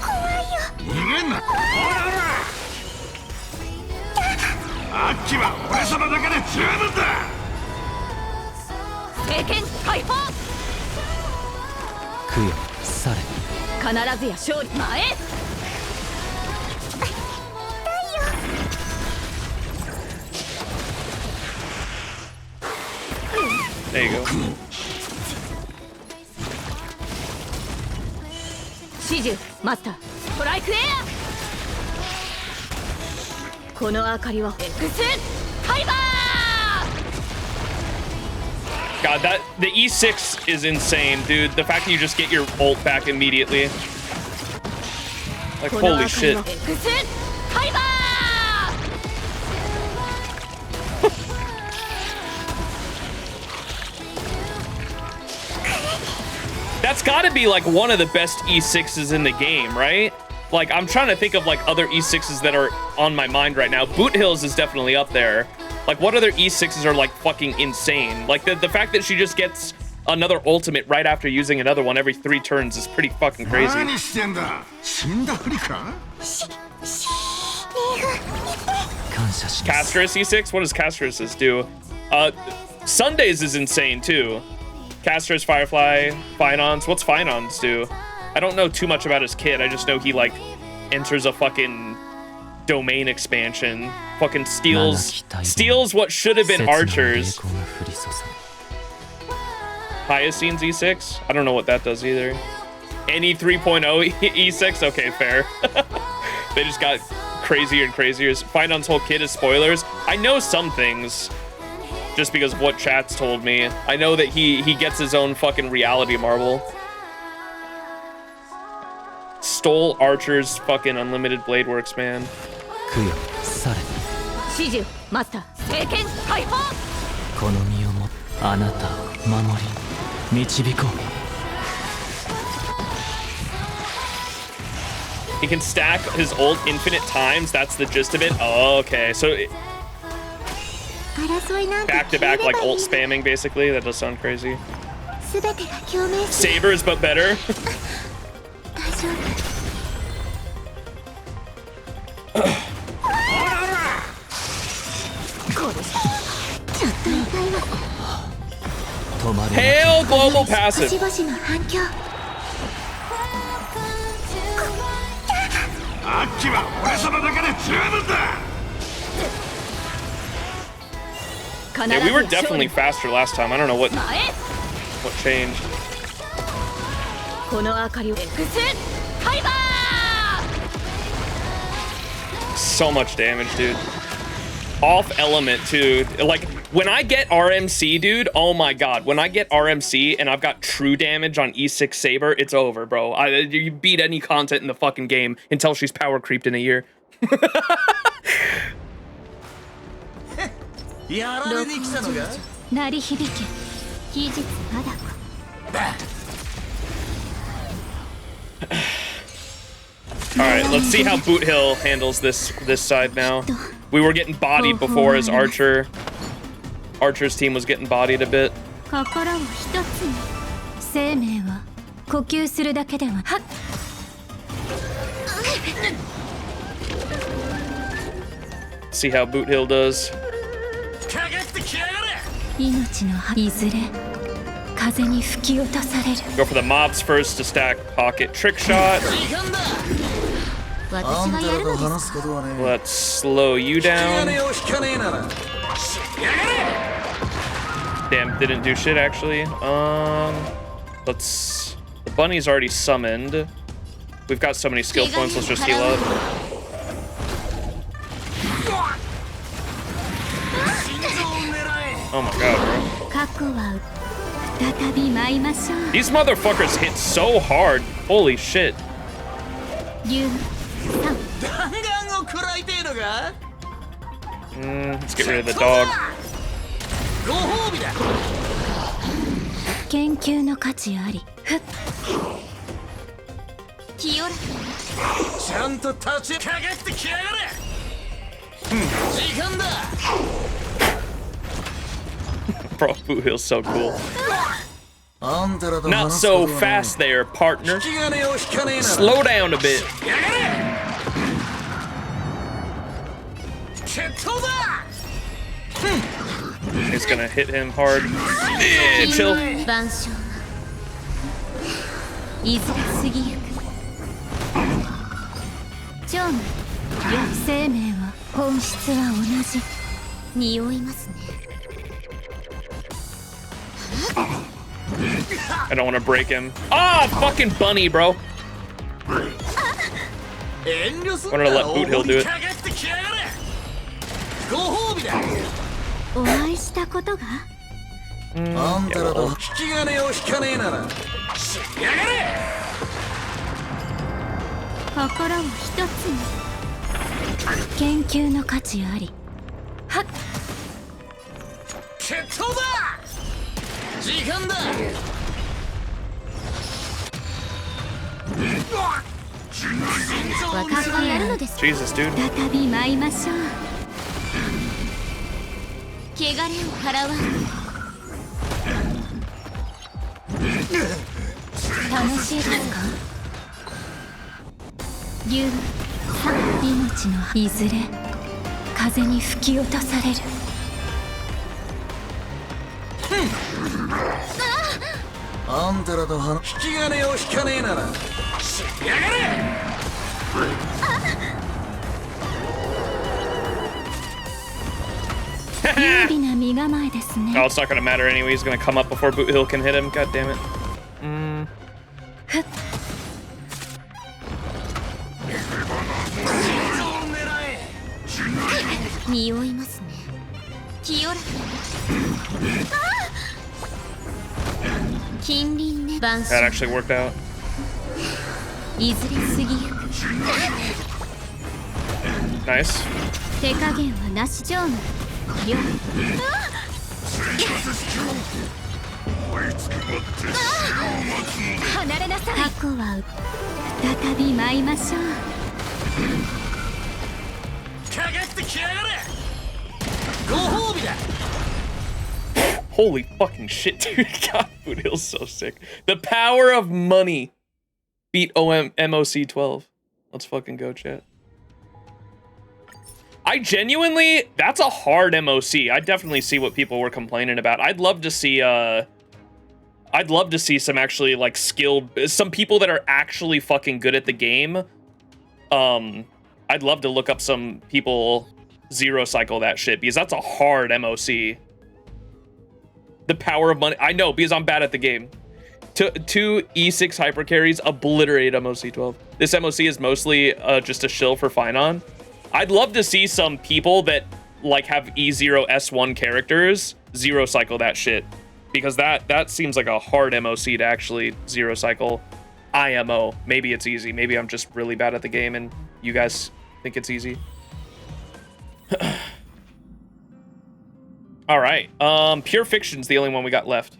怖いよ逃げんなあっちは俺様だけで十分だ聖剣解放供養され必ずや勝利前 There you go. 指示マスターストライクエアこの明かりは X タイバー God, that the E6 is insane, dude. The fact that you just get your ult back immediately. Like, holy shit. That's gotta be like one of the best E6s in the game, right? Like, I'm trying to think of like other E6s that are on my mind right now. Boot Hills is definitely up there. Like, what other E6s are like fucking insane? Like, the fact that she just gets another ultimate right after using another one every 3 turns is pretty fucking crazy. Castrus E6? What does Castrus do? Sundays is insane too. Castrus, Firefly, Finance. What's Finance do? I don't know too much about his kit. I just know he like enters a fucking domain expansion. Fucking steals what should have been archers. Hyacine's E6? I don't know what that does either. Any 3.0 E6? Okay, fair. They just got crazier and crazier. Finance whole kit is spoilers. I know some things. Just because of what chat's told me. I know that he gets his own fucking reality marble. stole Archer's fucking unlimited blade works, man. He can stack his ult infinite times. That's the gist of it. Oh, okay, so back to back like ult spamming basically. That does sound crazy. Sabers, but better. Hail global passive. Yeah, we were definitely faster last time. I don't know what changed. So much damage, dude. Off element too. Like when I get RMC, dude, oh my god. When I get RMC and I've got true damage on E6 Saber, it's over, bro. You beat any content in the fucking game until she's power creeped in a year. Alright, let's see how Boot Hill handles this side now. We were getting bodied before as Archer's team was getting bodied a bit. See how Boot Hill does. Go for the mobs first to stack pocket trick shot. Let's slow you down. Damn, didn't do shit actually. The bunny's already summoned. We've got so many skill points, let's just heal up. Oh my god, bro. These motherfuckers hit so hard. Holy shit. Let's get rid of the dog. Bro, Boot Hill's so cool. Not so fast there, partner. Slow down a bit. He's gonna hit him hard. Yeah, chill. I don't want to break him. Ah, fucking bunny, bro. Wanted to let Boot Hill do it. Jesus, dude. Oh, it's not gonna matter anyway. He's gonna come up before Boot Hill can hit him. God damn it. That actually worked out. Nice. Holy fucking shit, dude. God, Boot Hill's so sick. The power of money. Beat MOC 12. Let's fucking go, chat. I genuinely, that's a hard MOC. I definitely see what people were complaining about. I'd love to see some actually like skilled, some people that are actually fucking good at the game. I'd love to look up some people zero cycle that shit because that's a hard MOC. The power of money. I know because I'm bad at the game. Two E6 hyper carries obliterate MOC 12. This MOC is mostly just a shill for Finon. I'd love to see some people that like have E0 S1 characters zero cycle that shit because that seems like a hard MOC to actually zero cycle IMO. Maybe it's easy. Maybe I'm just really bad at the game and you guys think it's easy. All right. Pure Fiction's the only one we got left.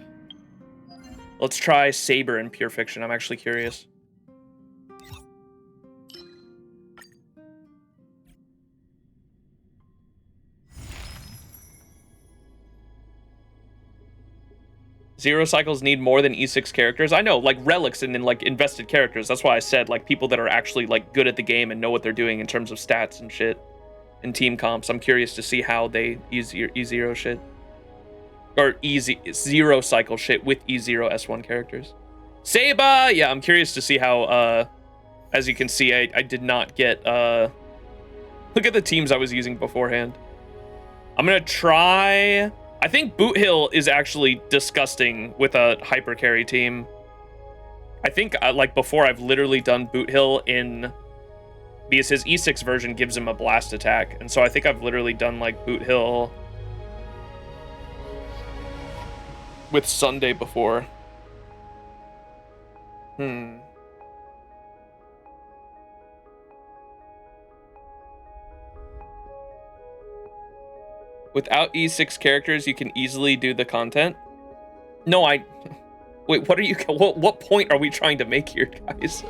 Let's try Saber and Pure Fiction. I'm actually curious. Zero cycles need more than E6 characters. I know, like relics and like invested characters. That's why I said like people that are actually like good at the game and know what they're doing in terms of stats and shit and team comps. I'm curious to see how they E0 shit. Or zero cycle shit with E0 S1 characters. Saber! Yeah, I'm curious to see how, as you can see, I did not get, look at the teams I was using beforehand. I'm gonna try, I think Boot Hill is actually disgusting with a hyper carry team. I think, like before, I've literally done Boot Hill in, because his E6 version gives him a blast attack. And so I think I've literally done like Boot Hill with Sunday before. Without E6 characters, you can easily do the content. No, wait, what are you, what point are we trying to make here, guys?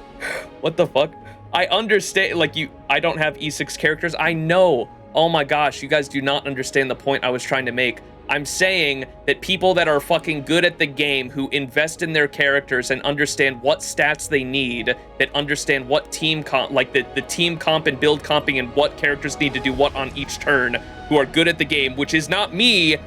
What the fuck? I understand, like I don't have E6 characters. I know. Oh my gosh, you guys do not understand the point I was trying to make. I'm saying that people that are fucking good at the game, who invest in their characters and understand what stats they need, that understand what team comp, like the team comp and build comping and what characters need to do what on each turn, who are good at the game, which is not me,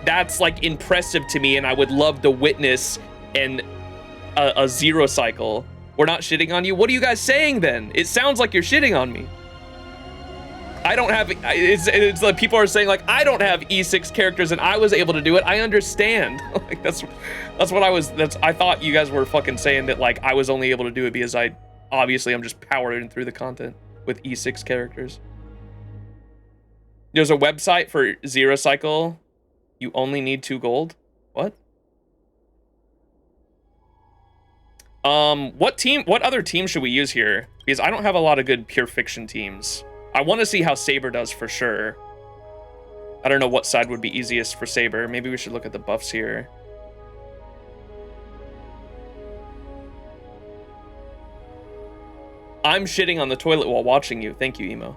that's like impressive to me and I would love to witness a zero cycle. We're not shitting on you? What are you guys saying then? It sounds like you're shitting on me. I don't have, it's like people are saying like, I don't have E6 characters and I was able to do it. I understand. Like that's what I thought you guys were fucking saying that like I was only able to do it because obviously I'm just powering through the content with E6 characters. There's a website for zero cycle. You only need 2 gold. What? What other team should we use here? Because I don't have a lot of good Pure Fiction teams. I want to see how Saber does for sure. I don't know what side would be easiest for Saber. Maybe we should look at the buffs here. I'm shitting on the toilet while watching you. Thank you, Emo.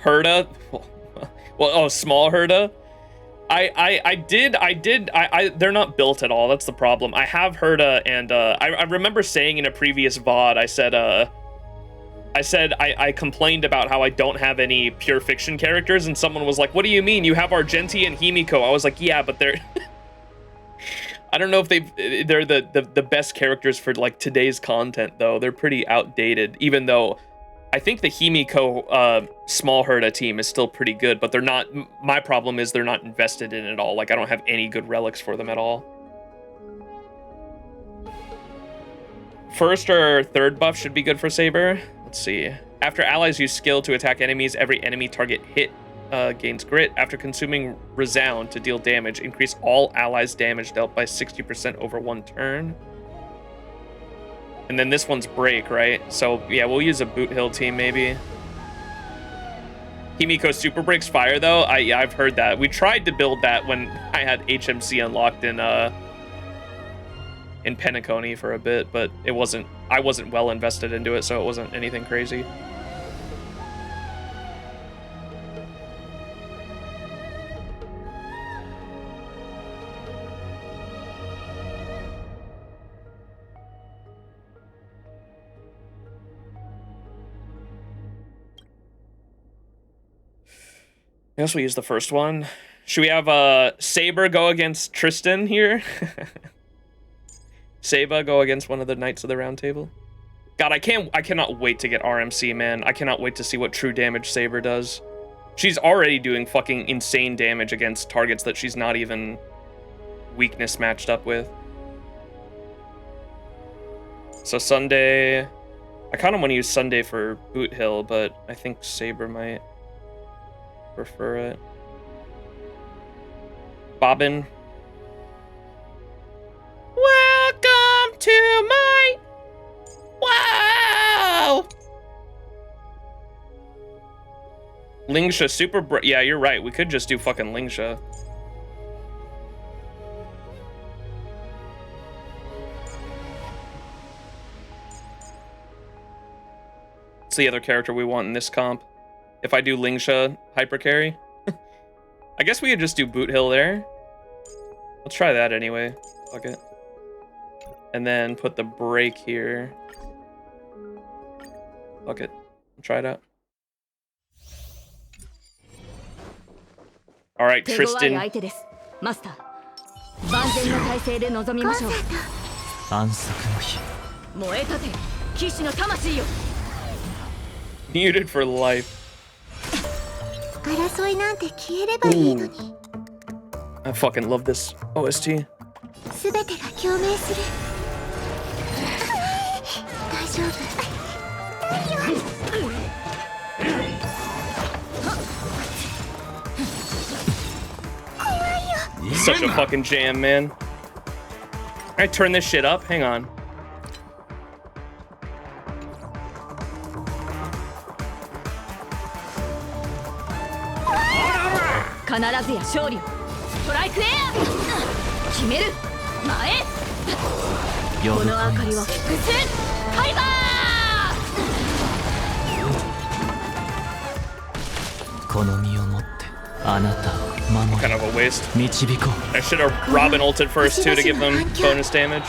Herda? Well, oh, small Herda? They're not built at all. That's the problem. I have Herda, and I remember saying in a previous VOD, I complained about how I don't have any Pure Fiction characters, and someone was like, what do you mean? You have Argenti and Himiko. I was like, yeah, but they're... I don't know if they're the best characters for like today's content, though. They're pretty outdated, even though I think the Himiko small Herda team is still pretty good, but they're not, my problem is they're not invested in it at all. Like I don't have any good relics for them at all. First or third buff should be good for Saber. Let's see. After allies use skill to attack enemies, every enemy target hit gains grit. After consuming Resound to deal damage, increase all allies' damage dealt by 60% over 1 turn. And then this one's break, right? So yeah, we'll use a Boot Hill team maybe. Himiko super breaks fire though. I've heard that. We tried to build that when I had HMC unlocked in Penacony for a bit, but I wasn't well invested into it, so it wasn't anything crazy. I guess we use the first one. Should we have Saber go against Tristan here? Saba go against one of the Knights of the Round Table? God, I cannot wait to get RMC, man. I cannot wait to see what true damage Saber does. She's already doing fucking insane damage against targets that she's not even weakness matched up with. So Sunday, I kind of want to use Sunday for Boot Hill, but I think Saber might prefer it. Bobbin. Welcome to my... Wow! Lingsha super... Yeah, you're right. We could just do fucking Lingsha. What's the other character we want in this comp? If I do Lingsha hyper carry? I guess we could just do Boot Hill there. Let's try that anyway. Fuck it. And then put the break here. Fuck it. Try it out. Alright, Tristan. Muted for life. Ooh. I fucking love this OST. Such a fucking jam, man. I turn this shit up. Hang on. Kind of a waste. I should have Robin ulted first too to give them bonus damage.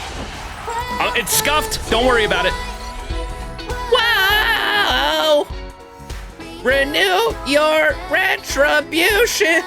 It's scuffed. Don't worry about it. Wow! Renew your retribution.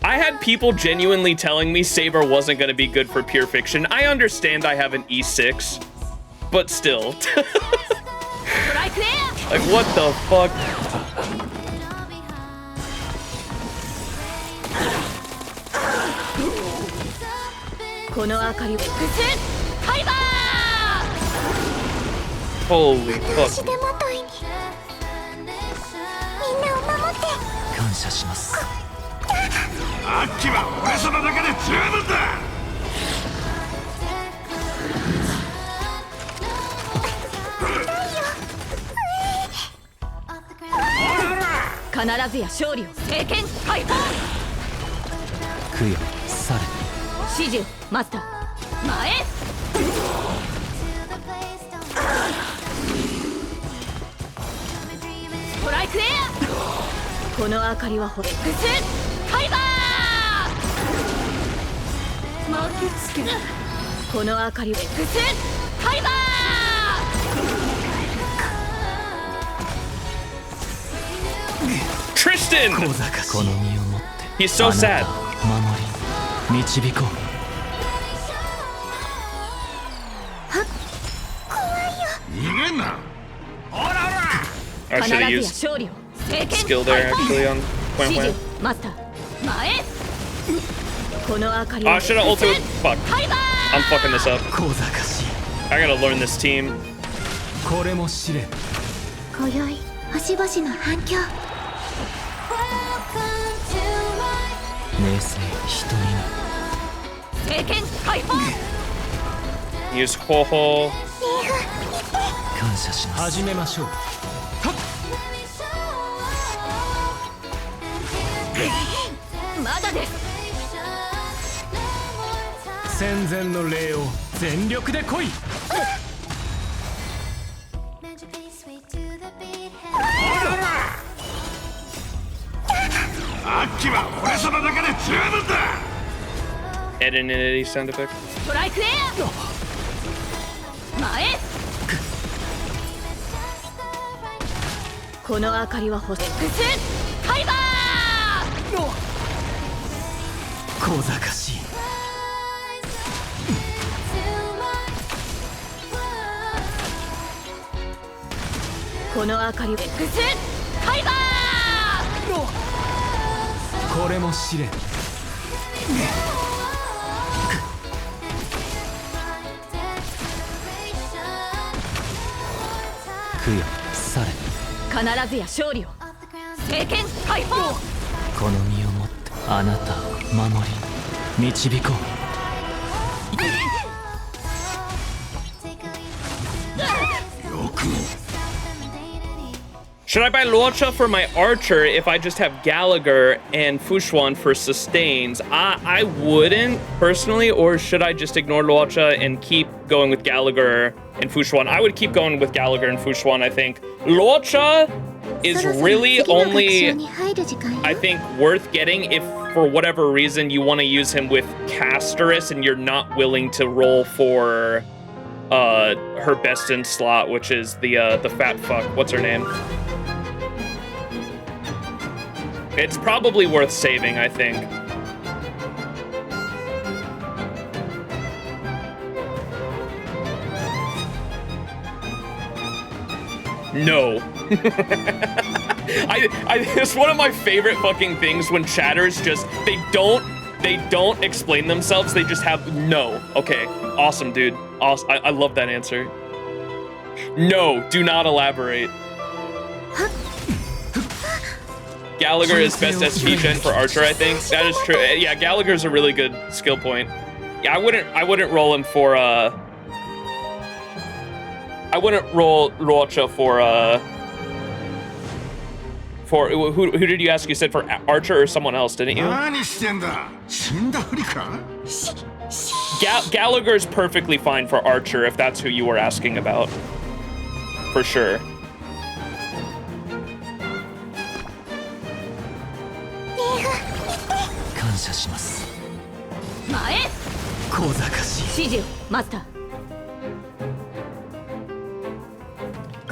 I had people genuinely telling me Saber wasn't going to be good for Pure Fiction. I understand I have an E6, but still. Like, what the fuck? Holy fuck. Tristan! He's so sad. I should have used skill there actually on Wham Wham. I should have ulted. Fuck. I'm fucking this up. I gotta learn this team. 今宵星々の反響名声人に政権解放 Use Hoho. 感謝します始めましょうまだです戦前の礼を全力で来いアッキは俺様だけで十分だ Edit and edit sound effect. ストライクエア前この明かりは星 X ファイバー小賢しいこの明かり X ファイバこれも試練供養されー必ずや勝利を政権解放この身をもってあなたを守り導こう Should I buy Luocha for my archer if I just have Gallagher and Fushuan for sustains? I wouldn't, personally, or should I just ignore Luocha and keep going with Gallagher and Fushuan? I would keep going with Gallagher and Fushuan, I think. Luocha is really only, I think, worth getting if, for whatever reason, you want to use him with Casterus and you're not willing to roll for her best in slot, which is the fat fuck. What's her name? It's probably worth saving, I think. No. It's one of my favorite fucking things when chatters just, they don't explain themselves, they just have no. Okay, awesome, dude. Awesome. I love that answer. No, do not elaborate. Gallagher is best SP gen for Archer, I think. That is true. Yeah, Gallagher's a really good skill point. Yeah, I wouldn't roll him for I wouldn't roll Rocha for who did you ask? You said for Archer or someone else, didn't you? Gallagher's perfectly fine for Archer if that's who you were asking about. For sure.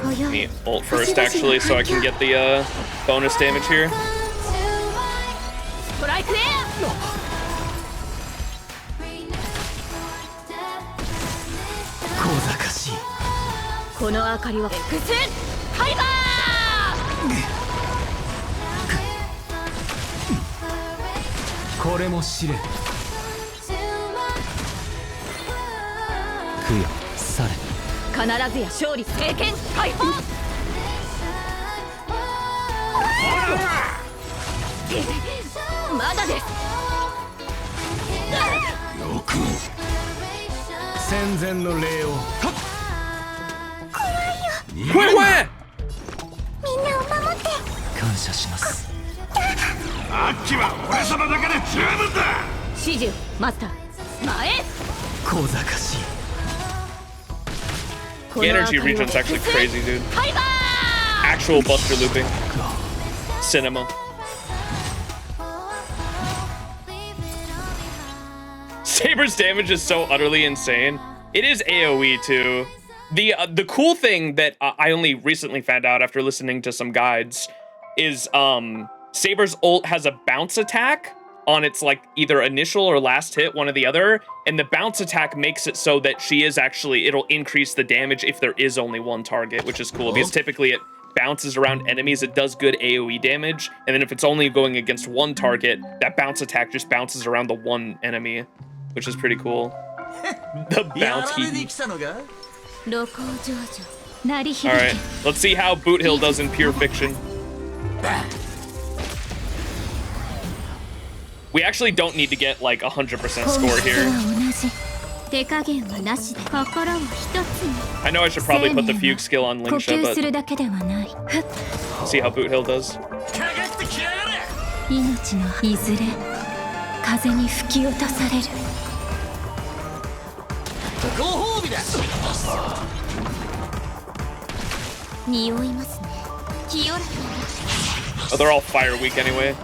Let me ult first, actually, so I can get the bonus damage here. The energy regen's actually crazy, dude. Actual buster looping. Cinema. Saber's damage is so utterly insane. It is AoE too. The cool thing that I only recently found out after listening to some guides is Saber's ult has a bounce attack on its like either initial or last hit, one or the other, and the bounce attack makes it so that she is actually, it'll increase the damage if there is only one target, which is cool because typically it bounces around enemies, it does good AoE damage, and then if it's only going against one target, that bounce attack just bounces around the one enemy, which is pretty cool. The bounce key. Alright, let's see how Boot Hill does in Pure Fiction. We actually don't need to get like 100% score here. I know I should probably put the Fugue skill on Lingsha, but let's see how Boot Hill does. Oh, they're all fire weak anyway.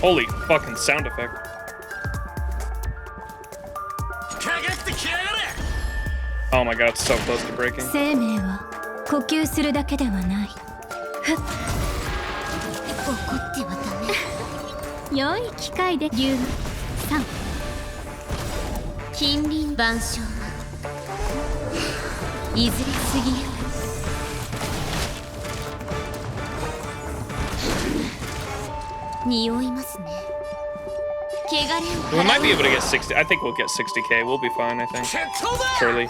Holy fucking sound effect. Oh my god, it's so close to breaking. We might be able to get 60. I think we'll get 60k. We'll be fine, I think. Surely.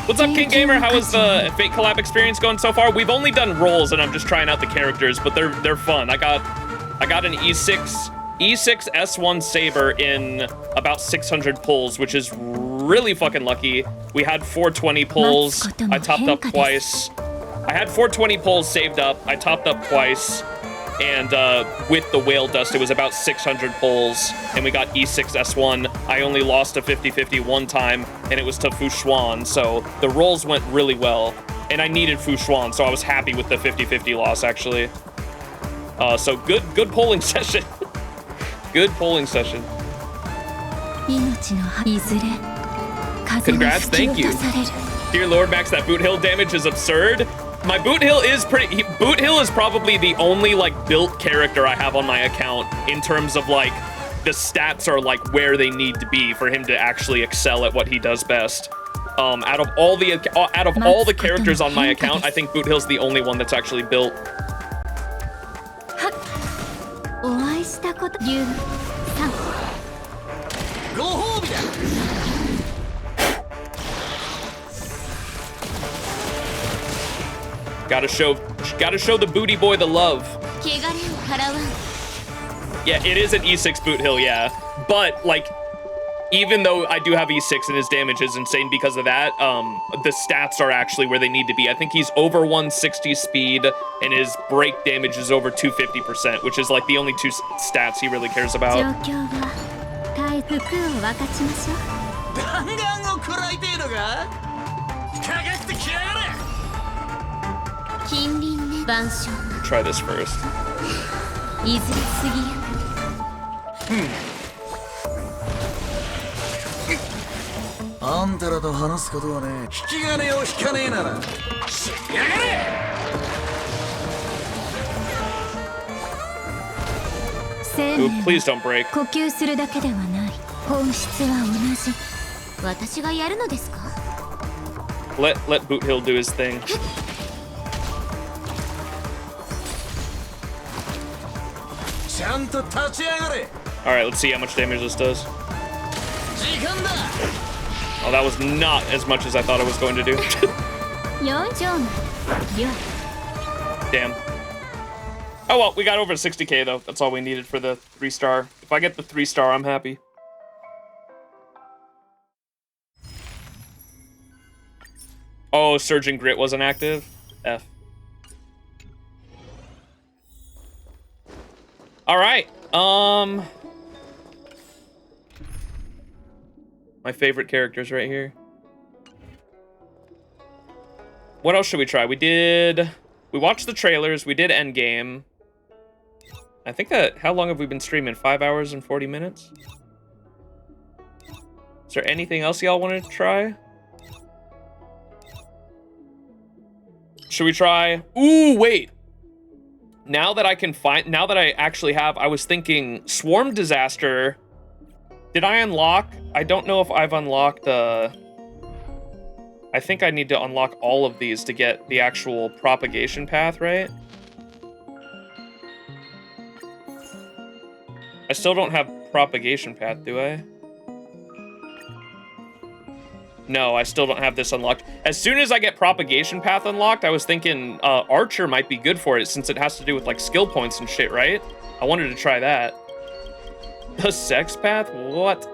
What's up, King Gamer? How is the Fate collab experience going so far? We've only done rolls, and I'm just trying out the characters, but they're fun. I got an E6 S1 Saber in about 600 pulls, which is really fucking lucky. We had 420 pulls. I topped up twice. I had 420 pulls saved up. I topped up twice. And with the whale dust, it was about 600 pulls, and we got E6 S1. I only lost a 50-50 one time, and it was to Fushuan, so the rolls went really well. And I needed Fushuan, so I was happy with the 50-50 loss, actually. So good polling session. Good polling session. Congrats, thank you. Dear Lord Max, that Boot Hill damage is absurd. My Boot Hill is Boot Hill is probably the only like built character I have on my account in terms of like the stats are like where they need to be for him to actually excel at what he does best. Out of all the characters on my account, I think Boot Hill's the only one that's actually built. したこと13 Gotta show the booty boy the love. Yeah, it is an E6 boot hill, yeah. But like, even though I do have E6 and his damage is insane because of that, the stats are actually where they need to be. I think he's over 160 speed and his break damage is over 250%, which is like the only two stats he really cares about. Try this first. Ooh, please don't break. 呼吸するだけではない。本質は同じ。私がやるのですか? Let Boot Hill do his thing. Alright, let's see how much damage this does. Oh, that was not as much as I thought it was going to do. Damn. Oh well, we got over 60k though. That's all we needed for the 3-star. If I get the 3-star, I'm happy. Oh, Surging Grit wasn't active? F. Alright, my favorite characters right here. What else should we try? We watched the trailers, we did Endgame. I think how long have we been streaming? 5 hours and 40 minutes? Is there anything else y'all want to try? Should we try? Ooh, wait. Now that I actually have, I was thinking Swarm Disaster. Did I unlock? I don't know if I've unlocked, I think I need to unlock all of these to get the actual propagation path, right? I still don't have propagation path, do I? No, I still don't have this unlocked. As soon as I get propagation path unlocked, I was thinking Archer might be good for it since it has to do with like skill points and shit, right? I wanted to try that. The sex path? What?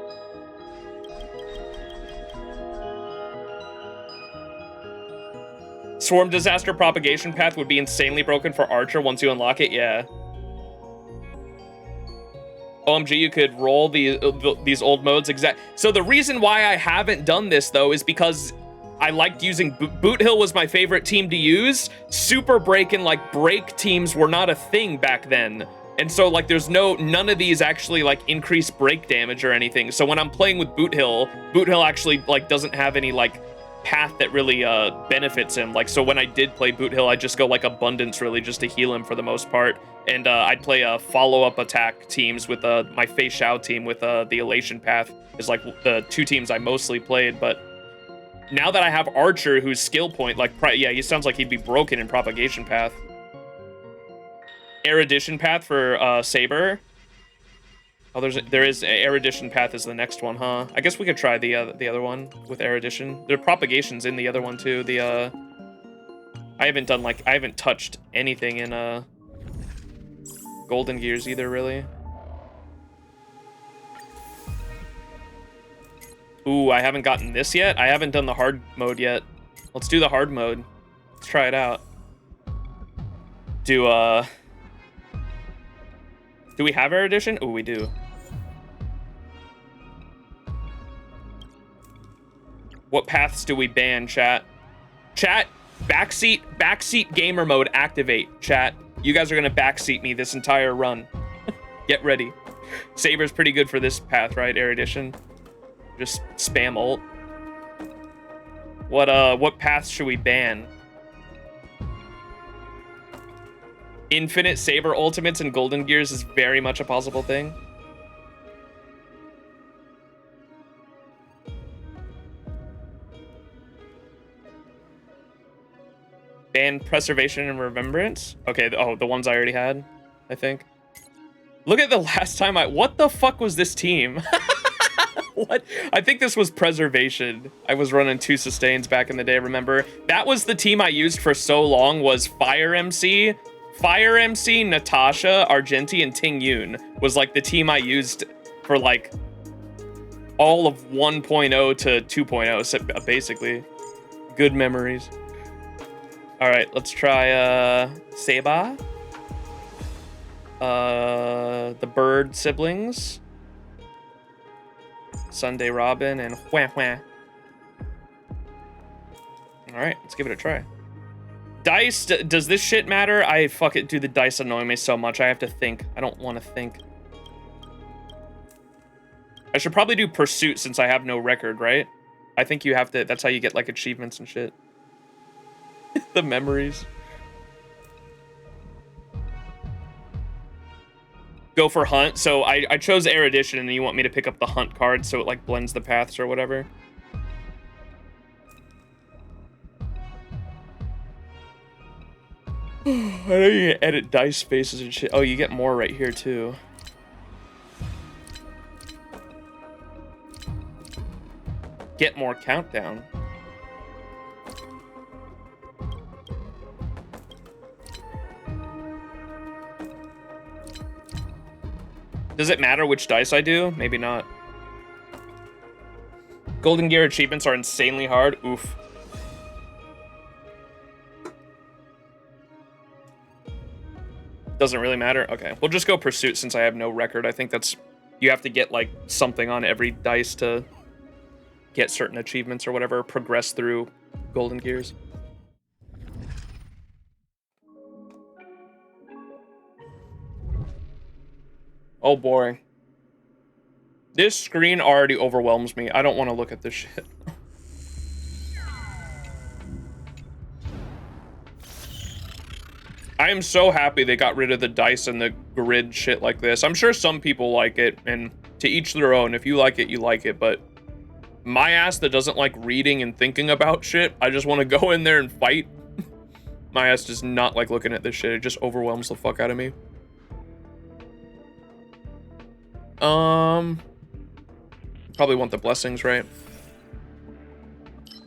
Swarm Disaster propagation path would be insanely broken for Archer once you unlock it, yeah. OMG, you could roll these old modes exact. So the reason why I haven't done this though is because I liked using Boot Hill was my favorite team to use. Super Break and like break teams were not a thing back then. And so like there's none of these actually like increase break damage or anything. So when I'm playing with Boot Hill actually like doesn't have any like path that really benefits him. Like, so when I did play Boot Hill, I just go like Abundance really just to heal him for the most part. And I'd play follow-up attack teams with my Fei Xiao team with the Elation path is like the two teams I mostly played. But now that I have Archer, whose skill point, like, yeah, he sounds like he'd be broken in propagation path. Erudition path for Saber. Oh, there is Erudition path is the next one, huh? I guess we could try the other one with Erudition. There are propagations in the other one too. I haven't touched anything in Golden Gears either, really. Ooh, I haven't gotten this yet. I haven't done the hard mode yet. Let's do the hard mode. Let's try it out. Do we have Erudition? Oh, we do. What paths do we ban, chat? Chat, backseat gamer mode activate, chat. You guys are gonna backseat me this entire run. Get ready. Saber's pretty good for this path, right? Erudition. Just spam ult. What paths should we ban? Infinite Saber ultimates and Golden Gears is very much a possible thing. Ban Preservation and Remembrance? Okay, oh, the ones I already had, I think. Look at the last time what the fuck was this team? What? I think this was Preservation. I was running 2 sustains back in the day, remember? That was the team I used for so long, was Fire MC, Natasha, Argenti, and Ting Yoon was like the team I used for like all of 1.0 to 2.0, so basically. Good memories. All right, let's try Saber. The Bird siblings. Sunday Robin and Hua Hua. All right, let's give it a try. Dice, does this shit matter? I fuck it, dude, the dice annoy me so much. I have to think. I don't want to think. I should probably do Pursuit since I have no record, right? I think you have to, that's how you get like achievements and shit. The memories. Go for Hunt. So I chose Erudition and you want me to pick up the Hunt card so it like blends the paths or whatever. I know you can edit dice faces and shit. Oh, you get more right here too. Get more countdown. Does it matter which dice I do? Maybe not. Golden Gear achievements are insanely hard. Oof. Doesn't really matter. Okay, we'll just go Pursuit since I have no record. I think that's, you have to get like something on every dice to get certain achievements or whatever, progress through Golden Gears. Oh boy. This screen already overwhelms me. I don't want to look at this shit. I am so happy they got rid of the dice and the grid shit like this. I'm sure some people like it, and to each their own. If you like it, you like it, but my ass that doesn't like reading and thinking about shit, I just want to go in there and fight. My ass does not like looking at this shit. It just overwhelms the fuck out of me. Probably want the blessings, right?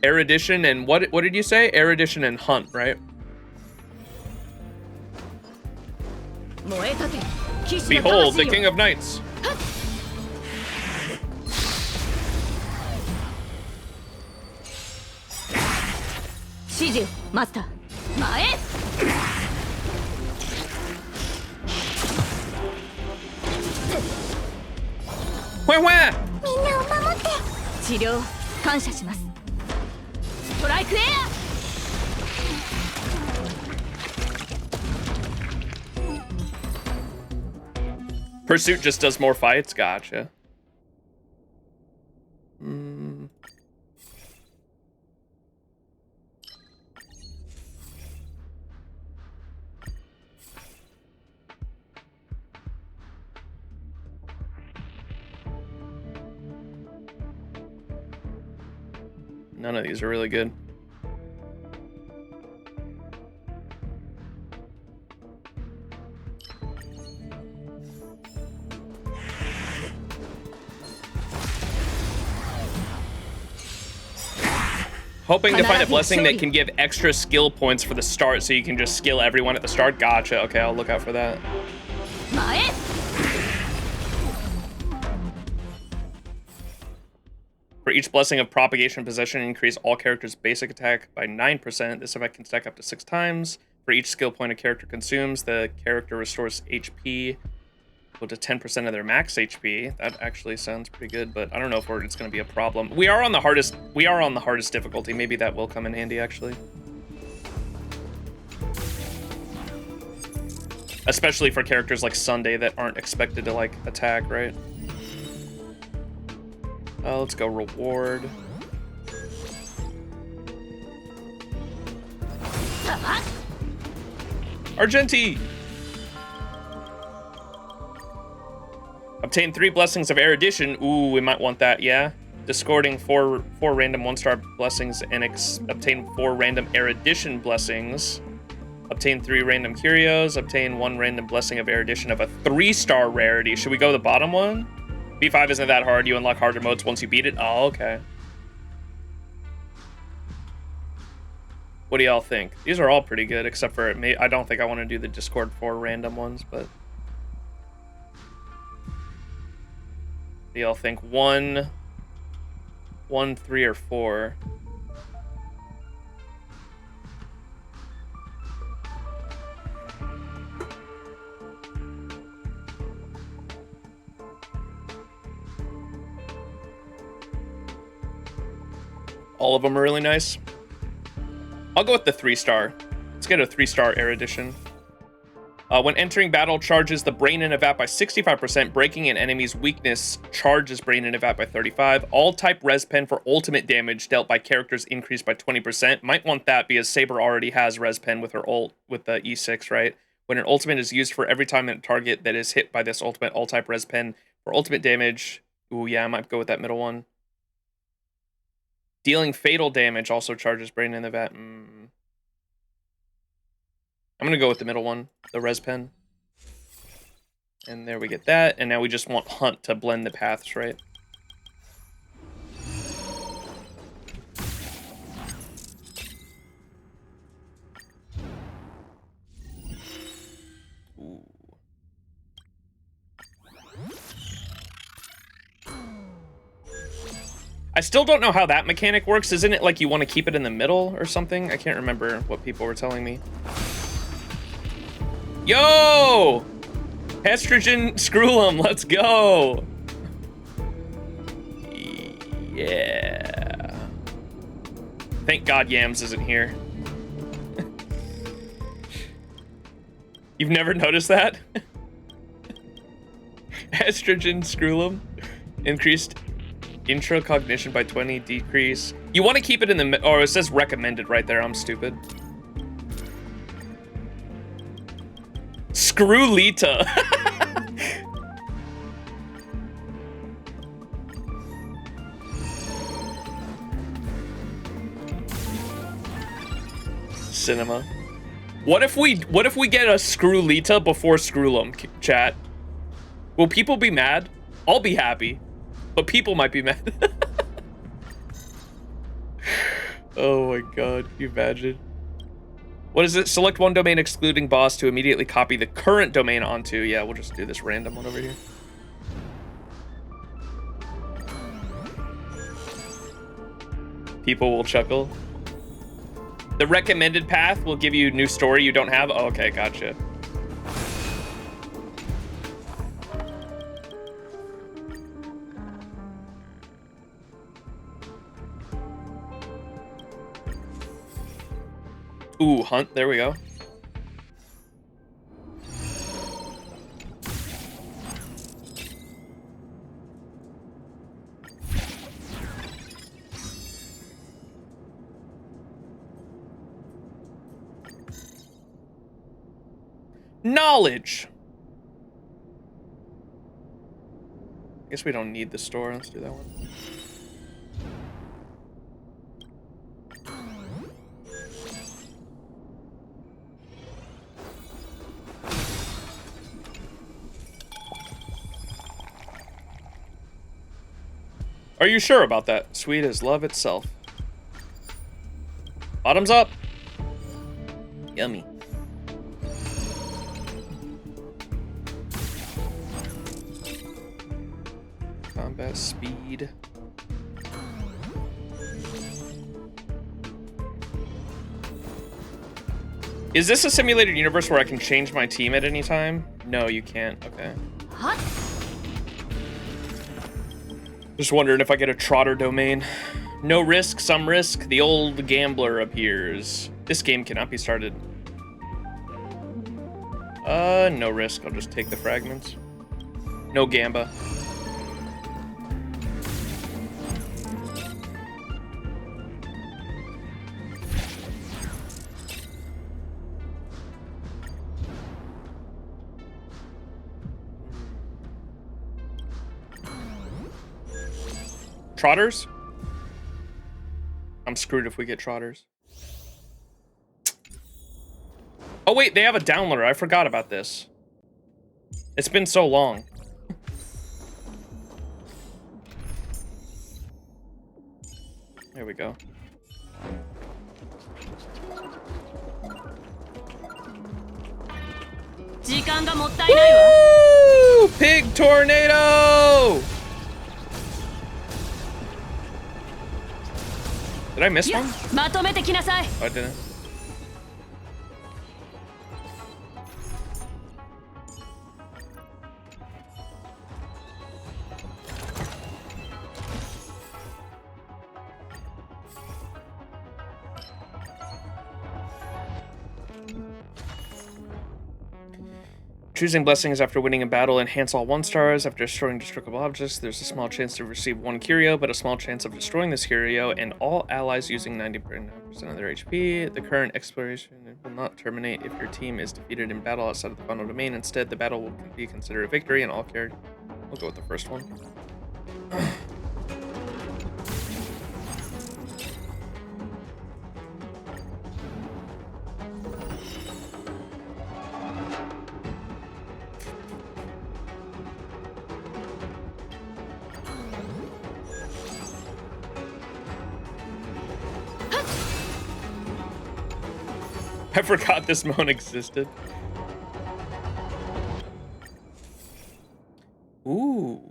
Erudition and what did you say? Erudition and Hunt, right? Behold, the King of Knights. Master. Pursuit just does more fights. Gotcha. None of these are really good. Hoping to find a blessing that can give extra skill points for the start so you can just skill everyone at the start. Gotcha. Okay, I'll look out for that. For each blessing of propagation possession, increase all characters' basic attack by 9%. This effect can stack up to 6 times. For each skill point a character consumes, the character restores HP equal to 10% of their max HP. That actually sounds pretty good, but I don't know if it's going to be a problem. We are on the hardest difficulty. Maybe that will come in handy, actually. Especially for characters like Sunday that aren't expected to, like, attack, right? Let's go reward. Argenti! Obtain 3 blessings of erudition. Ooh, we might want that, yeah. Discording 4 random 1-star blessings and obtain 4 random erudition blessings. Obtain 3 random curios. Obtain 1 random blessing of erudition of a 3-star rarity. Should we go the bottom one? B5 isn't that hard. You unlock harder modes once you beat it. Oh, okay. What do y'all think? These are all pretty good, except for I don't think I want to do the Discord 4 random ones, but... What do y'all think? 1, 3, or 4? All of them are really nice. I'll go with the 3-star. Let's get a 3-star erudition. When entering battle, charges the brain and evap by 65%. Breaking an enemy's weakness charges brain and evap by 35%. All type res pen for ultimate damage dealt by characters increased by 20%. Might want that because Saber already has res pen with her ult with the E6, right? When an ultimate is used for every time a target that is hit by this ultimate, all type res pen for ultimate damage. Ooh, yeah, I might go with that middle one. Dealing fatal damage also charges brain in the vat. I'm gonna go with the middle one, the res pen. And there we get that. And now we just want Hunt to blend the paths, right? Ooh. I still don't know how that mechanic works. Isn't it like you want to keep it in the middle or something? I can't remember what people were telling me. Yo! Estrogen Screw'em, let's go! Yeah. Thank God Yams isn't here. You've never noticed that? Estrogen Screw'em. Increased intro cognition by 20, decrease. You want to keep it in the, or it says recommended right there. I'm stupid. Screw Lita. Cinema. What if we get a Screw Lita before Screw'em, chat? Will people be mad? I'll be happy. But people might be mad. Oh my god, can you imagine? What is it? Select one domain excluding boss to immediately copy the current domain onto. Yeah, we'll just do this random one over here. People will chuckle. The recommended path will give you new story you don't have. Oh, okay, gotcha. Ooh, Hunt, there we go. Knowledge. I guess we don't need the store. Let's do that one. Are you sure about that? Sweet as love itself. Bottoms up. Yummy. Combat speed. Is this a simulated universe where I can change my team at any time? No, you can't. Okay. Huh? Just wondering if I get a Trotter domain. No risk, some risk. The old gambler appears. This game cannot be started. No risk. I'll just take the fragments. No gamba. Trotters? I'm screwed if we get Trotters. Oh wait, they have a downloader. I forgot about this. It's been so long. There we go. Woo! Pig tornado! Did I miss one? Oh, I didn't. Choosing blessings after winning a battle enhance all 1-stars. After destroying destructible objects, there's a small chance to receive 1 curio, but a small chance of destroying this curio and all allies using 90% of their HP. The current exploration will not terminate if your team is defeated in battle outside of the final domain. Instead, the battle will be considered a victory and all characters. We'll go with the first one. I forgot this mode existed. Ooh.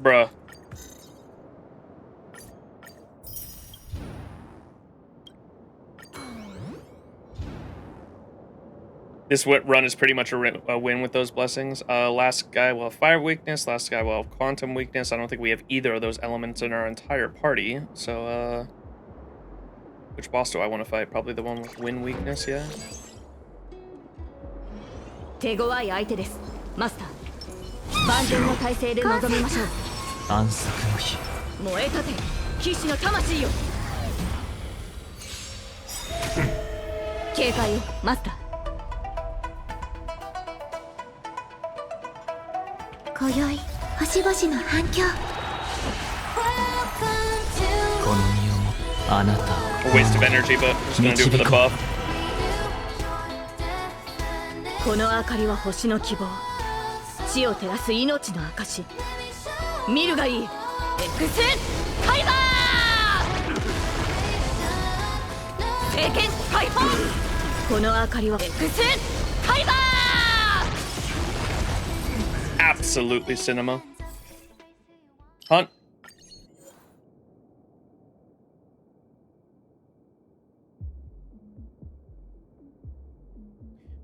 Bruh. This run is pretty much a win with those blessings. Last guy will have fire weakness. Last guy will have quantum weakness. I don't think we have either of those elements in our entire party. So, which boss do I want to fight? Probably the one with wind weakness, yeah? A waste of energy, but I'm just gonna do it for the buff. この明かりは星の希望。地を照らす命の証。見るがいい。X カイバー。聖剣解放。この明かりは X カイバー。Absolutely cinema. Hunt.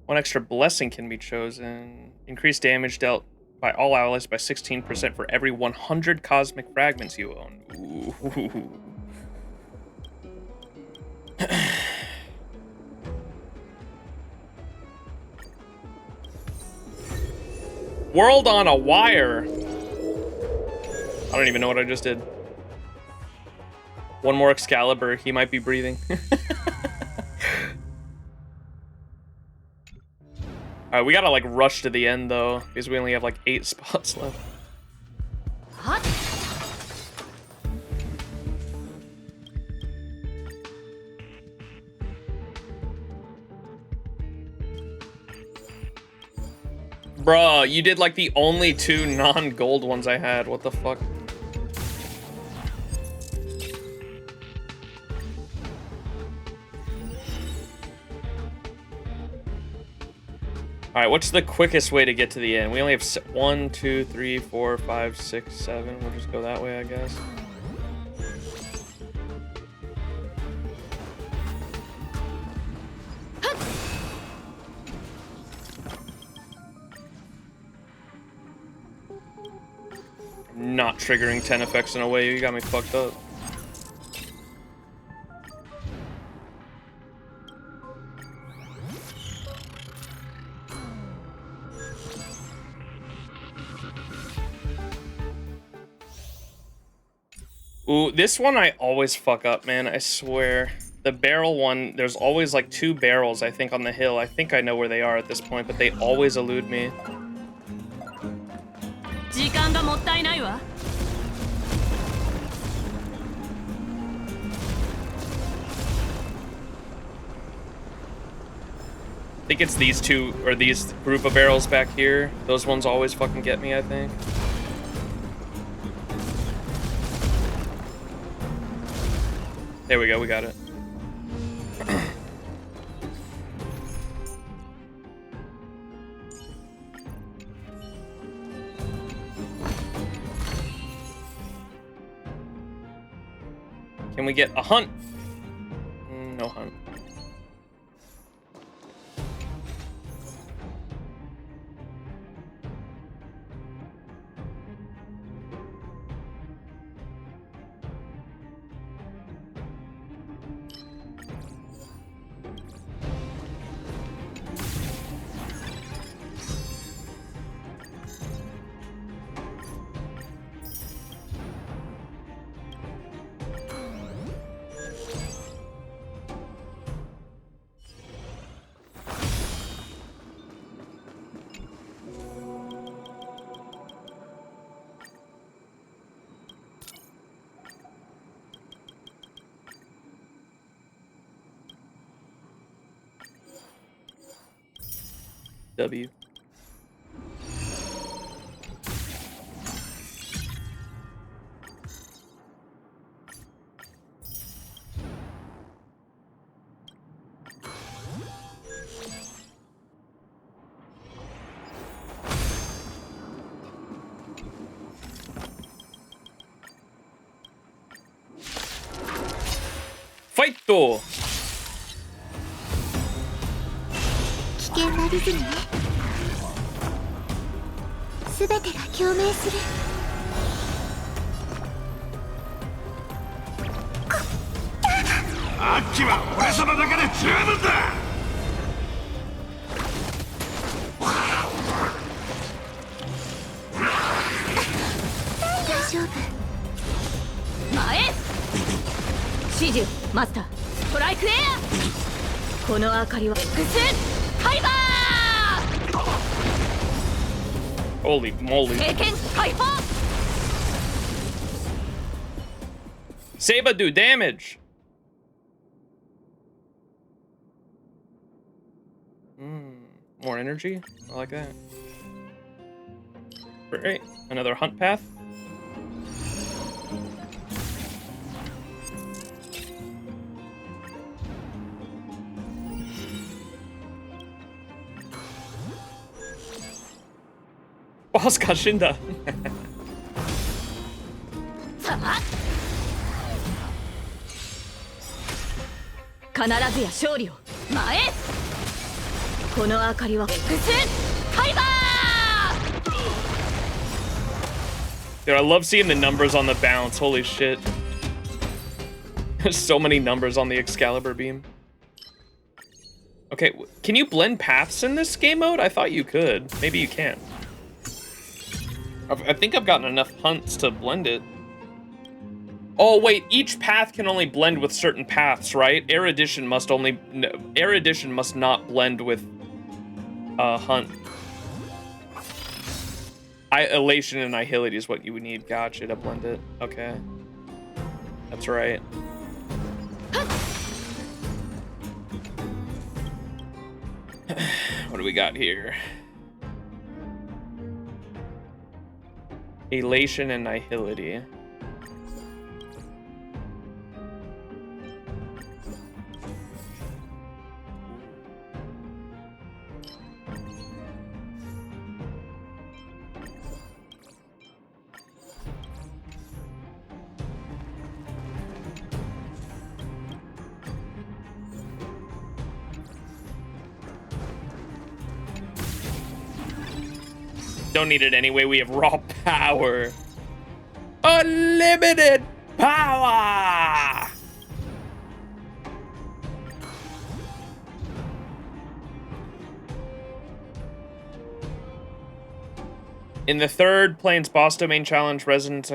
One extra blessing can be chosen. Increase damage dealt by all allies by 16% for every 100 cosmic fragments you own. Ooh. World on a wire. I don't even know what I just did. One more Excalibur. He might be breathing. Alright, we gotta like rush to the end though, because we only have like 8 spots left. Bruh, you did like the only 2 non-gold ones I had. What the fuck? Alright, what's the quickest way to get to the end? We only have 1, 2, 3, 4, 5, 6, 7. We'll just go that way, I guess. Not triggering 10 effects in a way, you got me fucked up. Ooh, this one I always fuck up, man, I swear. the barrel one, there's always like 2 barrels, I think, on the hill. I think I know where they are at this point, but they always elude me. I think it's these 2, or these group of barrels back here. Those ones always fucking get me, I think. There we go, we got it. Can we get a hunt? No hunt. W. Fight though. 危険なリズムね。すべてが共鳴する。あっちは俺様だけで十分だ。大丈夫。前。指示マスター。ストライクエア。この明かりは X ファイバー。Holy moly. Saber do damage. More energy. I like that. Great. Another hunt path. Boss Kashinda. 必ずや勝利を前。この明かりは X ファイバー。 Dude, I love seeing the numbers on the bounce. Holy shit. There's so many numbers on the Excalibur beam. Okay, can you blend paths in this game mode? I thought you could. Maybe you can't. I think I've gotten enough hunts to blend it. Oh wait, each path can only blend with certain paths, right? Erudition must not blend with hunt. Elation and Nihility is what you would need. Gotcha, to blend it. Okay, that's right. What do we got here? Elation and Nihility. Don't need it anyway, we have raw power. Unlimited power! In the third Plains boss domain challenge, Residence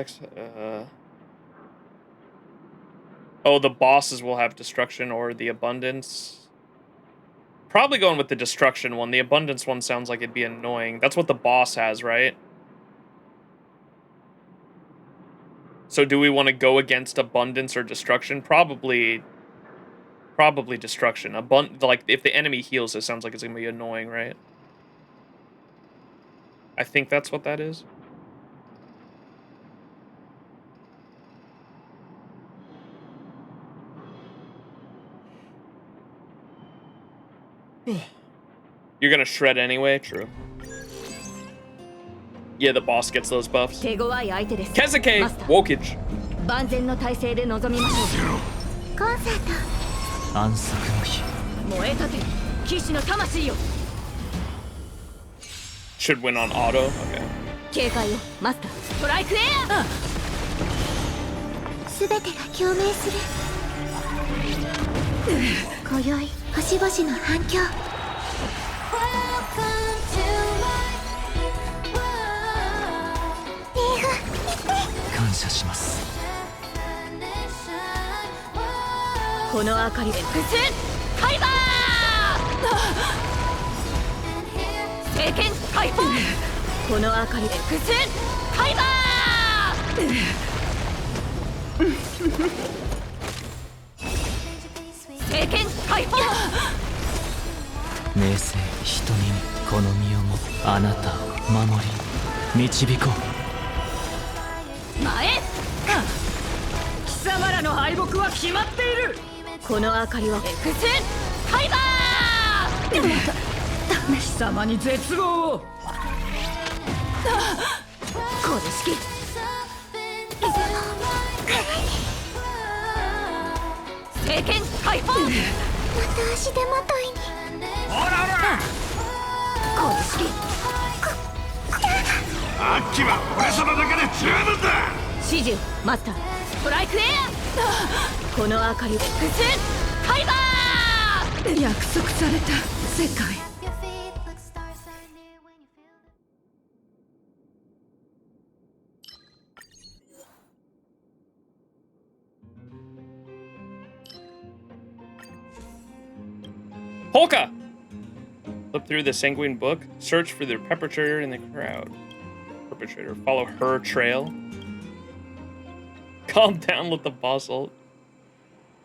Oh, the bosses will have destruction or the abundance. Probably going with the destruction one. The abundance one sounds like it'd be annoying. That's what the boss has, right? So do we want to go against abundance or destruction? Probably destruction. Like, if the enemy heals, it sounds like it's going to be annoying, right? I think that's what that is. You're gonna shred anyway? True. Yeah, the boss gets those buffs. Kezuke! Wokage. 万全の体制で臨みましょう。コンサート。安息の日。燃えたて、騎士の魂よ。Should win on auto? Okay. 警戒を、マスター。ストライクエア。すべてが共鳴する。今宵、星々の反響。感謝します。この明かりで伏線開馬聖剣解放この明かりで伏線開馬聖剣解放名声瞳にこの身をもあなたを守り導こう前貴様らの敗北は決まっているこの明かりは伏線開馬貴様に絶望をこれ式聖剣解放また足手まといにほらほらこれ式あっちは俺様だけで十分だ指示マスターストライクエアこの明かりで伏線開馬約束された世界Polka! Flip through the Sanguine book. Search for the perpetrator in the crowd. Perpetrator. Follow her trail. Calm down, let the boss ult.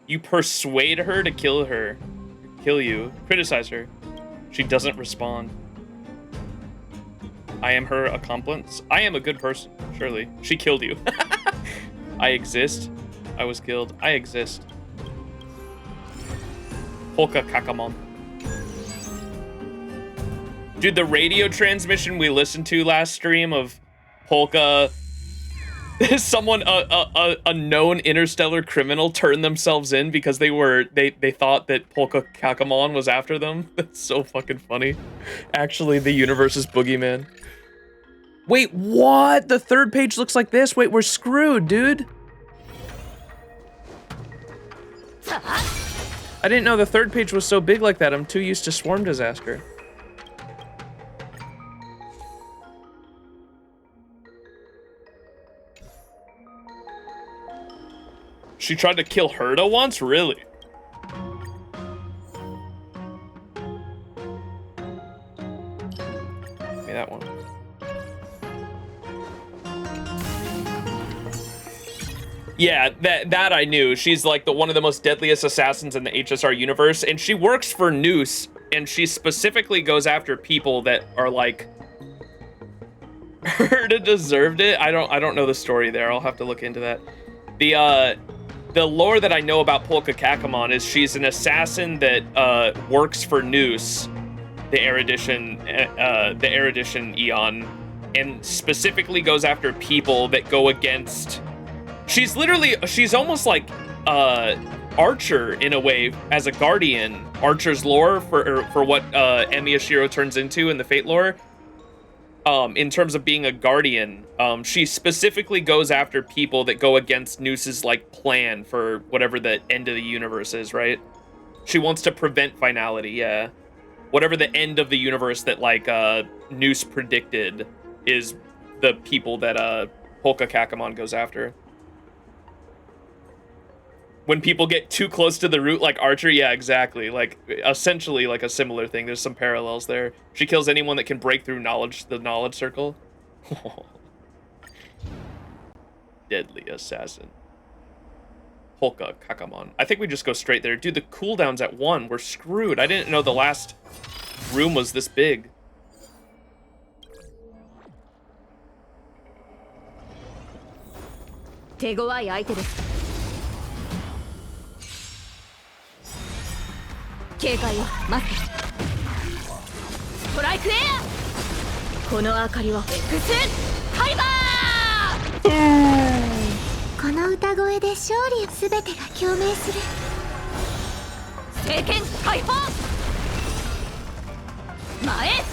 You persuade her to kill her. Kill you. Criticize her. She doesn't respond. I am her accomplice. I am a good person, surely. She killed you. I exist. I was killed. I exist. Polka Kakamon. Dude, the radio transmission we listened to last stream of Polka, someone, a known interstellar criminal turned themselves in because they thought that Polka Kakamon was after them. That's so fucking funny. Actually, the universe's boogeyman. Wait, what? The third page looks like this? Wait, we're screwed, dude. I didn't know the third page was so big like that. I'm too used to Swarm Disaster. She tried to kill Herta once? Really? Give me that one. Yeah, that I knew. She's like one of the most deadliest assassins in the HSR universe, and she works for Noose, and she specifically goes after people that are like Herta deserved it. I don't know the story there. I'll have to look into that. The lore that I know about Polka Kakamon is she's an assassin that works for Noose, the Erudition Eon, and specifically goes after people that go against. She's almost like Archer in a way as a guardian. Archer's lore for what Emiyashiro turns into in the Fate lore. In terms of being a guardian, she specifically goes after people that go against Noose's like plan for whatever the end of the universe is, right? She wants to prevent finality, yeah. Whatever the end of the universe that like Noose predicted is the people that Polka Kakamon goes after. When people get too close to the root, like Archer, yeah, exactly. Like, essentially, like a similar thing. There's some parallels there. She kills anyone that can break through the knowledge circle. Deadly assassin. Polka Kakamon. I think we just go straight there. Dude, the cooldown's at 1. We're screwed. I didn't know the last room was this big.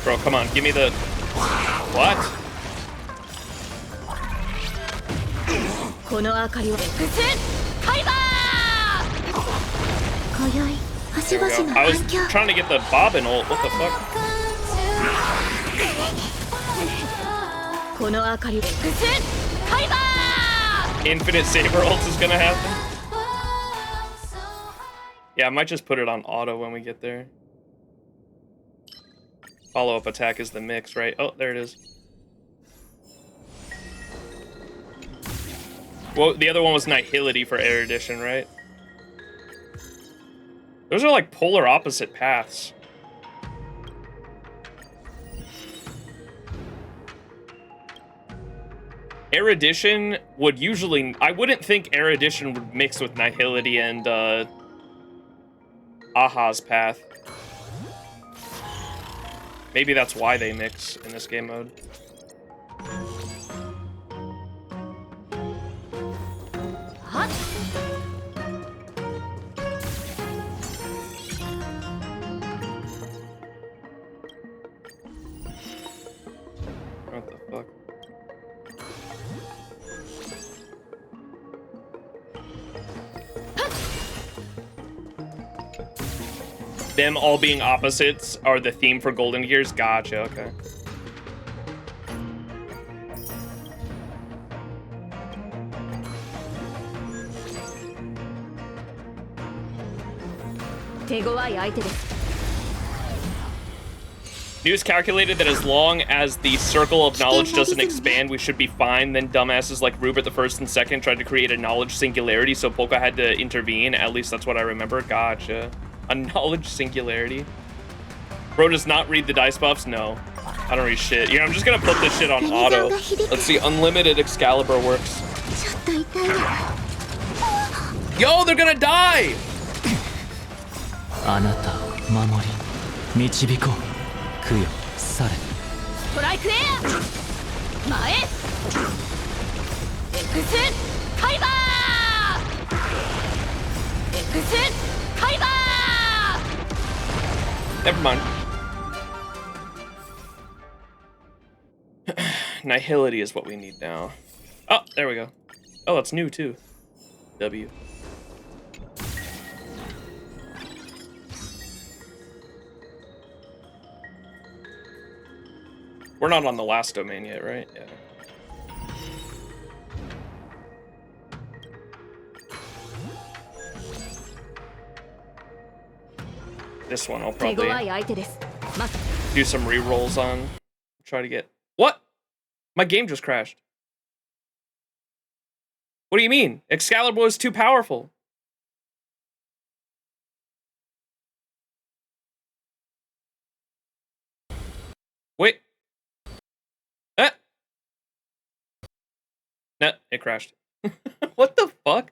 Bro, come on, give me the... What? There we go. I was trying to get the bobbin ult. What the fuck? Infinite Saber ult is gonna happen. Yeah, I might just put it on auto when we get there. Follow-up attack is the mix, right? Oh, there it is. Well, the other one was Nihility for Erudition, right? Those are like polar opposite paths. Erudition would usually... I wouldn't think Erudition would mix with Nihility and Aha's path. Maybe that's why they mix in this game mode. What the fuck? Them all being opposites are the theme for Golden Gears? Gotcha, okay. News calculated that as long as the circle of knowledge doesn't expand, we should be fine. Then dumbasses like Rupert the First and Second tried to create a knowledge singularity, so Polka had to intervene. At least that's what I remember. Gotcha. A knowledge singularity. Bro does not read the dice buffs? No. I don't read shit. Yeah, I'm just gonna put this shit on auto. Let's see, unlimited Excalibur works. Yo, they're gonna die! Never mind. Nihility is what we need now. Oh, there we go. Oh, it's new too. W. We're not on the last domain yet, right? Yeah. This one I'll probably do some re-rolls on. Try to get... What? My game just crashed. What do you mean? Excalibur was too powerful. Wait. No, it crashed. What the fuck?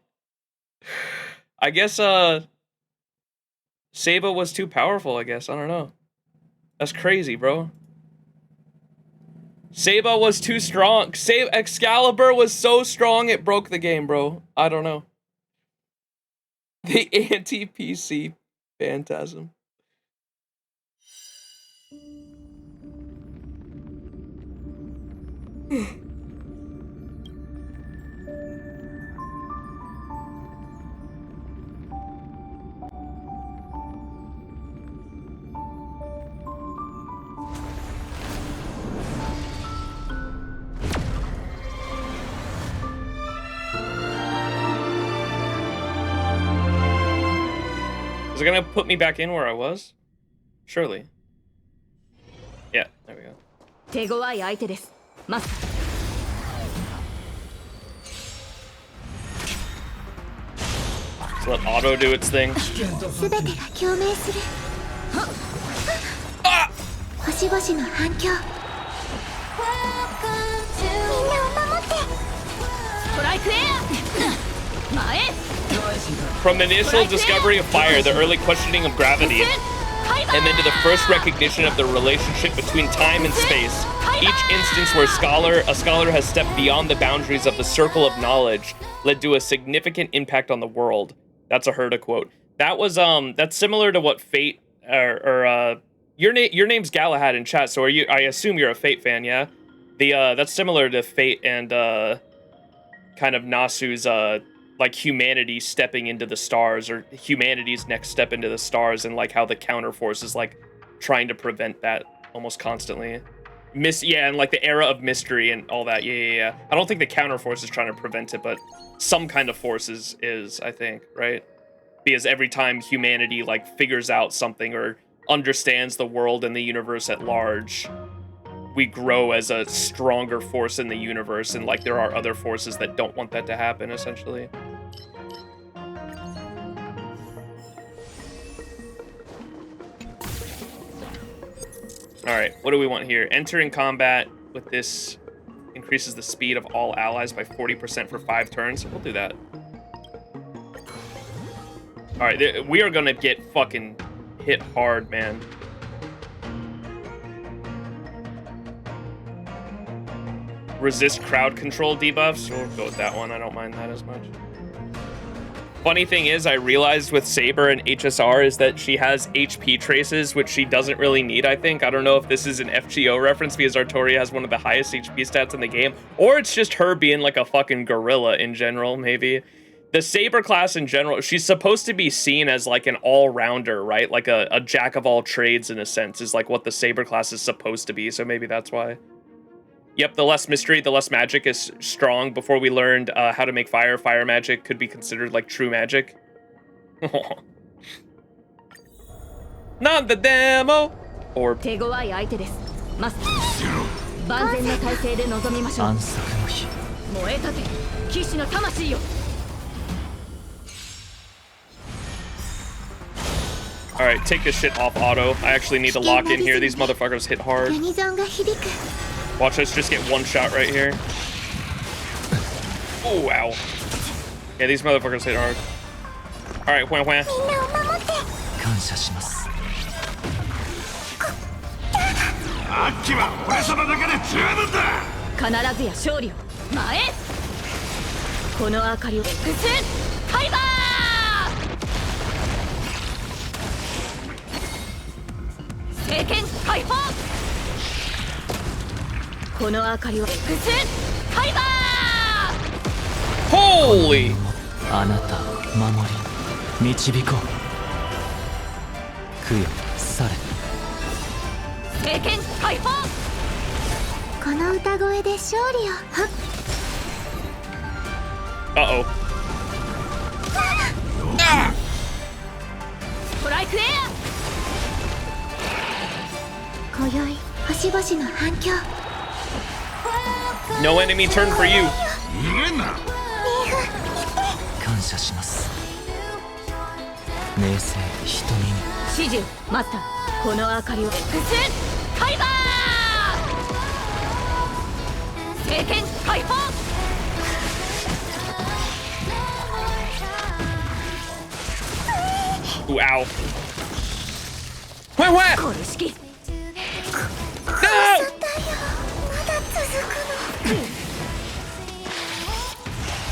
I guess, Saba was too powerful, I guess. I don't know. That's crazy, bro. Saba was too strong. Excalibur was so strong it broke the game, bro. I don't know. The anti-PC phantasm. Is it gonna put me back in where I was? Surely. Yeah, there we go. So let auto do its thing. Ah! From the initial discovery of fire, the early questioning of gravity, and then to the first recognition of the relationship between time and space, each instance where a scholar has stepped beyond the boundaries of the circle of knowledge led to a significant impact on the world. That's a Herta quote. That was that's similar to what Fate your name's Galahad in chat, so I assume you're a Fate fan, yeah? That's similar to Fate and kind of Nasu's like humanity stepping into the stars, or humanity's next step into the stars, and like how the counter force is like trying to prevent that almost constantly. And like the era of mystery and all that. Yeah. I don't think the counter force is trying to prevent it, but some kind of force is I think, right? Because every time humanity like figures out something or understands the world and the universe at large, we grow as a stronger force in the universe, and like there are other forces that don't want that to happen, essentially. Alright, what do we want here? Entering combat with this increases the speed of all allies by 40% for 5 turns. We'll do that. Alright, we are gonna get fucking hit hard, man. Resist crowd control debuffs. We'll go with that one. I don't mind that as much. Funny thing is, I realized with Saber and HSR is that she has HP traces, which she doesn't really need, I think. I don't know if this is an FGO reference because Artoria has one of the highest HP stats in the game, or it's just her being like a fucking gorilla in general, maybe. The Saber class in general, she's supposed to be seen as like an all-rounder, right? Like a jack of all trades in a sense is like what the Saber class is supposed to be, so maybe that's why. Yep, the less mystery, the less magic is strong. Before we learned how to make fire magic could be considered like true magic. Not the demo! Or... Alright, take this shit off auto. I actually need to lock in here. These motherfuckers hit hard. Watch us just get one shot right here. Oh, wow. Yeah, these motherfuckers hit hard. Alright, wham wham. Holy! あなたを守り導こう。供養され。聖剣解放。この歌声で勝利を。Uh-oh. Ah! No enemy turn for you. 感謝します。名声瞳に。始終マスター、この明かりを。カイバー。聖剣解放。Ooh, ow. What? No!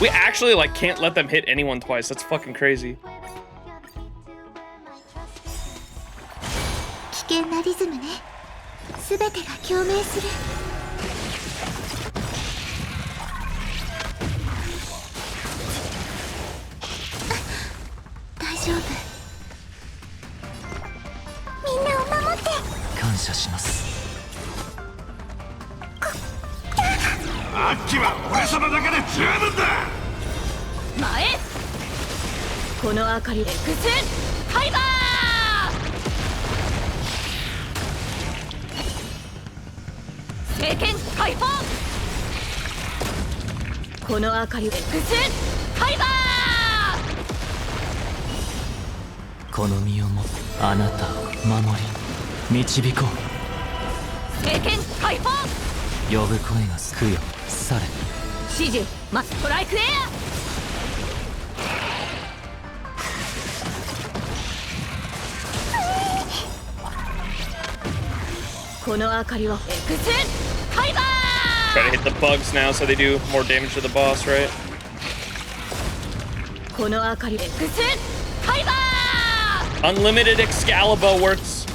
We actually like can't let them hit anyone twice. That's fucking crazy. 危険なリズムね。すべてが共鳴する。大丈夫。みんなを守って。感謝します。アッキは俺様だけで十分だ。前。この明かりで。カイバー。聖剣解放この明かりを X ファイバーこの身をもあなたを守り導こう聖剣解放呼ぶ声が救うよされ始終マストライクエアこの明かりを X ファイバー Try to hit the bugs now so they do more damage to the boss, right? この明かり X ファイバー Unlimited Excalibur works.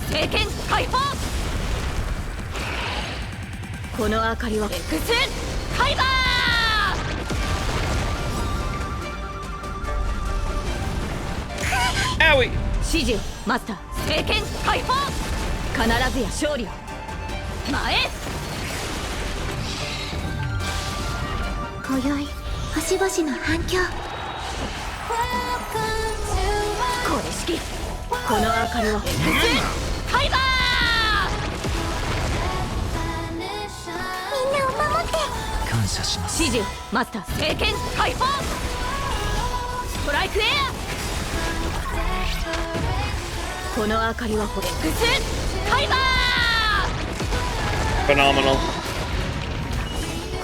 聖剣解放この明かりを X ファイバー Owie! 指示をマスター聖剣解放必ずや勝利を前今宵星々の反響これ式この明かりを X ファイバーみんなを守って感謝します指示をマスター聖剣解放ストライクエアこの明かりは X ファイバー Phenomenal.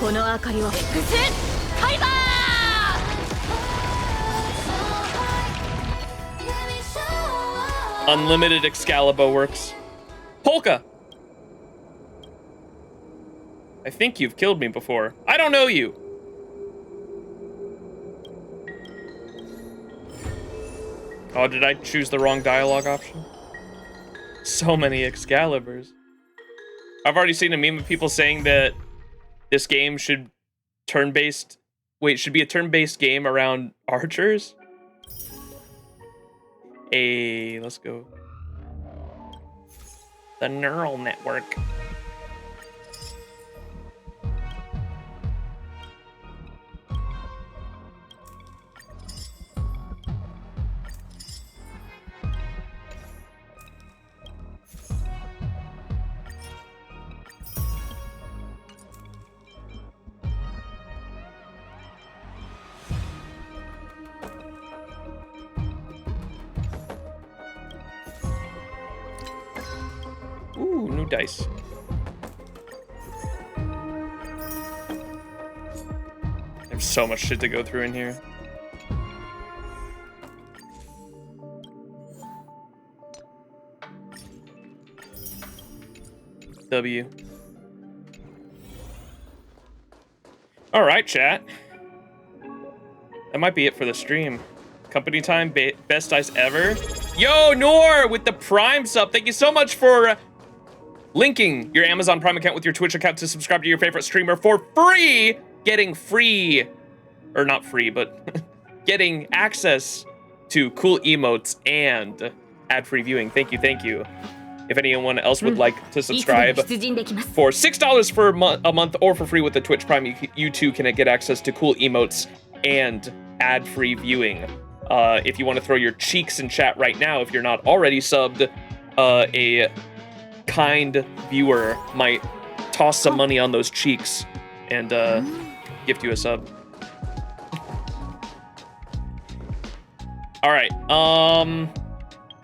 この明かりは X ファイバー Unlimited Excalibur works. Polka! I think you've killed me before. I don't know you. Oh, did I choose the wrong dialogue option? So many Excaliburs. I've already seen a meme of people saying that this game should should be a turn-based game around archers. Hey, let's go. The neural network. Ooh, new dice. There's so much shit to go through in here. W. All right, chat. That might be it for the stream. Company time, best dice ever. Yo, Noor, with the Prime sub. Thank you so much for linking your Amazon Prime account with your Twitch account to subscribe to your favorite streamer for free. Getting free, or not free, but getting access to cool emotes and ad-free viewing. Thank you, thank you. If anyone else would like to subscribe for $6 for a month or for free with the Twitch Prime, you too can get access to cool emotes and ad-free viewing. If you want to throw your cheeks in chat right now, if you're not already subbed, a kind viewer might toss some money on those cheeks and gift you a sub. All right. How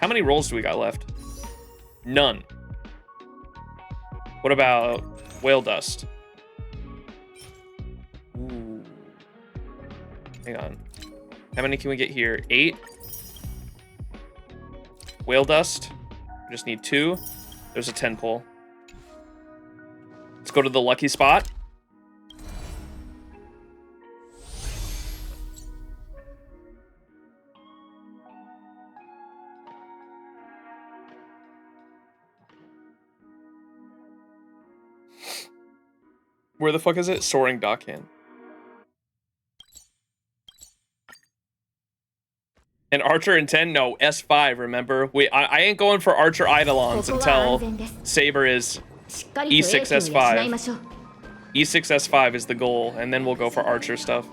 many rolls do we got left? None. What about whale dust? Ooh. Hang on. How many can we get here? 8. Whale dust. We just need 2. There's a 10 pull. Let's go to the lucky spot. Where the fuck is it? Soaring Dockhand. And Archer in 10? No, S5, remember? I ain't going for Archer Eidolons until Saber is E6 S5. E6 S5 is the goal, and then we'll go for Archer stuff.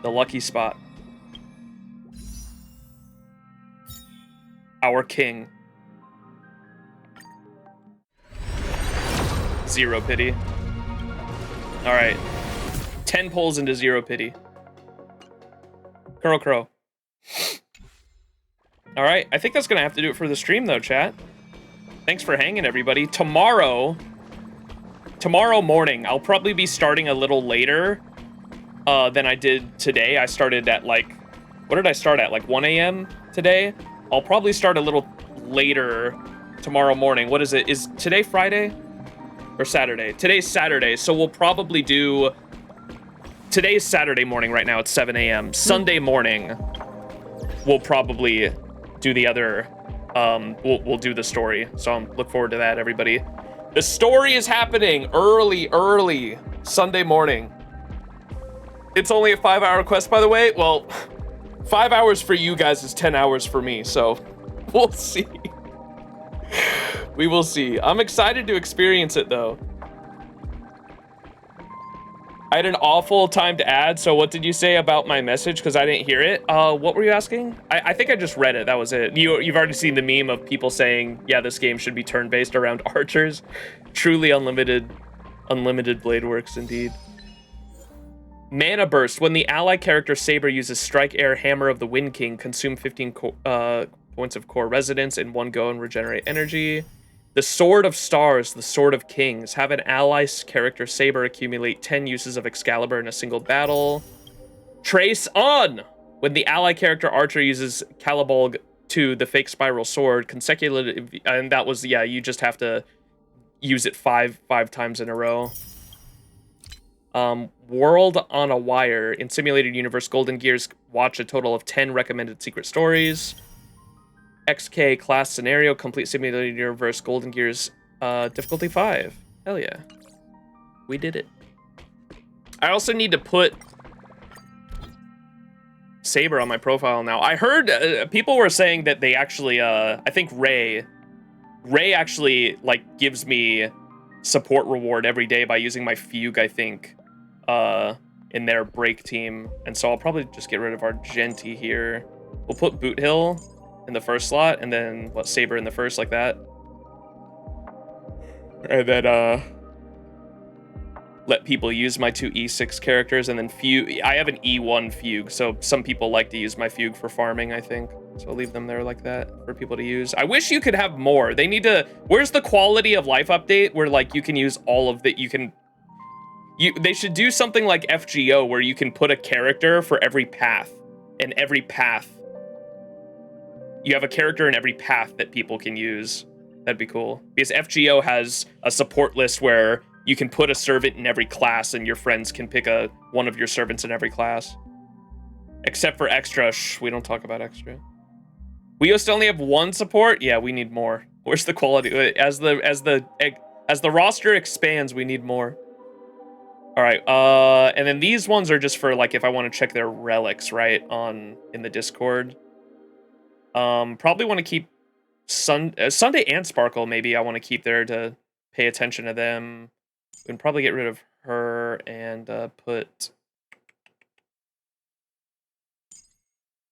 The lucky spot. Our king. Zero pity. All right. 10 pulls into zero pity. Crow. All right. I think that's going to have to do it for the stream, though, chat. Thanks for hanging, everybody. Tomorrow morning, I'll probably be starting a little later than I did today. I started at like, what did I start at? Like 1 a.m. today? I'll probably start a little later tomorrow morning. What is it? Is today Friday or Saturday? Today's Saturday, so we'll probably do... Today's Saturday morning right now. It's 7 a.m. Sunday morning, we'll probably do the other... we'll do the story. So I'm look forward to that, everybody. The story is happening early Sunday morning. It's only a 5-hour quest, by the way. Well, 5 hours for you guys is 10 hours for me, so we'll see. We will see. I'm excited to experience it, though. I had an awful time to add, so what did you say about my message? Because I didn't hear it. What were you asking? I think I just read it. That was it. You've already seen the meme of people saying, yeah, this game should be turn-based around archers. Truly unlimited blade works, indeed. Mana Burst. When the ally character Saber uses Strike Air Hammer of the Wind King, consume 15 points of core resonance in one go and regenerate energy. The Sword of Stars, the Sword of Kings. Have an ally character Saber accumulate 10 uses of Excalibur in a single battle. Trace On! When the ally character Archer uses Calibolg 2, the fake spiral sword, consecutively, and that was, yeah, you just have to use it five times in a row. World on a Wire. In Simulated Universe, Golden Gears watch a total of 10 recommended secret stories. XK class scenario, complete Simulated Universe, Golden Gears, difficulty 5. Hell yeah. We did it. I also need to put Saber on my profile now. I heard people were saying that they actually, I think Ray actually, like, gives me support reward every day by using my Fugue, I think, in their break team. And so I'll probably just get rid of our Genty here. We'll put Boot Hill in the first slot, and then Saber in the first, like that. And then let people use my 2 E6 characters, and then Fugue. I have an E1 Fugue, so some people like to use my Fugue for farming, I think. So I'll leave them there like that for people to use. I wish you could have more. They need to... Where's the quality of life update where, like, you can use all of the... They should do something like FGO where you can put a character for every path. And every path... You have a character in every path that people can use. That'd be cool. Because FGO has a support list where you can put a servant in every class and your friends can pick one of your servants in every class. Except for extra. Shh, we don't talk about extra. We used to only have 1 support? Yeah, we need more. Where's the quality? As the roster expands, we need more. All right, and then these ones are just for, like, if I want to check their relics, right, in the Discord. Probably want to keep Sunday and Sparkle, maybe I want to keep there to pay attention to them. We can probably get rid of her and put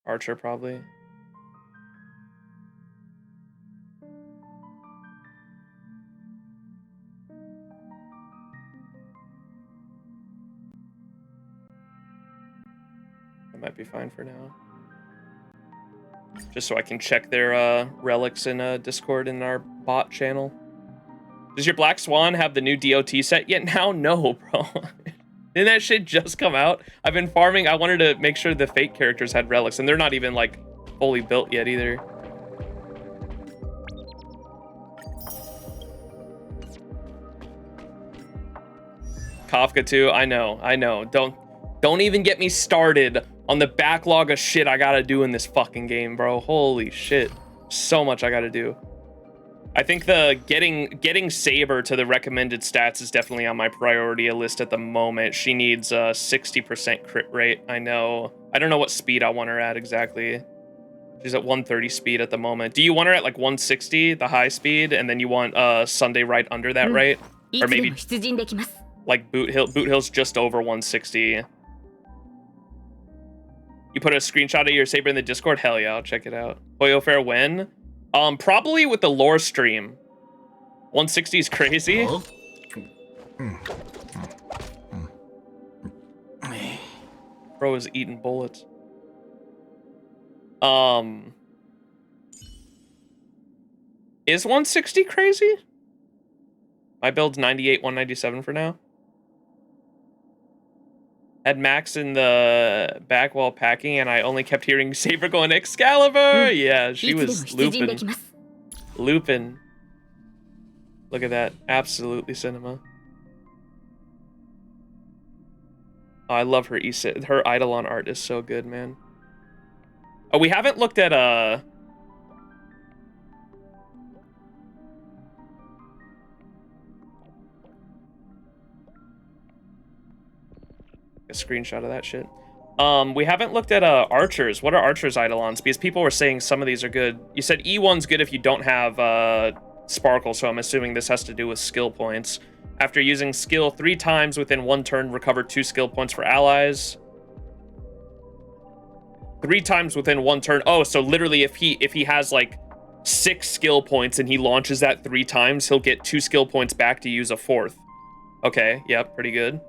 Archer, probably. That might be fine for now. Just so I can check their relics in Discord in our bot channel. Does your Black Swan have the new DOT set yet now? No, bro. Didn't that shit just come out? I've been farming. I wanted to make sure the fake characters had relics, and they're not even, like, fully built yet either. Kafka 2, I know. Don't even get me started on the backlog of shit I gotta do in this fucking game, bro. Holy shit. So much I gotta do. I think the getting Saber to the recommended stats is definitely on my priority list at the moment. She needs a 60% crit rate. I know. I don't know what speed I want her at exactly. She's at 130 speed at the moment. Do you want her at like 160, the high speed, and then you want Sunday right under that, right? Or maybe like Boot Hill. Boot Hill's just over 160. You put a screenshot of your Saber in the Discord? Hell yeah, I'll check it out. Hoyo Fair when? Probably with the lore stream. 160 is crazy. Bro is eating bullets. Is 160 crazy? My build's 98, 197 for now. Had Max in the back while packing, and I only kept hearing Saber going Excalibur. Yeah, she was looping. Looping. Look at that. Absolutely cinema. Oh, I love her E6. Her Eidolon art is so good, man. Oh, we haven't looked at a screenshot of that shit. We haven't looked at archers. What are archers Eidolons? Because people were saying some of these are good. You said E1's good if you don't have sparkle, so I'm assuming this has to do with skill points. After using skill 3 times within 1 turn, recover 2 skill points for allies. 3 times within 1 turn. Oh, so literally if he has like 6 skill points and he launches that 3 times, he'll get 2 skill points back to use a 4th. Okay, yep, pretty good.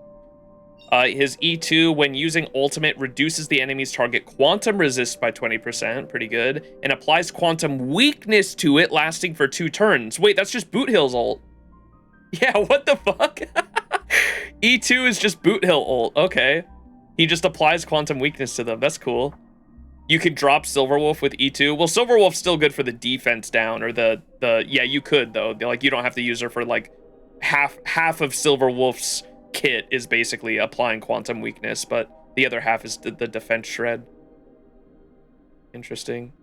His E2, when using ultimate, reduces the enemy's target quantum resist by 20%, pretty good, and applies quantum weakness to it, lasting for 2 turns. Wait, that's just Boot Hill's ult. Yeah, what the fuck? E2 is just Boot Hill ult, okay. He just applies quantum weakness to them, that's cool. You could drop Silverwolf with E2. Well, Silverwolf's still good for the defense down, or yeah, you could, though. Like, you don't have to use her for, like, half of Silverwolf's kit is basically applying quantum weakness, but the other half is the defense shred. Interesting.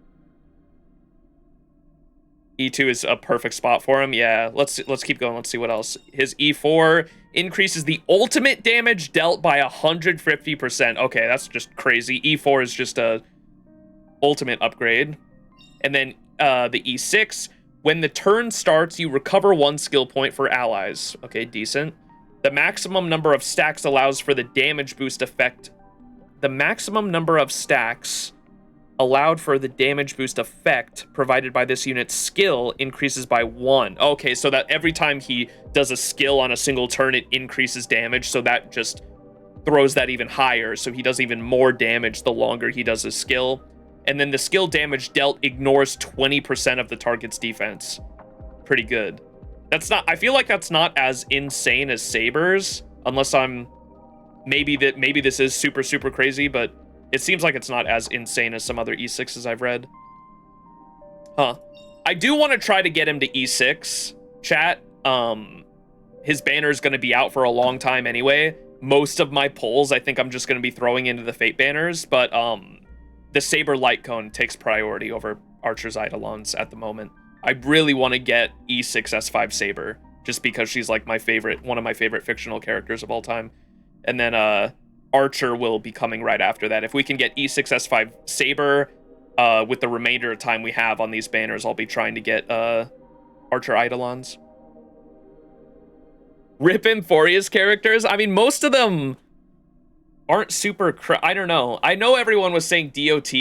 E2 is a perfect spot for him. Yeah, let's keep going. Let's see what else. His E4 increases the ultimate damage dealt by 150%. Okay, that's just crazy. E4 is just a ultimate upgrade. And then the E6, when the turn starts, you recover 1 skill point for allies. Okay, decent. The maximum number of stacks allows for the damage boost effect. The maximum number of stacks allowed for the damage boost effect provided by this unit's skill increases by 1. Okay, so that every time he does a skill on a single turn, it increases damage, so that just throws that even higher, so he does even more damage the longer he does his skill. And then the skill damage dealt ignores 20% of the target's defense. Pretty good. That's not, I feel like that's not as insane as Saber's, unless I'm, maybe this is super, super crazy, but it seems like it's not as insane as some other E6s I've read. Huh. I do want to try to get him to E6, chat. His banner is going to be out for a long time anyway. Most of my polls, I think I'm just going to be throwing into the Fate banners, but the Saber Light Cone takes priority over Archer's Eidolons at the moment. I really want to get E6 S5 Saber, just because she's like my favorite, one of my favorite fictional characters of all time. And then Archer will be coming right after that. If we can get E6 S5 Saber with the remainder of time we have on these banners, I'll be trying to get Archer Eidolons. Rip Emphoria's characters? I mean, most of them aren't super... I don't know. I know everyone was saying DOT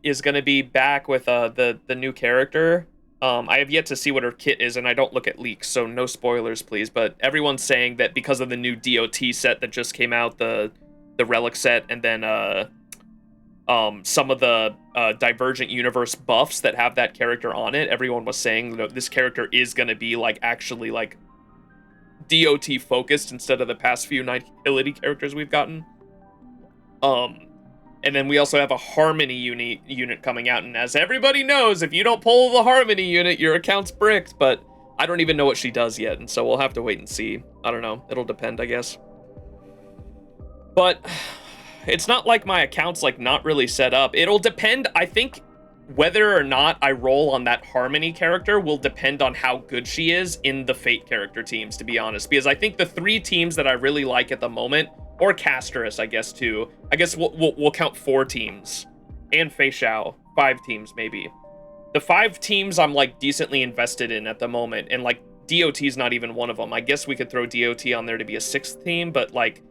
is going to be back with the new character. I have yet to see what her kit is, and I don't look at leaks, so no spoilers, please. But everyone's saying that because of the new DOT set that just came out, the Relic set, and then some of the Divergent Universe buffs that have that character on it, everyone was saying that this character is going to be, like, actually, like, DOT focused instead of the past few Night Utility characters we've gotten. And then we also have a Harmony unit coming out, and as everybody knows, if you don't pull the Harmony unit, your account's bricked, but I don't even know what she does yet, and so we'll have to wait and see. I don't know. It'll depend, I guess. But it's not like my account's, like, not really set up. It'll depend, I think, whether or not I roll on that Harmony character will depend on how good she is in the Fate character teams, to be honest, because I think the 3 teams that I really like at the moment, or Casterus, I guess, too. I guess we'll count 4 teams. And Fei Xiao. 5 teams, maybe. The 5 teams I'm, like, decently invested in at the moment. And, like, DOT's not even one of them. I guess we could throw DOT on there to be a 6th team. But, like,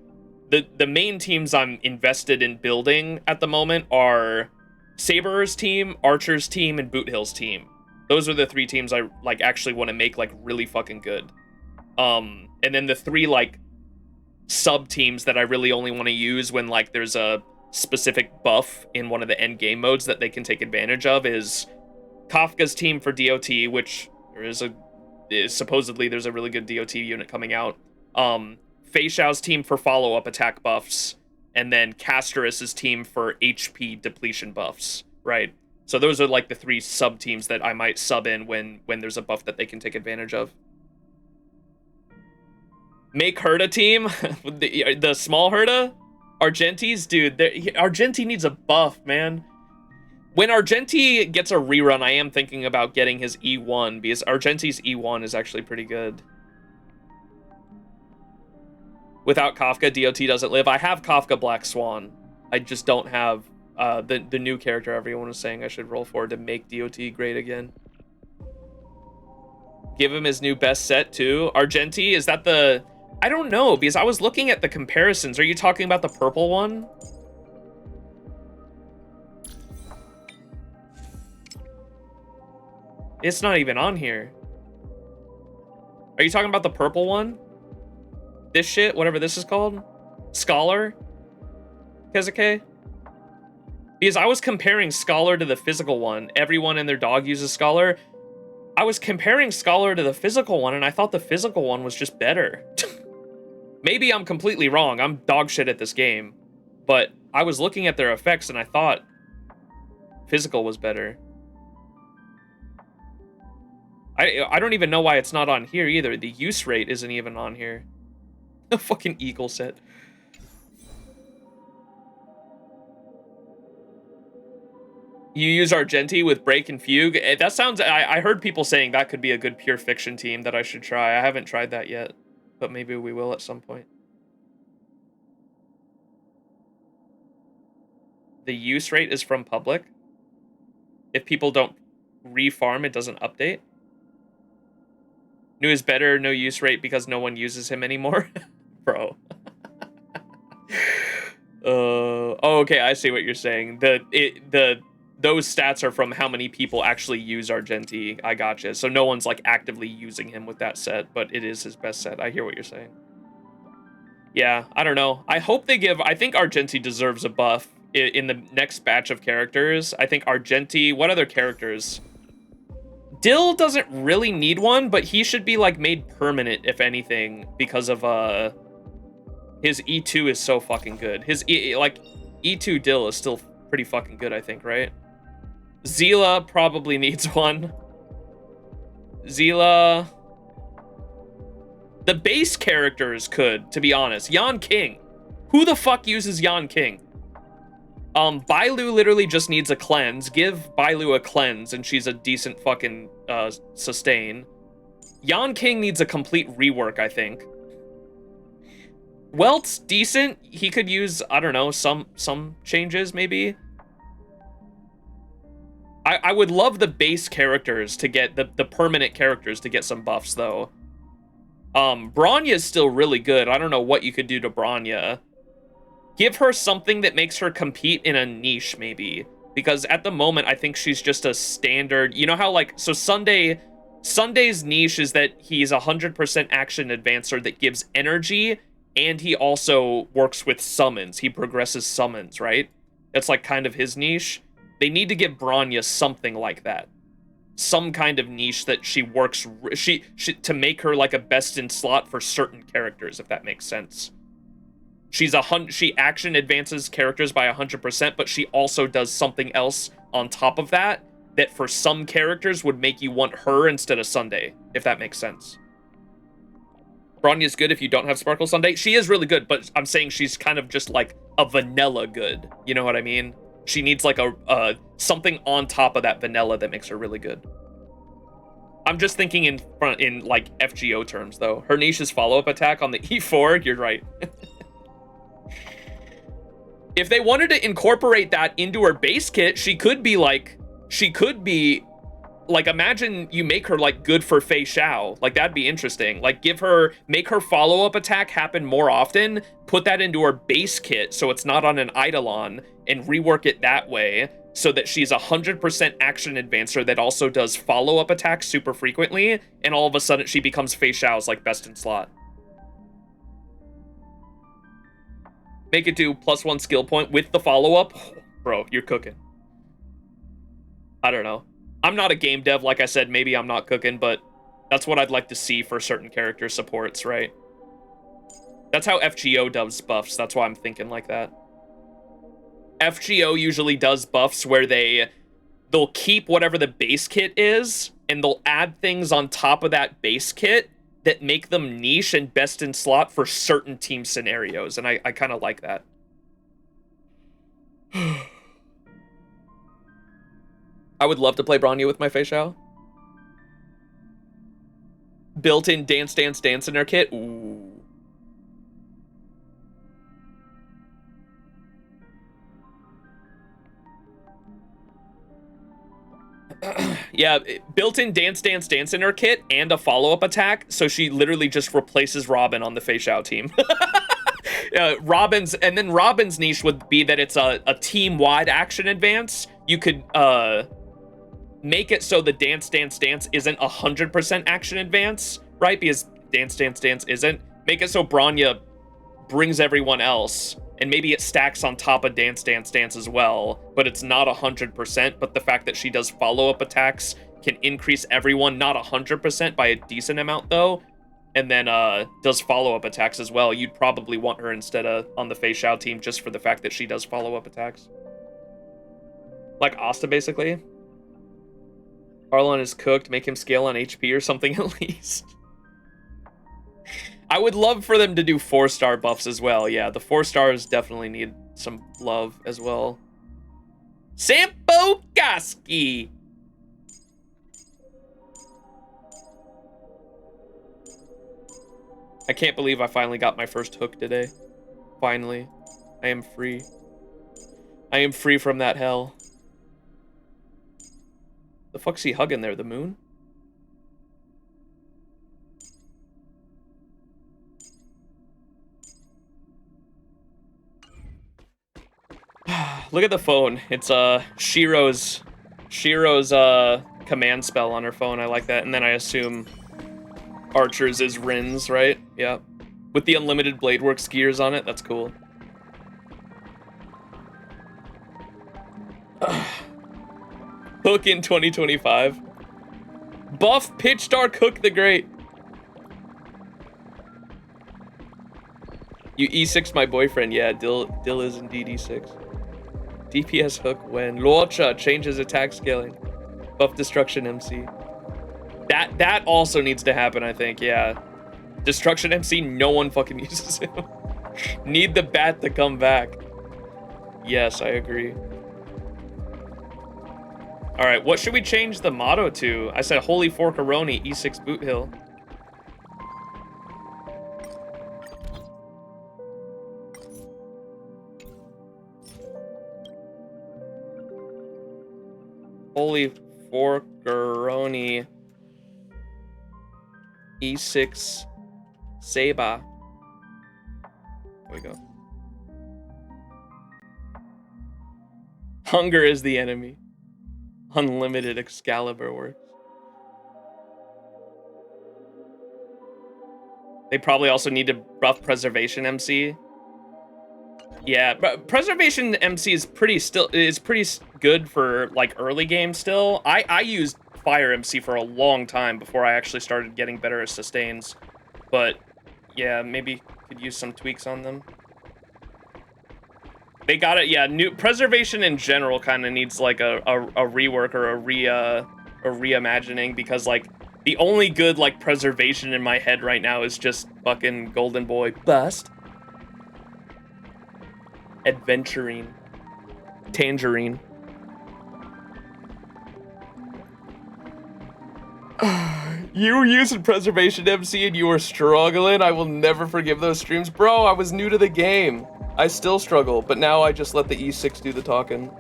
the main teams I'm invested in building at the moment are Saber's team, Archer's team, and Boot Hill's team. Those are the 3 teams I like actually want to make like really fucking good. And then the 3 like sub teams that I really only want to use when like there's a specific buff in one of the end game modes that they can take advantage of is Kafka's team for DOT, which supposedly there's a really good DOT unit coming out. Fei Xiao's team for follow-up attack buffs, and then Castorus's team for HP depletion buffs, right? So those are like the 3 sub teams that I might sub in when there's a buff that they can take advantage of. Make Herda team, the small Herda, Argenti's, dude. Argenti needs a buff, man. When Argenti gets a rerun, I am thinking about getting his E1 because Argenti's E1 is actually pretty good. Without Kafka, DOT doesn't live. I have Kafka Black Swan. I just don't have the new character everyone was saying I should roll for to make DOT great again. Give him his new best set too. Argenti, is that the... I don't know, because I was looking at the comparisons. Are you talking about the purple one? It's not even on here. Are you talking about the purple one? This shit, whatever this is called? Scholar? Kezuke? Because I was comparing Scholar to the physical one. Everyone and their dog uses Scholar. I was comparing Scholar to the physical one, and I thought the physical one was just better. Maybe I'm completely wrong. I'm dog shit at this game. But I was looking at their effects, and I thought physical was better. I don't even know why it's not on here either. The use rate isn't even on here. A fucking eagle set. You use Argenti with Break and Fugue. That sounds... I heard people saying that could be a good pure fiction team that I should try. I haven't tried that yet, but maybe we will at some point. The use rate is from public. If people don't refarm, it doesn't update. New is better, no use rate because no one uses him anymore. Bro. Oh, okay, I see what you're saying. Those stats are from how many people actually use Argenti. I gotcha. So no one's like actively using him with that set, but it is his best set. I hear what you're saying. Yeah, I don't know. I hope they give... I think Argenti deserves a buff in the next batch of characters. I think Argenti... What other characters? Dill doesn't really need one, but he should be like made permanent, if anything, because of his E2 is so fucking good. His E2 Dill is still pretty fucking good, I think, right? Zila probably needs one. Zila... The base characters could, to be honest. Yan King. Who the fuck uses Yan King? Bailu literally just needs a cleanse. Give Bailu a cleanse, and she's a decent fucking sustain. Yan King needs a complete rework, I think. Welt's decent. He could use, I don't know, some changes, maybe. I would love the base characters to get, the permanent characters to get some buffs, though. Bronya's still really good. I don't know what you could do to Bronya. Give her something that makes her compete in a niche, maybe. Because at the moment, I think she's just a standard... You know how, like... So Sunday's niche is that he's 100% action advancer that gives energy, and he also works with summons. He progresses summons, right? That's, like, kind of his niche. They need to give Bronya something like that. Some kind of niche that she works... to make her, like, a best-in-slot for certain characters, if that makes sense. She action advances characters by 100%, but she also does something else on top of that for some characters would make you want her instead of Sunday, if that makes sense. Bronya's good if you don't have Sparkle Sunday. She is really good, but I'm saying she's kind of just like a vanilla good. You know what I mean? She needs like a something on top of that vanilla that makes her really good. I'm just thinking in like FGO terms though. Her niche is follow-up attack on the E4. You're right. If they wanted to incorporate that into her base kit, she could be like, imagine you make her like good for Fei Xiao. Like that'd be interesting. Like make her follow-up attack happen more often, put that into her base kit so it's not on an Eidolon and rework it that way. so that she's 100% action advancer that also does follow-up attacks super frequently, and all of a sudden she becomes Fei Xiao's like best in slot. Make it do +1 skill point with the follow-up. Oh, bro, you're cooking. I don't know. I'm not a game dev, like I said, maybe I'm not cooking, but that's what I'd like to see for certain character supports, right? That's how FGO does buffs. That's why I'm thinking like that. FGO usually does buffs where they'll keep whatever the base kit is, and they'll add things on top of that base kit that make them niche and best in slot for certain team scenarios, and I kind of like that. I would love to play Bronya with my Fei Xiao. Built-in dance, dance, dance in her kit. Ooh. Yeah, built-in dance, dance, dance in her kit and a follow-up attack, so she literally just replaces Robin on the Fei Xiao team. Robin's niche would be that it's a team-wide action advance. You could make it so the dance, dance, dance isn't 100% action advance, right? Because dance, dance, dance isn't. Make it so Bronya brings everyone else, and maybe it stacks on top of dance, dance, dance as well, but it's not 100%, but the fact that she does follow-up attacks can increase everyone, not 100% by a decent amount though, and then does follow-up attacks as well. You'd probably want her instead of on the Fei Xiao team just for the fact that she does follow-up attacks. Like Asta, basically. Arlon is cooked, make him scale on HP or something at least. I would love for them to do 4-star buffs as well. Yeah, the 4 stars definitely need some love as well. Sampo Koski! I can't believe I finally got my first hook today. Finally. I am free. I am free from that hell. The fuck's he hugging there? The moon? Look at the phone. It's Shiro's command spell on her phone. I like that. And then I assume Archer's is Rin's, right? Yeah. With the unlimited Bladeworks gears on it. That's cool. Hook in 2025. Buff Pitch Dark Hook the Great. You E6 my boyfriend. Yeah, Dill is indeed E6. DPS hook when Luocha changes attack scaling. Buff Destruction MC. That also needs to happen, I think, yeah. Destruction MC, no one fucking uses him. Need the bat to come back. Yes, I agree. Alright, what should we change the motto to? I said Holy Forkaroni, E6 Boot Hill. Holy Forkaroni, E6 Saber. There we go. Hunger is the enemy. Unlimited Excalibur works. They probably also need to buff Preservation MC. Yeah, but Preservation MC is pretty good for like early game still. I used Fire MC for a long time before I actually started getting better at sustains. But yeah, maybe could use some tweaks on them. They got it, yeah. New Preservation in general kind of needs like a rework or a reimagining, because like the only good like Preservation in my head right now is just fucking Golden Boy Bust, Adventuring, Tangerine. You were using Preservation MC and you were struggling. I will never forgive those streams. Bro, I was new to the game. I still struggle, but now I just let the E6 do the talking.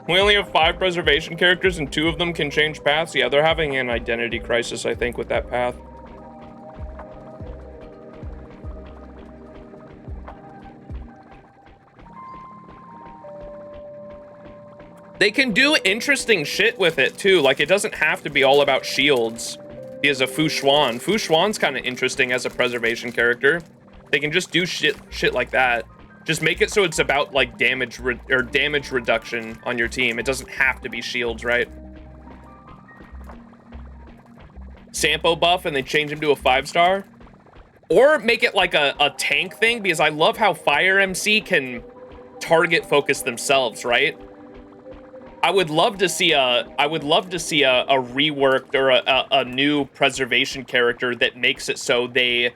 We only have 5 Preservation characters and 2 of them can change paths. Yeah, they're having an identity crisis, I think, with that path. They can do interesting shit with it too. Like, it doesn't have to be all about shields. He has a Fu Xuan. Fu Xuan's kind of interesting as a preservation character. They can just do shit like that. Just make it so it's about like damage reduction on your team. It doesn't have to be shields, right? Sampo buff and they change him to a 5-star. Or make it like a tank thing, because I love how Fire MC can target focus themselves, right? I would love to see a reworked or a new preservation character that makes it so they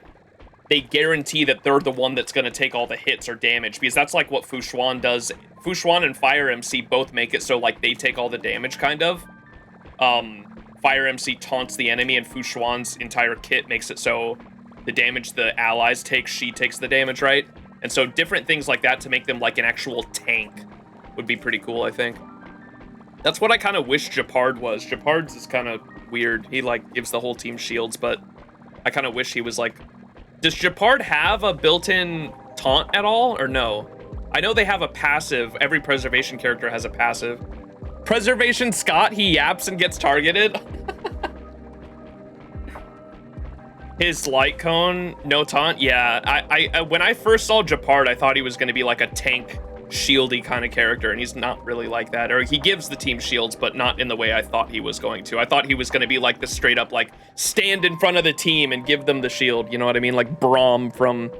guarantee that they're the one that's going to take all the hits or damage, because that's like what Fu Xuan does. Fu Xuan and Fire MC both make it so like they take all the damage, kind of. Fire MC taunts the enemy, and Fu Xuan's entire kit makes it so the damage the allies take, she takes the damage, right? And so different things like that to make them like an actual tank would be pretty cool, I think. That's what I kind of wish Japard was. Japard's is kind of weird. He like gives the whole team shields, but I kind of wish he was like... Does Japard have a built-in taunt at all, or no? I know they have a passive. Every preservation character has a passive. Preservation Scott, he yaps and gets targeted. His light cone, no taunt. Yeah, I when I first saw Japard, I thought he was going to be like a tank, shieldy kind of character, and he's not really like that. Or he gives the team shields, but not in the way I thought he was going to. I thought he was going to be like the straight up, like, stand in front of the team and give them the shield. You know what I mean? Like Braum from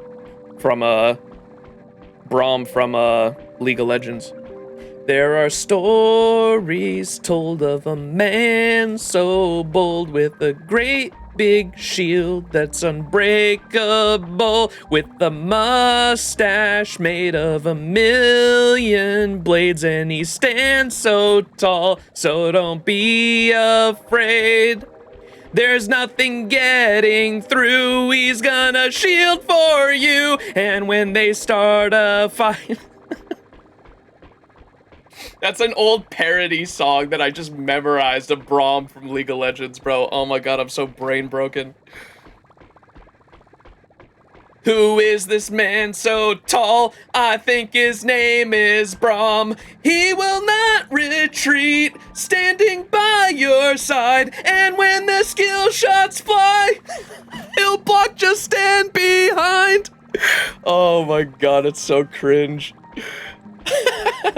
League of Legends. There are stories told of a man so bold with a great big shield that's unbreakable, with a mustache made of 1,000,000 blades, and he stands so tall, so don't be afraid. There's nothing getting through, he's gonna shield for you, and when they start a fight... That's an old parody song that I just memorized of Braum from League of Legends, bro. Oh my god, I'm so brain broken. Who is this man so tall? I think his name is Braum. He will not retreat, standing by your side. And when the skill shots fly, he'll block, just stand behind. Oh my god, it's so cringe.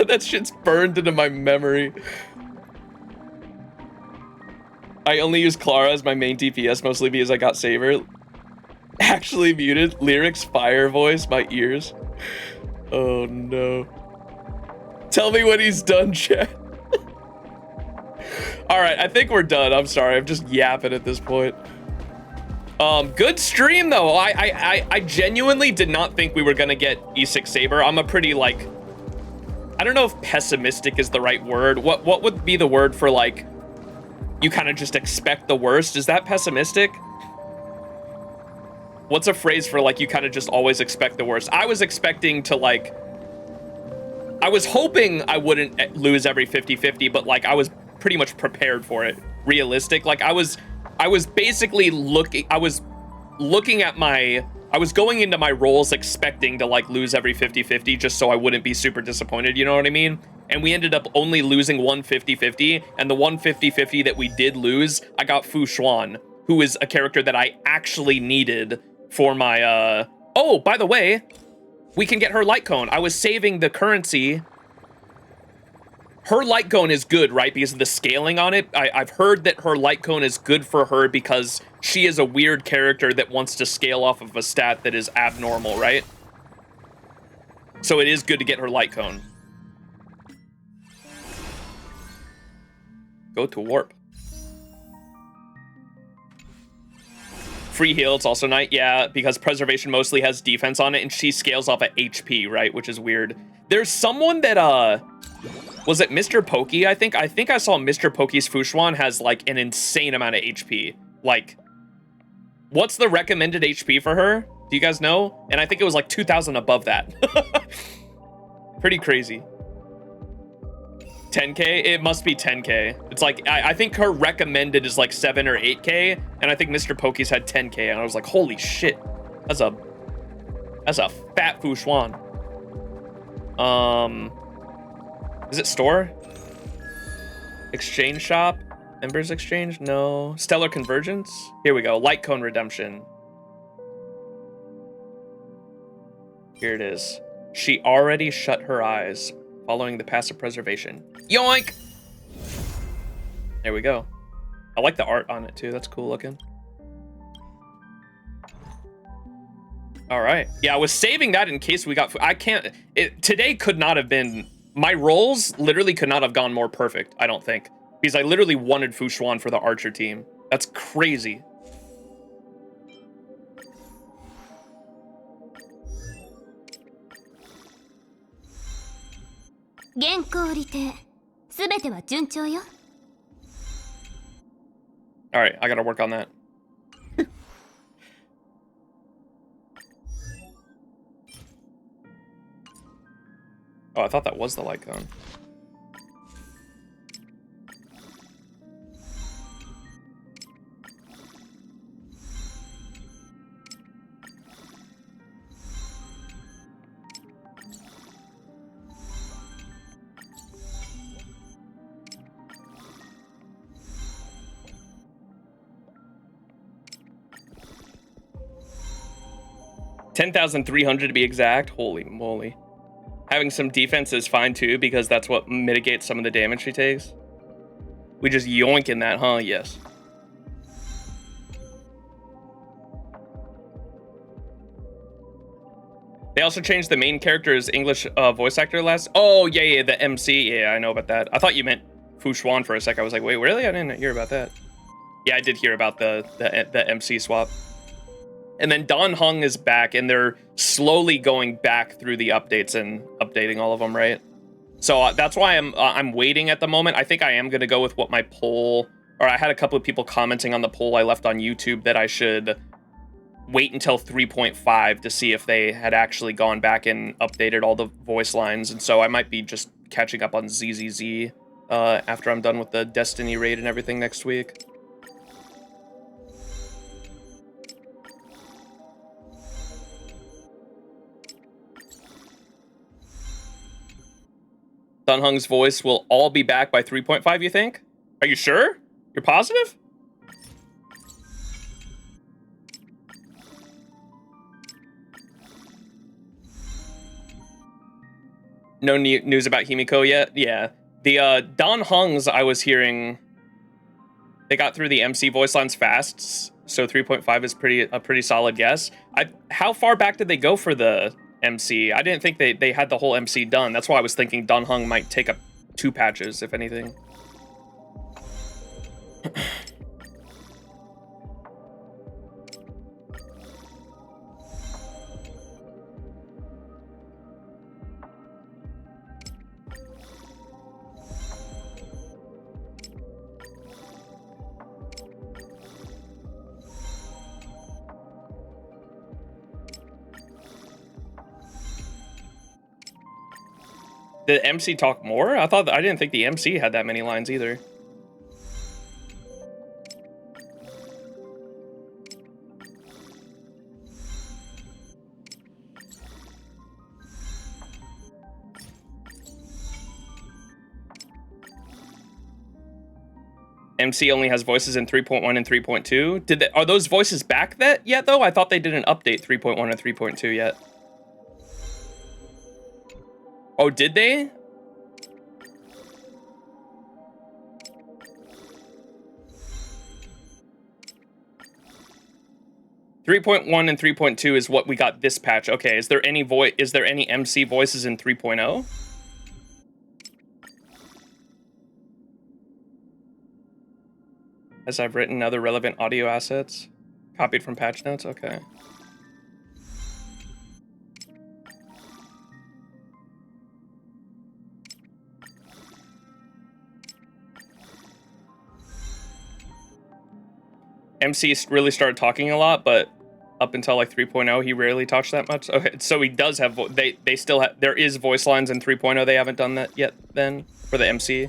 That shit's burned into my memory. I only use Clara as my main DPS, mostly because I got Saber. Actually muted. Lyrics, fire voice, my ears. Oh no. Tell me when he's done, chat. Alright, I think we're done. I'm sorry, I'm just yapping at this point. Good stream though. I genuinely did not think we were gonna get E6 Saber. I'm a pretty like... I don't know if pessimistic is the right word. What would be the word for like, you kind of just expect the worst? Is that pessimistic? What's a phrase for like, you kind of just always expect the worst? I was expecting to like, I was hoping I wouldn't lose every 50-50, but like I was pretty much prepared for it. Realistic. Like I was basically I was going into my roles expecting to like lose every 50-50 just so I wouldn't be super disappointed, you know what I mean? And we ended up only losing one 50-50, and the one 50-50 that we did lose, I got Fu Xuan, who is a character that I actually needed for my, Oh, by the way, we can get her light cone. I was saving the currency. Her light cone is good, right? Because of the scaling on it. I've heard that her light cone is good for her because she is a weird character that wants to scale off of a stat that is abnormal, right? So it is good to get her light cone. Go to warp. Free heal, it's also nice. Yeah, because preservation mostly has defense on it, and she scales off at HP, right? Which is weird. There's someone that, was it Mr. Pokey, I think? I think I saw Mr. Pokey's Fu Xuan has, like, an insane amount of HP. Like, what's the recommended HP for her? Do you guys know? And I think it was, like, 2,000 above that. Pretty crazy. 10K? It must be 10K. It's like, I think her recommended is, like, 7 or 8K, and I think Mr. Pokey's had 10K, and I was like, holy shit. That's a fat Fu Xuan. Is it store? Exchange shop. Embers exchange? No. Stellar convergence? Here we go. Light cone redemption. Here it is. She already shut her eyes following the passive preservation. Yoink! There we go. I like the art on it too. That's cool looking. All right. Yeah, I was saving that in case we got... I can't... Today could not have been... My rolls literally could not have gone more perfect, I don't think. Because I literally wanted Fushuan for the Archer team. That's crazy. All right, I gotta work on that. Oh, I thought that was the light cone. $10,300 to be exact. Holy moly. Having some defense is fine too, because that's what mitigates some of the damage she takes. We just yoinking that, huh? Yes. They also changed the main character's English voice actor last. Oh, yeah, the MC. Yeah, I know about that. I thought you meant Fushuan for a sec. I was like, wait, really? I didn't hear about that. Yeah, I did hear about the MC swap. And then Don Hung is back, and they're slowly going back through the updates and updating all of them, right? So that's why I'm waiting at the moment. I think I am going to go with what my poll, or I had a couple of people commenting on the poll I left on YouTube that I should wait until 3.5 to see if they had actually gone back and updated all the voice lines. And so I might be just catching up on ZZZ after I'm done with the Destiny raid and everything next week. Don Hung's voice will all be back by 3.5, you think? Are you sure? You're positive? No news about Himiko yet? Yeah. The Don Hung's I was hearing, they got through the MC voice lines fast, so 3.5 is a pretty solid guess. How far back did they go for the MC? I didn't think they had the whole MC done. That's why I was thinking Don Hung might take up 2 patches, if anything. Did MC talk more? I didn't think the MC had that many lines either. MC only has voices in 3.1 and 3.2. Are those voices back yet though? I thought they didn't update 3.1 and 3.2 yet. Oh, did they? .1 and 3.2 is what we got this patch. Okay, is there any MC voices in 3.0? As I've written other relevant audio assets copied from patch notes. Okay. MC really started talking a lot, but up until like 3.0, he rarely talks that much. Okay, so he does have they still have, there is voice lines in 3.0. They haven't done that yet then for the MC.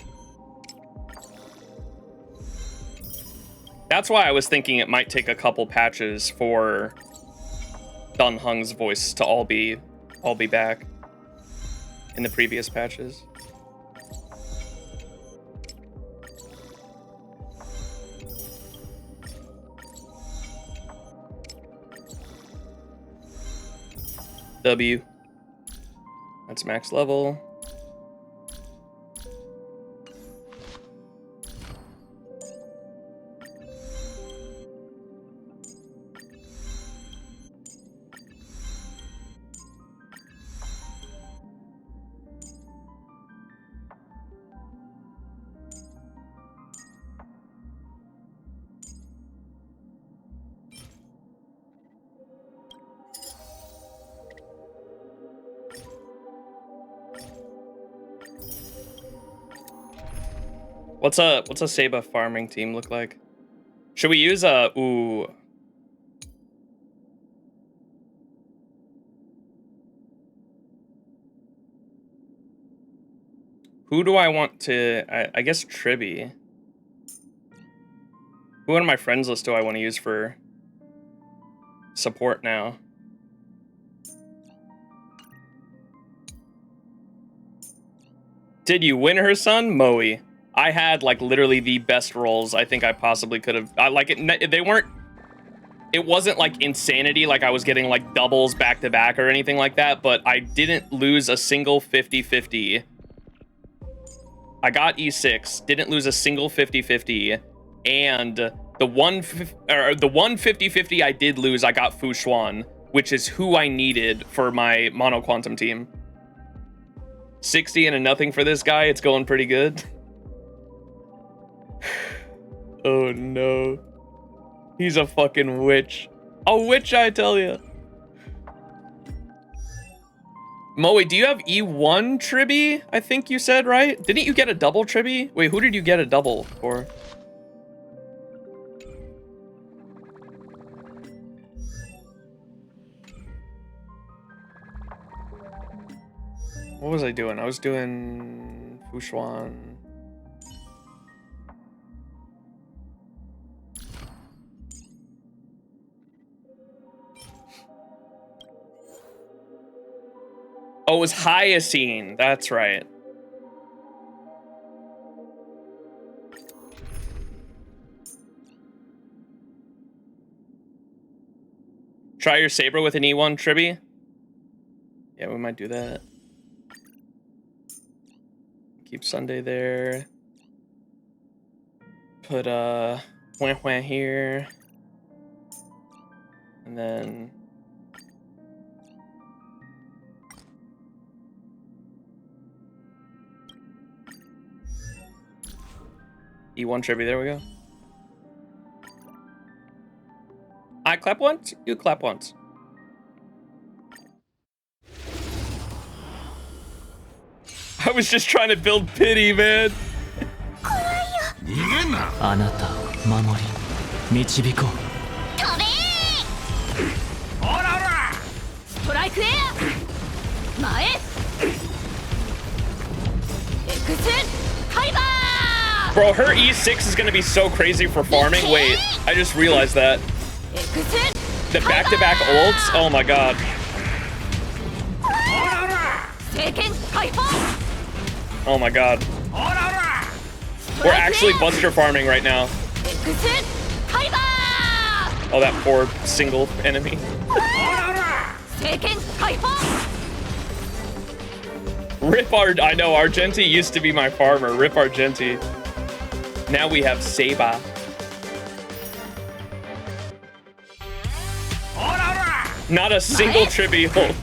That's why I was thinking it might take a couple patches for Don Hung's voice to all be back in the previous patches. W. That's max level. What's a Saber farming team look like? Should we use a ooh? Who do I want to? I guess Tribby. Who on my friends list do I want to use for support now? Did you win her, son? Moe. I had like literally the best rolls I think I possibly could have. They weren't. It wasn't like insanity, like I was getting like doubles back to back or anything like that. But I didn't lose a single 50-50. I got E6, didn't lose a single 50-50, and the one 50-50 I did lose, I got Fu Xuan, which is who I needed for my Mono Quantum team. 60 and a nothing for this guy. It's going pretty good. Oh no. He's a fucking witch. A witch, I tell you. Moe, do you have E1 Tribby? I think you said, right? Didn't you get a double Tribby? Wait, who did you get a double for? What was I doing? I was doing Fu Xuan. Oh, it was Hyacine. That's right. Try your Saber with an E1 Tribby. Yeah, we might do that. Keep Sunday there. Put Hwan here. And then E1 Tribby, there we go. I clap once, you clap once. I was just trying to build pity, man. Bro, her E6 is gonna be so crazy for farming. Wait, I just realized that. The back-to-back ults? Oh my god. Oh my god. We're actually buster farming right now. Oh, that poor single enemy. Rip I know, Argenti used to be my farmer. Rip Argenti. Now we have Saber. Not a single Tribby ult.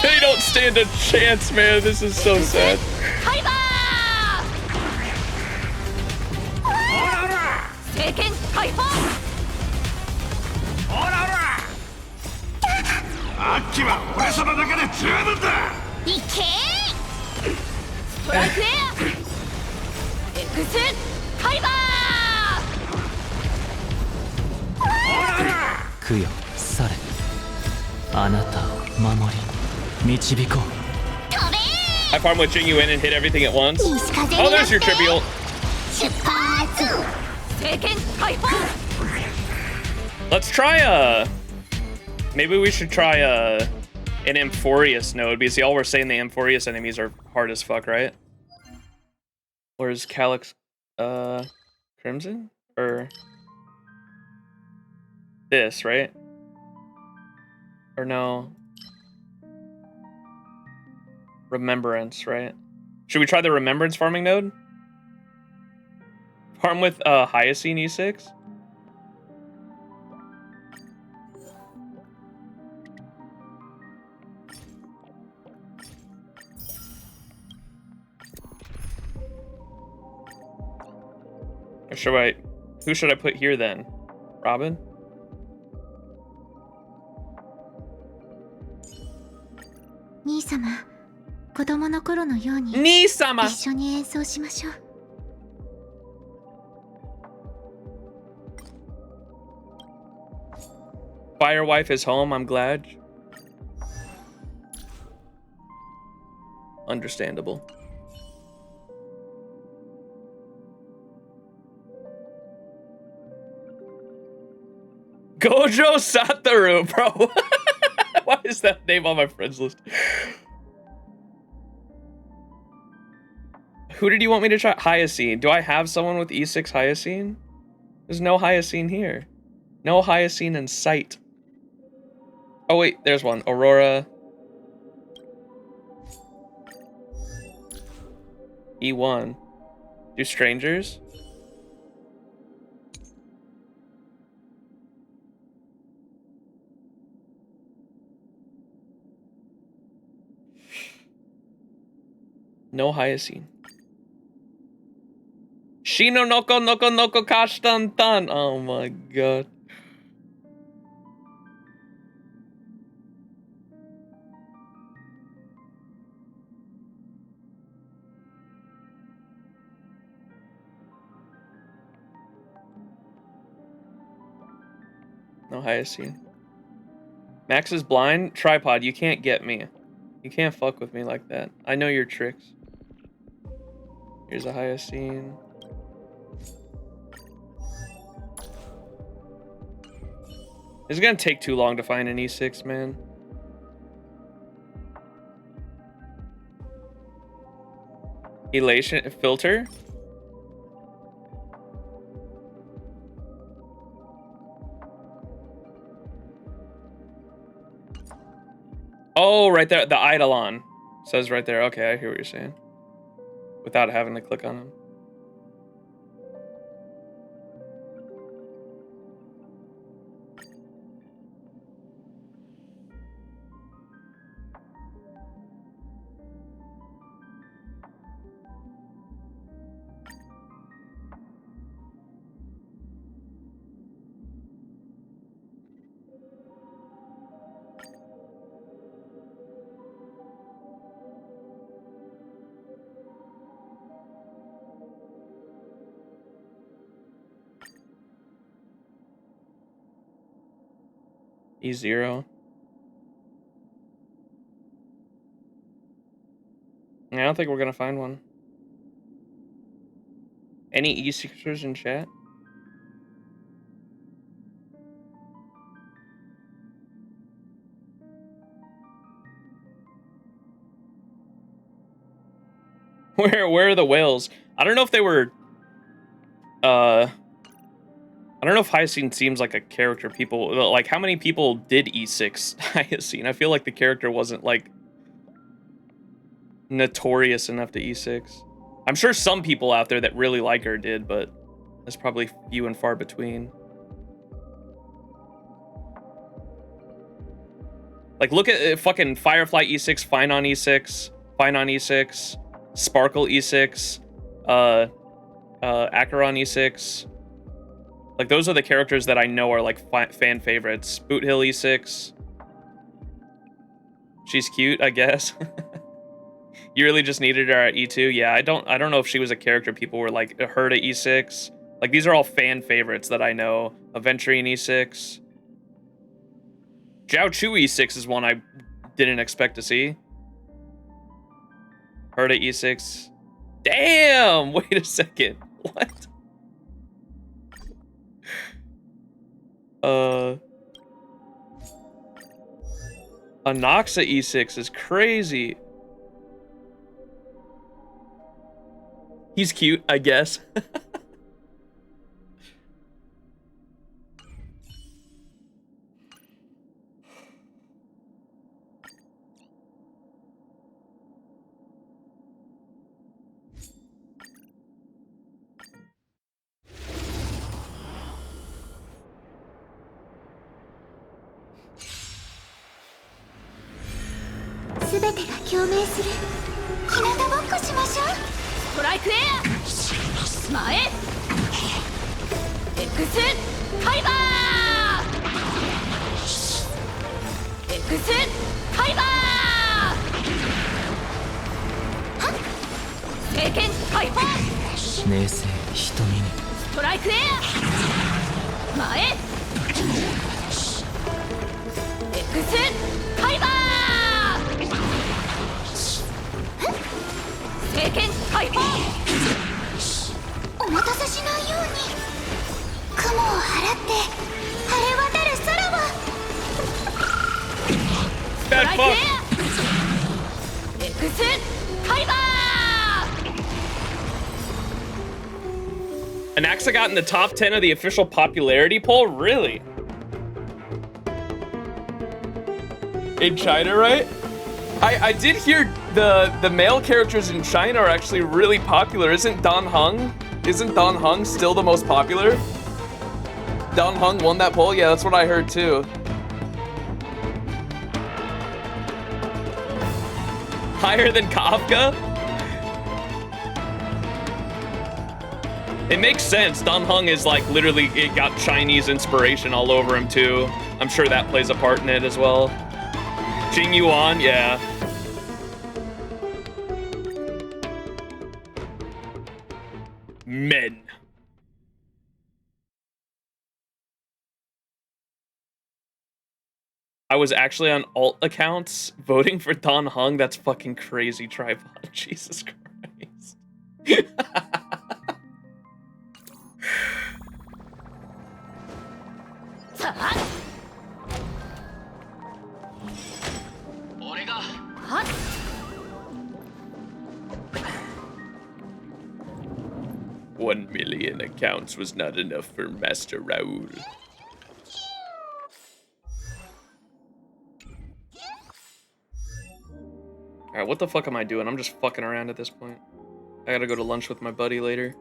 They don't stand a chance, man. This is so sad. I farm with Jing Yuan and hit everything at once. Oh, there's your Tribby ult. Let's try maybe we should try an Amphorius node, because y'all were saying the Amphorius enemies are hard as fuck, right? Or is Calyx Crimson? Or this, right? Or no? Remembrance, right? Should we try the Remembrance farming node? Farm with Hyacine E6? Or should I... Who should I put here then? Robin? Firewife is home, I'm glad. Understandable. Gojo Satoru, bro. Why is that name on my friends list? Who did you want me to try? Hyacine. Do I have someone with E6 Hyacine? There's no Hyacine here. No Hyacine in sight. Oh wait, there's one. Aurora. E1. Do strangers? No Hyacine. Shino noko noko noko kashtantan. Oh my god. No Hyacine. Max is blind? Tripod, you can't get me. You can't fuck with me like that. I know your tricks. Here's a Hyacine. It's gonna take too long to find an E6, man. Elation filter? Oh, right there. The Eidolon says right there. Okay, I hear what you're saying. Without having to click on them. E0. I don't think we're gonna find one. Any E6ers in chat? Where are the whales? I don't know if they were I don't know if Hyacine seems like a character people like. How many people did E6 Hyacine? I feel like the character wasn't like notorious enough to E6. I'm sure some people out there that really like her did, but that's probably few and far between. Like, look at fucking Firefly E6, Finon E6, Finon E6, Sparkle E6, Acheron E6. Like, those are the characters that I know are, like, fan favorites. Boot Hill E6. She's cute, I guess. You really just needed her at E2? Yeah, I don't know if she was a character people were, like, her to E6. Like, these are all fan favorites that I know. Aventurine E6. Zhao Chu E6 is one I didn't expect to see. Her to E6. Damn! Wait a second. What? Anaxa E6 is crazy. He's cute, I guess. Anaxa got in the top 10 of the official popularity poll? Really? In China, right? I did hear the male characters in China are actually really popular. Isn't Dan Heng still the most popular? Dan Heng won that poll? Yeah, that's what I heard too. Higher than Kafka? It makes sense. Dan Heng is like literally, it got Chinese inspiration all over him too. I'm sure that plays a part in it as well. Jing Yuan, yeah. Men. I was actually on alt accounts voting for Dan Heng. That's fucking crazy, Tripod. Jesus Christ. $1 million accounts was not enough for Master Raul. Alright, what the fuck am I doing? I'm just fucking around at this point. I gotta go to lunch with my buddy later.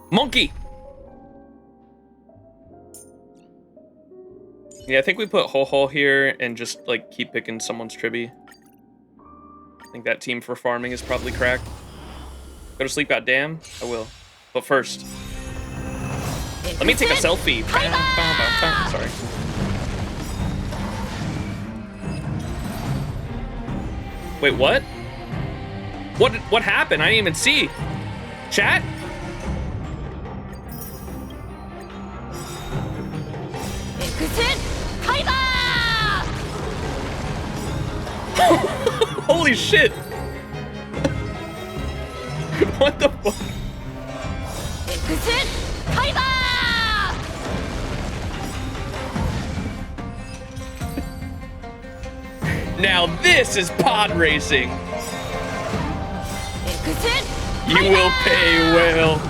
Monkey! Yeah, I think we put Ho-Ho here and just, like, keep picking someone's Tribby. I think that team for farming is probably cracked. Go to sleep, goddamn. I will. But first, let me take a selfie. Sorry. Wait, what? What happened? I didn't even see. Chat? Holy shit! What the fuck? Now this is pod racing. You will pay well.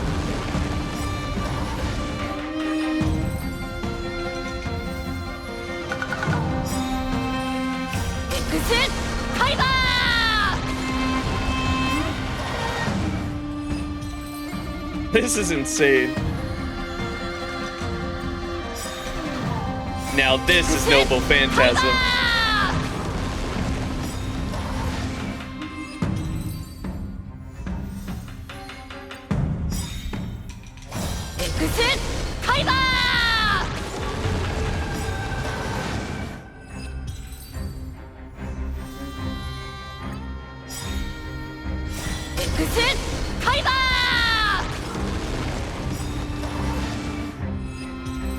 This is insane. Now this is Noble Phantasm.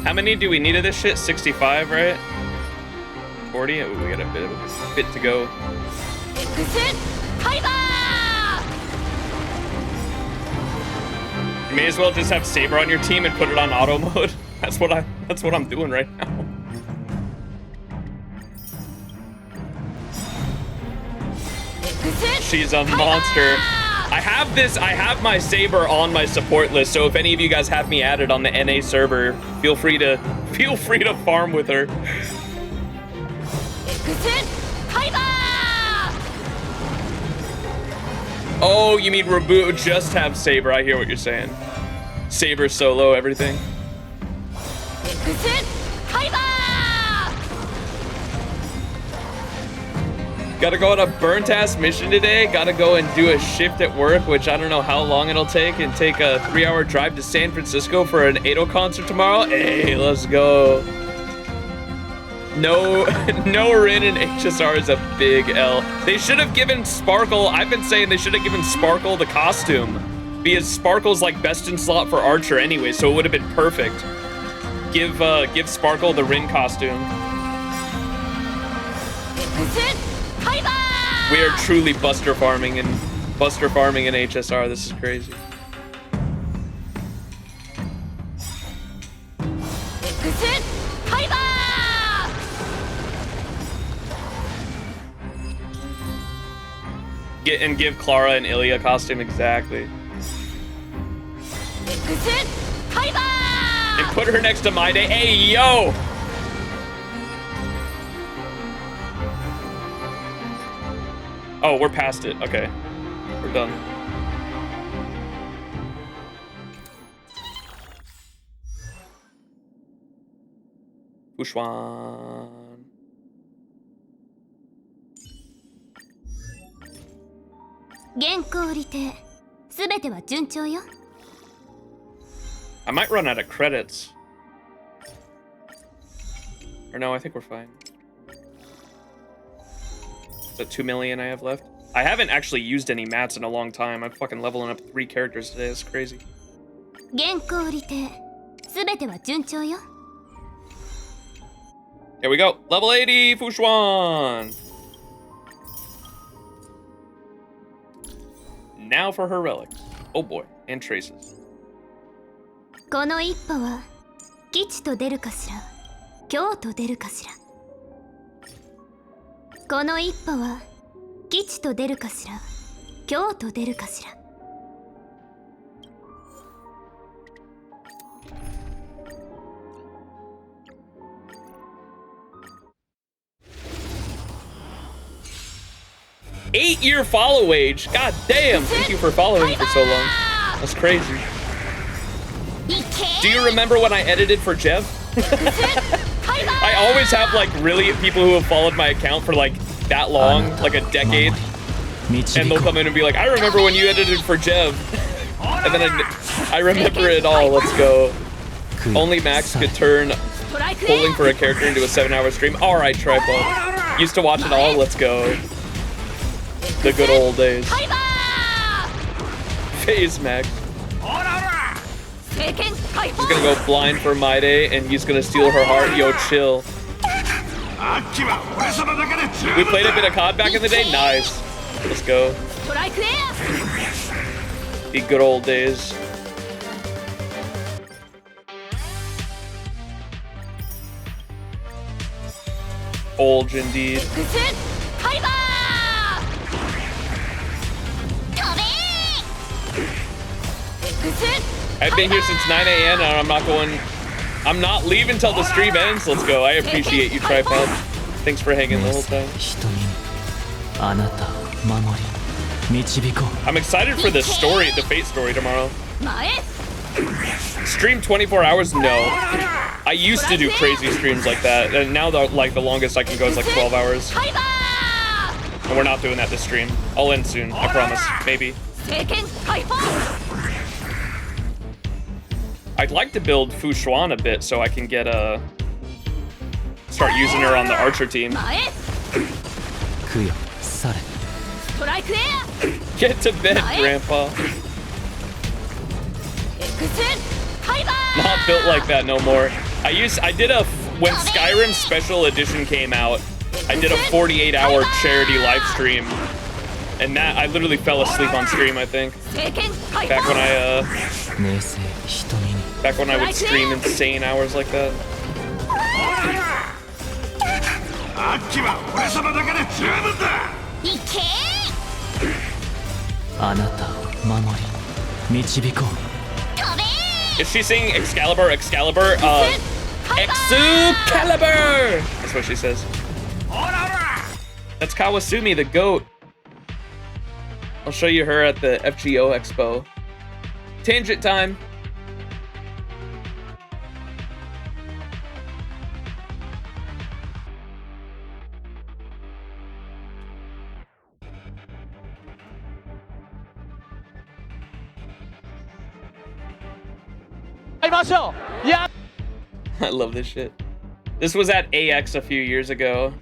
How many do we need of this shit? 65, right? 40? Ooh, we got a bit to go. You may as well just have Saber on your team and put it on auto mode. That's what I'm doing right now. She's a monster. I have my Saber on my support list, so if any of you guys have me added on the NA server, feel free to farm with her. Oh, you mean reboot just have Saber? I hear what you're saying. Saber solo everything. Gotta go on a burnt ass mission today. Gotta go and do a shift at work, which I don't know how long it'll take, and take a 3-hour drive to San Francisco for an Ado concert tomorrow. Hey, let's go. No Rin and HSR is a big L. They should have given Sparkle, I've been saying they should have given Sparkle the costume, because Sparkle's like best in slot for Archer anyway, so it would have been perfect. Give Sparkle the Rin costume. We are truly Buster farming in HSR. This is crazy. Give Clara and Ilya costume exactly. And put her next to My Day. Hey, yo! Oh, we're past it. Okay. We're done. Bushwan. I might run out of credits. Or no, I think we're fine. Is that 2 million I have left? I haven't actually used any mats in a long time. I'm fucking leveling up 3 characters today. That's crazy. Here we go. Level 80, Fushwan. Now for her relics. Oh boy, and traces. この一歩は吉と出るかしら凶と出るかしらこの一歩は吉と出るかしら凶と出るかしら 8-year follow age. God damn. Thank you for following me for so long. That's crazy. Do you remember when I edited for Jeff? I always have like really people who have followed my account for like that long, like a decade. And they'll come in and be like, I remember when you edited for Jeff. And then I remember it all. Let's go. Only Max could turn pulling for a character into a 7-hour stream. Alright, Tripod. Used to watch it all. Let's go. The good old days. Phase Max. He's gonna go blind for My Day and he's gonna steal her heart. Yo, chill. We played a bit of COD back in the day? Nice. Let's go. The good old days. Old indeed. I've been here since 9 a.m. and I'm not leaving till the stream ends. Let's go. I appreciate you, Tripod. Thanks for hanging the whole time. I'm excited for the story, the Fate story tomorrow. Stream 24 hours? No. I used to do crazy streams like that, and now the longest I can go is like 12 hours. And we're not doing that this stream. I'll end soon, I promise. Maybe. I'd like to build Fushwan a bit so I can get start using her on the Archer team. Get to bed, Grandpa. Not built like that no more. When Skyrim Special Edition came out, I did a 48-hour charity live stream. And that, I literally fell asleep on stream, I think. Back when I would stream insane hours like that. Is she saying Excalibur? Excalibur? Excalibur! That's what she says. That's Kawasumi, the goat. I'll show you her at the FGO Expo. Tangent time. Yeah. I love this shit. This was at AX a few years ago.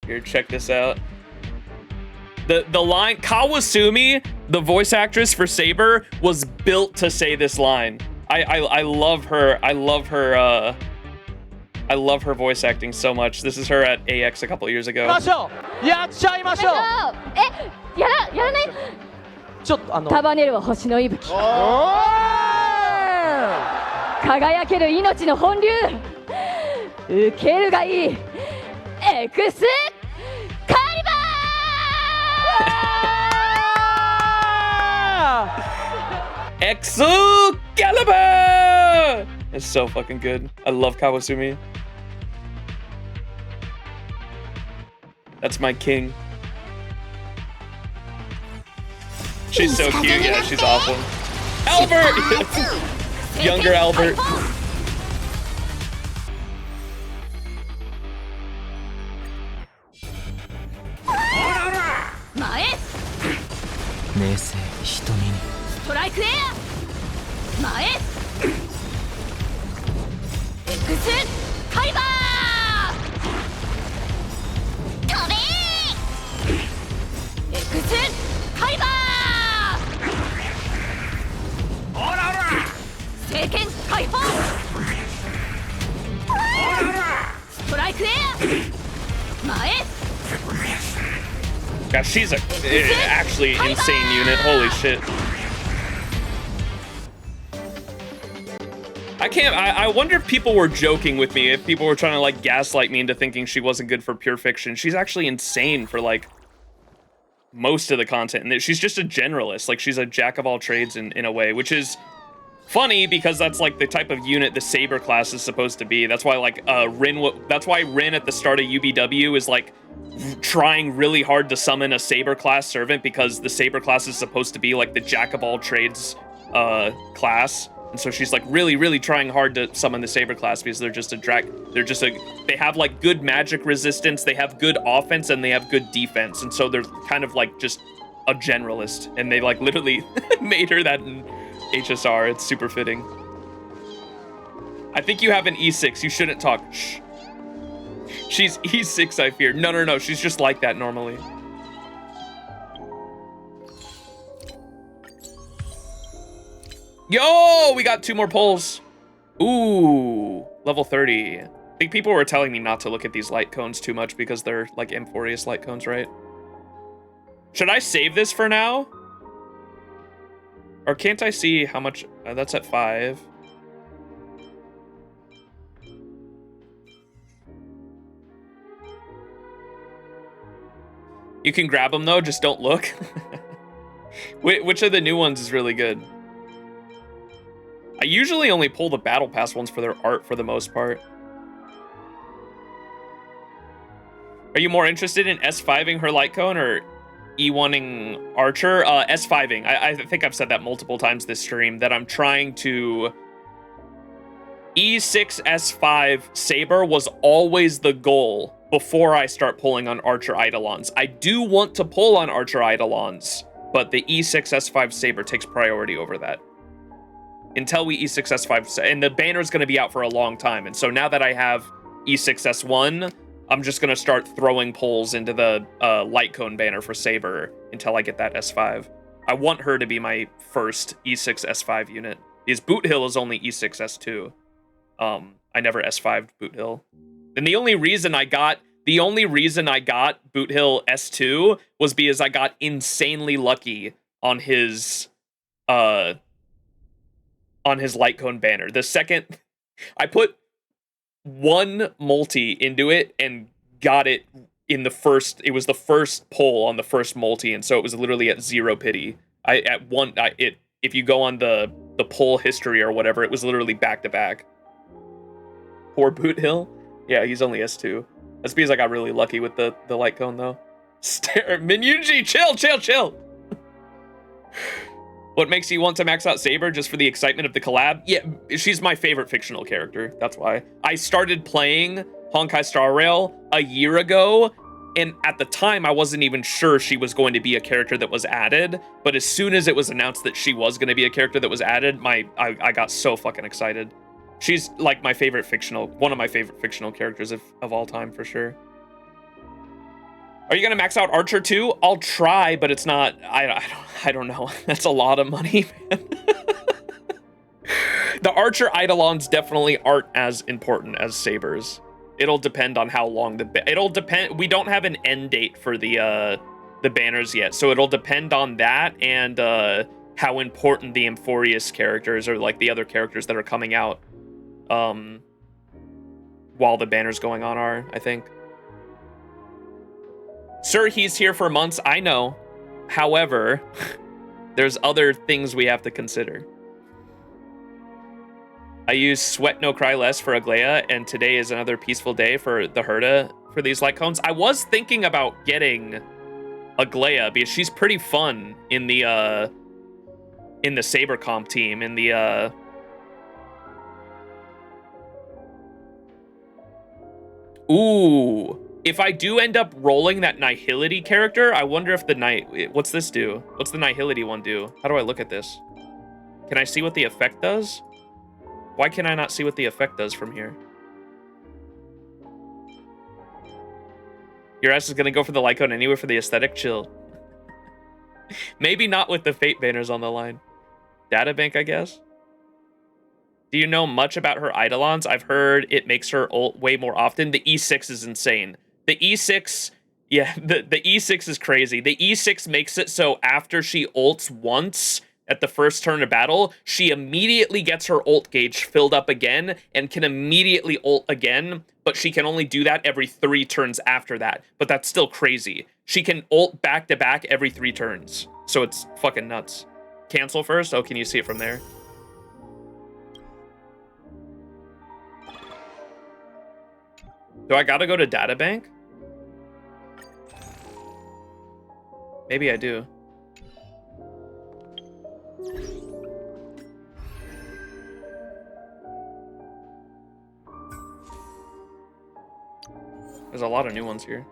Here, check this out. The line, Kawasumi, the voice actress for Saber, was built to say this line. I love her. I love her voice acting so much. This is her at AX a couple years ago. Excalibur! It's so fucking good. I love Kawasumi. That's my king. She's so cute. Yeah, she's awesome. Albert! Younger Albert. Gosh, she's a actually insane unit. Holy shit. I wonder if people were joking with me, if people were trying to like gaslight me into thinking she wasn't good for pure fiction. She's actually insane for like most of the content, and she's just a generalist. Like, she's a jack of all trades in a way, which is funny because that's like the type of unit the Saber class is supposed to be. That's why like that's why Rin at the start of UBW is like trying really hard to summon a Saber class servant, because the Saber class is supposed to be like the jack of all trades class. And so she's like really trying hard to summon the Saber class, because they're just they have like good magic resistance, they have good offense, and they have good defense. And so they're kind of like just a generalist, and they like literally made her that in HSR. It's super fitting. I think you have an E6. You shouldn't talk. Shh. She's E6, I fear. No. She's just like that normally. Yo, we got 2 more polls. Ooh, level 30. I think people were telling me not to look at these light cones too much because they're like Amphorius light cones, right? Should I save this for now? Or can't I see how much? That's at 5. You can grab them though, just don't look. Which of the new ones is really good? I usually only pull the Battle Pass ones for their art for the most part. Are you more interested in S5ing her light cone or E1ing Archer? S5ing. I think I've said that multiple times this stream, that I'm trying to... E6 S5 Saber was always the goal before I start pulling on Archer Eidolons. I do want to pull on Archer Eidolons, but the E6 S5 Saber takes priority over that. Until we E6 S5, and the banner is going to be out for a long time. And so now that I have E6 S1, I'm just going to start throwing pulls into the light cone banner for Saber until I get that S5. I want her to be my first E6 S5 unit. Because Boot Hill is only E6 S2. I never S5'd Boot Hill. And the only reason I got Boot Hill S2 was because I got insanely lucky on his light cone banner. The second I put one multi into it and got it in the first. It was the first pull on the first multi, and so it was literally at 0 pity. If you go on the pull history or whatever, it was literally back to back. Poor Boot Hill. Yeah, he's only S2. That's because I got really lucky with the light cone though. Stare, Minyuji, chill. What makes you want to max out Saber? Just for the excitement of the collab? Yeah, she's my favorite fictional character. That's why. I started playing Honkai Star Rail a year ago, and at the time, I wasn't even sure she was going to be a character that was added, but as soon as it was announced that she was going to be a character that was added, I got so fucking excited. She's like one of my favorite fictional characters of all time, for sure. Are you gonna max out Archer too? I'll try, but it's not. I don't know. That's a lot of money, man. The Archer Eidolons definitely aren't as important as Sabers. It'll depend on how long it'll depend. We don't have an end date for the banners yet, so it'll depend on that and how important the Amphorius characters or like the other characters that are coming out while the banner's going on are. I think. Sir, he's here for months, I know. However, there's other things we have to consider. I use Sweat No Cry Less for Aglaia, and today is another peaceful day for the Herda for these light cones. I was thinking about getting Aglaia because she's pretty fun in the Saber comp team, in the Ooh. If I do end up rolling that Nihility character, I wonder if what's this do? What's the Nihility one do? How do I look at this? Can I see what the effect does? Why can I not see what the effect does from here? Your ass is gonna go for the Lycone anyway for the aesthetic? Chill. Maybe not with the Fate banners on the line. Databank, I guess? Do you know much about her Eidolons? I've heard it makes her ult way more often. The E6 is insane. The E6, yeah, the E6 is crazy. The E6 makes it so after she ults once at the first turn of battle, she immediately gets her ult gauge filled up again and can immediately ult again, but she can only do that every 3 turns after that. But that's still crazy. She can ult back to back every 3 turns. So it's fucking nuts. Cancel first? Oh, can you see it from there? Do I gotta go to Databank? Maybe I do. There's a lot of new ones here.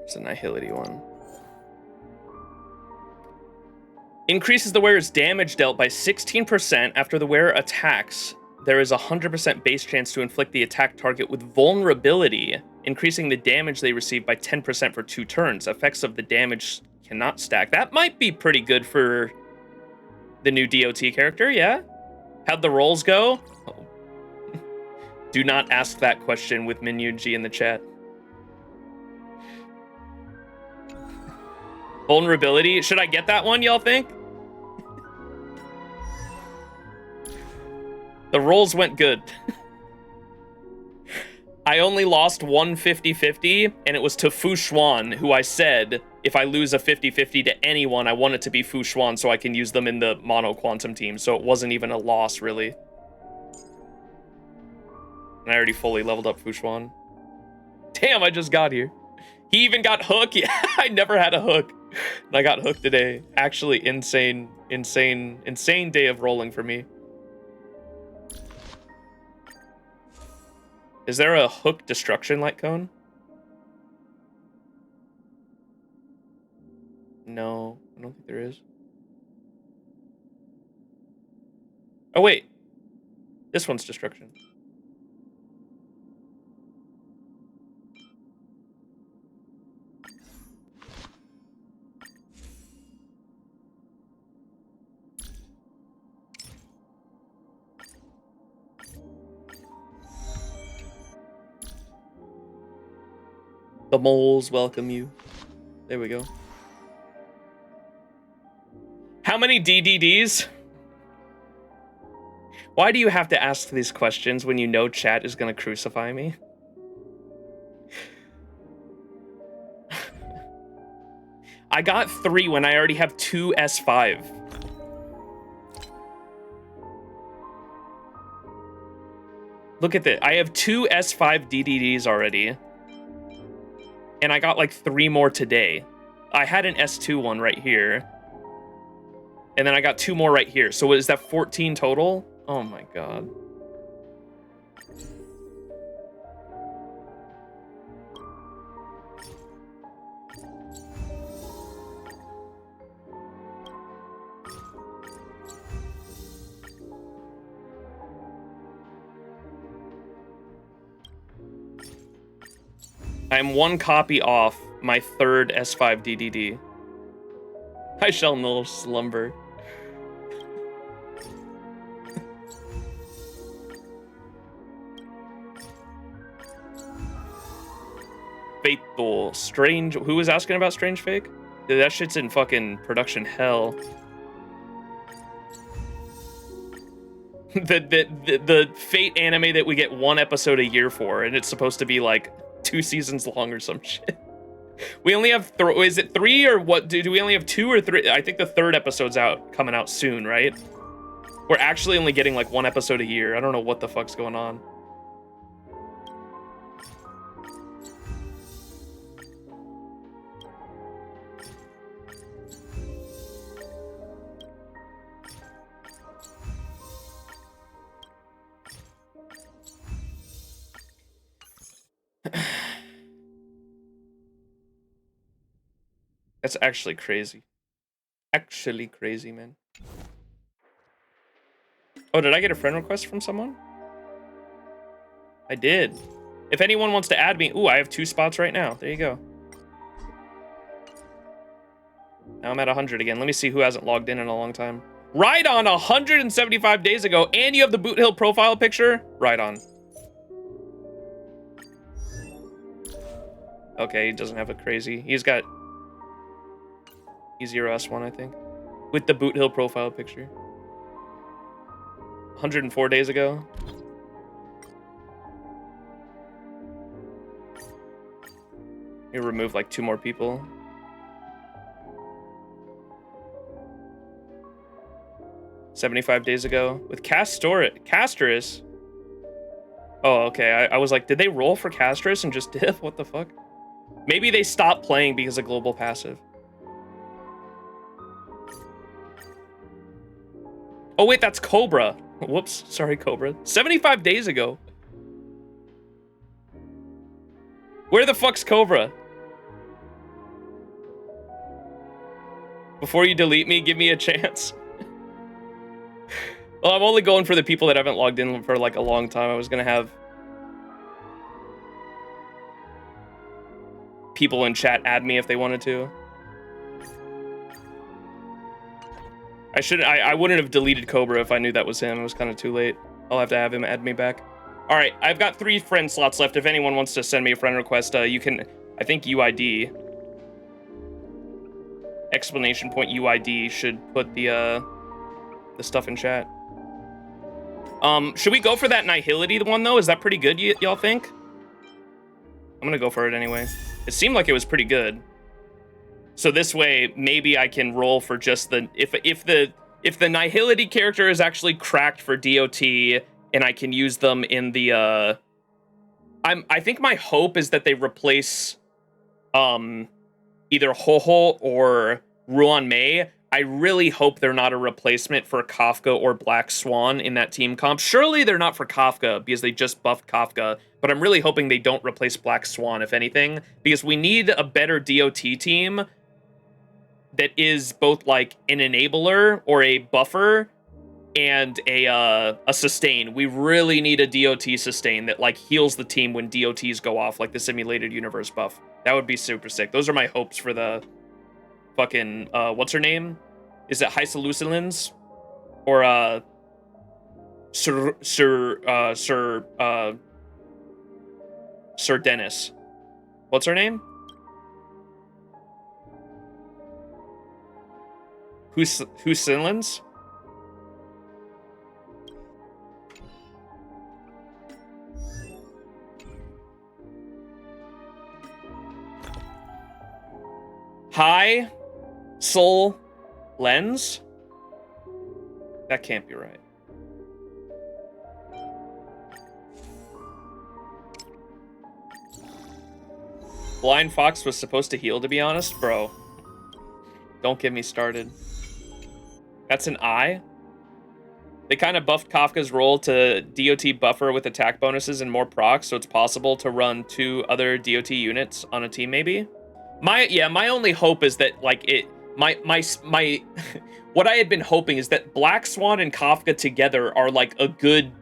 It's a Nihility one. Increases the wearer's damage dealt by 16% after the wearer attacks. There is a 100% base chance to inflict the attack target with vulnerability, increasing the damage they receive by 10% for 2 turns. Effects of the damage cannot stack. That might be pretty good for the new DOT character, yeah? How'd the rolls go? Oh. Do not ask that question with Minyuji in the chat. Vulnerability. Should I get that one, y'all think? The rolls went good. I only lost one 50-50, and it was to Fu Xuan, who I said, if I lose a 50-50 to anyone, I want it to be Fu Xuan so I can use them in the Mono Quantum team, so it wasn't even a loss, really. And I already fully leveled up Fu Xuan. Damn, I just got here. He even got Hook. Yeah, I never had a Hook. And I got Hook today. Actually, insane day of rolling for me. Is there a Hook destruction light cone? No, I don't think there is. Oh, wait. This one's destruction. The moles welcome you. There we go. How many DDDs? Why do you have to ask these questions when you know chat is gonna crucify me? I got 3 when I already have 2 S5. Look at this. I have 2 S5 DDDs already. And I got like 3 more today. I had an S2 one right here. And then I got 2 more right here. So is that 14 total? Oh my god. I'm 1 copy off my 3rd S5 DDD. I shall no slumber. Faithful. Strange. Who was asking about Strange Fake? Dude, that shit's in fucking production hell. The Fate anime that we get 1 episode a year for, and it's supposed to be like 2 seasons long or some shit. We only have is it 3 or what? Do we only have 2 or 3? I think the 3rd episode's coming out soon, right? We're actually only getting like 1 episode a year. I don't know what the fuck's going on. That's actually crazy. Actually crazy, man. Oh, did I get a friend request from someone? I did. If anyone wants to add me... Ooh, I have 2 spots right now. There you go. Now I'm at 100 again. Let me see who hasn't logged in a long time. Right on 175 days ago, and you have the Boot Hill profile picture? Right on. Okay, he doesn't have a crazy... He's got... E0S1, I think. With the Boot Hill profile picture. 104 days ago. You remove like 2 more people. $75 days ago. With Castoris. Oh, okay. I was like, did they roll for Castoris and just dip? What the fuck? Maybe they stopped playing because of global passive. Oh, wait, that's Cobra. Whoops. Sorry, Cobra. 75 days ago. Where the fuck's Cobra? Before you delete me, give me a chance. Well, I'm only going for the people that haven't logged in for like a long time. I was gonna have people in chat add me if they wanted to. I wouldn't have deleted Cobra if I knew that was him. It was kind of too late. I'll have to have him add me back. All right, I've got 3 friend slots left. If anyone wants to send me a friend request, you can, I think UID, exclamation point UID should put the stuff in chat. Should we go for that Nihility one though? Is that pretty good, y'all think? I'm gonna go for it anyway. It seemed like it was pretty good. So this way, maybe I can roll for just the if the Nihility character is actually cracked for DOT, and I can use them in the I think my hope is that they replace either Ho-Ho or Ruan Mei. I really hope they're not a replacement for Kafka or Black Swan in that team comp. Surely they're not for Kafka because they just buffed Kafka, but I'm really hoping they don't replace Black Swan, if anything, because we need a better DOT team that is both like an enabler or a buffer and a sustain. We really need a DOT sustain that like heals the team when DOTs go off, like the Simulated Universe buff. That would be super sick. Those are my hopes for the fucking what's her name? Is it Hysalucinins? Or Sir Dennis. What's her name? Who's Sinlins? Hi, Soul Lens? That can't be right. Blind Fox was supposed to heal, to be honest, bro. Don't get me started. That's an I? They kind of buffed Kafka's role to DOT buffer with attack bonuses and more procs, so it's possible to run 2 other DOT units on a team, maybe? My only hope is that, like, what I had been hoping is that Black Swan and Kafka together are, like, a good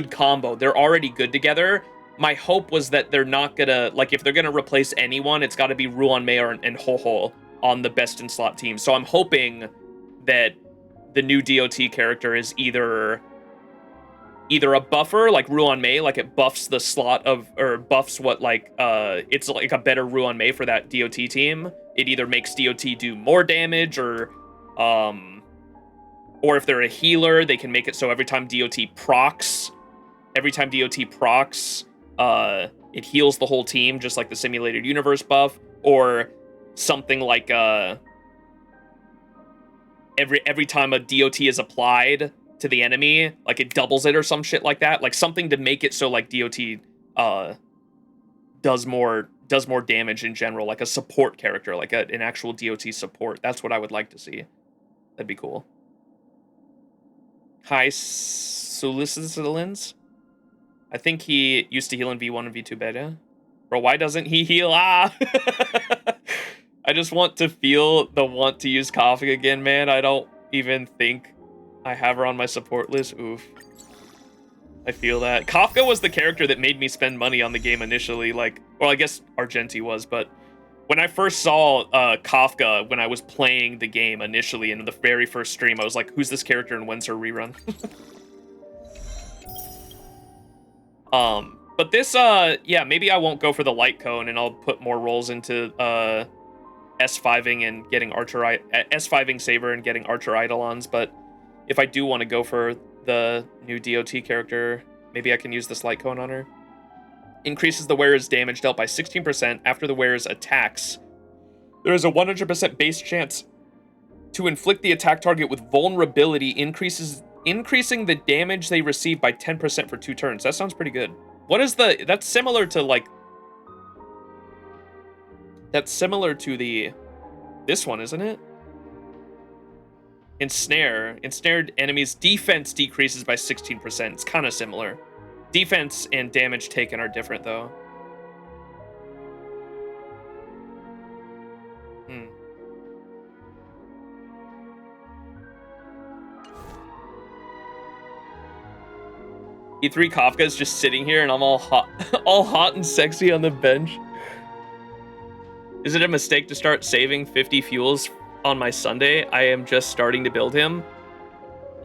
combo. They're already good together. My hope was that they're not gonna, like, if they're gonna replace anyone, it's gotta be Ruan Mei and Ho-Ho on the best in slot team. So I'm hoping that the new DOT character is either a buffer, like Ruan Mei, like it buffs the slot of, or buffs what, like, it's like a better Ruan Mei for that DOT team. It either makes DOT do more damage, or if they're a healer, they can make it so every time DOT procs, it heals the whole team, just like the Simulated Universe buff, or something like, every time a DOT is applied to the enemy, like it doubles it or some shit like that. Like something to make it so like DOT does more damage in general, like a support character, like an actual DOT support. That's what I would like to see. That'd be cool. Hi, Sulicilins. I think he used to heal in V1 and V2 beta. Bro, why doesn't he heal? I just want to feel the want to use Kafka again, man. I don't even think I have her on my support list. Oof. I feel that. Kafka was the character that made me spend money on the game initially. Like, well, I guess Argenti was, but when I first saw Kafka, when I was playing the game initially in the very first stream, I was like, who's this character and when's her rerun? But this, yeah, maybe I won't go for the light cone and I'll put more rolls into, S5ing and getting S5ing Saber and getting Archer Eidolons, but if I do want to go for the new DOT character, maybe I can use this light cone on her. Increases the wearer's damage dealt by 16% after the wearer's attacks. There is a 100% base chance to inflict the attack target with vulnerability, increasing the damage they receive by 10% for 2 turns. That sounds pretty good. What is that's similar to, like, that's similar to this one, isn't it? Ensnared enemies' defense decreases by 16%. It's kind of similar. Defense and damage taken are different, though. E3 Kafka's just sitting here and I'm all hot and sexy on the bench. Is it a mistake to start saving 50 fuels on my Sunday? I am just starting to build him.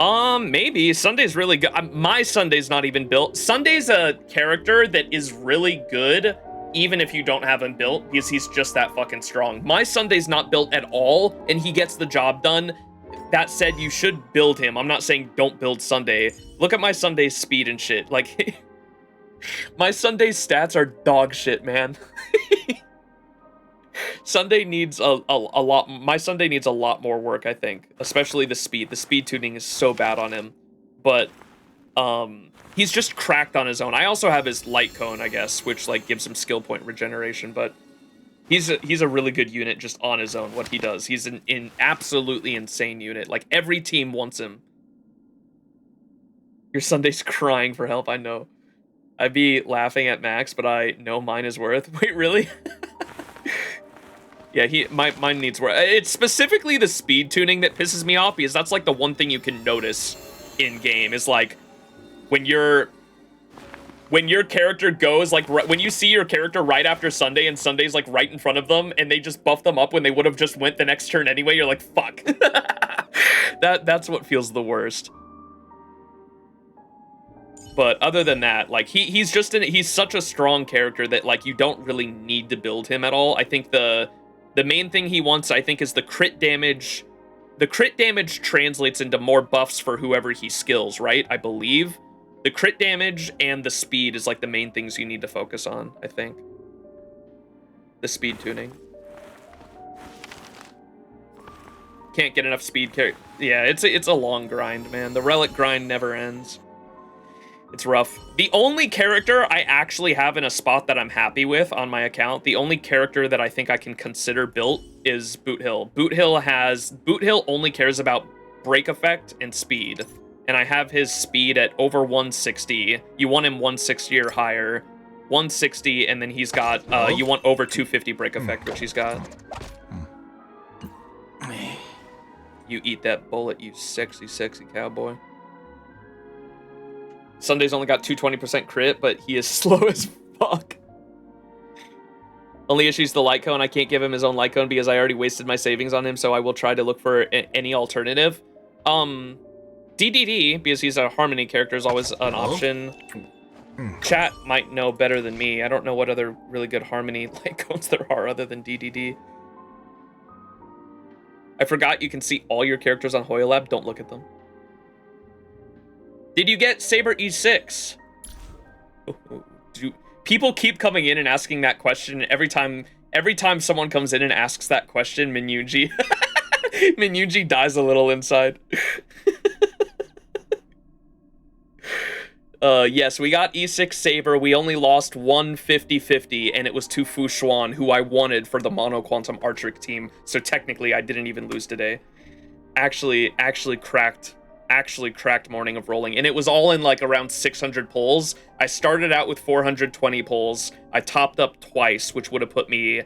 Maybe. Sunday's really good. My Sunday's not even built. Sunday's a character that is really good, even if you don't have him built, because he's just that fucking strong. My Sunday's not built at all, and he gets the job done. That said, you should build him. I'm not saying don't build Sunday. Look at my Sunday's speed and shit. Like, my Sunday's stats are dog shit, man. Sunday needs a lot. My Sunday needs a lot more work, I think, especially the speed. The speed tuning is so bad on him, but he's just cracked on his own. I also have his light cone, I guess, which like gives him skill point regeneration, but he's a really good unit just on his own. What he does, he's an absolutely insane unit. Like every team wants him. Your Sunday's crying for help. I know. I'd be laughing at Max, but I know mine is worth. Wait, really? Yeah, mine needs work. It's specifically the speed tuning that pisses me off, because that's like the one thing you can notice in game is like when your character goes like when you see your character right after Sunday and Sunday's like right in front of them and they just buff them up when they would have just went the next turn anyway, you're like, fuck. That's what feels the worst. But other than that, like he's such a strong character that like you don't really need to build him at all. I think the main thing he wants, I think, is the crit damage. The crit damage translates into more buffs for whoever he skills, right? I believe. The crit damage and the speed is like the main things you need to focus on, I think. The speed tuning. Can't get enough speed yeah, it's a long grind, man. The relic grind never ends. It's rough. The only character I actually have in a spot that I'm happy with on my account, the only character that I think I can consider built is Boot Hill. Boot Hill only cares about break effect and speed. And I have his speed at over 160. You want him 160 or higher. 160, and then he's got, you want over 250 break effect, which he's got. You eat that bullet, you sexy, sexy cowboy. Sunday's only got 220% crit, but he is slow as fuck. Only issue's the light cone. I can't give him his own light cone because I already wasted my savings on him, so I will try to look for any alternative. DDD, because he's a Harmony character, is always an option. Chat might know better than me. I don't know what other really good Harmony light cones there are other than DDD. I forgot you can see all your characters on Collab. Don't look at them. Did you get Saber E6? People keep coming in and asking that question. Every time someone comes in and asks that question, Minuji dies a little inside. Yes, we got E6 Saber. We only lost one 50-50, and it was to Fu Xuan, who I wanted for the Mono Quantum Archery team. So technically, I didn't even lose today. Actually cracked Morning of Rolling, and it was all in like around 600 pulls. I started out with 420 pulls. I topped up twice, which would have put me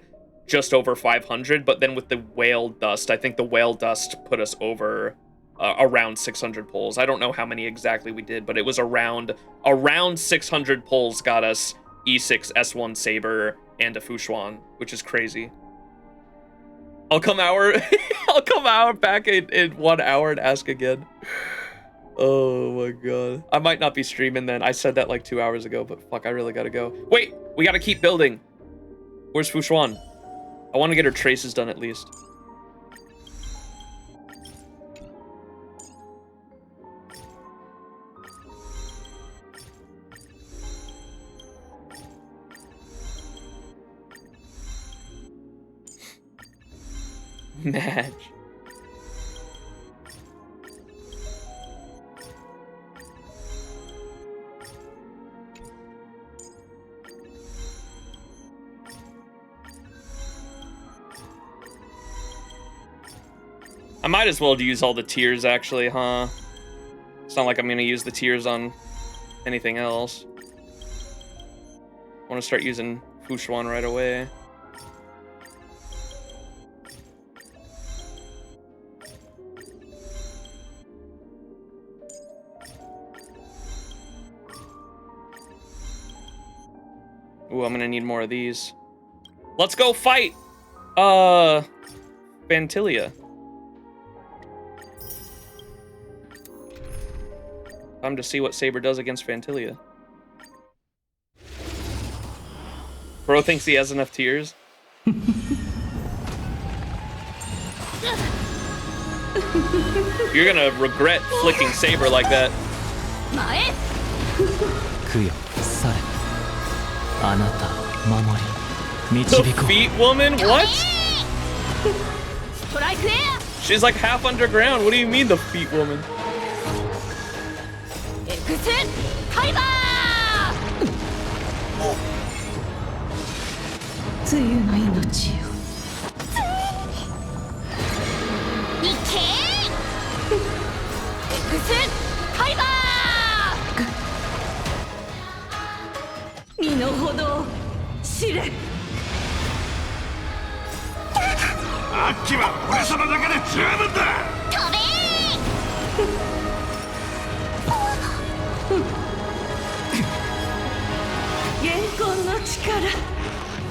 just over 500, but then with the Whale Dust, I think the Whale Dust put us over around 600 pulls. I don't know how many exactly we did, but it was around 600 pulls got us E6 S1 Saber and a Fu Xuan, which is crazy. I'll come back in 1 hour and ask again. Oh my god. I might not be streaming then. I said that like 2 hours ago, but fuck, I really gotta go. Wait, we gotta keep building. Where's Fu Xuan? I want to get her traces done at least. Match. I might as well use all the tiers actually, huh? It's not like I'm gonna use the tiers on anything else. I want to start using Fu Xuan right away. Ooh, I'm gonna need more of these. Let's go fight! Fantilia. Time to see what Saber does against Fantilia. Bro thinks he has enough tears. You're gonna regret flicking Saber like that. The feet woman? What? She's like half underground. What do you mean the feet woman?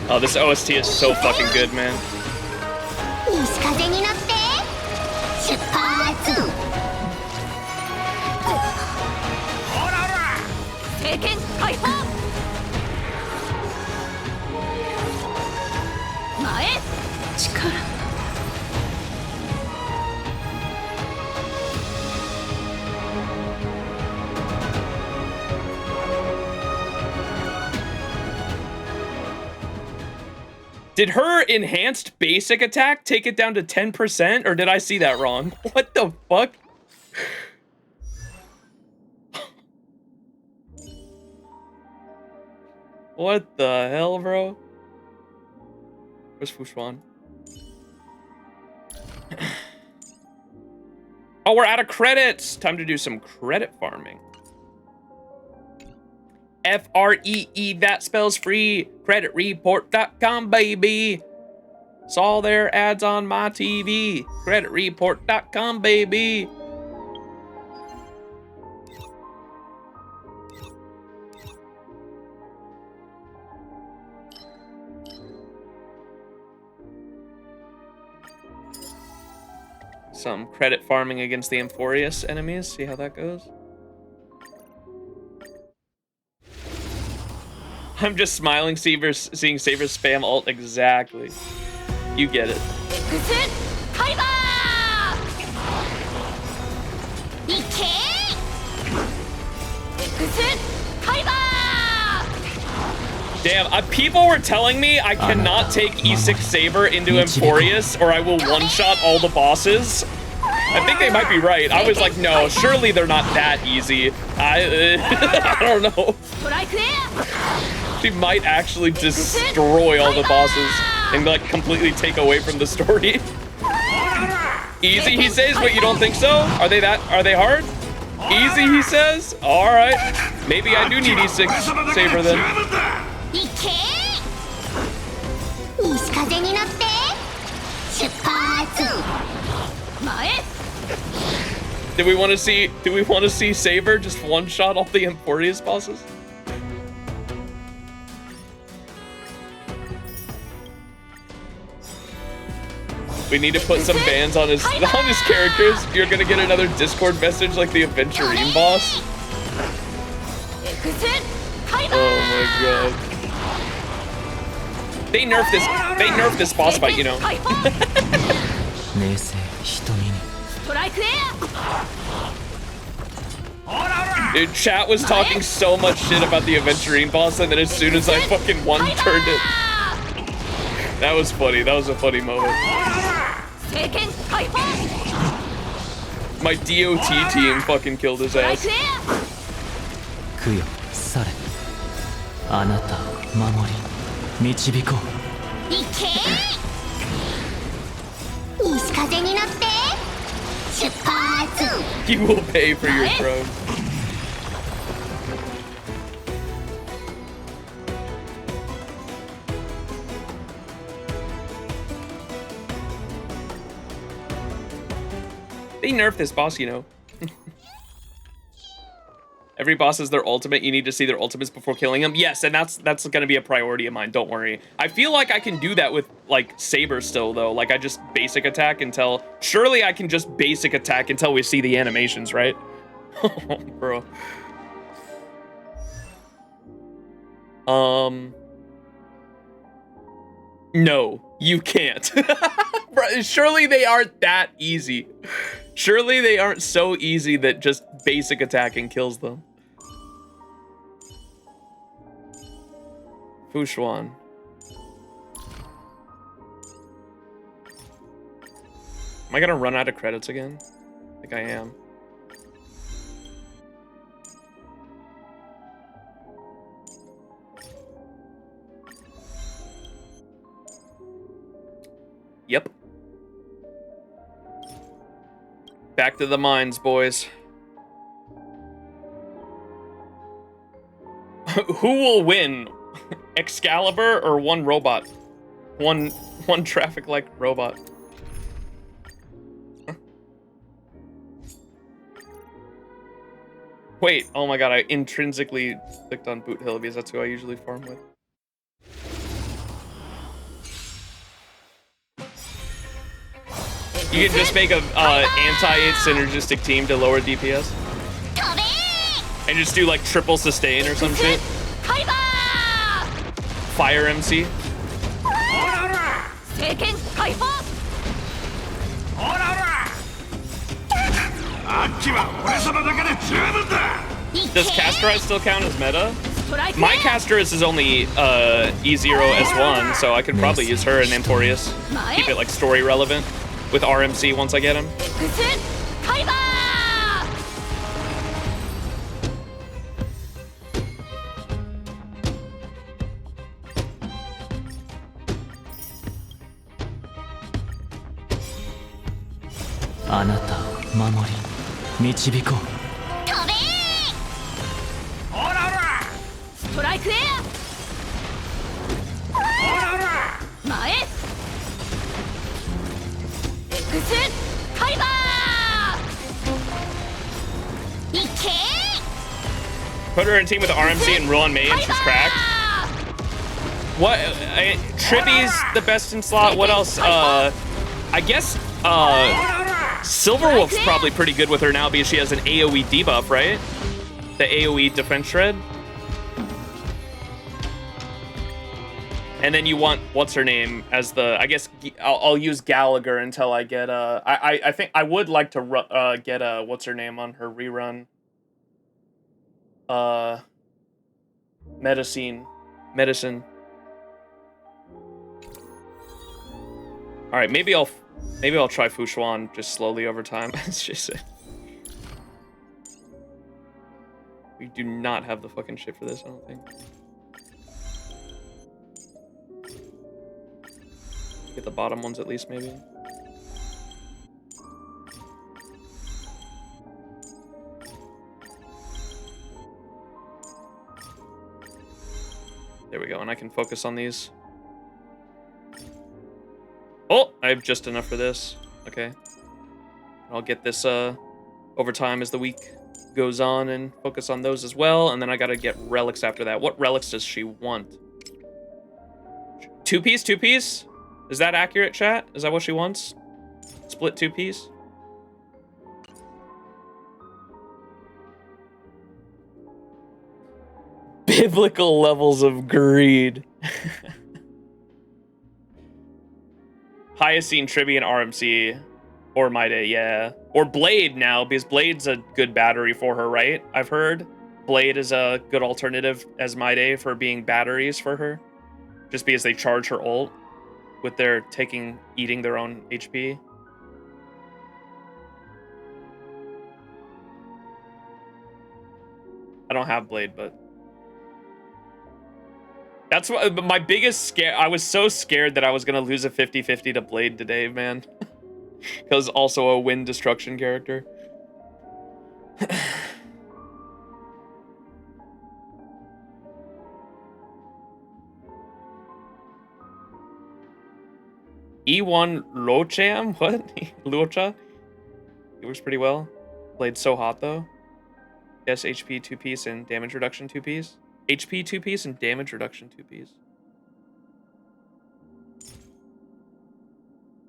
Oh, this OST is so fucking good, man. Did her enhanced basic attack take it down to 10%, or did I see that wrong? What the fuck? What the hell, bro? Where's Fushuan? Oh, we're out of credits! Time to do some credit farming. F-R-E-E, that spells free. Creditreport.com, baby. Saw their ads on my TV. Creditreport.com, baby. Some credit farming against the Amphorius enemies. See how that goes. I'm just smiling, seeing Saber spam ult. Exactly. You get it. Damn, people were telling me I cannot take E6 Saber into Amphorius or I will one-shot all the bosses. I think they might be right. I was like, no, surely they're not that easy. I don't know. She might actually destroy all the bosses and like completely take away from the story. Easy, he says, but you don't think so? Are they hard? Easy, he says? Alright. Maybe I do need E6 Saber then. Do we want to see Saber just one-shot all the Amphorius bosses? We need to put some bans on his characters. You're gonna get another Discord message like the Aventurine boss. Oh my god. They nerfed this boss fight, you know. Dude, chat was talking so much shit about the Aventurine boss, and then as soon as I fucking one-turned it. That was funny. That was a funny moment. My DOT team fucking killed his ass. You will pay for your throne. They nerfed this boss, you know. Every boss has their ultimate. You need to see their ultimates before killing them. Yes, and that's gonna be a priority of mine. Don't worry. I feel like I can do that with like Saber still though. Like I just basic attack until. Surely I can just basic attack until we see the animations, right? Oh, bro. No, you can't. Bro, surely they aren't that easy. Surely they aren't so easy that just basic attacking kills them. Fushuan. Am I gonna run out of credits again? I think I am. Yep. Back to the mines, boys. Who will win? Excalibur or one robot? One traffic-like robot. Huh? Wait, oh my god, I intrinsically clicked on Boot Hill because that's who I usually farm with. You can just make a anti-synergistic team to lower DPS. And just do like triple sustain or some shit. Fire MC. Does Castorize still count as meta? My Castorize is only E0 S1, so I could probably use her in Emporius. Keep it like story relevant with RMC once I get him. あなたを守り導こう。飛べー！ほらほら！ストライクエア！ほらほら！前！エクスカイバー！いけー！ Put her in team with RMC and roll on May and she's cracked. What? Tribby's the best in slot. What else? I guess Silverwolf's probably pretty good with her now because she has an AoE debuff, right? The AoE defense shred. And then you want what's her name as the? I guess I'll use Gallagher until I get I think I would like to get what's her name on her rerun. Medicine. All right, maybe I'll try Fushuan just slowly over time. It's just we do not have the fucking shit for this, I don't think. Get the bottom ones at least, maybe. There we go, and I can focus on these. Oh, I have just enough for this. Okay. I'll get this over time as the week goes on and focus on those as well. And then I gotta get relics after that. What relics does she want? Two-piece? Two-piece? Is that accurate, chat? Is that what she wants? Split two-piece? Biblical levels of greed. Hyacine, Tribby, and RMC. Or My Day, yeah. Or Blade now, because Blade's a good battery for her, right? I've heard. Blade is a good alternative as My Day for being batteries for her. Just because they charge her ult with their eating their own HP. I don't have Blade, but... That's what my biggest scare. I was so scared that I was gonna lose a 50-50 to Blade today, man. Because also a wind destruction character. E1 Locham? What? Luocha? He works pretty well. Blade's so hot though. Yes, HP 2-piece and damage reduction 2-piece. HP 2-piece and damage reduction 2-piece.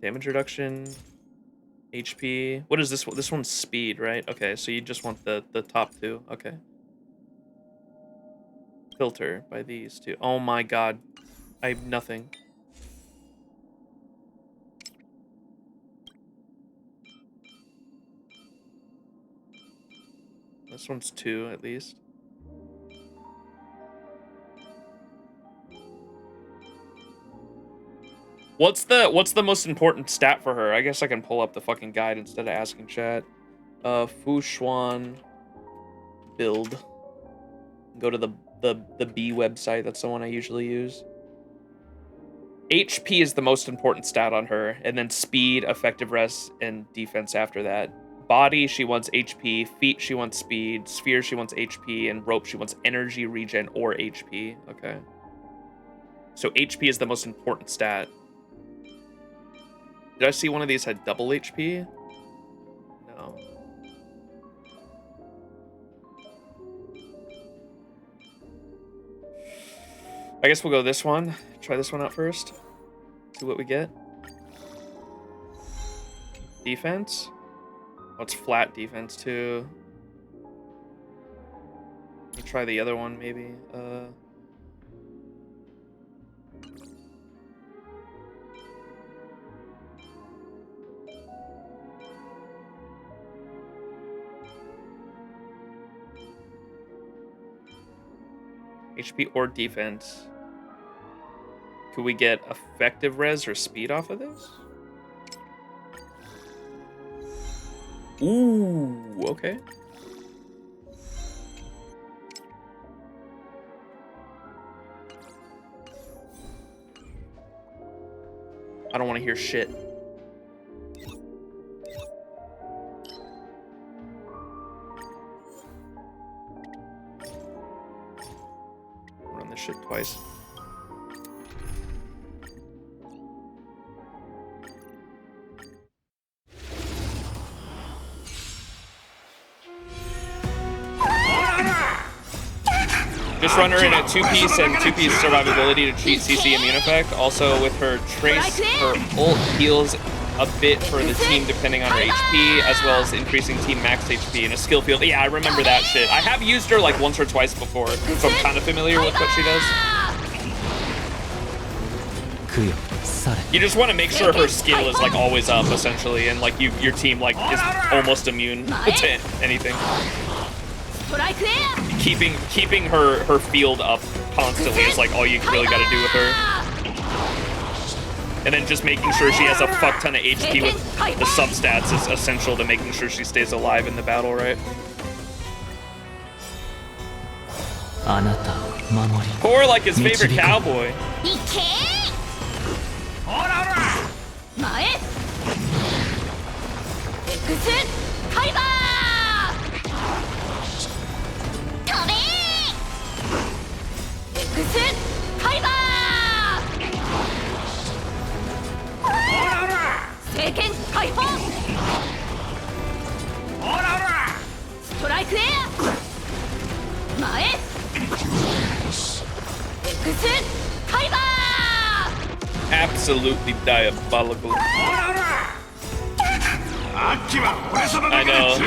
Damage reduction, HP. What is this one? This one's speed, right? Okay, so you just want the top two. Okay. Filter by these two. Oh my god. I have nothing. This one's 2 at least. What's the most important stat for her? I guess I can pull up the fucking guide instead of asking chat. Fushuan build. Go to the B website. That's the one I usually use. HP is the most important stat on her, and then speed, effective res, and defense after that. Body, she wants HP. Feet, she wants speed. Sphere, she wants HP. And rope, she wants energy, regen, or HP. Okay. So HP is the most important stat. Did I see one of these had double HP? No. I guess we'll go this one. Try this one out first. See what we get. Defense. Oh, it's flat defense too. try the other one, maybe. HP or defense. Could we get effective res or speed off of this? Ooh, okay. I don't want to hear shit. Run this shit twice. Just run her in a 2-piece and 2-piece survivability to cheat CC immune effect. Also with her trace, her ult heals a bit for the team depending on her HP, as well as increasing team max HP in a skill field. Yeah, I remember that shit. I have used her like once or twice before, so I'm kind of familiar with what she does. You just want to make sure her skill is like always up essentially, and like your team like is almost immune to anything. Keeping her field up constantly is like all you really got to do with her. And then just making sure she has a fuck ton of HP with the substats is essential to making sure she stays alive in the battle, right? Poor like his favorite cowboy. Absolutely diabolical. I know.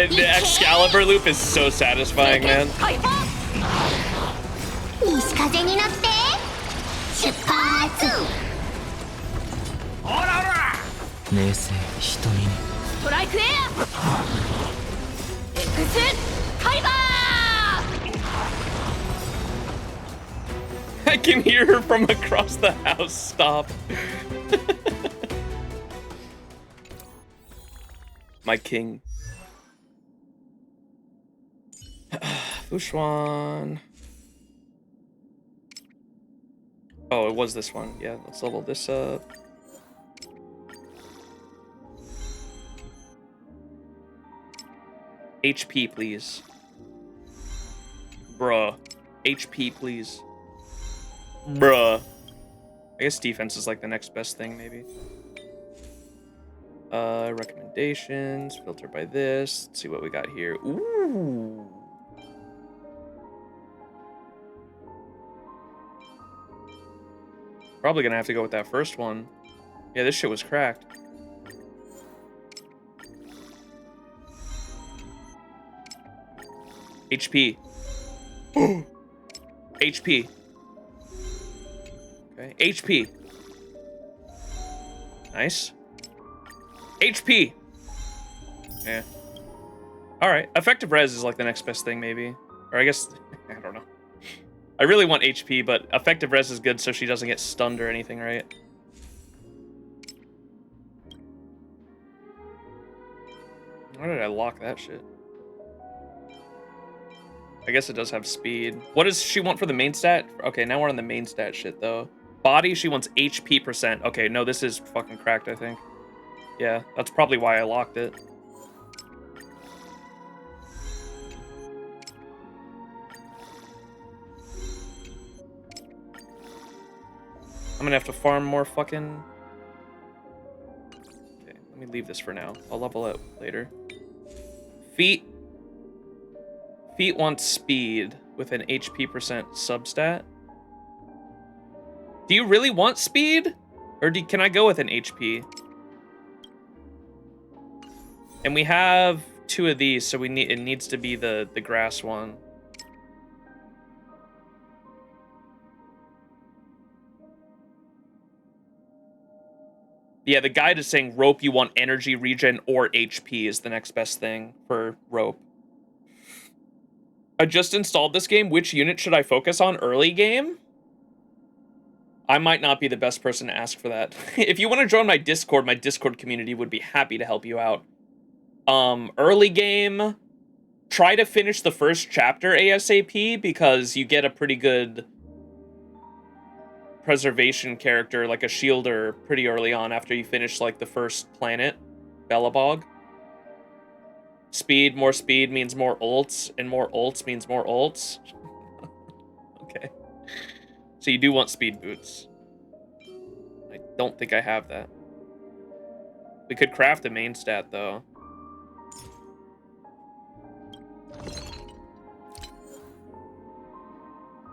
The Excalibur loop is so satisfying, man. I can hear her from across the house. Stop. My king. Fushwan. Oh, it was this one. Yeah, let's level this up. HP, please. Bruh. HP, please. Bruh. I guess defense is like the next best thing, maybe. Recommendations. Filter by this. Let's see what we got here. Ooh. Probably gonna have to go with that first one. Yeah, this shit was cracked. HP. HP. Okay, HP. Nice. HP. Yeah. Alright, effective res is like the next best thing, maybe. Or I guess, I don't know. I really want HP, but effective res is good so she doesn't get stunned or anything, right? Why did I lock that shit? I guess it does have speed. What does she want for the main stat? Okay, now we're on the main stat shit, though. Body, she wants HP %. Okay, no, this is fucking cracked, I think. Yeah, that's probably why I locked it. I'm gonna have to farm more fucking... Okay, let me leave this for now. I'll level up later. Feet. Feet wants speed with an HP % substat. Do you really want speed? Or can I go with an HP? And we have 2 of these, so it needs to be the grass one. Yeah, the guide is saying rope, you want energy regen or HP is the next best thing for rope. I just installed this game. Which unit should I focus on? Early game? I might not be the best person to ask for that. If you want to join my Discord community would be happy to help you out. Early game, try to finish the first chapter ASAP because you get a pretty good preservation character, like a shielder, pretty early on after you finish like the first planet, Belobog. Speed, more speed means more ults, and more ults means more ults. Okay. So you do want speed boots. I don't think I have that. We could craft a main stat, though.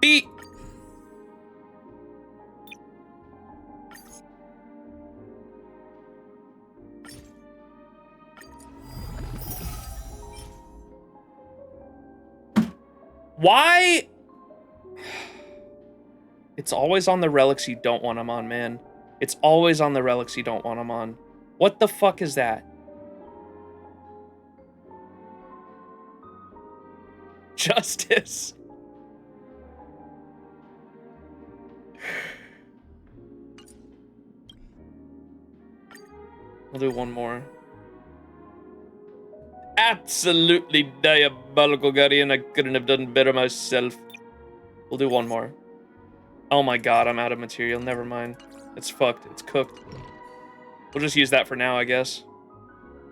Beat! Why? It's always on the relics you don't want them on, man. It's always on the relics you don't want them on. What the fuck is that? Justice. We'll do one more. Absolutely diabolical, Guardian. I couldn't have done better myself. We'll do one more. Oh my god, I'm out of material. Never mind. It's fucked. It's cooked. We'll just use that for now, I guess.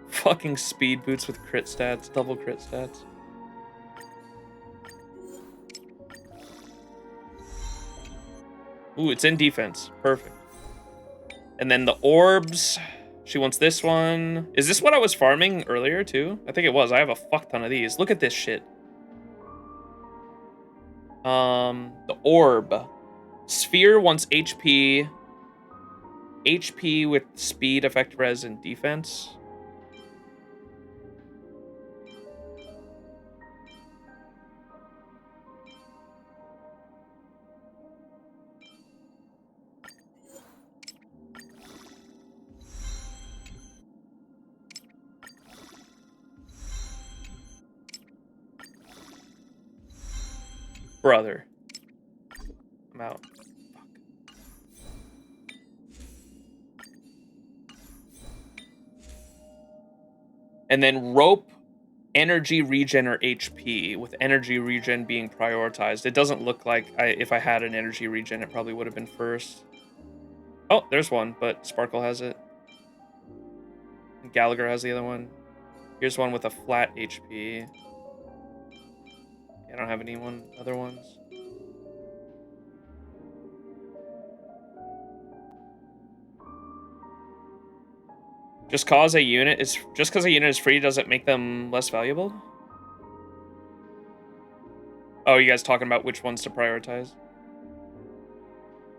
Fucking speed boots with crit stats. Double crit stats. Ooh, it's in defense. Perfect. And then the orbs. She wants this one. Is this what I was farming earlier, too? I think it was. I have a fuck ton of these. Look at this shit. The orb. Sphere wants HP. HP with speed, effect res, and defense. Brother. I'm out. Fuck. And then rope, energy regen, or HP, with energy regen being prioritized. It doesn't look like if I had an energy regen, it probably would have been first. Oh, there's one, but Sparkle has it. And Gallagher has the other one. Here's one with a flat HP. I don't have any other ones. Just because a unit is free doesn't make them less valuable? Oh, you guys talking about which ones to prioritize?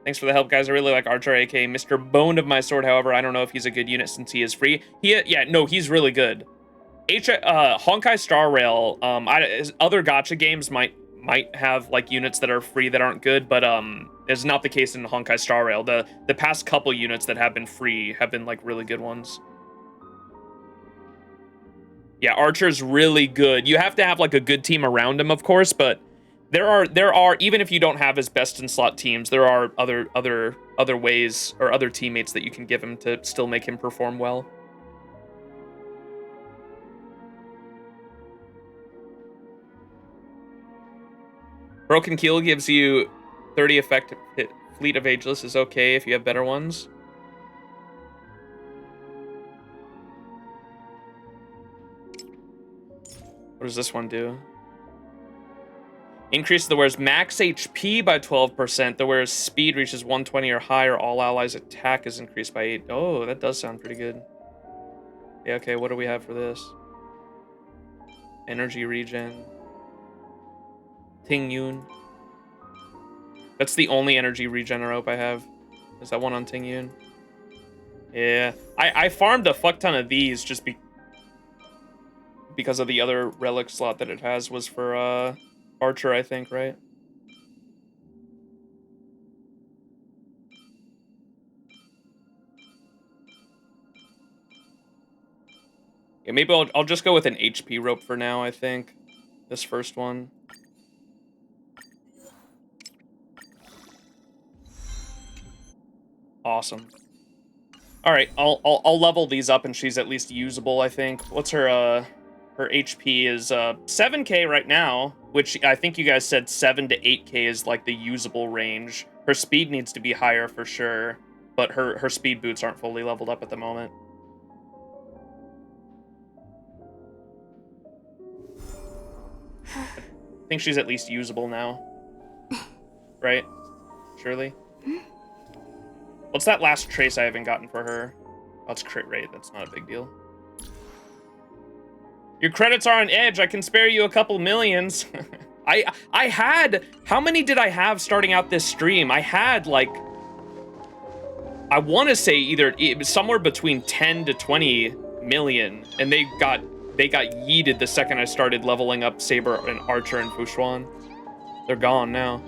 Thanks for the help, guys. I really like Archer, aka Mr. Bone of my sword. However, I don't know if he's a good unit since he is free. Yeah, no, he's really good. Honkai Star Rail. Other gacha games might have like units that are free that aren't good, but it's not the case in Honkai Star Rail. The past couple units that have been free have been like really good ones. Yeah, Archer's really good. You have to have like a good team around him, of course, but there are even if you don't have his best in slot teams, there are other ways or other teammates that you can give him to still make him perform well. Broken Keel gives you 30 effective hit. Fleet of Ageless is okay if you have better ones. What does this one do? Increase the wearer's max HP by 12%. The wearer's speed reaches 120 or higher. All allies' attack is increased by 8. Oh, that does sound pretty good. Yeah, okay, what do we have for this? Energy regen. Ting Yun. That's the only energy regen rope I have. Is that one on Ting Yun? Yeah. I farmed a fuck ton of these just because of the other relic slot that it has was for Archer, I think, right? Okay, maybe I'll just go with an HP rope for now, I think. This first one. Awesome. All right, I'll level these up and she's at least usable, I think. What's her HP is 7k right now, which I think you guys said 7 to 8k is like the usable range. Her speed needs to be higher for sure, but her speed boots aren't fully leveled up at the moment. I think she's at least usable now. Right? Surely? What's that last trace I haven't gotten for her? Oh, it's crit rate. That's not a big deal. Your credits are on edge. I can spare you a couple millions. I had... How many did I have starting out this stream? I had, like... I want to say either... somewhere between 10 to 20 million. And they got yeeted the second I started leveling up Saber and Archer and Fushuan. They're gone now.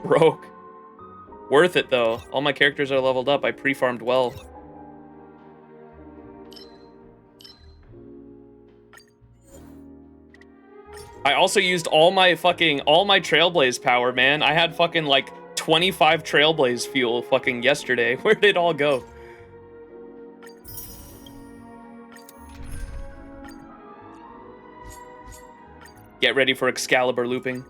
Broke. Worth it, though. All my characters are leveled up. I pre-farmed well. I also used all my Trailblaze power, man. I had fucking, like, 25 Trailblaze fuel fucking yesterday. Where did it all go? Get ready for Excalibur looping.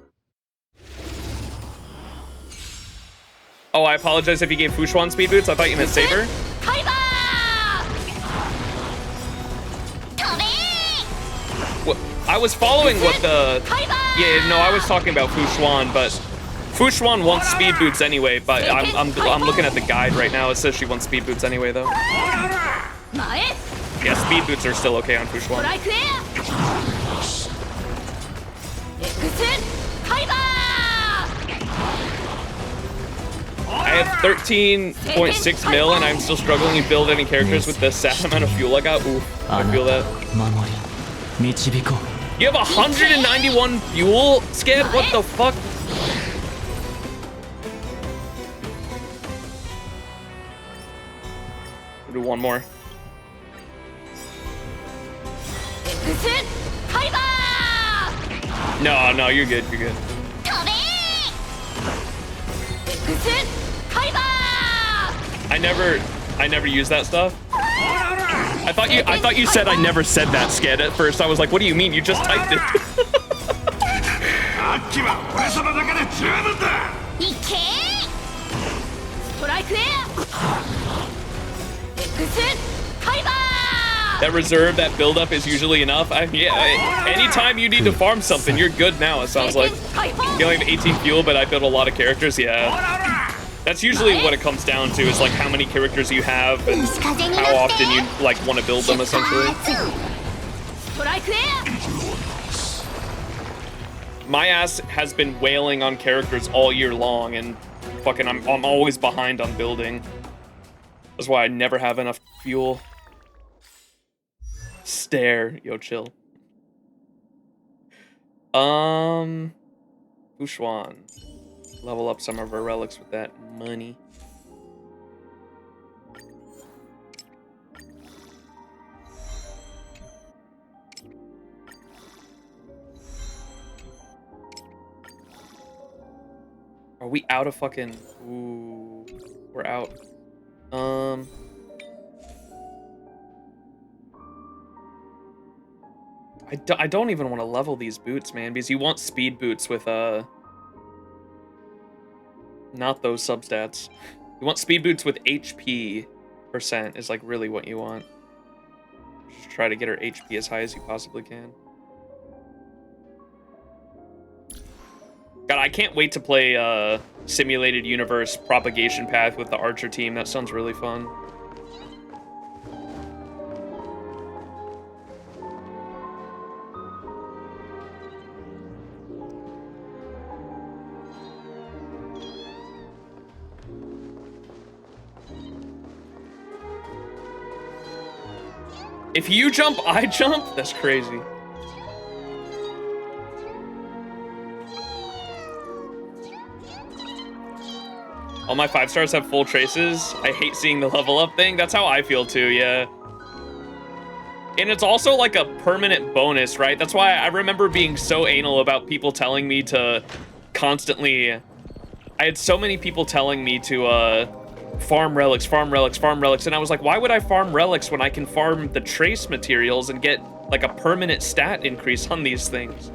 Oh, I apologize if you gave Fushuan speed boots. I thought you meant Saber. What? I was following what the... Yeah, no, I was talking about Fushuan, but... Fushuan wants speed boots anyway, but I'm looking at the guide right now. It says she wants speed boots anyway, though. Yeah, speed boots are still okay on Fushuan. I have 13.6 mil, and I'm still struggling to build any characters with the sad amount of fuel I got. Ooh, I feel that. You have 191 fuel, Skid? What the fuck? We'll do one more. No, you're good, you're good. I never use that stuff. I thought you said I never said that, Sked, at first. I was like, what do you mean? You just typed it. That reserve, that buildup is usually enough. Anytime you need to farm something, you're good now, it sounds like. You only have 18 fuel, but I built a lot of characters, yeah. That's usually what it comes down to, is like how many characters you have and how often you like want to build them, essentially. My ass has been wailing on characters all year long, and fucking I'm always behind on building. That's why I never have enough fuel. Stare, yo, chill. Fushuan. Level up some of our relics with that money. Are we out of fucking... Ooh, we're out. I don't even want to level these boots, man, because you want speed boots with, not those substats. You want speed boots with HP % is, like, really what you want. Just try to get her HP as high as you possibly can. God, I can't wait to play, Simulated Universe Propagation Path with the Archer team. That sounds really fun. If you jump, I jump? That's crazy. All my 5 stars have full traces. I hate seeing the level up thing. That's how I feel too, yeah. And it's also like a permanent bonus, right? That's why I remember being so anal about people telling me to constantly... I had so many people telling me to farm relics, farm relics, farm relics, and I was like, why would I farm relics when I can farm the trace materials and get like a permanent stat increase on these things?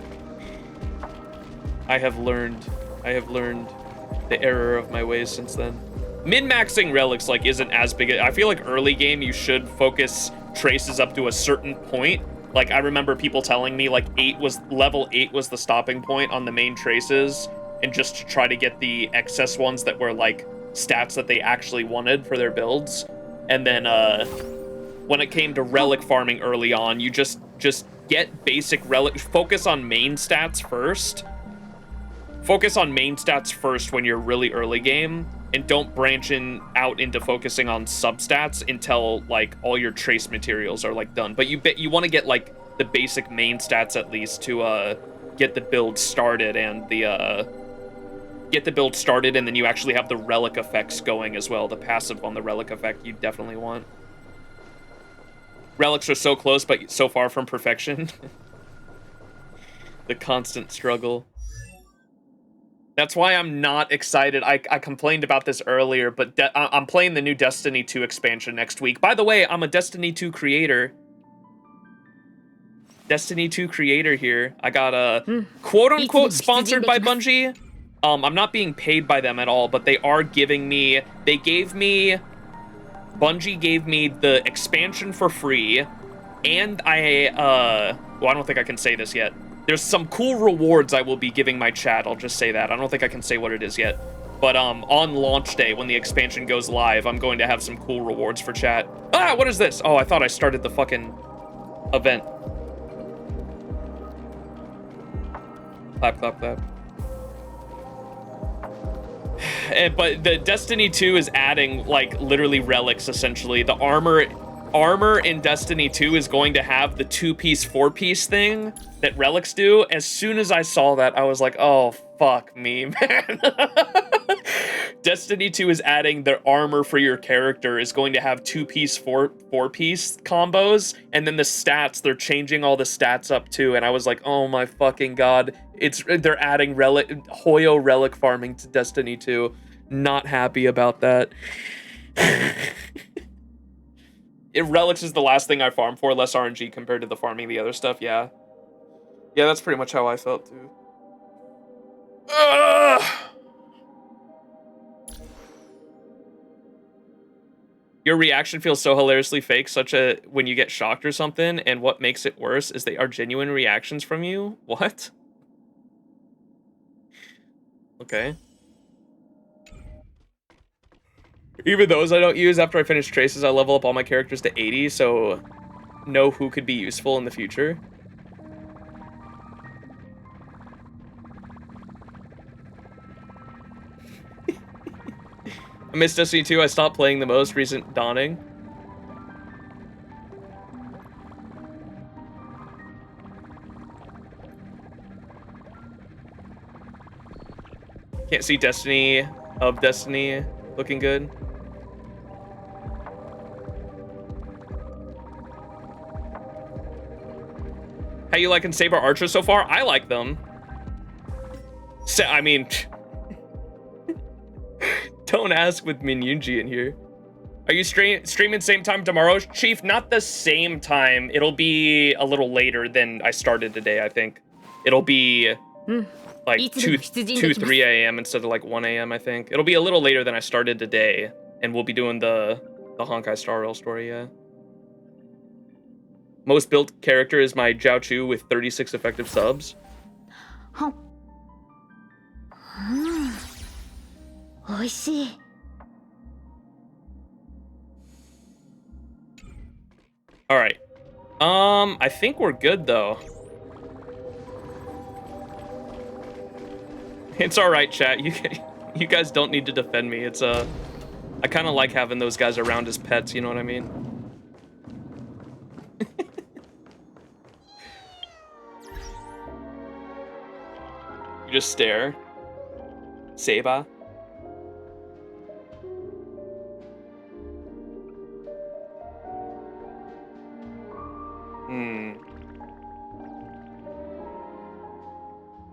I have learned the error of my ways since then. Min-maxing relics like isn't as big. I feel like early game you should focus traces up to a certain point. Like I remember people telling me like level 8 was the stopping point on the main traces, and just to try to get the excess ones that were like stats that they actually wanted for their builds. And then when it came to relic farming early on, you just get basic relic, focus on main stats first. Focus on main stats first when you're really early game, and don't branch out into focusing on substats until like all your trace materials are like done. But you want to get like the basic main stats at least to get the build started, and and then you actually have the relic effects going as well. The passive on the relic effect you definitely want. Relics are so close but so far from perfection. The constant struggle. That's why I'm not excited. I complained about this earlier, but I'm playing the new Destiny 2 expansion next week. By the way, I'm a Destiny 2 creator. Destiny 2 creator here. I got a quote-unquote sponsored by Bungie. I'm not being paid by them at all, but they are giving me... Bungie gave me the expansion for free, and well, I don't think I can say this yet. There's some cool rewards I will be giving my chat, I'll just say that. I don't think I can say what it is yet. But on launch day, when the expansion goes live, I'm going to have some cool rewards for chat. Ah, what is this? Oh, I thought I started the fucking event. Clap, clap, clap. But the Destiny 2 is adding, like, literally relics, essentially. The armor in Destiny 2 is going to have the 2-piece, 4-piece thing that relics do. As soon as I saw that, I was like, oh, fuck me, man. Destiny 2 is adding the armor for your character is going to have 2-piece, 4-piece combos, and then the stats, they're changing all the stats up too, and I was like, oh my fucking god. They're adding Hoyo relic farming to Destiny 2. Not happy about that. Relics is the last thing I farm for, less RNG compared to the farming the other stuff, yeah. Yeah, that's pretty much how I felt too. Ugh! Your reaction feels so hilariously fake, when you get shocked or something, and what makes it worse is they are genuine reactions from you? What? Okay. Even those I don't use. After I finish traces, I level up all my characters to 80, so know who could be useful in the future. I missed Destiny 2. I stopped playing the most recent Dawning. Can't see Destiny looking good. How you liking Saber Archer so far? I like them. I mean, don't ask with Minyunji in here. Are you streaming same time tomorrow, Chief? Not the same time. It'll be a little later than I started today, I think. It'll be like 2, 3 a.m. instead of like 1 a.m., I think. It'll be a little later than I started today, and we'll be doing the Honkai Star Rail story, yeah. Most built character is my Jiao Chu with 36 effective subs. All right. I think we're good though. It's all right, chat. You guys don't need to defend me. It's I kind of like having those guys around as pets. You know what I mean? You just stare. Saber.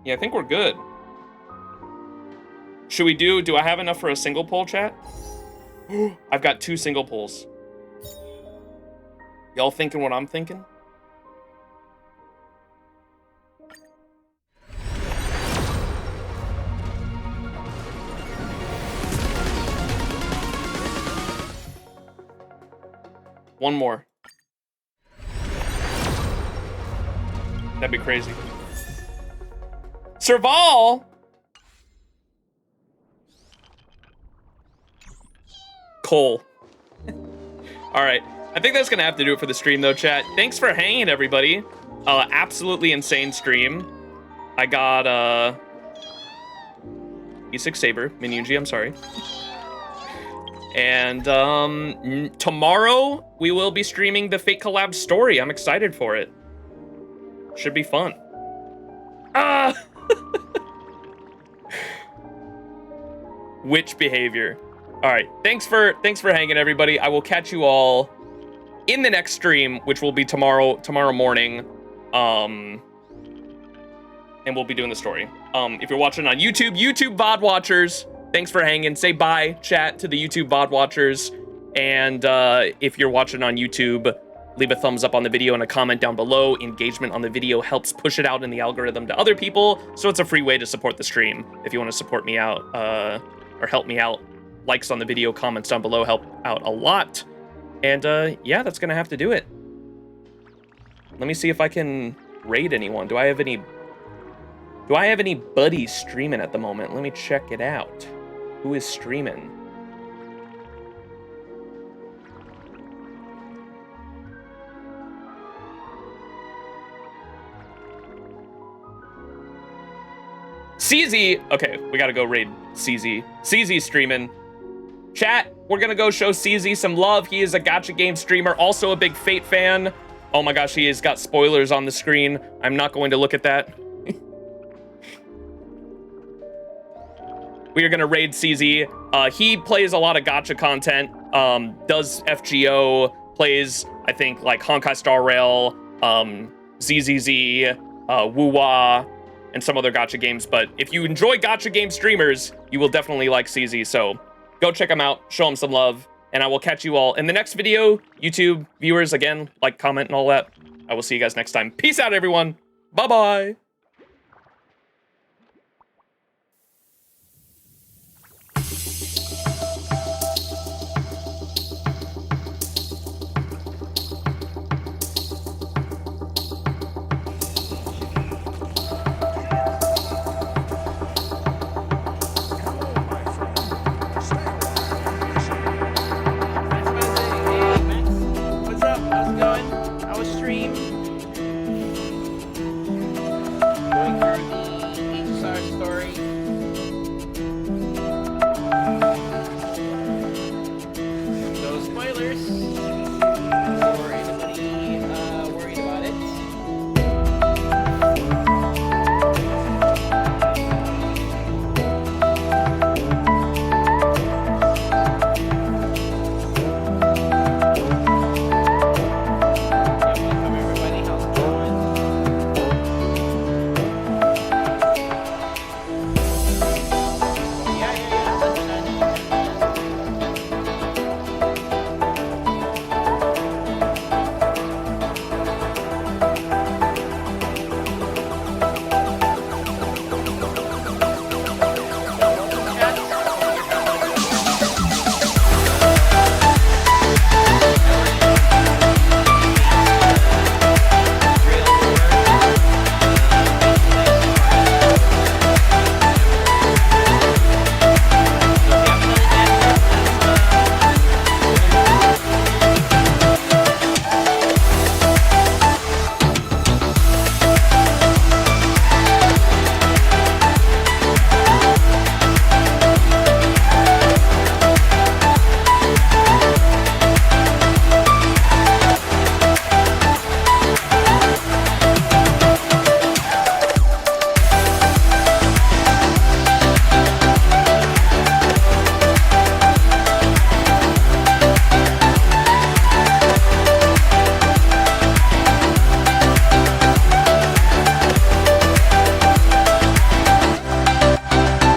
Yeah, I think we're good. Should we do I have enough for a single poll, chat? I've got 2 single polls. Y'all thinking what I'm thinking? One more. That'd be crazy. Serval! Cole. All right. I think that's going to have to do it for the stream, though, chat. Thanks for hanging, everybody. Absolutely insane stream. I got E6 Saber. Minunji, I'm sorry. And tomorrow, we will be streaming the Fate Collab story. I'm excited for it. Should be fun. Ah! Witch behavior. All right, thanks for hanging, everybody. I will catch you all in the next stream, which will be tomorrow morning. And we'll be doing the story. If you're watching on YouTube VOD watchers, thanks for hanging. Say bye, chat, to the YouTube VOD watchers. And if you're watching on YouTube, leave a thumbs up on the video and a comment down below. Engagement on the video helps push it out in the algorithm to other people, so it's a free way to support the stream. If you want to support me out or help me out, likes on the video, comments down below help out a lot. And yeah, that's gonna have to do it. Let me see if I can raid anyone. Do I have any buddies streaming at the moment? Let me check it out. Who is streaming? CZ, okay, we gotta go raid CZ. CZ's streaming. Chat, we're gonna go show CZ some love. He is a gacha game streamer, also a big Fate fan. Oh my gosh, he has got spoilers on the screen. I'm not going to look at that. We are gonna raid CZ. He plays a lot of gacha content, does FGO, plays, I think, like Honkai Star Rail, ZZZ, Wuwa, and some other gacha games. But if you enjoy gacha game streamers, you will definitely like CZ. So go check him out, show him some love, and I will catch you all in the next video. YouTube viewers, again, like, comment, and all that. I will see you guys next time. Peace out, everyone. Bye-bye. Spoilers.